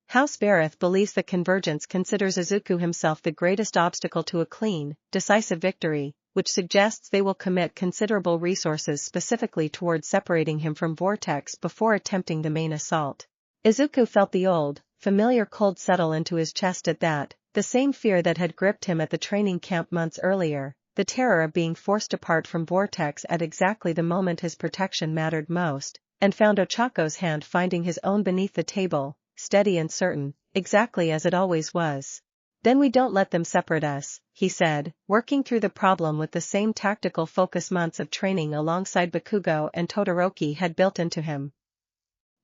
House Barath believes the convergence considers Izuku himself the greatest obstacle to a clean, decisive victory, which suggests they will commit considerable resources specifically towards separating him from Vortex before attempting the main assault. Izuku felt the old, familiar cold settle into his chest at that, the same fear that had gripped him at the training camp months earlier, the terror of being forced apart from Vortex at exactly the moment his protection mattered most, and found Ochako's hand finding his own beneath the table, steady and certain, exactly as it always was. Then we don't let them separate us, he said, working through the problem with the same tactical focus months of training alongside Bakugo and Todoroki had built into him.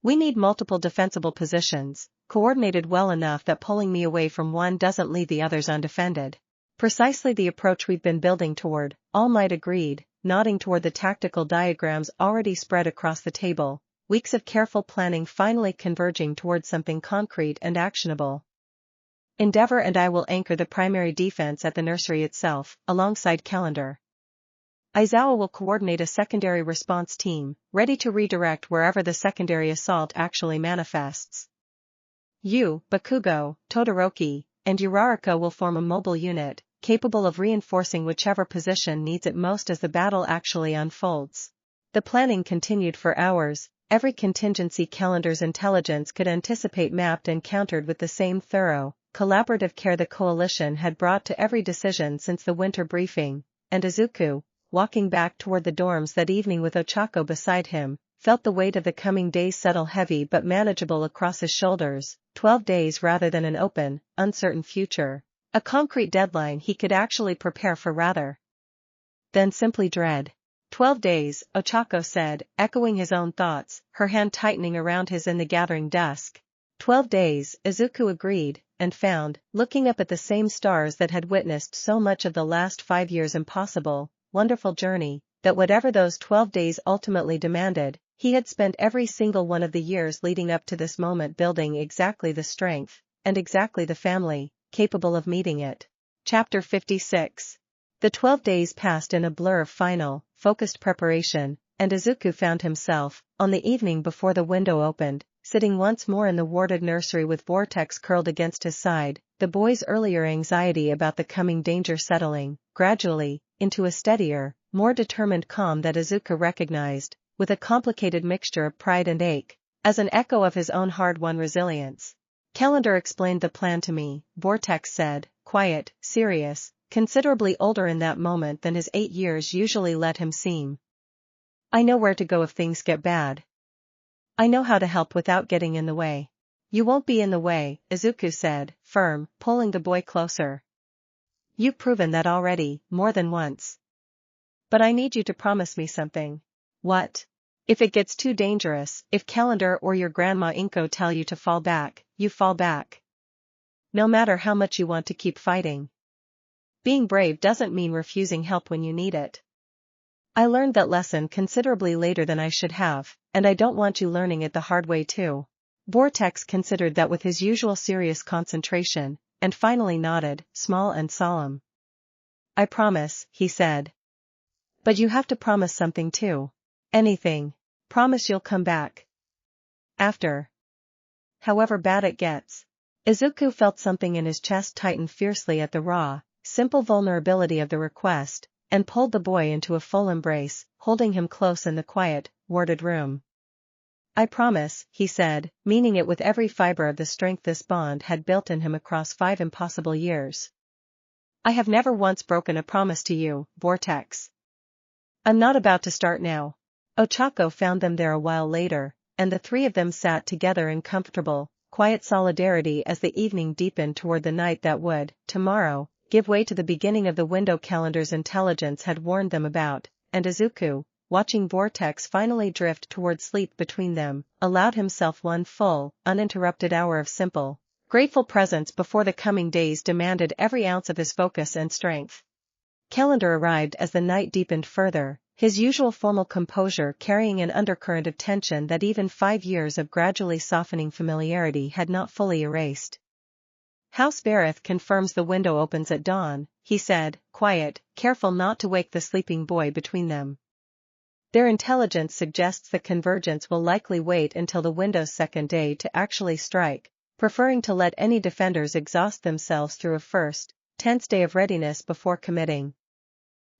We need multiple defensible positions, coordinated well enough that pulling me away from one doesn't leave the others undefended. Precisely the approach we've been building toward, All Might agreed, nodding toward the tactical diagrams already spread across the table, weeks of careful planning finally converging toward something concrete and actionable. Endeavor and I will anchor the primary defense at the nursery itself, alongside Calendar. Aizawa will coordinate a secondary response team, ready to redirect wherever the secondary assault actually manifests. You, Bakugo, Todoroki, and Uraraka will form a mobile unit, capable of reinforcing whichever position needs it most as the battle actually unfolds. The planning continued for hours, every contingency Calendar's intelligence could anticipate mapped and countered with the same thorough, collaborative care the coalition had brought to every decision since the winter briefing, and Izuku, walking back toward the dorms that evening with Ochako beside him, felt the weight of the coming days settle heavy but manageable across his shoulders, 12 days rather than an open, uncertain future, a concrete deadline he could actually prepare for rather than simply dread. 12 days, Ochako said, echoing his own thoughts, her hand tightening around his in the gathering dusk. 12 days, Izuku agreed, and found, looking up at the same stars that had witnessed so much of the last 5 years' impossible, wonderful journey, that whatever those 12 days ultimately demanded, he had spent every single one of the years leading up to this moment building exactly the strength, and exactly the family, capable of meeting it. Chapter 56. The 12 days passed in a blur of final, focused preparation, and Izuku found himself, on the evening before the window opened, sitting once more in the warded nursery with Vortex curled against his side, the boy's earlier anxiety about the coming danger settling, gradually, into a steadier, more determined calm that Izuku recognized, with a complicated mixture of pride and ache, as an echo of his own hard-won resilience. Calendar explained the plan to me, Vortex said, quiet, serious, considerably older in that moment than his 8 years usually let him seem. I know where to go if things get bad. I know how to help without getting in the way. You won't be in the way, Izuku said, firm, pulling the boy closer. You've proven that already, more than once. But I need you to promise me something. What? If it gets too dangerous, if Calendar or your grandma Inko tell you to fall back, you fall back. No matter how much you want to keep fighting. Being brave doesn't mean refusing help when you need it. I learned that lesson considerably later than I should have, and I don't want you learning it the hard way too. Vortex considered that with his usual serious concentration, and finally nodded, small and solemn. I promise, he said. But you have to promise something too. Anything. Promise you'll come back. After. However bad it gets. Izuku felt something in his chest tighten fiercely at the raw, simple vulnerability of the request, and pulled the boy into a full embrace, holding him close in the quiet, warded room. I promise, he said, meaning it with every fiber of the strength this bond had built in him across 5 impossible years. I have never once broken a promise to you, Vortex. I'm not about to start now. Ochako found them there a while later, and the three of them sat together in comfortable, quiet solidarity as the evening deepened toward the night that would, tomorrow, give way to the beginning of the window Calendar's intelligence had warned them about, and Izuku, watching Vortex finally drift toward sleep between them, allowed himself one full, uninterrupted hour of simple, grateful presence before the coming days demanded every ounce of his focus and strength. Calendar arrived as the night deepened further, his usual formal composure carrying an undercurrent of tension that even 5 years of gradually softening familiarity had not fully erased. House Vareth confirms the window opens at dawn, he said, quiet, careful not to wake the sleeping boy between them. Their intelligence suggests the convergence will likely wait until the window's second day to actually strike, preferring to let any defenders exhaust themselves through a first, tense day of readiness before committing.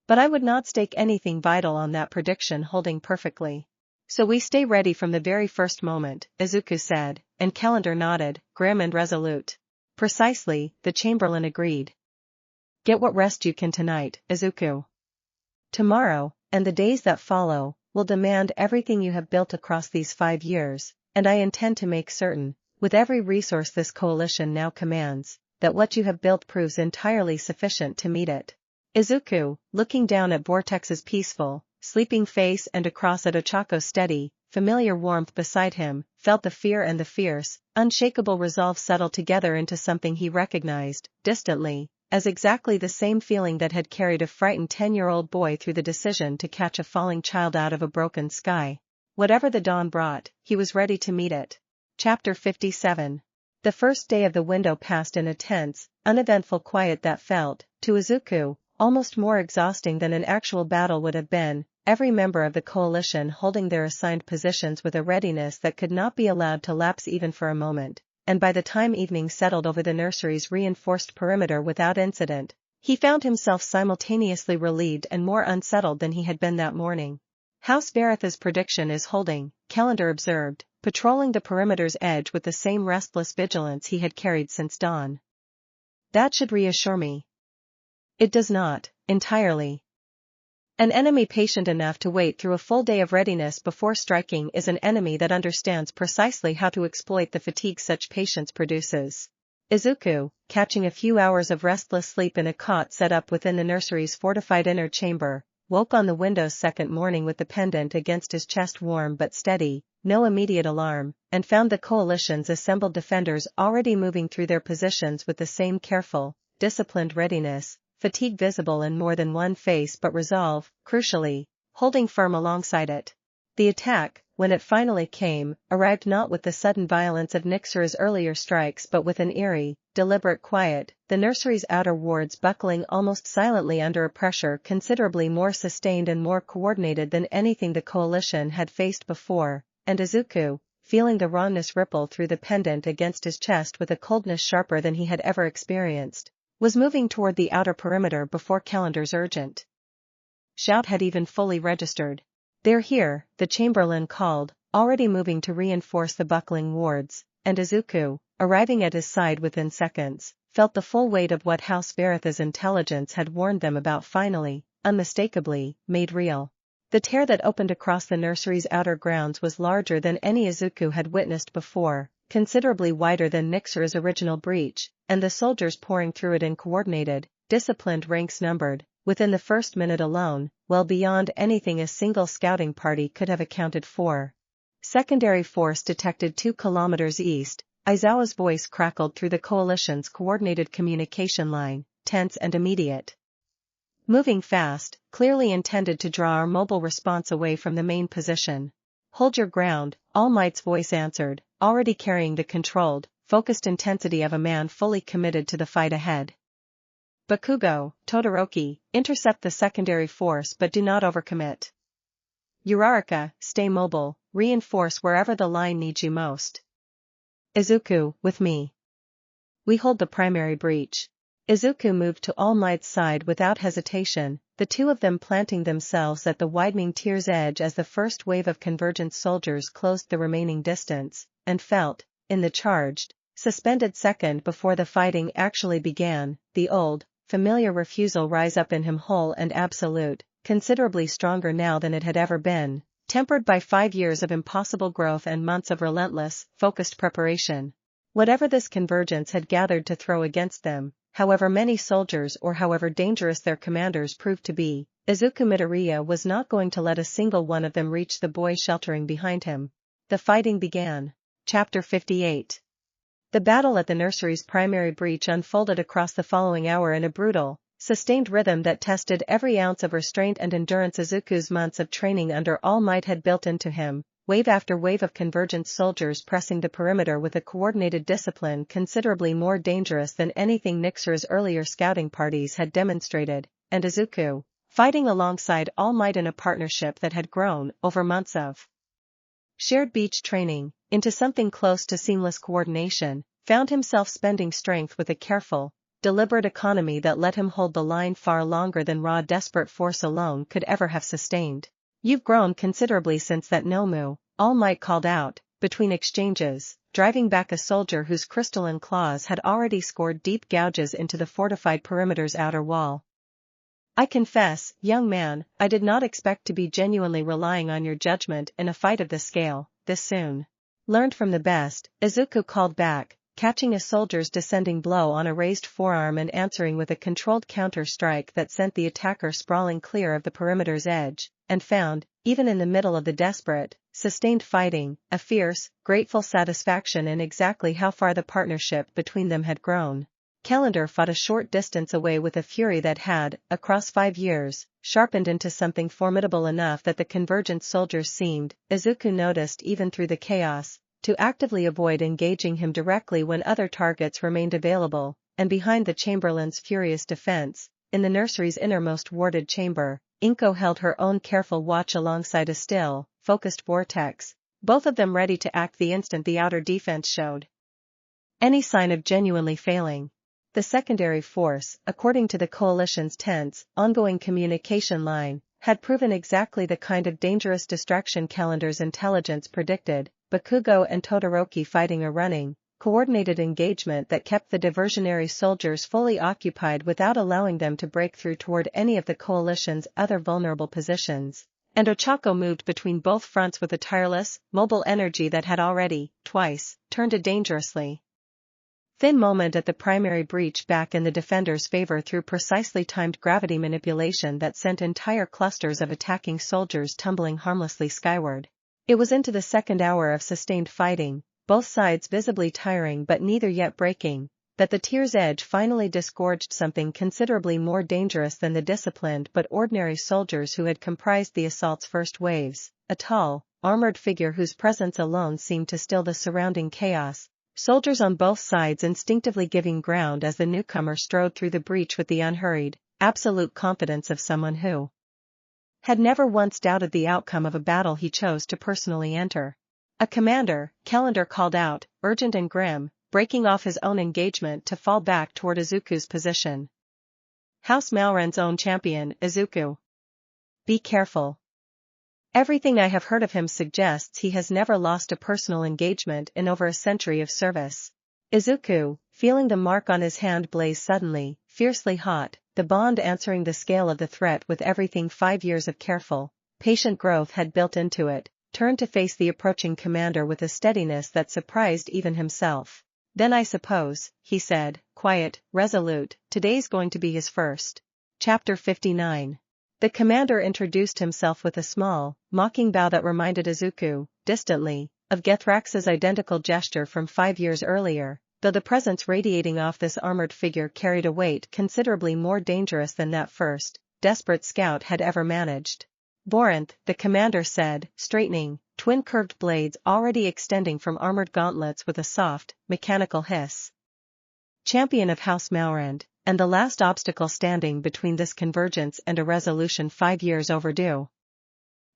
But I would not stake anything vital on that prediction holding perfectly. So we stay ready from the very first moment, Izuku said, and Calendar nodded, grim and resolute. Precisely, the Chamberlain agreed. Get what rest you can tonight, Izuku. Tomorrow, and the days that follow, will demand everything you have built across these 5 years, and I intend to make certain, with every resource this coalition now commands, that what you have built proves entirely sufficient to meet it. Izuku, looking down at Vortex's peaceful, sleeping face and across at Ochako's steady, familiar warmth beside him, felt the fear and the fierce, unshakable resolve settle together into something he recognized, distantly, as exactly the same feeling that had carried a frightened 10-year-old boy through the decision to catch a falling child out of a broken sky. Whatever the dawn brought, he was ready to meet it. Chapter 57. The first day of the window passed in a tense, uneventful quiet that felt, to Izuku, almost more exhausting than an actual battle would have been, every member of the coalition holding their assigned positions with a readiness that could not be allowed to lapse even for a moment, and by the time evening settled over the nursery's reinforced perimeter without incident, he found himself simultaneously relieved and more unsettled than he had been that morning. House Vareth's prediction is holding, Calendar observed, patrolling the perimeter's edge with the same restless vigilance he had carried since dawn. That should reassure me. It does not, entirely. An enemy patient enough to wait through a full day of readiness before striking is an enemy that understands precisely how to exploit the fatigue such patience produces. Izuku, catching a few hours of restless sleep in a cot set up within the nursery's fortified inner chamber, woke on the window's second morning with the pendant against his chest warm but steady, no immediate alarm, and found the coalition's assembled defenders already moving through their positions with the same careful, disciplined readiness, fatigue visible in more than one face but resolve, crucially, holding firm alongside it. The attack, when it finally came, arrived not with the sudden violence of Nixura's earlier strikes but with an eerie, deliberate quiet, the nursery's outer wards buckling almost silently under a pressure considerably more sustained and more coordinated than anything the coalition had faced before, and Izuku, feeling the rawness ripple through the pendant against his chest with a coldness sharper than he had ever experienced, was moving toward the outer perimeter before Calendar's urgent shout had even fully registered. "They're here," the Chamberlain called, already moving to reinforce the buckling wards, and Izuku, arriving at his side within seconds, felt the full weight of what House Veritha's intelligence had warned them about finally, unmistakably, made real. The tear that opened across the nursery's outer grounds was larger than any Izuku had witnessed before, considerably wider than Nixura's original breach, and the soldiers pouring through it in coordinated, disciplined ranks numbered, within the first minute alone, well beyond anything a single scouting party could have accounted for. "Secondary force detected 2 kilometers east," Aizawa's voice crackled through the coalition's coordinated communication line, tense and immediate. "Moving fast, clearly intended to draw our mobile response away from the main position." "Hold your ground," All Might's voice answered, already carrying the controlled, focused intensity of a man fully committed to the fight ahead. "Bakugo, Todoroki, intercept the secondary force but do not overcommit. Uraraka, stay mobile, reinforce wherever the line needs you most. Izuku, with me. We hold the primary breach." Izuku moved to All Might's side without hesitation, the two of them planting themselves at the widening tier's edge as the first wave of convergent soldiers closed the remaining distance, and felt, in the charged, suspended second before the fighting actually began, the old, familiar refusal rise up in him whole and absolute, considerably stronger now than it had ever been, tempered by 5 years of impossible growth and months of relentless, focused preparation. Whatever this convergence had gathered to throw against them, however many soldiers or however dangerous their commanders proved to be, Izuku Midoriya was not going to let a single one of them reach the boy sheltering behind him. The fighting began. Chapter 58. The battle at the nursery's primary breach unfolded across the following hour in a brutal, sustained rhythm that tested every ounce of restraint and endurance Izuku's months of training under All Might had built into him, wave after wave of convergent soldiers pressing the perimeter with a coordinated discipline considerably more dangerous than anything Nixura's earlier scouting parties had demonstrated, and Izuku, fighting alongside All Might in a partnership that had grown over months of shared beach training into something close to seamless coordination, found himself spending strength with a careful, deliberate economy that let him hold the line far longer than raw desperate force alone could ever have sustained. "You've grown considerably since that Nomu," All Might called out, between exchanges, driving back a soldier whose crystalline claws had already scored deep gouges into the fortified perimeter's outer wall. "I confess, young man, I did not expect to be genuinely relying on your judgment in a fight of this scale, this soon." "Learned from the best," Izuku called back, catching a soldier's descending blow on a raised forearm and answering with a controlled counter-strike that sent the attacker sprawling clear of the perimeter's edge, and found, even in the middle of the desperate, sustained fighting, a fierce, grateful satisfaction in exactly how far the partnership between them had grown. Calendar fought a short distance away with a fury that had, across 5 years, sharpened into something formidable enough that the convergent soldiers seemed, Izuku noticed even through the chaos, to actively avoid engaging him directly when other targets remained available, and behind the Chamberlain's furious defense, in the nursery's innermost warded chamber, Inko held her own careful watch alongside a still, focused Vortex, both of them ready to act the instant the outer defense showed any sign of genuinely failing. The secondary force, according to the coalition's tense, ongoing communication line, had proven exactly the kind of dangerous distraction Calendar's intelligence predicted, Bakugo and Todoroki fighting a running, coordinated engagement that kept the diversionary soldiers fully occupied without allowing them to break through toward any of the coalition's other vulnerable positions, and Ochako moved between both fronts with a tireless, mobile energy that had already, twice, turned a dangerously thin moment at the primary breach back in the defenders' favor through precisely timed gravity manipulation that sent entire clusters of attacking soldiers tumbling harmlessly skyward. It was into the second hour of sustained fighting, both sides visibly tiring but neither yet breaking, that the tier's edge finally disgorged something considerably more dangerous than the disciplined but ordinary soldiers who had comprised the assault's first waves, a tall, armored figure whose presence alone seemed to still the surrounding chaos. Soldiers on both sides instinctively giving ground as the newcomer strode through the breach with the unhurried, absolute confidence of someone who had never once doubted the outcome of a battle he chose to personally enter. "A commander," Calendar called out, urgent and grim, breaking off his own engagement to fall back toward Izuku's position. "House Malren's own champion, Izuku." be careful. Everything I have heard of him suggests he has never lost a personal engagement in over a century of service. Izuku, feeling the mark on his hand blaze suddenly, fiercely hot, the bond answering the scale of the threat with everything 5 years of careful, patient growth had built into it, turned to face the approaching commander with a steadiness that surprised even himself. Then I suppose, he said, quiet, resolute, today's going to be his first. Chapter 59. The commander introduced himself with a small, mocking bow that reminded Izuku, distantly, of Gethrax's identical gesture from 5 years earlier, though the presence radiating off this armored figure carried a weight considerably more dangerous than that first, desperate scout had ever managed. Borinth, the commander said, straightening, twin curved blades already extending from armored gauntlets with a soft, mechanical hiss. Champion of House Maurand, and the last obstacle standing between this convergence and a resolution 5 years overdue.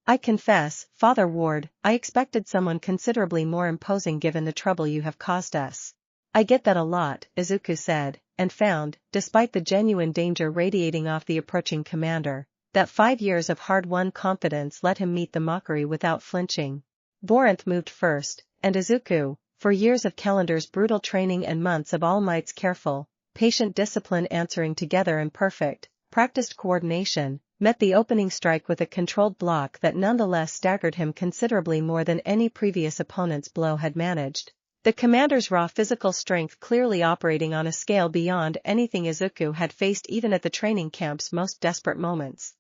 I confess, Father Ward, I expected someone considerably more imposing given the trouble you have caused us. I get that a lot, Izuku said, and found, despite the genuine danger radiating off the approaching commander, that 5 years of hard-won confidence let him meet the mockery without flinching. Borinth moved first, and Izuku, for years of Calendar's brutal training and months of All Might's careful, patient discipline answering together in perfect, practiced coordination, met the opening strike with a controlled block that nonetheless staggered him considerably more than any previous opponent's blow had managed. The commander's raw physical strength clearly operating on a scale beyond anything Izuku had faced even at the training camp's most desperate moments.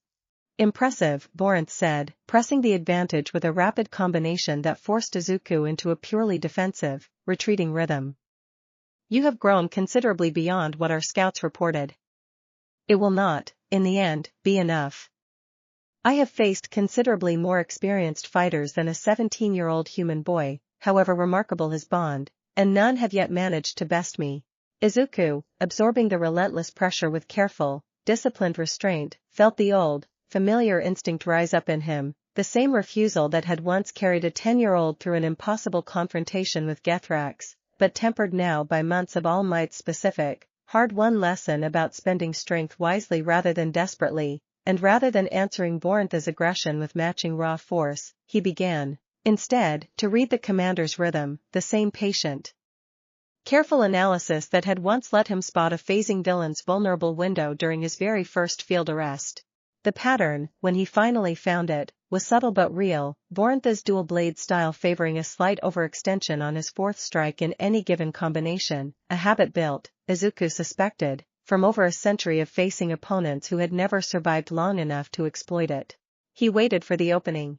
Impressive, Borinth said, pressing the advantage with a rapid combination that forced Izuku into a purely defensive, retreating rhythm. You have grown considerably beyond what our scouts reported. It will not, in the end, be enough. I have faced considerably more experienced fighters than a 17-year-old human boy, however remarkable his bond, and none have yet managed to best me. Izuku, absorbing the relentless pressure with careful, disciplined restraint, felt the old, familiar instinct rise up in him, the same refusal that had once carried a 10-year-old through an impossible confrontation with Gethrax, but tempered now by months of All Might's specific, hard-won lesson about spending strength wisely rather than desperately, and rather than answering Borinth's aggression with matching raw force, he began, instead, to read the commander's rhythm, the same patient, careful analysis that had once let him spot a phasing villain's vulnerable window during his very first field arrest. The pattern, when he finally found it, was subtle but real, Borinth's dual-blade style favoring a slight overextension on his fourth strike in any given combination, a habit built, Izuku suspected, from over a century of facing opponents who had never survived long enough to exploit it. He waited for the opening.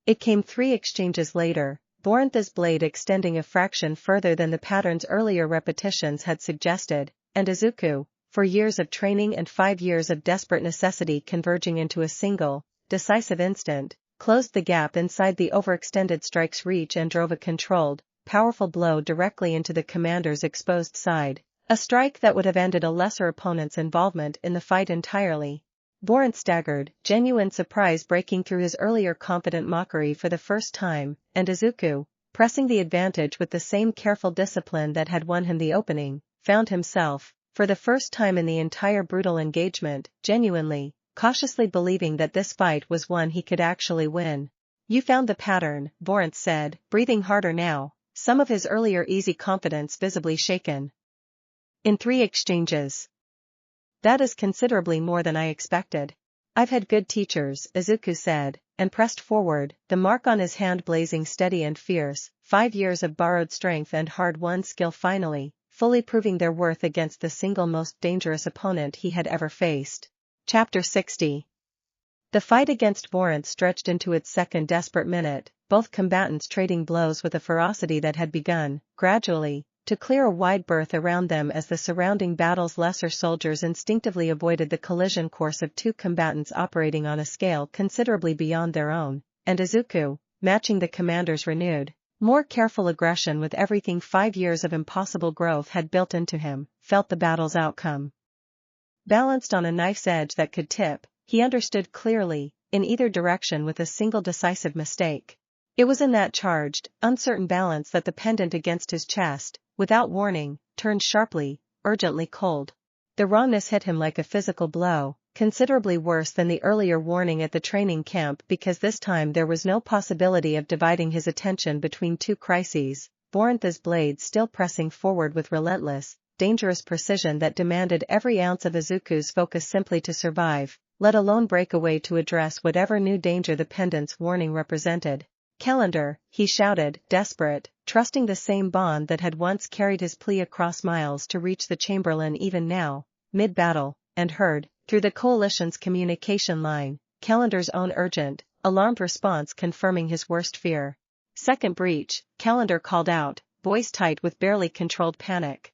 It came 3 exchanges later, Borinth's blade extending a fraction further than the pattern's earlier repetitions had suggested, and Izuku, for years of training and 5 years of desperate necessity converging into a single, decisive instant, closed the gap inside the overextended strike's reach and drove a controlled, powerful blow directly into the commander's exposed side, a strike that would have ended a lesser opponent's involvement in the fight entirely. Borinth staggered, genuine surprise breaking through his earlier confident mockery for the first time, and Izuku, pressing the advantage with the same careful discipline that had won him the opening, found himself, for the first time in the entire brutal engagement, genuinely, cautiously believing that this fight was one he could actually win. You found the pattern, Borinth said, breathing harder now, some of his earlier easy confidence visibly shaken. In 3 exchanges. That is considerably more than I expected. I've had good teachers, Izuku said, and pressed forward, the mark on his hand blazing steady and fierce, 5 years of borrowed strength and hard-won skill finally, fully proving their worth against the single most dangerous opponent he had ever faced. Chapter 60. The fight against Borinth stretched into its second desperate minute, both combatants trading blows with a ferocity that had begun, gradually, to clear a wide berth around them as the surrounding battle's lesser soldiers instinctively avoided the collision course of 2 combatants operating on a scale considerably beyond their own, and Izuku, matching the commander's renewed, more careful aggression with everything 5 years of impossible growth had built into him, felt the battle's outcome. Balanced on a knife's edge that could tip, he understood clearly, in either direction with a single decisive mistake. It was in that charged, uncertain balance that the pendant against his chest, without warning, turned sharply, urgently cold. The wrongness hit him like a physical blow, considerably worse than the earlier warning at the training camp because this time there was no possibility of dividing his attention between two crises, Vorantha's blade still pressing forward with relentless, dangerous precision that demanded every ounce of Izuku's focus simply to survive, let alone break away to address whatever new danger the pendant's warning represented. "Calendar," he shouted, desperate, trusting the same bond that had once carried his plea across miles to reach the Chamberlain even now, mid-battle, and heard, through the coalition's communication line, Calendar's own urgent, alarmed response confirming his worst fear. "Second breach," Calendar called out, voice tight with barely controlled panic.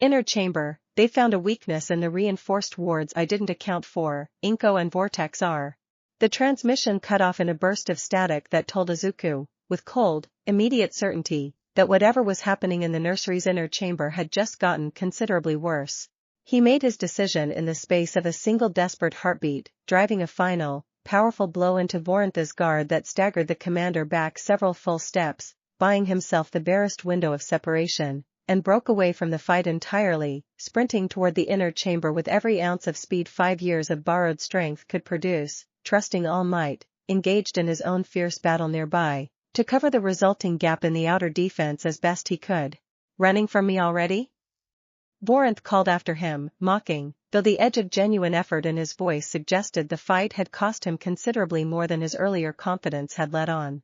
"Inner chamber, they found a weakness in the reinforced wards I didn't account for, Inko and Vortex are." The transmission cut off in a burst of static that told Izuku, with cold, immediate certainty, that whatever was happening in the nursery's inner chamber had just gotten considerably worse. He made his decision in the space of a single desperate heartbeat, driving a final, powerful blow into Vorantha's guard that staggered the commander back several full steps, buying himself the barest window of separation, and broke away from the fight entirely, sprinting toward the inner chamber with every ounce of speed 5 years of borrowed strength could produce, trusting all might, engaged in his own fierce battle nearby, to cover the resulting gap in the outer defense as best he could. "Running from me already?" Vorantha called after him, mocking, though the edge of genuine effort in his voice suggested the fight had cost him considerably more than his earlier confidence had let on.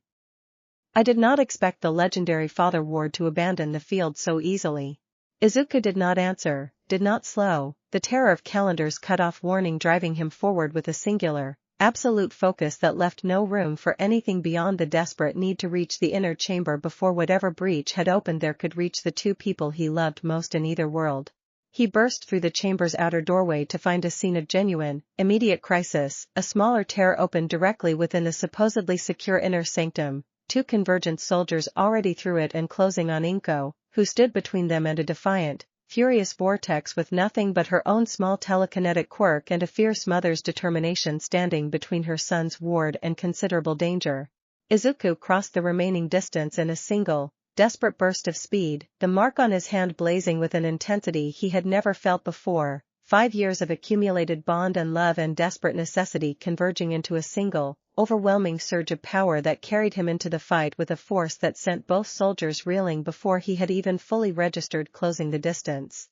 "I did not expect the legendary Father Ward to abandon the field so easily." Izuku did not answer, did not slow, the terror of Calendar's cut-off warning driving him forward with a singular, absolute focus that left no room for anything beyond the desperate need to reach the inner chamber before whatever breach had opened there could reach the two people he loved most in either world. He burst through the chamber's outer doorway to find a scene of genuine, immediate crisis. A smaller tear opened directly within the supposedly secure inner sanctum, two convergent soldiers already through it and closing on Inko, who stood between them and a defiant, furious Vortex with nothing but her own small telekinetic quirk and a fierce mother's determination standing between her son's ward and considerable danger. Izuku crossed the remaining distance in a single, desperate burst of speed, the mark on his hand blazing with an intensity he had never felt before, 5 years of accumulated bond and love and desperate necessity converging into a single, overwhelming surge of power that carried him into the fight with a force that sent both soldiers reeling before he had even fully registered closing the distance.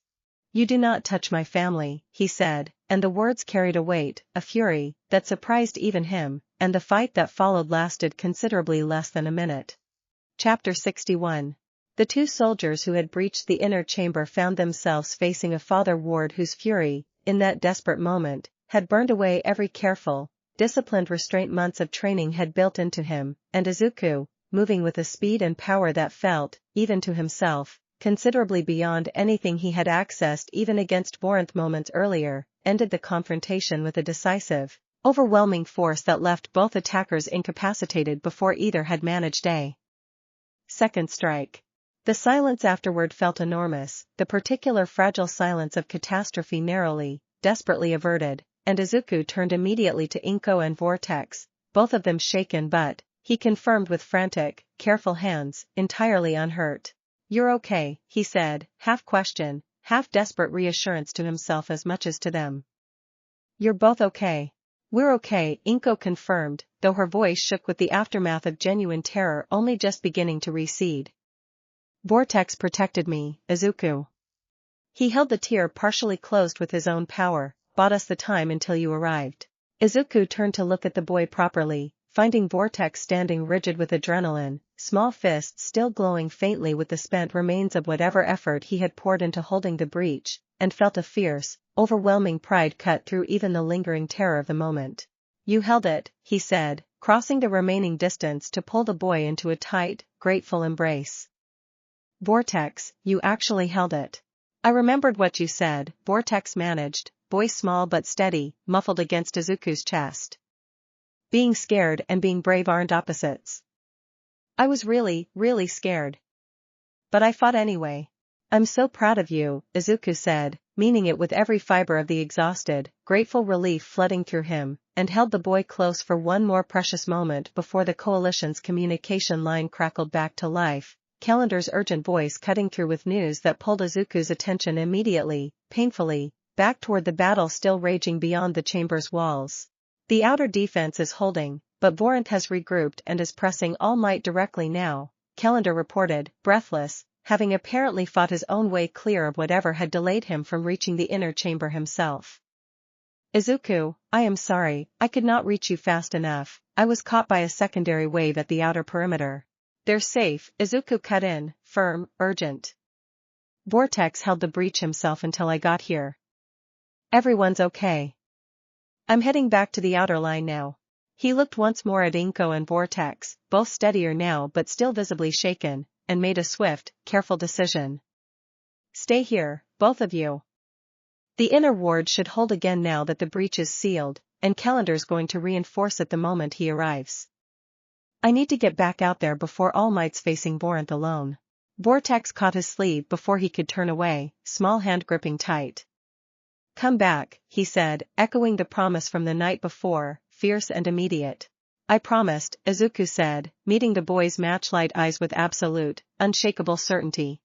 "You do not touch my family," he said, and the words carried a weight, a fury, that surprised even him, and the fight that followed lasted considerably less than a minute. Chapter 61. The two soldiers who had breached the inner chamber found themselves facing a Father Ward whose fury, in that desperate moment, had burned away every careful, disciplined restraint months of training had built into him, and Izuku, moving with a speed and power that felt, even to himself, considerably beyond anything he had accessed even against Vorantha moments earlier, ended the confrontation with a decisive, overwhelming force that left both attackers incapacitated before either had managed a second strike. The silence afterward felt enormous, the particular fragile silence of catastrophe narrowly, desperately averted, and Izuku turned immediately to Inko and Vortex, both of them shaken but, he confirmed with frantic, careful hands, entirely unhurt. "You're okay," he said, half question, half desperate reassurance to himself as much as to them. "You're both okay." "We're okay," Inko confirmed, though her voice shook with the aftermath of genuine terror only just beginning to recede. "Vortex protected me, Izuku. He held the tear partially closed with his own power, bought us the time until you arrived." Izuku turned to look at the boy properly, finding Vortex standing rigid with adrenaline, small fists still glowing faintly with the spent remains of whatever effort he had poured into holding the breach, and felt a fierce, overwhelming pride cut through even the lingering terror of the moment. "You held it," he said, crossing the remaining distance to pull the boy into a tight, grateful embrace. "Vortex, you actually held it. I remembered what you said," Vortex managed, voice small but steady, muffled against Izuku's chest. "Being scared and being brave aren't opposites. I was really, really scared. But I fought anyway." "I'm so proud of you," Izuku said, meaning it with every fiber of the exhausted, grateful relief flooding through him, and held the boy close for one more precious moment before the coalition's communication line crackled back to life, Calendar's urgent voice cutting through with news that pulled Izuku's attention immediately, painfully, back toward the battle still raging beyond the chamber's walls. The outer defense is holding, but Vorinth has regrouped and is pressing All Might directly now, Calendar reported, breathless, having apparently fought his own way clear of whatever had delayed him from reaching the inner chamber himself. Izuku, I am sorry, I could not reach you fast enough, I was caught by a secondary wave at the outer perimeter. They're safe, Izuku cut in, firm, urgent. Vortex held the breach himself until I got here. Everyone's okay. I'm heading back to the outer line now. He looked once more at Inko and Vortex, both steadier now but still visibly shaken, and made a swift, careful decision. Stay here, both of you. The inner ward should hold again now that the breach is sealed, and Calendar's going to reinforce it the moment he arrives. I need to get back out there before All Might's facing Vorinth alone. Vortex caught his sleeve before he could turn away, small hand gripping tight. Come back, he said, echoing the promise from the night before, fierce and immediate. I promised, Izuku said, meeting the boy's matchlight eyes with absolute, unshakable certainty.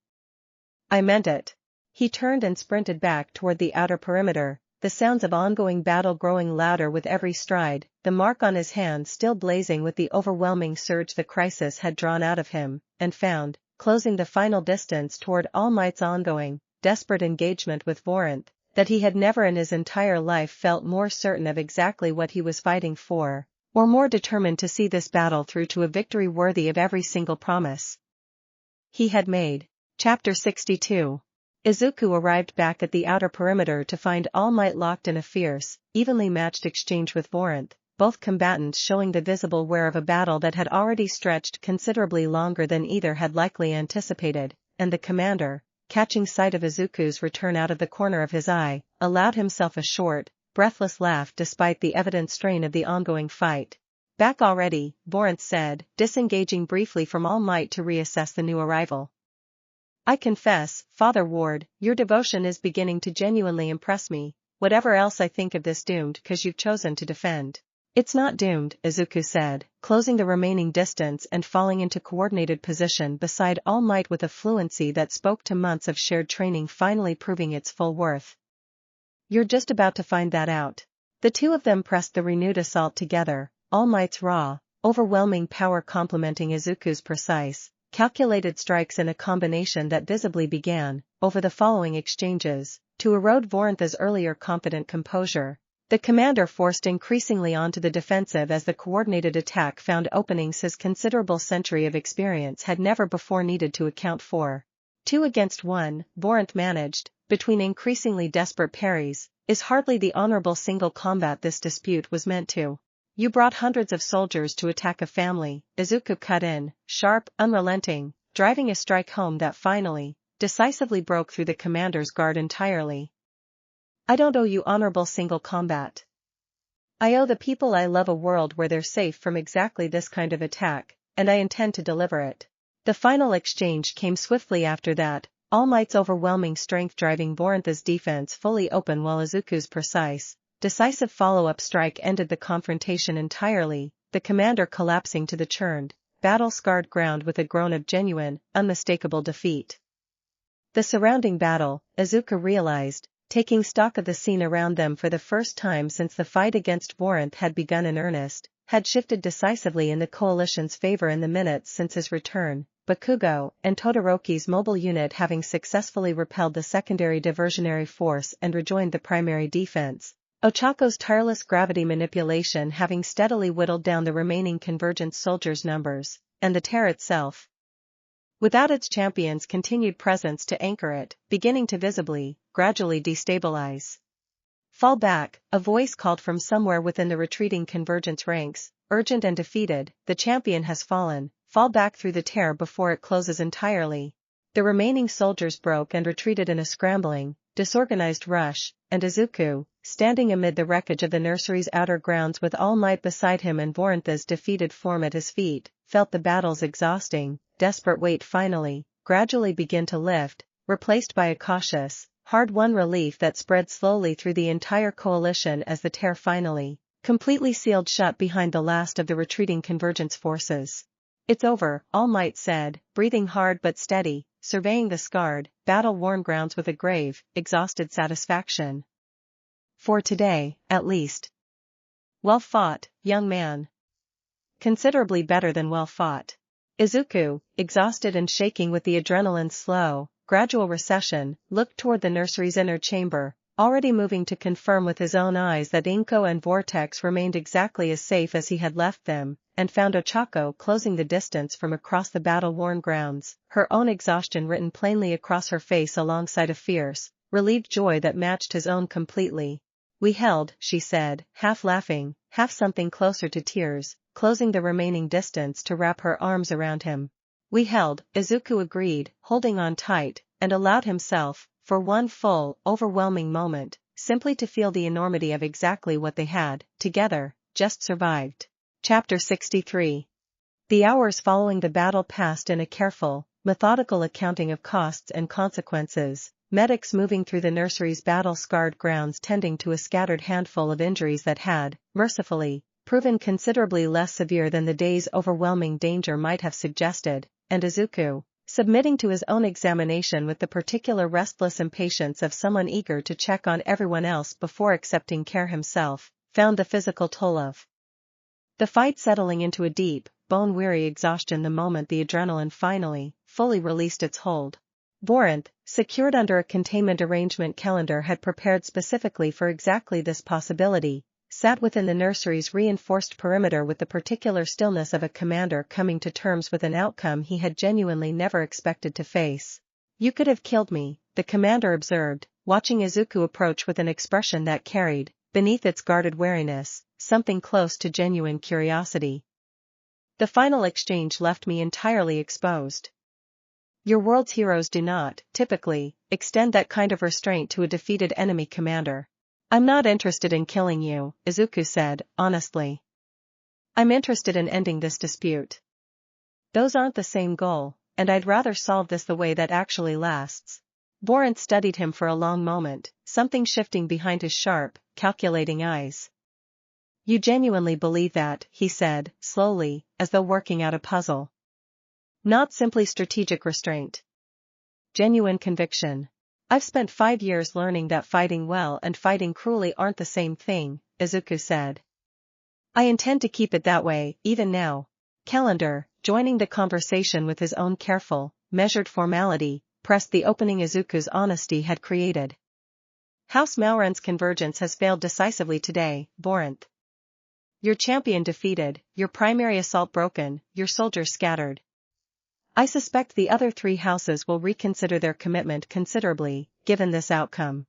I meant it. He turned and sprinted back toward the outer perimeter, the sounds of ongoing battle growing louder with every stride, the mark on his hand still blazing with the overwhelming surge the crisis had drawn out of him, and found, closing the final distance toward All Might's ongoing, desperate engagement with Vorinth, that he had never in his entire life felt more certain of exactly what he was fighting for, or more determined to see this battle through to a victory worthy of every single promise he had made. Chapter 62. Izuku arrived back at the outer perimeter to find All Might locked in a fierce, evenly matched exchange with Vorinth, both combatants showing the visible wear of a battle that had already stretched considerably longer than either had likely anticipated, and the commander, catching sight of Izuku's return out of the corner of his eye, allowed himself a short, breathless laugh despite the evident strain of the ongoing fight. Back already, Vorinth said, disengaging briefly from All Might to reassess the new arrival. I confess, Father Ward, your devotion is beginning to genuinely impress me, whatever else I think of this doomed cause you've chosen to defend. It's not doomed, Izuku said, closing the remaining distance and falling into coordinated position beside All Might with a fluency that spoke to months of shared training finally proving its full worth. You're just about to find that out. The two of them pressed the renewed assault together, All Might's raw, overwhelming power complementing Izuku's precise, calculated strikes in a combination that visibly began, over the following exchanges, to erode Vorinth's earlier confident composure. The commander forced increasingly onto the defensive as the coordinated attack found openings his considerable century of experience had never before needed to account for. 2 against 1, Vorinth managed, between increasingly desperate parries, is hardly the honorable single combat this dispute was meant to. You brought hundreds of soldiers to attack a family, Izuku cut in, sharp, unrelenting, driving a strike home that finally, decisively broke through the commander's guard entirely. I don't owe you honorable single combat. I owe the people I love a world where they're safe from exactly this kind of attack, and I intend to deliver it. The final exchange came swiftly after that, All Might's overwhelming strength driving Vorinth's defense fully open while Izuku's precise, decisive follow-up strike ended the confrontation entirely, the commander collapsing to the churned, battle-scarred ground with a groan of genuine, unmistakable defeat. The surrounding battle, Izuku realized, taking stock of the scene around them for the first time since the fight against Vorinth had begun in earnest, had shifted decisively in the coalition's favor in the minutes since his return, Bakugo and Todoroki's mobile unit having successfully repelled the secondary diversionary force and rejoined the primary defense. Ochako's tireless gravity manipulation having steadily whittled down the remaining convergence soldiers' numbers, and the tear itself, without its champion's continued presence to anchor it, beginning to visibly, gradually destabilize. Fall back, a voice called from somewhere within the retreating convergence ranks, urgent and defeated, the champion has fallen, fall back through the tear before it closes entirely. The remaining soldiers broke and retreated in a scrambling, disorganized rush, and Izuku, standing amid the wreckage of the nursery's outer grounds with All Might beside him and Vorinth's defeated form at his feet, felt the battle's exhausting, desperate weight finally, gradually begin to lift, replaced by a cautious, hard-won relief that spread slowly through the entire coalition as the tear finally, completely sealed shut behind the last of the retreating convergence forces. It's over, All Might said, breathing hard but steady, surveying the scarred, battle-worn grounds with a grave, exhausted satisfaction. For today, at least. Well fought, young man. Considerably better than well fought. Izuku, exhausted and shaking with the adrenaline's slow, gradual recession, looked toward the nursery's inner chamber, already moving to confirm with his own eyes that Inko and Vortex remained exactly as safe as he had left them, and found Ochako closing the distance from across the battle-worn grounds, her own exhaustion written plainly across her face alongside a fierce, relieved joy that matched his own completely. We held, she said, half laughing, half something closer to tears, closing the remaining distance to wrap her arms around him. We held, Izuku agreed, holding on tight, and allowed himself, for one full, overwhelming moment, simply to feel the enormity of exactly what they had, together, just survived. Chapter 63. The hours following the battle passed in a careful, methodical accounting of costs and consequences, medics moving through the nursery's battle-scarred grounds tending to a scattered handful of injuries that had, mercifully, proven considerably less severe than the day's overwhelming danger might have suggested, and Izuku, submitting to his own examination with the particular restless impatience of someone eager to check on everyone else before accepting care himself, found the physical toll of the fight settling into a deep, bone-weary exhaustion the moment the adrenaline finally, fully released its hold. Vorinth, secured under a containment arrangement Calendar had prepared specifically for exactly this possibility, sat within the nursery's reinforced perimeter with the particular stillness of a commander coming to terms with an outcome he had genuinely never expected to face. You could have killed me, the commander observed, watching Izuku approach with an expression that carried, beneath its guarded wariness, something close to genuine curiosity. The final exchange left me entirely exposed. Your world's heroes do not, typically, extend that kind of restraint to a defeated enemy commander. I'm not interested in killing you, Izuku said, honestly. I'm interested in ending this dispute. Those aren't the same goal, and I'd rather solve this the way that actually lasts. Vorinth studied him for a long moment, something shifting behind his sharp, calculating eyes. You genuinely believe that, he said, slowly, as though working out a puzzle. Not simply strategic restraint. Genuine conviction. I've spent 5 years learning that fighting well and fighting cruelly aren't the same thing, Izuku said. I intend to keep it that way, even now. Calendar, joining the conversation with his own careful, measured formality, pressed the opening Izuku's honesty had created. House Mauren's convergence has failed decisively today, Vorinth. Your champion defeated, your primary assault broken, your soldiers scattered. I suspect the other 3 houses will reconsider their commitment considerably, given this outcome.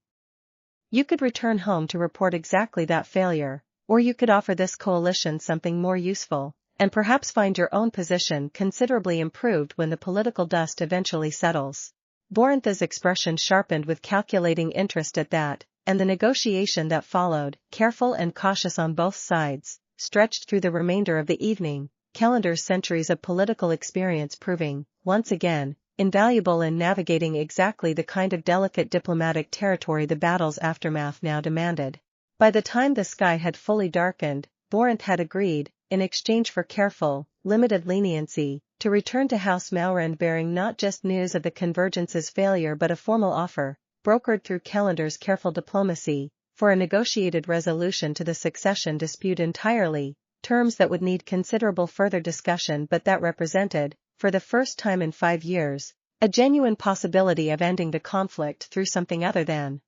You could return home to report exactly that failure, or you could offer this coalition something more useful, and perhaps find your own position considerably improved when the political dust eventually settles. Vorinth's expression sharpened with calculating interest at that, and the negotiation that followed, careful and cautious on both sides, stretched through the remainder of the evening. Calendar's centuries of political experience proving, once again, invaluable in navigating exactly the kind of delicate diplomatic territory the battle's aftermath now demanded. By the time the sky had fully darkened, Vorinth had agreed, in exchange for careful, limited leniency, to return to House Mauren bearing not just news of the Convergence's failure but a formal offer, brokered through Calendar's careful diplomacy, for a negotiated resolution to the succession dispute entirely. Terms that would need considerable further discussion but that represented, for the first time in 5 years, a genuine possibility of ending the conflict through something other than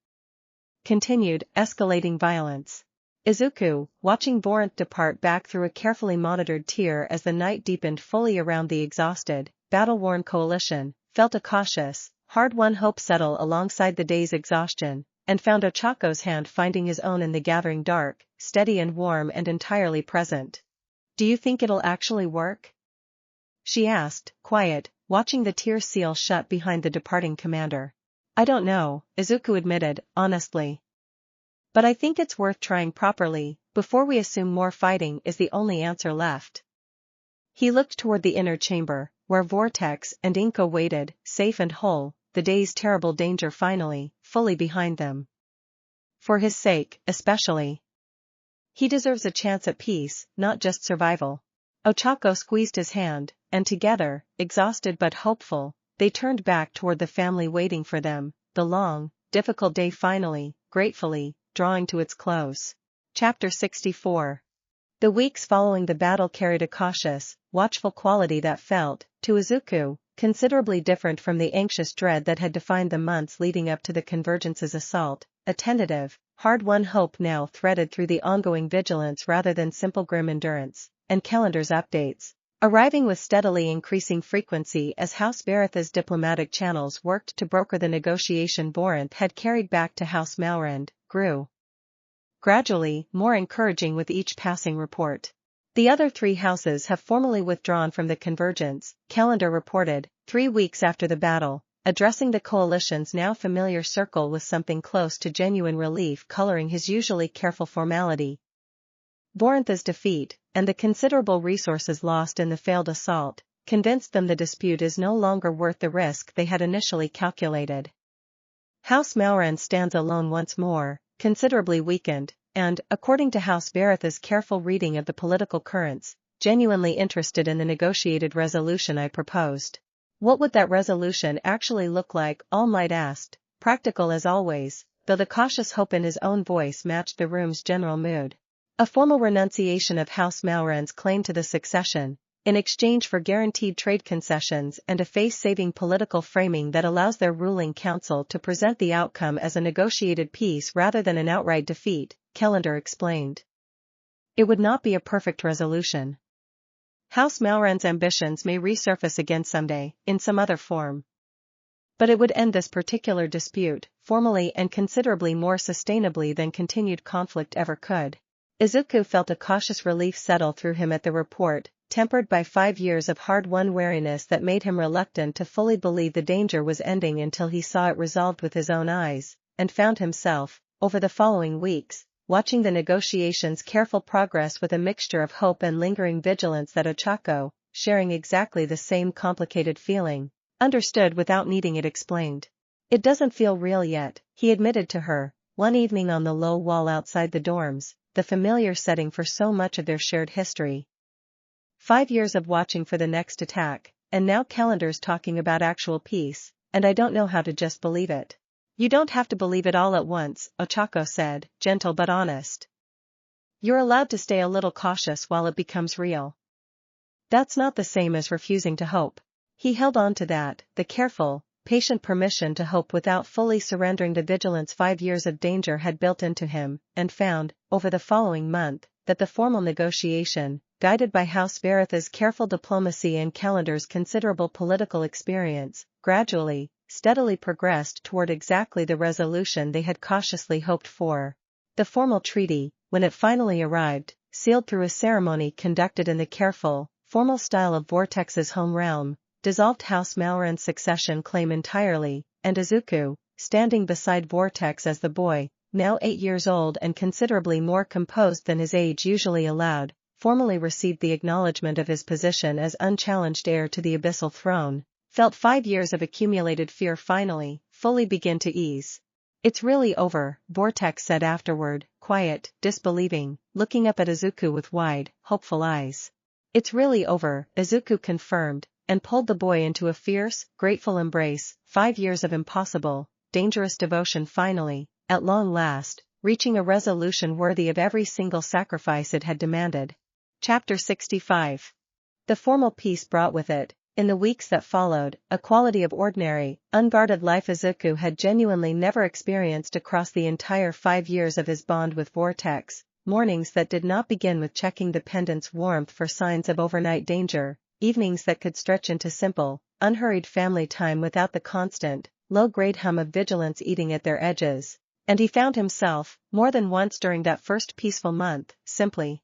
continued, escalating violence. Izuku, watching Vorinth depart back through a carefully monitored tier as the night deepened fully around the exhausted, battle-worn coalition, felt a cautious, hard-won hope settle alongside the day's exhaustion, and found Ochako's hand finding his own in the gathering dark, steady and warm and entirely present. Do you think it'll actually work? She asked, quiet, watching the tier seal shut behind the departing commander. I don't know, Izuku admitted, honestly. But I think it's worth trying properly, before we assume more fighting is the only answer left. He looked toward the inner chamber, where Vortex and Inko waited, safe and whole, the day's terrible danger finally, fully behind them. For his sake, especially. He deserves a chance at peace, not just survival. Ochako squeezed his hand, and together, exhausted but hopeful, they turned back toward the family waiting for them, the long, difficult day finally, gratefully, drawing to its close. Chapter 64. The weeks following the battle carried a cautious, watchful quality that felt, to Izuku, considerably different from the anxious dread that had defined the months leading up to the Convergence's assault. A tentative, hard-won hope now threaded through the ongoing vigilance rather than simple grim endurance, and Calendar's updates, arriving with steadily increasing frequency as House Varitha's diplomatic channels worked to broker the negotiation Vorinth had carried back to House Malrand, grew gradually more encouraging with each passing report. The other three houses have formally withdrawn from the Convergence, Calendar reported, 3 weeks after the battle, addressing the coalition's now familiar circle with something close to genuine relief coloring his usually careful formality. Vorintha's defeat, and the considerable resources lost in the failed assault, convinced them the dispute is no longer worth the risk they had initially calculated. House Malrand stands alone once more, considerably weakened, and, according to House Varitha's careful reading of the political currents, genuinely interested in the negotiated resolution I proposed. What would that resolution actually look like? All Might asked, practical as always, though the cautious hope in his own voice matched the room's general mood. A formal renunciation of House Malrand's claim to the succession, in exchange for guaranteed trade concessions and a face-saving political framing that allows their ruling council to present the outcome as a negotiated peace rather than an outright defeat, Calendar explained. It would not be a perfect resolution. House Malrand's ambitions may resurface again someday, in some other form. But it would end this particular dispute, formally and considerably more sustainably than continued conflict ever could. Izuku felt a cautious relief settle through him at the report, tempered by 5 years of hard-won wariness that made him reluctant to fully believe the danger was ending until he saw it resolved with his own eyes, and found himself, over the following weeks, watching the negotiations' careful progress with a mixture of hope and lingering vigilance that Ochako, sharing exactly the same complicated feeling, understood without needing it explained. It doesn't feel real yet, he admitted to her, one evening on the low wall outside the dorms, the familiar setting for so much of their shared history. 5 years of watching for the next attack, and now Calendar's talking about actual peace, and I don't know how to just believe it. You don't have to believe it all at once, Ochako said, gentle but honest. You're allowed to stay a little cautious while it becomes real. That's not the same as refusing to hope. He held on to that, the careful, patient permission to hope without fully surrendering to vigilance 5 years of danger had built into him, and found, over the following month, that the formal negotiation, guided by House Varitha's careful diplomacy and Calendar's considerable political experience, gradually, steadily progressed toward exactly the resolution they had cautiously hoped for. The formal treaty, when it finally arrived, sealed through a ceremony conducted in the careful, formal style of Vortex's home realm, dissolved House Malrand's succession claim entirely, and Izuku, standing beside Vortex as the boy, now 8 years old and considerably more composed than his age usually allowed, formally received the acknowledgement of his position as unchallenged heir to the abyssal throne, felt 5 years of accumulated fear finally, fully begin to ease. It's really over, Vortex said afterward, quiet, disbelieving, looking up at Izuku with wide, hopeful eyes. It's really over, Izuku confirmed, and pulled the boy into a fierce, grateful embrace. 5 years of impossible, dangerous devotion finally, at long last, reaching a resolution worthy of every single sacrifice it had demanded. Chapter 65. The formal peace brought with it, in the weeks that followed, a quality of ordinary, unguarded life Izuku had genuinely never experienced across the entire 5 years of his bond with Vortex, mornings that did not begin with checking the pendant's warmth for signs of overnight danger, evenings that could stretch into simple, unhurried family time without the constant, low-grade hum of vigilance eating at their edges, and he found himself, more than once during that first peaceful month, simply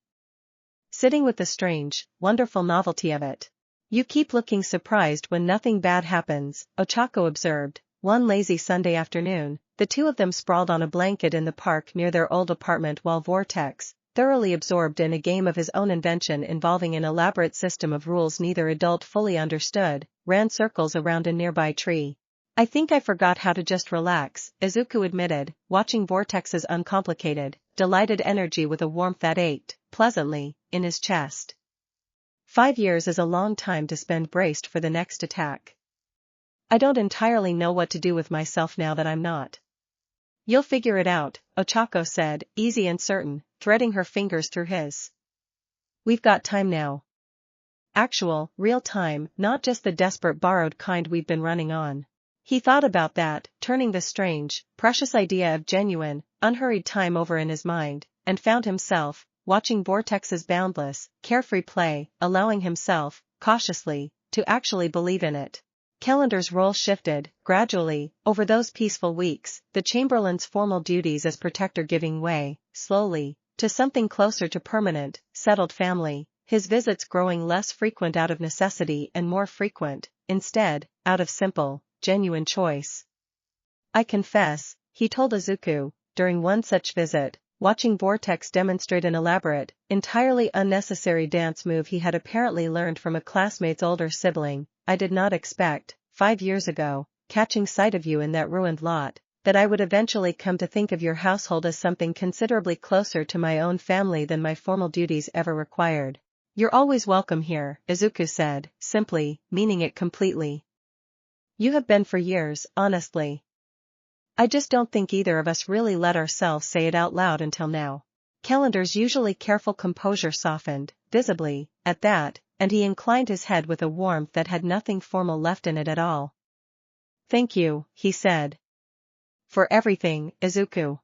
sitting with the strange, wonderful novelty of it. You keep looking surprised when nothing bad happens, Ochako observed. One lazy Sunday afternoon, the two of them sprawled on a blanket in the park near their old apartment while Vortex, thoroughly absorbed in a game of his own invention involving an elaborate system of rules neither adult fully understood, ran circles around a nearby tree. I think I forgot how to just relax, Izuku admitted, watching Vortex's uncomplicated, delighted energy with a warmth that ached, pleasantly, in his chest. 5 years is a long time to spend braced for the next attack. I don't entirely know what to do with myself now that I'm not You'll figure it out, Ochako said, easy and certain, threading her fingers through his. We've got time now. Actual, real time, not just the desperate borrowed kind we've been running on. He thought about that, turning the strange, precious idea of genuine, unhurried time over in his mind, and found himself, watching Vortex's boundless, carefree play, allowing himself, cautiously, to actually believe in it. Calendar's role shifted, gradually, over those peaceful weeks, the Chamberlain's formal duties as protector giving way, slowly, to something closer to permanent, settled family, his visits growing less frequent out of necessity and more frequent, instead, out of simple, genuine choice. I confess, he told Izuku, during one such visit, watching Vortex demonstrate an elaborate, entirely unnecessary dance move he had apparently learned from a classmate's older sibling, I did not expect, 5 years ago, catching sight of you in that ruined lot, that I would eventually come to think of your household as something considerably closer to my own family than my formal duties ever required. You're always welcome here, Izuku said, simply, meaning it completely. You have been for years, honestly. I just don't think either of us really let ourselves say it out loud until now. Calendar's usually careful composure softened, visibly, at that, and he inclined his head with a warmth that had nothing formal left in it at all. Thank you, he said. For everything, Izuku.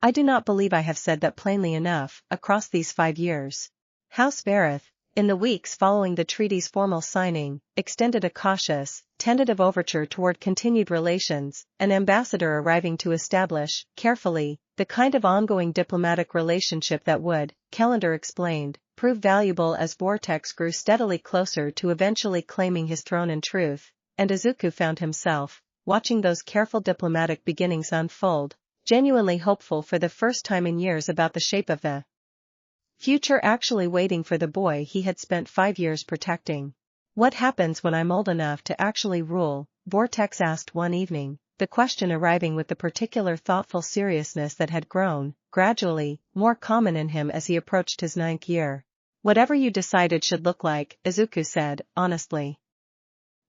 I do not believe I have said that plainly enough, across these 5 years. House Vareth, in the weeks following the treaty's formal signing, extended a cautious, tentative overture toward continued relations, an ambassador arriving to establish, carefully, the kind of ongoing diplomatic relationship that would, Calendar explained, prove valuable as Vortex grew steadily closer to eventually claiming his throne in truth, and Izuku found himself, watching those careful diplomatic beginnings unfold, genuinely hopeful for the first time in years about the shape of the future actually waiting for the boy he had spent 5 years protecting. What happens when I'm old enough to actually rule? Vortex asked one evening, the question arriving with the particular thoughtful seriousness that had grown, gradually, more common in him as he approached his 9th year. Whatever you decide it should look like, Izuku said, honestly.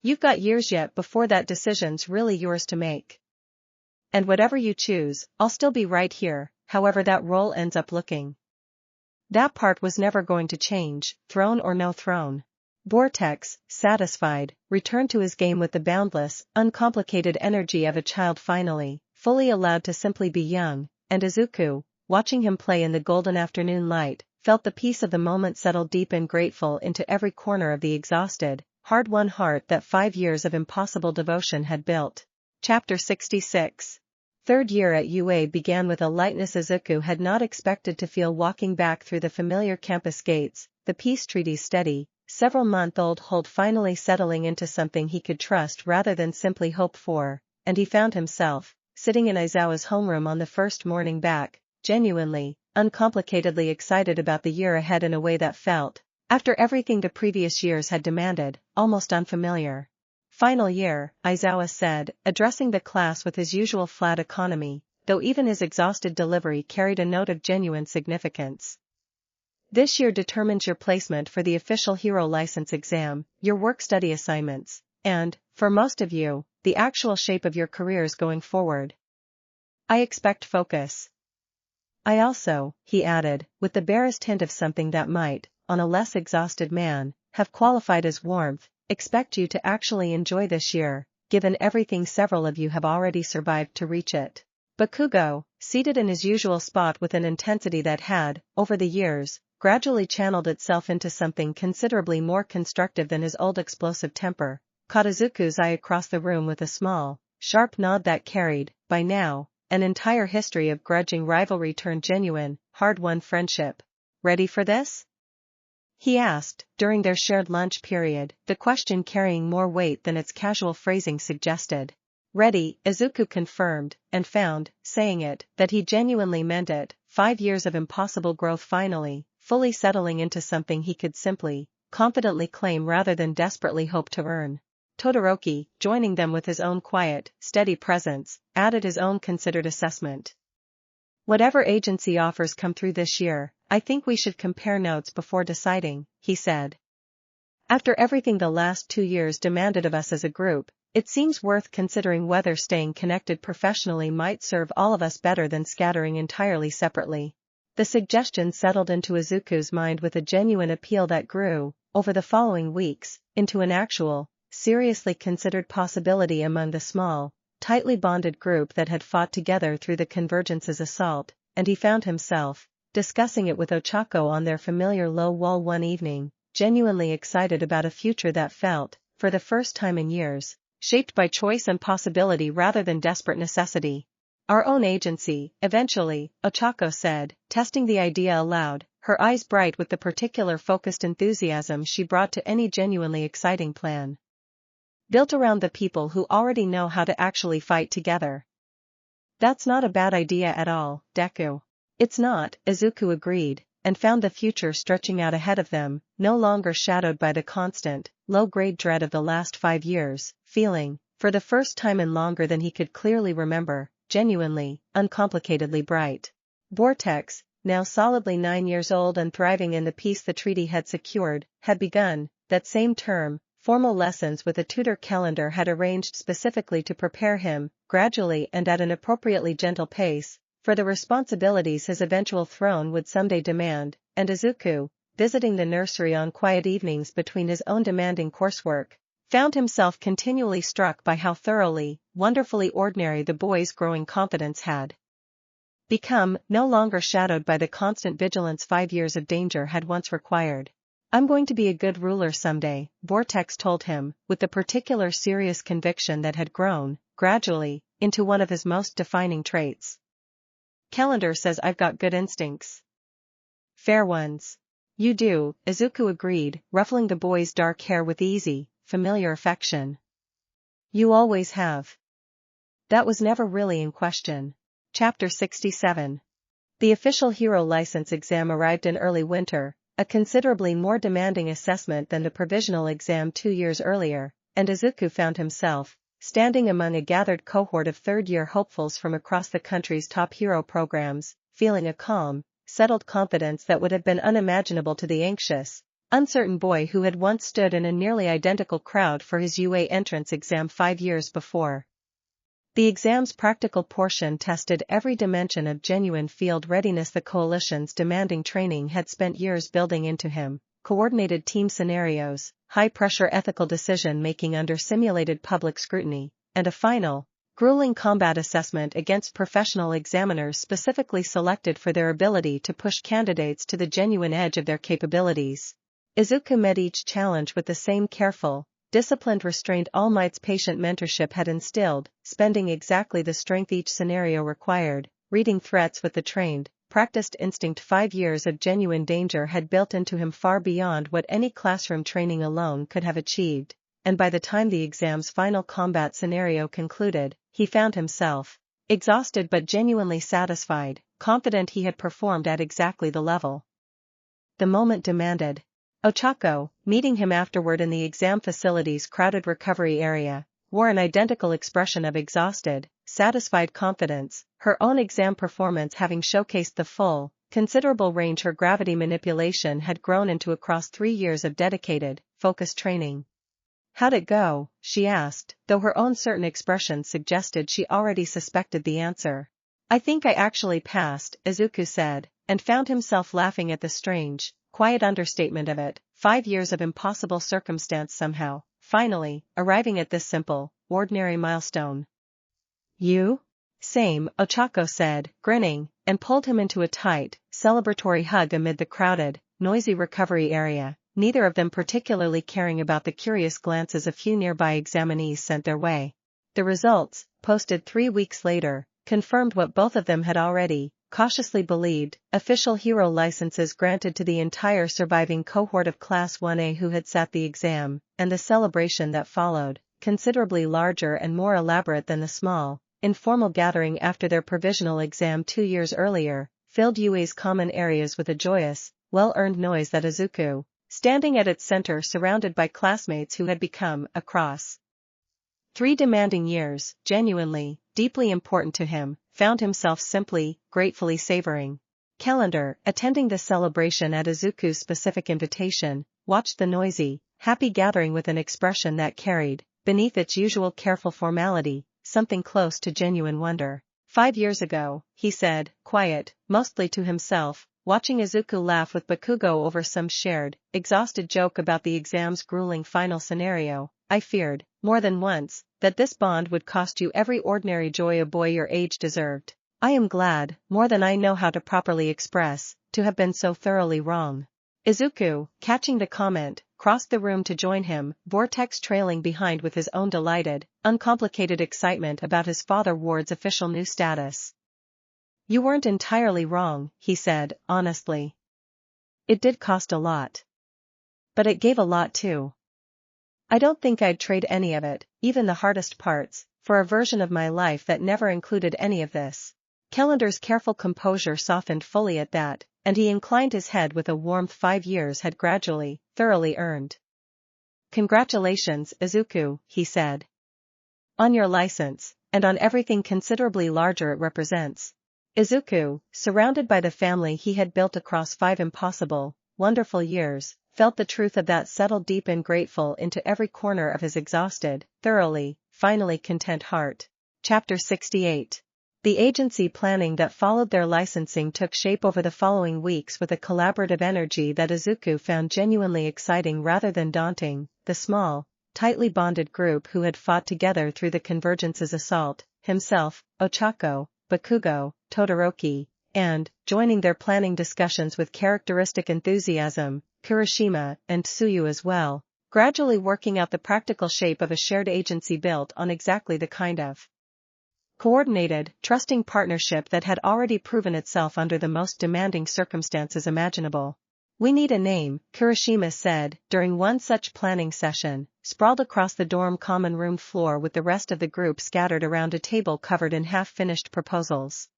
You've got years yet before that decision's really yours to make. And whatever you choose, I'll still be right here, however that role ends up looking. That part was never going to change, throne or no throne. Vortex, satisfied, returned to his game with the boundless, uncomplicated energy of a child finally, fully allowed to simply be young, and Izuku, watching him play in the golden afternoon light, felt the peace of the moment settle deep and grateful into every corner of the exhausted, hard-won heart that 5 years of impossible devotion had built. Chapter 66. Third year at UA began with a lightness Izuku had not expected to feel walking back through the familiar campus gates, the peace treaty's steady, several-month-old hold finally settling into something he could trust rather than simply hope for, and he found himself, sitting in Aizawa's homeroom on the first morning back, genuinely, uncomplicatedly excited about the year ahead in a way that felt, after everything the previous years had demanded, almost unfamiliar. Final year, Aizawa said, addressing the class with his usual flat economy, though even his exhausted delivery carried a note of genuine significance. This year determines your placement for the official hero license exam, your work-study assignments, and, for most of you, the actual shape of your careers going forward. I expect focus. I also, he added, with the barest hint of something that might, on a less exhausted man, have qualified as warmth, expect you to actually enjoy this year, given everything several of you have already survived to reach it. Bakugo, seated in his usual spot with an intensity that had, over the years, gradually channeled itself into something considerably more constructive than his old explosive temper, caught Izuku's eye across the room with a small, sharp nod that carried, by now, an entire history of grudging rivalry turned genuine, hard-won friendship. Ready for this? He asked, during their shared lunch period, the question carrying more weight than its casual phrasing suggested. Ready, Izuku confirmed, and found, saying it, that he genuinely meant it, 5 years of impossible growth finally, fully settling into something he could simply, confidently claim rather than desperately hope to earn. Todoroki, joining them with his own quiet, steady presence, added his own considered assessment. Whatever agency offers come through this year, I think we should compare notes before deciding, he said. After everything the last 2 years demanded of us as a group, It seems worth considering whether staying connected professionally might serve all of us better than scattering entirely separately. The suggestion settled into Izuku's mind with a genuine appeal that grew, over the following weeks, into an actual, seriously considered possibility among the small, tightly bonded group that had fought together through the Convergence's assault, and he found himself, discussing it with Ochako on their familiar low wall one evening, genuinely excited about a future that felt, for the first time in years, shaped by choice and possibility rather than desperate necessity. Our own agency, eventually, Ochako said, testing the idea aloud, her eyes bright with the particular focused enthusiasm she brought to any genuinely exciting plan. Built around the people who already know how to actually fight together. That's not a bad idea at all, Deku. It's not, Izuku agreed, and found the future stretching out ahead of them, no longer shadowed by the constant, low-grade dread of the last 5 years, feeling, for the first time in longer than he could clearly remember, genuinely, uncomplicatedly bright. Vortex, now solidly 9 years old and thriving in the peace the treaty had secured, had begun, that same term, formal lessons with a tutor calendar had arranged specifically to prepare him, gradually and at an appropriately gentle pace, for the responsibilities his eventual throne would someday demand, and Izuku, visiting the nursery on quiet evenings between his own demanding coursework, found himself continually struck by how thoroughly, wonderfully ordinary the boy's growing confidence had become, no longer shadowed by the constant vigilance 5 years of danger had once required. "I'm going to be a good ruler someday," Vortex told him, with the particular serious conviction that had grown, gradually, into one of his most defining traits. "Calendar says I've got good instincts." "Fair ones." "You do," Izuku agreed, ruffling the boy's dark hair with easy, familiar affection. "You always have." That was never really in question. Chapter 67. The official hero license exam arrived in early winter, a considerably more demanding assessment than the provisional exam 2 years earlier, and Izuku found himself, standing among a gathered cohort of third-year hopefuls from across the country's top hero programs, feeling a calm, settled confidence that would have been unimaginable to the anxious, uncertain boy who had once stood in a nearly identical crowd for his UA entrance exam 5 years before. The exam's practical portion tested every dimension of genuine field readiness the coalition's demanding training had spent years building into him: coordinated team scenarios, high-pressure ethical decision-making under simulated public scrutiny, and a final, grueling combat assessment against professional examiners specifically selected for their ability to push candidates to the genuine edge of their capabilities. Izuku met each challenge with the same careful, disciplined restraint All Might's patient mentorship had instilled, spending exactly the strength each scenario required, reading threats with the trained, practiced instinct 5 years of genuine danger had built into him far beyond what any classroom training alone could have achieved, and by the time the exam's final combat scenario concluded, he found himself, exhausted but genuinely satisfied, confident he had performed at exactly the level the moment demanded. Ochako, meeting him afterward in the exam facility's crowded recovery area, wore an identical expression of exhausted, satisfied confidence, her own exam performance having showcased the full, considerable range her gravity manipulation had grown into across 3 years of dedicated, focused training. "How'd it go?" she asked, though her own certain expression suggested she already suspected the answer. "I think I actually passed," Izuku said, and found himself laughing at the strange, quiet understatement of it, 5 years of impossible circumstance somehow, finally, arriving at this simple, ordinary milestone. "You?" "Same," Ochako said, grinning, and pulled him into a tight, celebratory hug amid the crowded, noisy recovery area, neither of them particularly caring about the curious glances a few nearby examinees sent their way. The results, posted 3 weeks later, confirmed what both of them had already cautiously believed: official hero licenses granted to the entire surviving cohort of Class 1A who had sat the exam, and the celebration that followed, considerably larger and more elaborate than the small, informal gathering after their provisional exam 2 years earlier, filled UA's common areas with a joyous, well-earned noise that Izuku, standing at its center surrounded by classmates who had become, across 3 demanding years, genuinely, deeply important to him, found himself simply, gratefully savoring. Calendar, attending the celebration at Izuku's specific invitation, watched the noisy, happy gathering with an expression that carried, beneath its usual careful formality, something close to genuine wonder. 5 years ago, he said, quiet, mostly to himself, watching Izuku laugh with Bakugo over some shared, exhausted joke about the exam's grueling final scenario, I feared, more than once, that this bond would cost you every ordinary joy a boy your age deserved. I am glad, more than I know how to properly express, to have been so thoroughly wrong. Izuku, catching the comment, crossed the room to join him, Vortex trailing behind with his own delighted, uncomplicated excitement about his father Ward's official new status. You weren't entirely wrong, he said, honestly. It did cost a lot. But it gave a lot too. I don't think I'd trade any of it, even the hardest parts, for a version of my life that never included any of this. Calendar's careful composure softened fully at that, and he inclined his head with a warmth 5 years had gradually, thoroughly earned. Congratulations, Izuku, he said. On your license, and on everything considerably larger it represents. Izuku, surrounded by the family he had built across 5 impossible, wonderful years, felt the truth of that settle deep and grateful into every corner of his exhausted, thoroughly, finally content heart. Chapter 68. The agency planning that followed their licensing took shape over the following weeks with a collaborative energy that Izuku found genuinely exciting rather than daunting. The small, tightly bonded group who had fought together through the Convergence's assault, himself, Ochako, Bakugo, Todoroki, and, joining their planning discussions with characteristic enthusiasm, Kirishima and Tsuyu as well, gradually working out the practical shape of a shared agency built on exactly the kind of coordinated, trusting partnership that had already proven itself under the most demanding circumstances imaginable. We need a name, Kirishima said, during one such planning session, sprawled across the dorm common room floor with the rest of the group scattered around a table covered in half-finished proposals.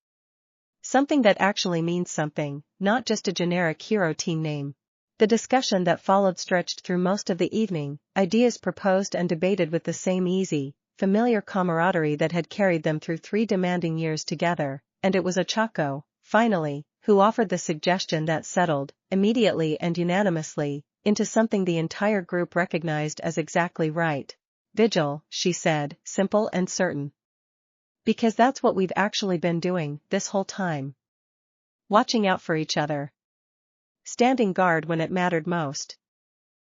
Something that actually means something, not just a generic hero team name. The discussion that followed stretched through most of the evening, ideas proposed and debated with the same easy, familiar camaraderie that had carried them through 3 demanding years together, and it was Ochako, finally, who offered the suggestion that settled, immediately and unanimously, into something the entire group recognized as exactly right. Vigil, she said, simple and certain. Because that's what we've actually been doing, this whole time. Watching out for each other. Standing guard when it mattered most.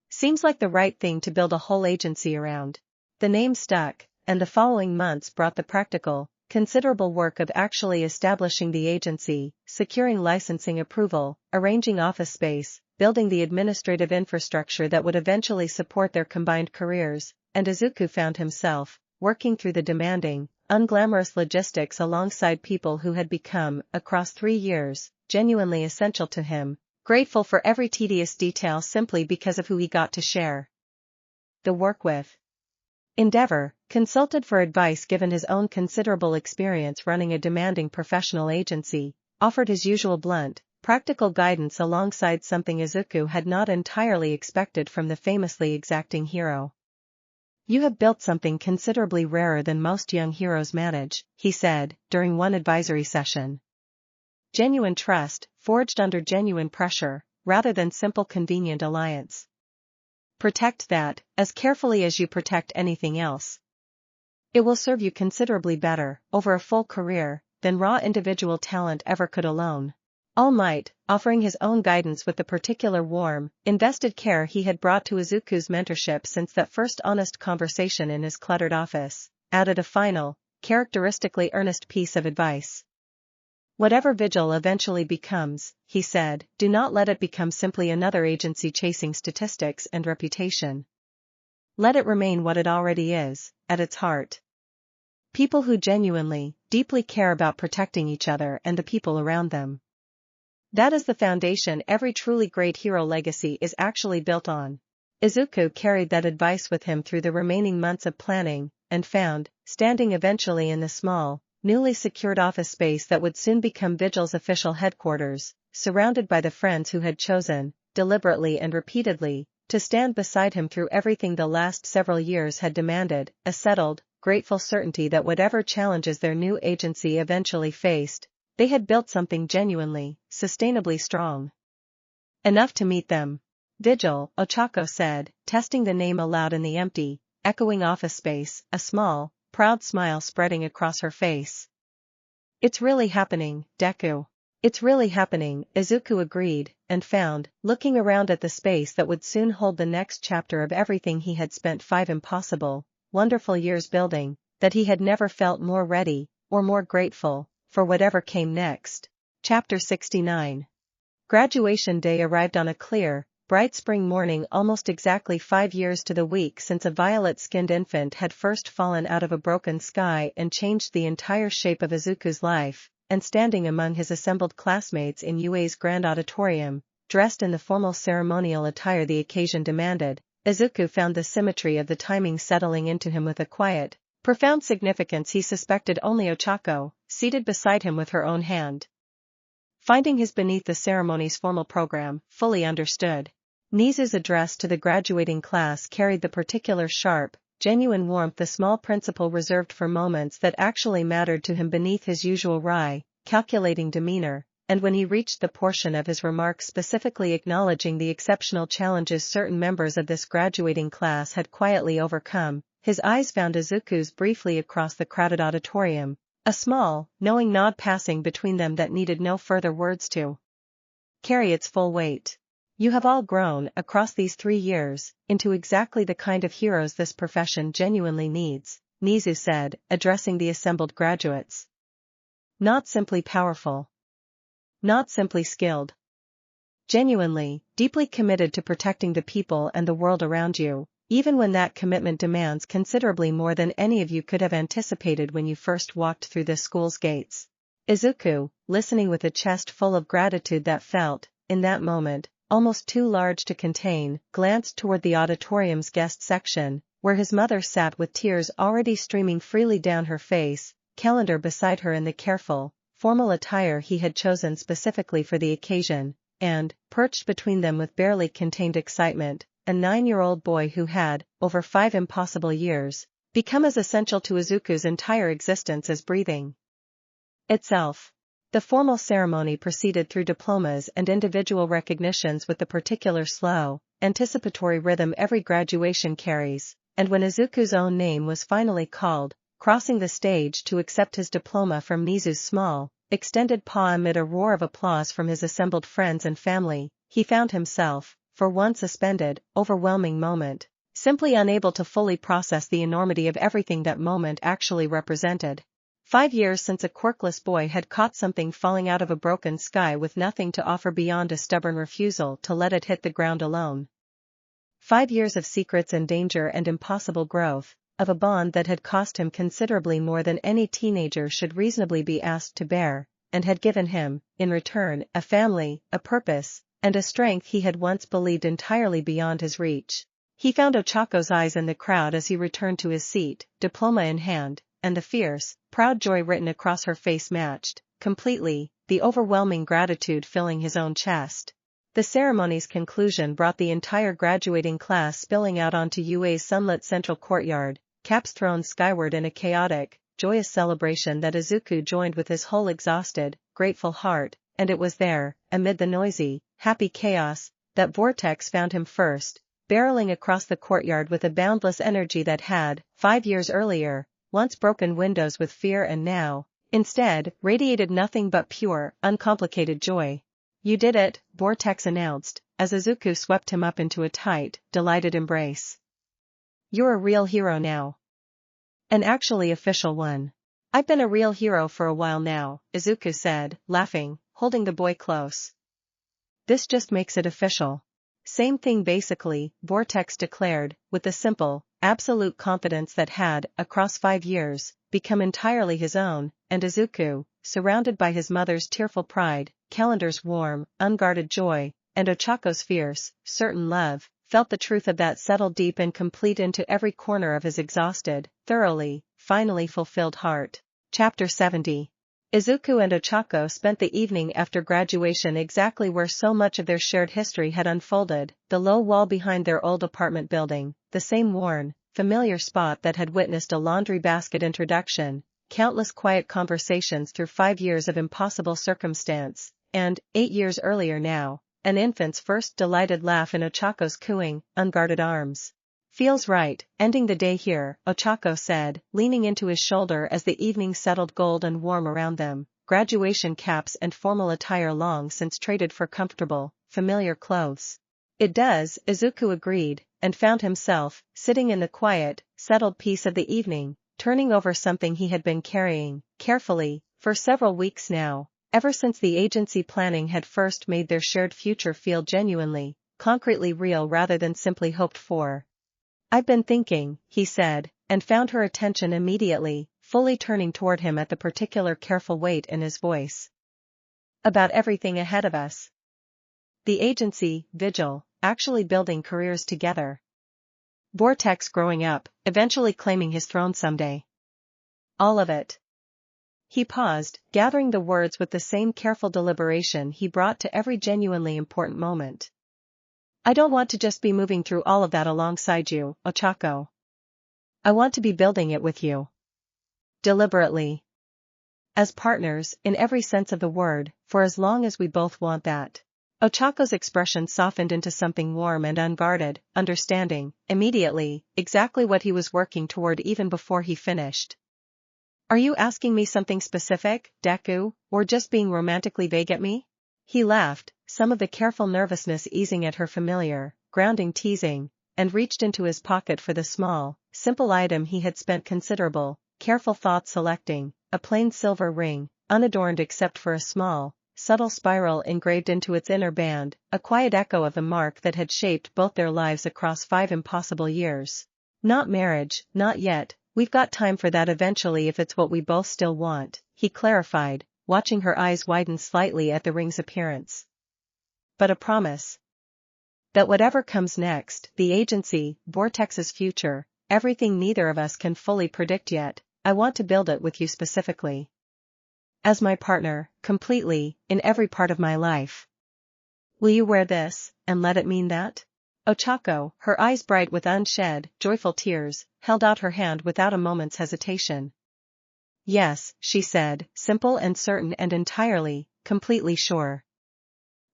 Seems like the right thing to build a whole agency around. The name stuck, and the following months brought the practical, considerable work of actually establishing the agency, securing licensing approval, arranging office space, building the administrative infrastructure that would eventually support their combined careers, and Izuku found himself, working through the demanding, unglamorous logistics alongside people who had become, across 3 years, genuinely essential to him, grateful for every tedious detail simply because of who he got to share the work with. Endeavor, consulted for advice given his own considerable experience running a demanding professional agency, offered his usual blunt, practical guidance alongside something Izuku had not entirely expected from the famously exacting hero. You have built something considerably rarer than most young heroes manage, he said, during one advisory session. Genuine trust, forged under genuine pressure, rather than simple convenient alliance. Protect that, as carefully as you protect anything else. It will serve you considerably better, over a full career, than raw individual talent ever could alone. All Might, offering his own guidance with the particular warm, invested care he had brought to Izuku's mentorship since that first honest conversation in his cluttered office, added a final, characteristically earnest piece of advice. Whatever Vigil eventually becomes, he said, do not let it become simply another agency chasing statistics and reputation. Let it remain what it already is, at its heart. People who genuinely, deeply care about protecting each other and the people around them. That is the foundation every truly great hero legacy is actually built on. Izuku carried that advice with him through the remaining months of planning, and found, standing eventually in the small, newly secured office space that would soon become Vigil's official headquarters, surrounded by the friends who had chosen, deliberately and repeatedly, to stand beside him through everything the last several years had demanded, a settled, grateful certainty that whatever challenges their new agency eventually faced, they had built something genuinely, sustainably strong. Enough to meet them. Vigil, Ochako said, testing the name aloud in the empty, echoing office space, a small, proud smile spreading across her face. It's really happening, Deku. It's really happening, Izuku agreed, and found, looking around at the space that would soon hold the next chapter of everything he had spent 5 impossible, wonderful years building, that he had never felt more ready, or more grateful, for whatever came next. Chapter 69. Graduation day arrived on a clear, bright spring morning, almost exactly 5 years to the week since a violet-skinned infant had first fallen out of a broken sky and changed the entire shape of Izuku's life, and standing among his assembled classmates in UA's grand auditorium, dressed in the formal ceremonial attire the occasion demanded, Izuku found the symmetry of the timing settling into him with a quiet, profound significance he suspected only Ochako, seated beside him with her own hand, finding his beneath the ceremony's formal program, fully understood. Nizu's address to the graduating class carried the particular sharp, genuine warmth the small principal reserved for moments that actually mattered to him beneath his usual wry, calculating demeanor, and when he reached the portion of his remarks specifically acknowledging the exceptional challenges certain members of this graduating class had quietly overcome, his eyes found Izuku's briefly across the crowded auditorium, a small, knowing nod passing between them that needed no further words to carry its full weight. You have all grown, across these 3 years, into exactly the kind of heroes this profession genuinely needs, Nizu said, addressing the assembled graduates. Not simply powerful. Not simply skilled. Genuinely, deeply committed to protecting the people and the world around you, even when that commitment demands considerably more than any of you could have anticipated when you first walked through this school's gates. Izuku, listening with a chest full of gratitude that felt, in that moment, almost too large to contain, glanced toward the auditorium's guest section, where his mother sat with tears already streaming freely down her face, calendar beside her in the careful, formal attire he had chosen specifically for the occasion, and, perched between them with barely contained excitement, a 9-year-old boy who had, over 5 impossible years, become as essential to Izuku's entire existence as breathing itself. The formal ceremony proceeded through diplomas and individual recognitions with the particular slow, anticipatory rhythm every graduation carries, and when Izuku's own name was finally called, crossing the stage to accept his diploma from Nizu's small, extended paw amid a roar of applause from his assembled friends and family, he found himself, for one suspended, overwhelming moment, simply unable to fully process the enormity of everything that moment actually represented. 5 years since a quirkless boy had caught something falling out of a broken sky with nothing to offer beyond a stubborn refusal to let it hit the ground alone. 5 years of secrets and danger and impossible growth, of a bond that had cost him considerably more than any teenager should reasonably be asked to bear, and had given him, in return, a family, a purpose, and a strength he had once believed entirely beyond his reach. He found Ochako's eyes in the crowd as he returned to his seat, diploma in hand, and the fierce, proud joy written across her face matched, completely, the overwhelming gratitude filling his own chest. The ceremony's conclusion brought the entire graduating class spilling out onto UA's sunlit central courtyard, caps thrown skyward in a chaotic, joyous celebration that Izuku joined with his whole exhausted, grateful heart, and it was there, amid the noisy, happy chaos, that Vortex found him first, barreling across the courtyard with a boundless energy that had, 5 years earlier, once broken windows with fear and now, instead, radiated nothing but pure, uncomplicated joy. You did it, Vortex announced, as Izuku swept him up into a tight, delighted embrace. You're a real hero now. An actually official one. I've been a real hero for a while now, Izuku said, laughing, holding the boy close. This just makes it official. Same thing basically, Vortex declared, with the simple, absolute confidence that had, across 5 years, become entirely his own, and Izuku, surrounded by his mother's tearful pride, Calendar's warm, unguarded joy, and Ochako's fierce, certain love, felt the truth of that settle deep and complete into every corner of his exhausted, thoroughly, finally fulfilled heart. Chapter 70. Izuku and Ochako spent the evening after graduation exactly where so much of their shared history had unfolded, the low wall behind their old apartment building, the same worn, familiar spot that had witnessed a laundry basket introduction, countless quiet conversations through 5 years of impossible circumstance, and, 8 years earlier now, an infant's first delighted laugh in Ochako's cooing, unguarded arms. Feels right, ending the day here, Ochako said, leaning into his shoulder as the evening settled gold and warm around them, graduation caps and formal attire long since traded for comfortable, familiar clothes. It does, Izuku agreed, and found himself, sitting in the quiet, settled peace of the evening, turning over something he had been carrying, carefully, for several weeks now, ever since the agency planning had first made their shared future feel genuinely, concretely real rather than simply hoped for. I've been thinking, he said, and found her attention immediately, fully turning toward him at the particular careful weight in his voice. About everything ahead of us. The agency, Vigil, actually building careers together. Vortex growing up, eventually claiming his throne someday. All of it. He paused, gathering the words with the same careful deliberation he brought to every genuinely important moment. I don't want to just be moving through all of that alongside you, Ochako. I want to be building it with you. Deliberately. As partners, in every sense of the word, for as long as we both want that. Ochako's expression softened into something warm and unguarded, understanding, immediately, exactly what he was working toward even before he finished. Are you asking me something specific, Deku, or just being romantically vague at me? He laughed, some of the careful nervousness easing at her familiar, grounding teasing, and reached into his pocket for the small, simple item he had spent considerable, careful thought selecting, a plain silver ring, unadorned except for a small, subtle spiral engraved into its inner band, a quiet echo of the mark that had shaped both their lives across 5 impossible years. Not marriage, not yet, we've got time for that eventually if it's what we both still want, he clarified, watching her eyes widen slightly at the ring's appearance. But a promise. That whatever comes next, the agency, Vortex's future, everything neither of us can fully predict yet, I want to build it with you specifically. As my partner, completely, in every part of my life. Will you wear this, and let it mean that? Ochako, her eyes bright with unshed, joyful tears, held out her hand without a moment's hesitation. Yes, she said, simple and certain and entirely, completely sure.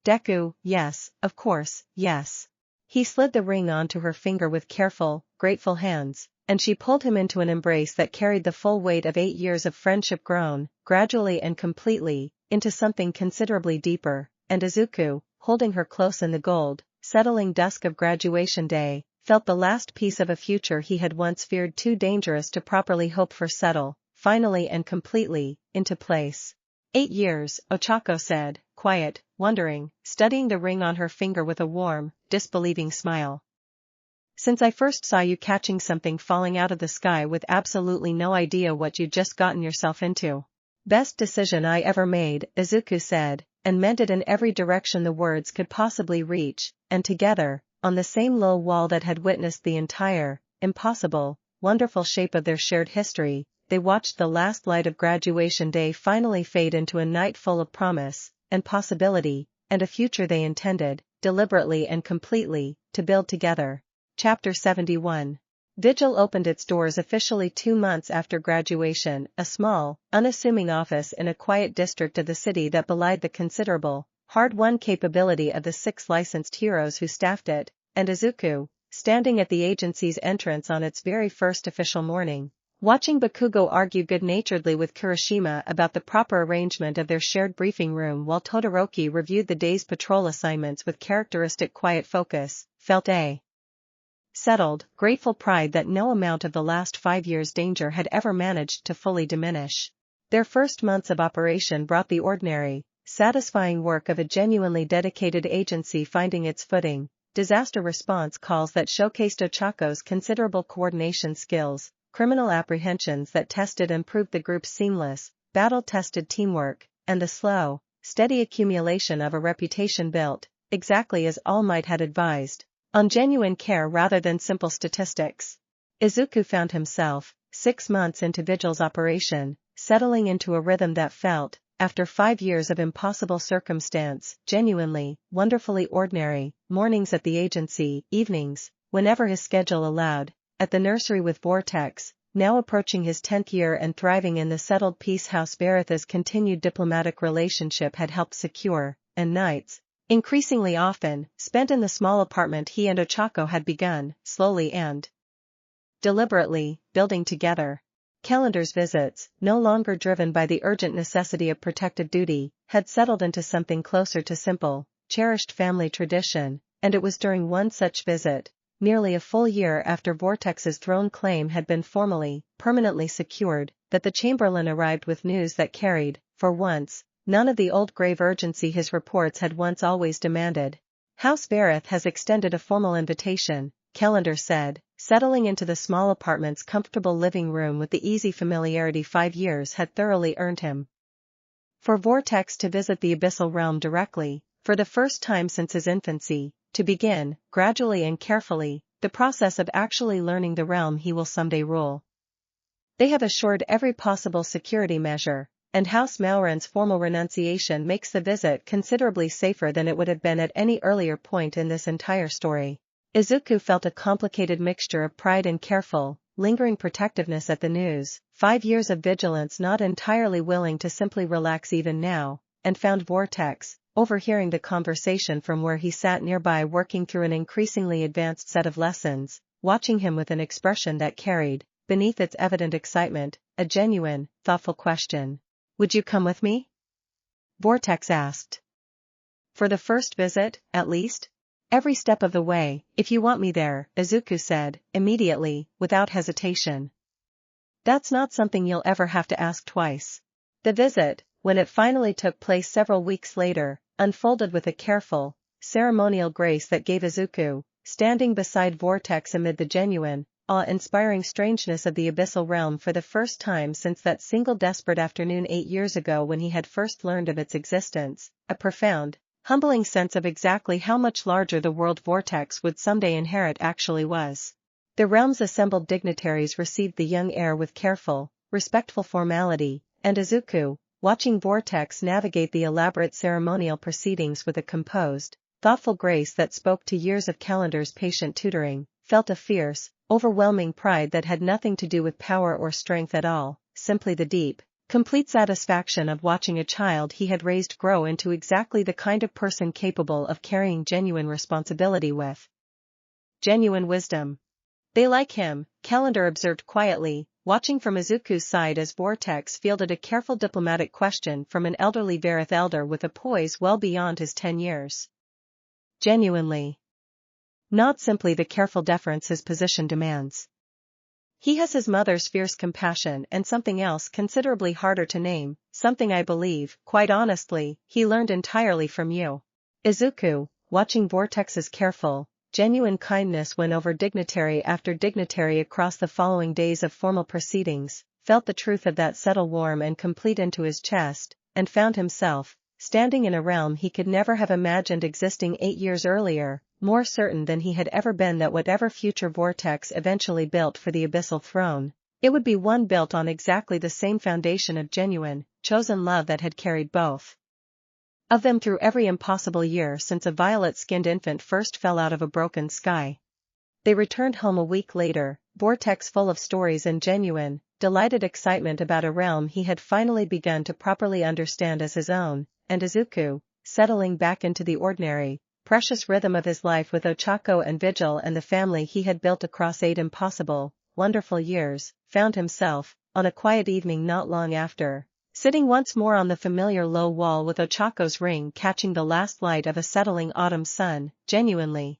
Deku, yes, of course, yes. He slid the ring onto her finger with careful, grateful hands, and she pulled him into an embrace that carried the full weight of 8 years of friendship grown, gradually and completely, into something considerably deeper, and Izuku, holding her close in the gold, settling dusk of graduation day, felt the last piece of a future he had once feared too dangerous to properly hope for settle, finally and completely, into place. 8 years, Ochako said, quiet, wondering, studying the ring on her finger with a warm, disbelieving smile. Since I first saw you catching something falling out of the sky with absolutely no idea what you'd just gotten yourself into. Best decision I ever made, Izuku said, and meant it in every direction the words could possibly reach, and together, on the same low wall that had witnessed the entire, impossible, wonderful shape of their shared history, they watched the last light of graduation day finally fade into a night full of promise, and possibility, and a future they intended, deliberately and completely, to build together. Chapter 71. Vigil opened its doors officially 2 months after graduation, a small, unassuming office in a quiet district of the city that belied the considerable, hard-won capability of the 6 licensed heroes who staffed it, and Izuku, standing at the agency's entrance on its very first official morning, watching Bakugo argue good-naturedly with Kirishima about the proper arrangement of their shared briefing room while Todoroki reviewed the day's patrol assignments with characteristic quiet focus, felt a settled, grateful pride that no amount of the last 5 years' danger had ever managed to fully diminish. Their first months of operation brought the ordinary, satisfying work of a genuinely dedicated agency finding its footing, disaster response calls that showcased Ochako's considerable coordination skills, criminal apprehensions that tested and proved the group's seamless, battle-tested teamwork, and the slow, steady accumulation of a reputation built, exactly as All Might had advised, on genuine care rather than simple statistics. Izuku found himself, 6 months into Vigil's operation, settling into a rhythm that felt, after 5 years of impossible circumstance, genuinely, wonderfully ordinary, mornings at the agency, evenings, whenever his schedule allowed, at the nursery with Vortex, now approaching his 10th year and thriving in the settled peace house Veritha's continued diplomatic relationship had helped secure, and nights, Increasingly often, spent in the small apartment he and Ochako had begun, slowly and deliberately, building together. Calendar's visits, no longer driven by the urgent necessity of protective duty, had settled into something closer to simple, cherished family tradition, and it was during one such visit, nearly a full year after Vortex's throne claim had been formally, permanently secured, that the Chamberlain arrived with news that carried, for once, none of the old grave urgency his reports had once always demanded. House Vareth has extended a formal invitation, Calendar said, settling into the small apartment's comfortable living room with the easy familiarity 5 years had thoroughly earned him. For Vortex to visit the abyssal realm directly, for the first time since his infancy, to begin, gradually and carefully, the process of actually learning the realm he will someday rule. They have assured every possible security measure, and House Mauren's formal renunciation makes the visit considerably safer than it would have been at any earlier point in this entire story. Izuku felt a complicated mixture of pride and careful, lingering protectiveness at the news, 5 years of vigilance not entirely willing to simply relax even now, and found Vortex, overhearing the conversation from where he sat nearby working through an increasingly advanced set of lessons, watching him with an expression that carried, beneath its evident excitement, a genuine, thoughtful question. "Would you come with me?" Vortex asked. "For the first visit, at least?" "Every step of the way, if you want me there," Izuku said, immediately, without hesitation. "That's not something you'll ever have to ask twice." The visit, when it finally took place several weeks later, unfolded with a careful, ceremonial grace that gave Izuku, standing beside Vortex amid the genuine, awe-inspiring strangeness of the abyssal realm for the first time since that single desperate afternoon 8 years ago when he had first learned of its existence, a profound, humbling sense of exactly how much larger the world Vortex would someday inherit actually was. The realm's assembled dignitaries received the young heir with careful, respectful formality, and Izuku, watching Vortex navigate the elaborate ceremonial proceedings with a composed, thoughtful grace that spoke to years of Calendar's patient tutoring, felt a fierce, overwhelming pride that had nothing to do with power or strength at all, simply the deep, complete satisfaction of watching a child he had raised grow into exactly the kind of person capable of carrying genuine responsibility with genuine wisdom. "They like him," Calendar observed quietly, watching from Izuku's side as Vortex fielded a careful diplomatic question from an elderly Vareth elder with a poise well beyond his 10 years. "Genuinely. Not simply the careful deference his position demands. He has his mother's fierce compassion and something else considerably harder to name, something I believe, quite honestly, he learned entirely from you." Izuku, watching Vortex's careful, genuine kindness win over dignitary after dignitary across the following days of formal proceedings, felt the truth of that settle warm and complete into his chest, and found himself, standing in a realm he could never have imagined existing 8 years earlier, more certain than he had ever been that whatever future Vortex eventually built for the abyssal throne, it would be one built on exactly the same foundation of genuine, chosen love that had carried both of them through every impossible year since a violet-skinned infant first fell out of a broken sky. They returned home a week later, Vortex full of stories and genuine, delighted excitement about a realm he had finally begun to properly understand as his own, and Izuku, settling back into the ordinary, precious rhythm of his life with Ochako and Vigil and the family he had built across 8 impossible, wonderful years, found himself, on a quiet evening not long after, sitting once more on the familiar low wall with Ochako's ring catching the last light of a settling autumn sun, genuinely,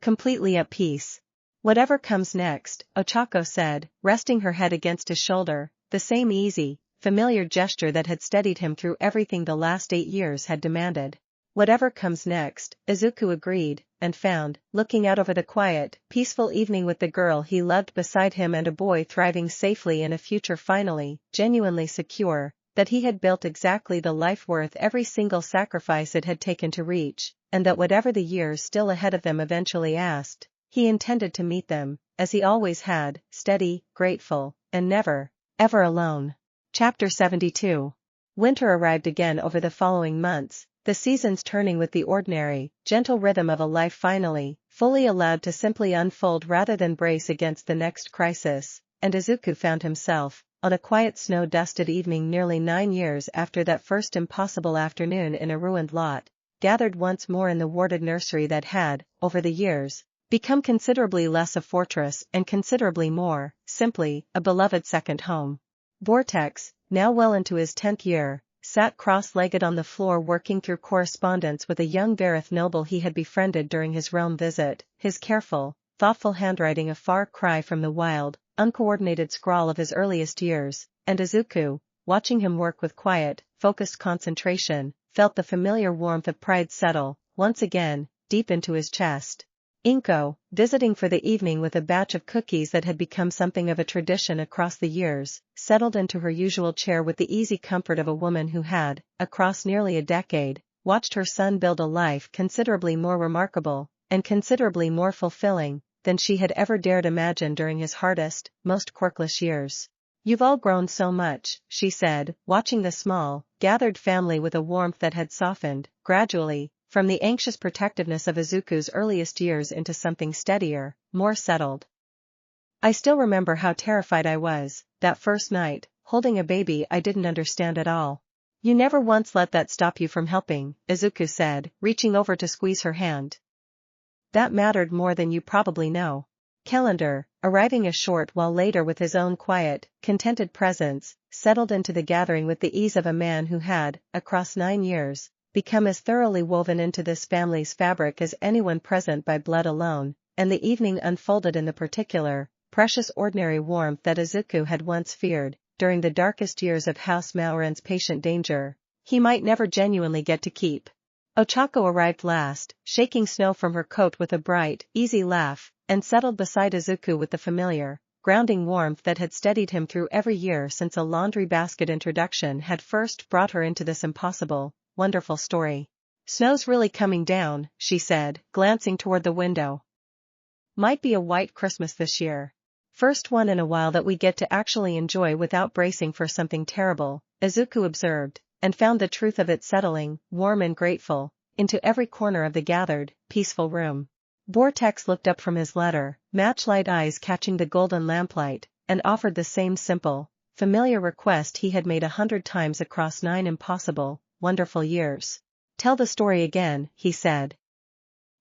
completely at peace. "Whatever comes next," Ochako said, resting her head against his shoulder, the same easy, familiar gesture that had steadied him through everything the last 8 years had demanded. "Whatever comes next," Izuku agreed, and found, looking out over the quiet, peaceful evening with the girl he loved beside him and a boy thriving safely in a future finally, genuinely secure, that he had built exactly the life worth every single sacrifice it had taken to reach, and that whatever the years still ahead of them eventually asked, he intended to meet them, as he always had, steady, grateful, and never, ever alone. Chapter 72. Winter arrived again over the following months, the seasons turning with the ordinary, gentle rhythm of a life finally, fully allowed to simply unfold rather than brace against the next crisis, and Izuku found himself, on a quiet snow-dusted evening nearly 9 years after that first impossible afternoon in a ruined lot, gathered once more in the warded nursery that had, over the years, become considerably less a fortress and considerably more, simply, a beloved second home. Vortex, now well into his 10th year, sat cross-legged on the floor working through correspondence with a young Varith noble he had befriended during his realm visit, his careful, thoughtful handwriting a far cry from the wild, uncoordinated scrawl of his earliest years, and Izuku, watching him work with quiet, focused concentration, felt the familiar warmth of pride settle, once again, deep into his chest. Inko, visiting for the evening with a batch of cookies that had become something of a tradition across the years, settled into her usual chair with the easy comfort of a woman who had, across nearly a decade, watched her son build a life considerably more remarkable, and considerably more fulfilling, than she had ever dared imagine during his hardest, most quirkless years. "You've all grown so much," she said, watching the small, gathered family with a warmth that had softened, gradually, from the anxious protectiveness of Izuku's earliest years into something steadier, more settled. "I still remember how terrified I was, that first night, holding a baby I didn't understand at all." "You never once let that stop you from helping," Izuku said, reaching over to squeeze her hand. "That mattered more than you probably know." Calendar, arriving a short while later with his own quiet, contented presence, settled into the gathering with the ease of a man who had, across 9 years, become as thoroughly woven into this family's fabric as anyone present by blood alone, and the evening unfolded in the particular, precious ordinary warmth that Izuku had once feared, during the darkest years of House Maoran's patient danger, he might never genuinely get to keep. Ochako arrived last, shaking snow from her coat with a bright, easy laugh, and settled beside Izuku with the familiar, grounding warmth that had steadied him through every year since a laundry basket introduction had first brought her into this impossible, wonderful story. "Snow's really coming down," she said, glancing toward the window. "Might be a white Christmas this year. First one in a while that we get to actually enjoy without bracing for something terrible," Izuku observed, and found the truth of it settling, warm and grateful, into every corner of the gathered, peaceful room. Vortex looked up from his letter, matchlight eyes catching the golden lamplight, and offered the same simple, familiar request he had made 100 times across 9 impossible, wonderful years. "Tell the story again," he said.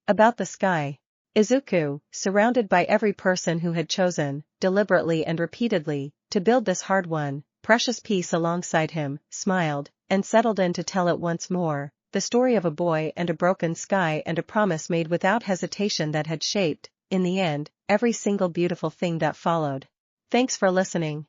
"About the sky." Izuku, surrounded by every person who had chosen, deliberately and repeatedly, to build this hard-won, precious piece alongside him, smiled, and settled in to tell it once more, the story of a boy and a broken sky and a promise made without hesitation that had shaped, in the end, every single beautiful thing that followed. Thanks for listening.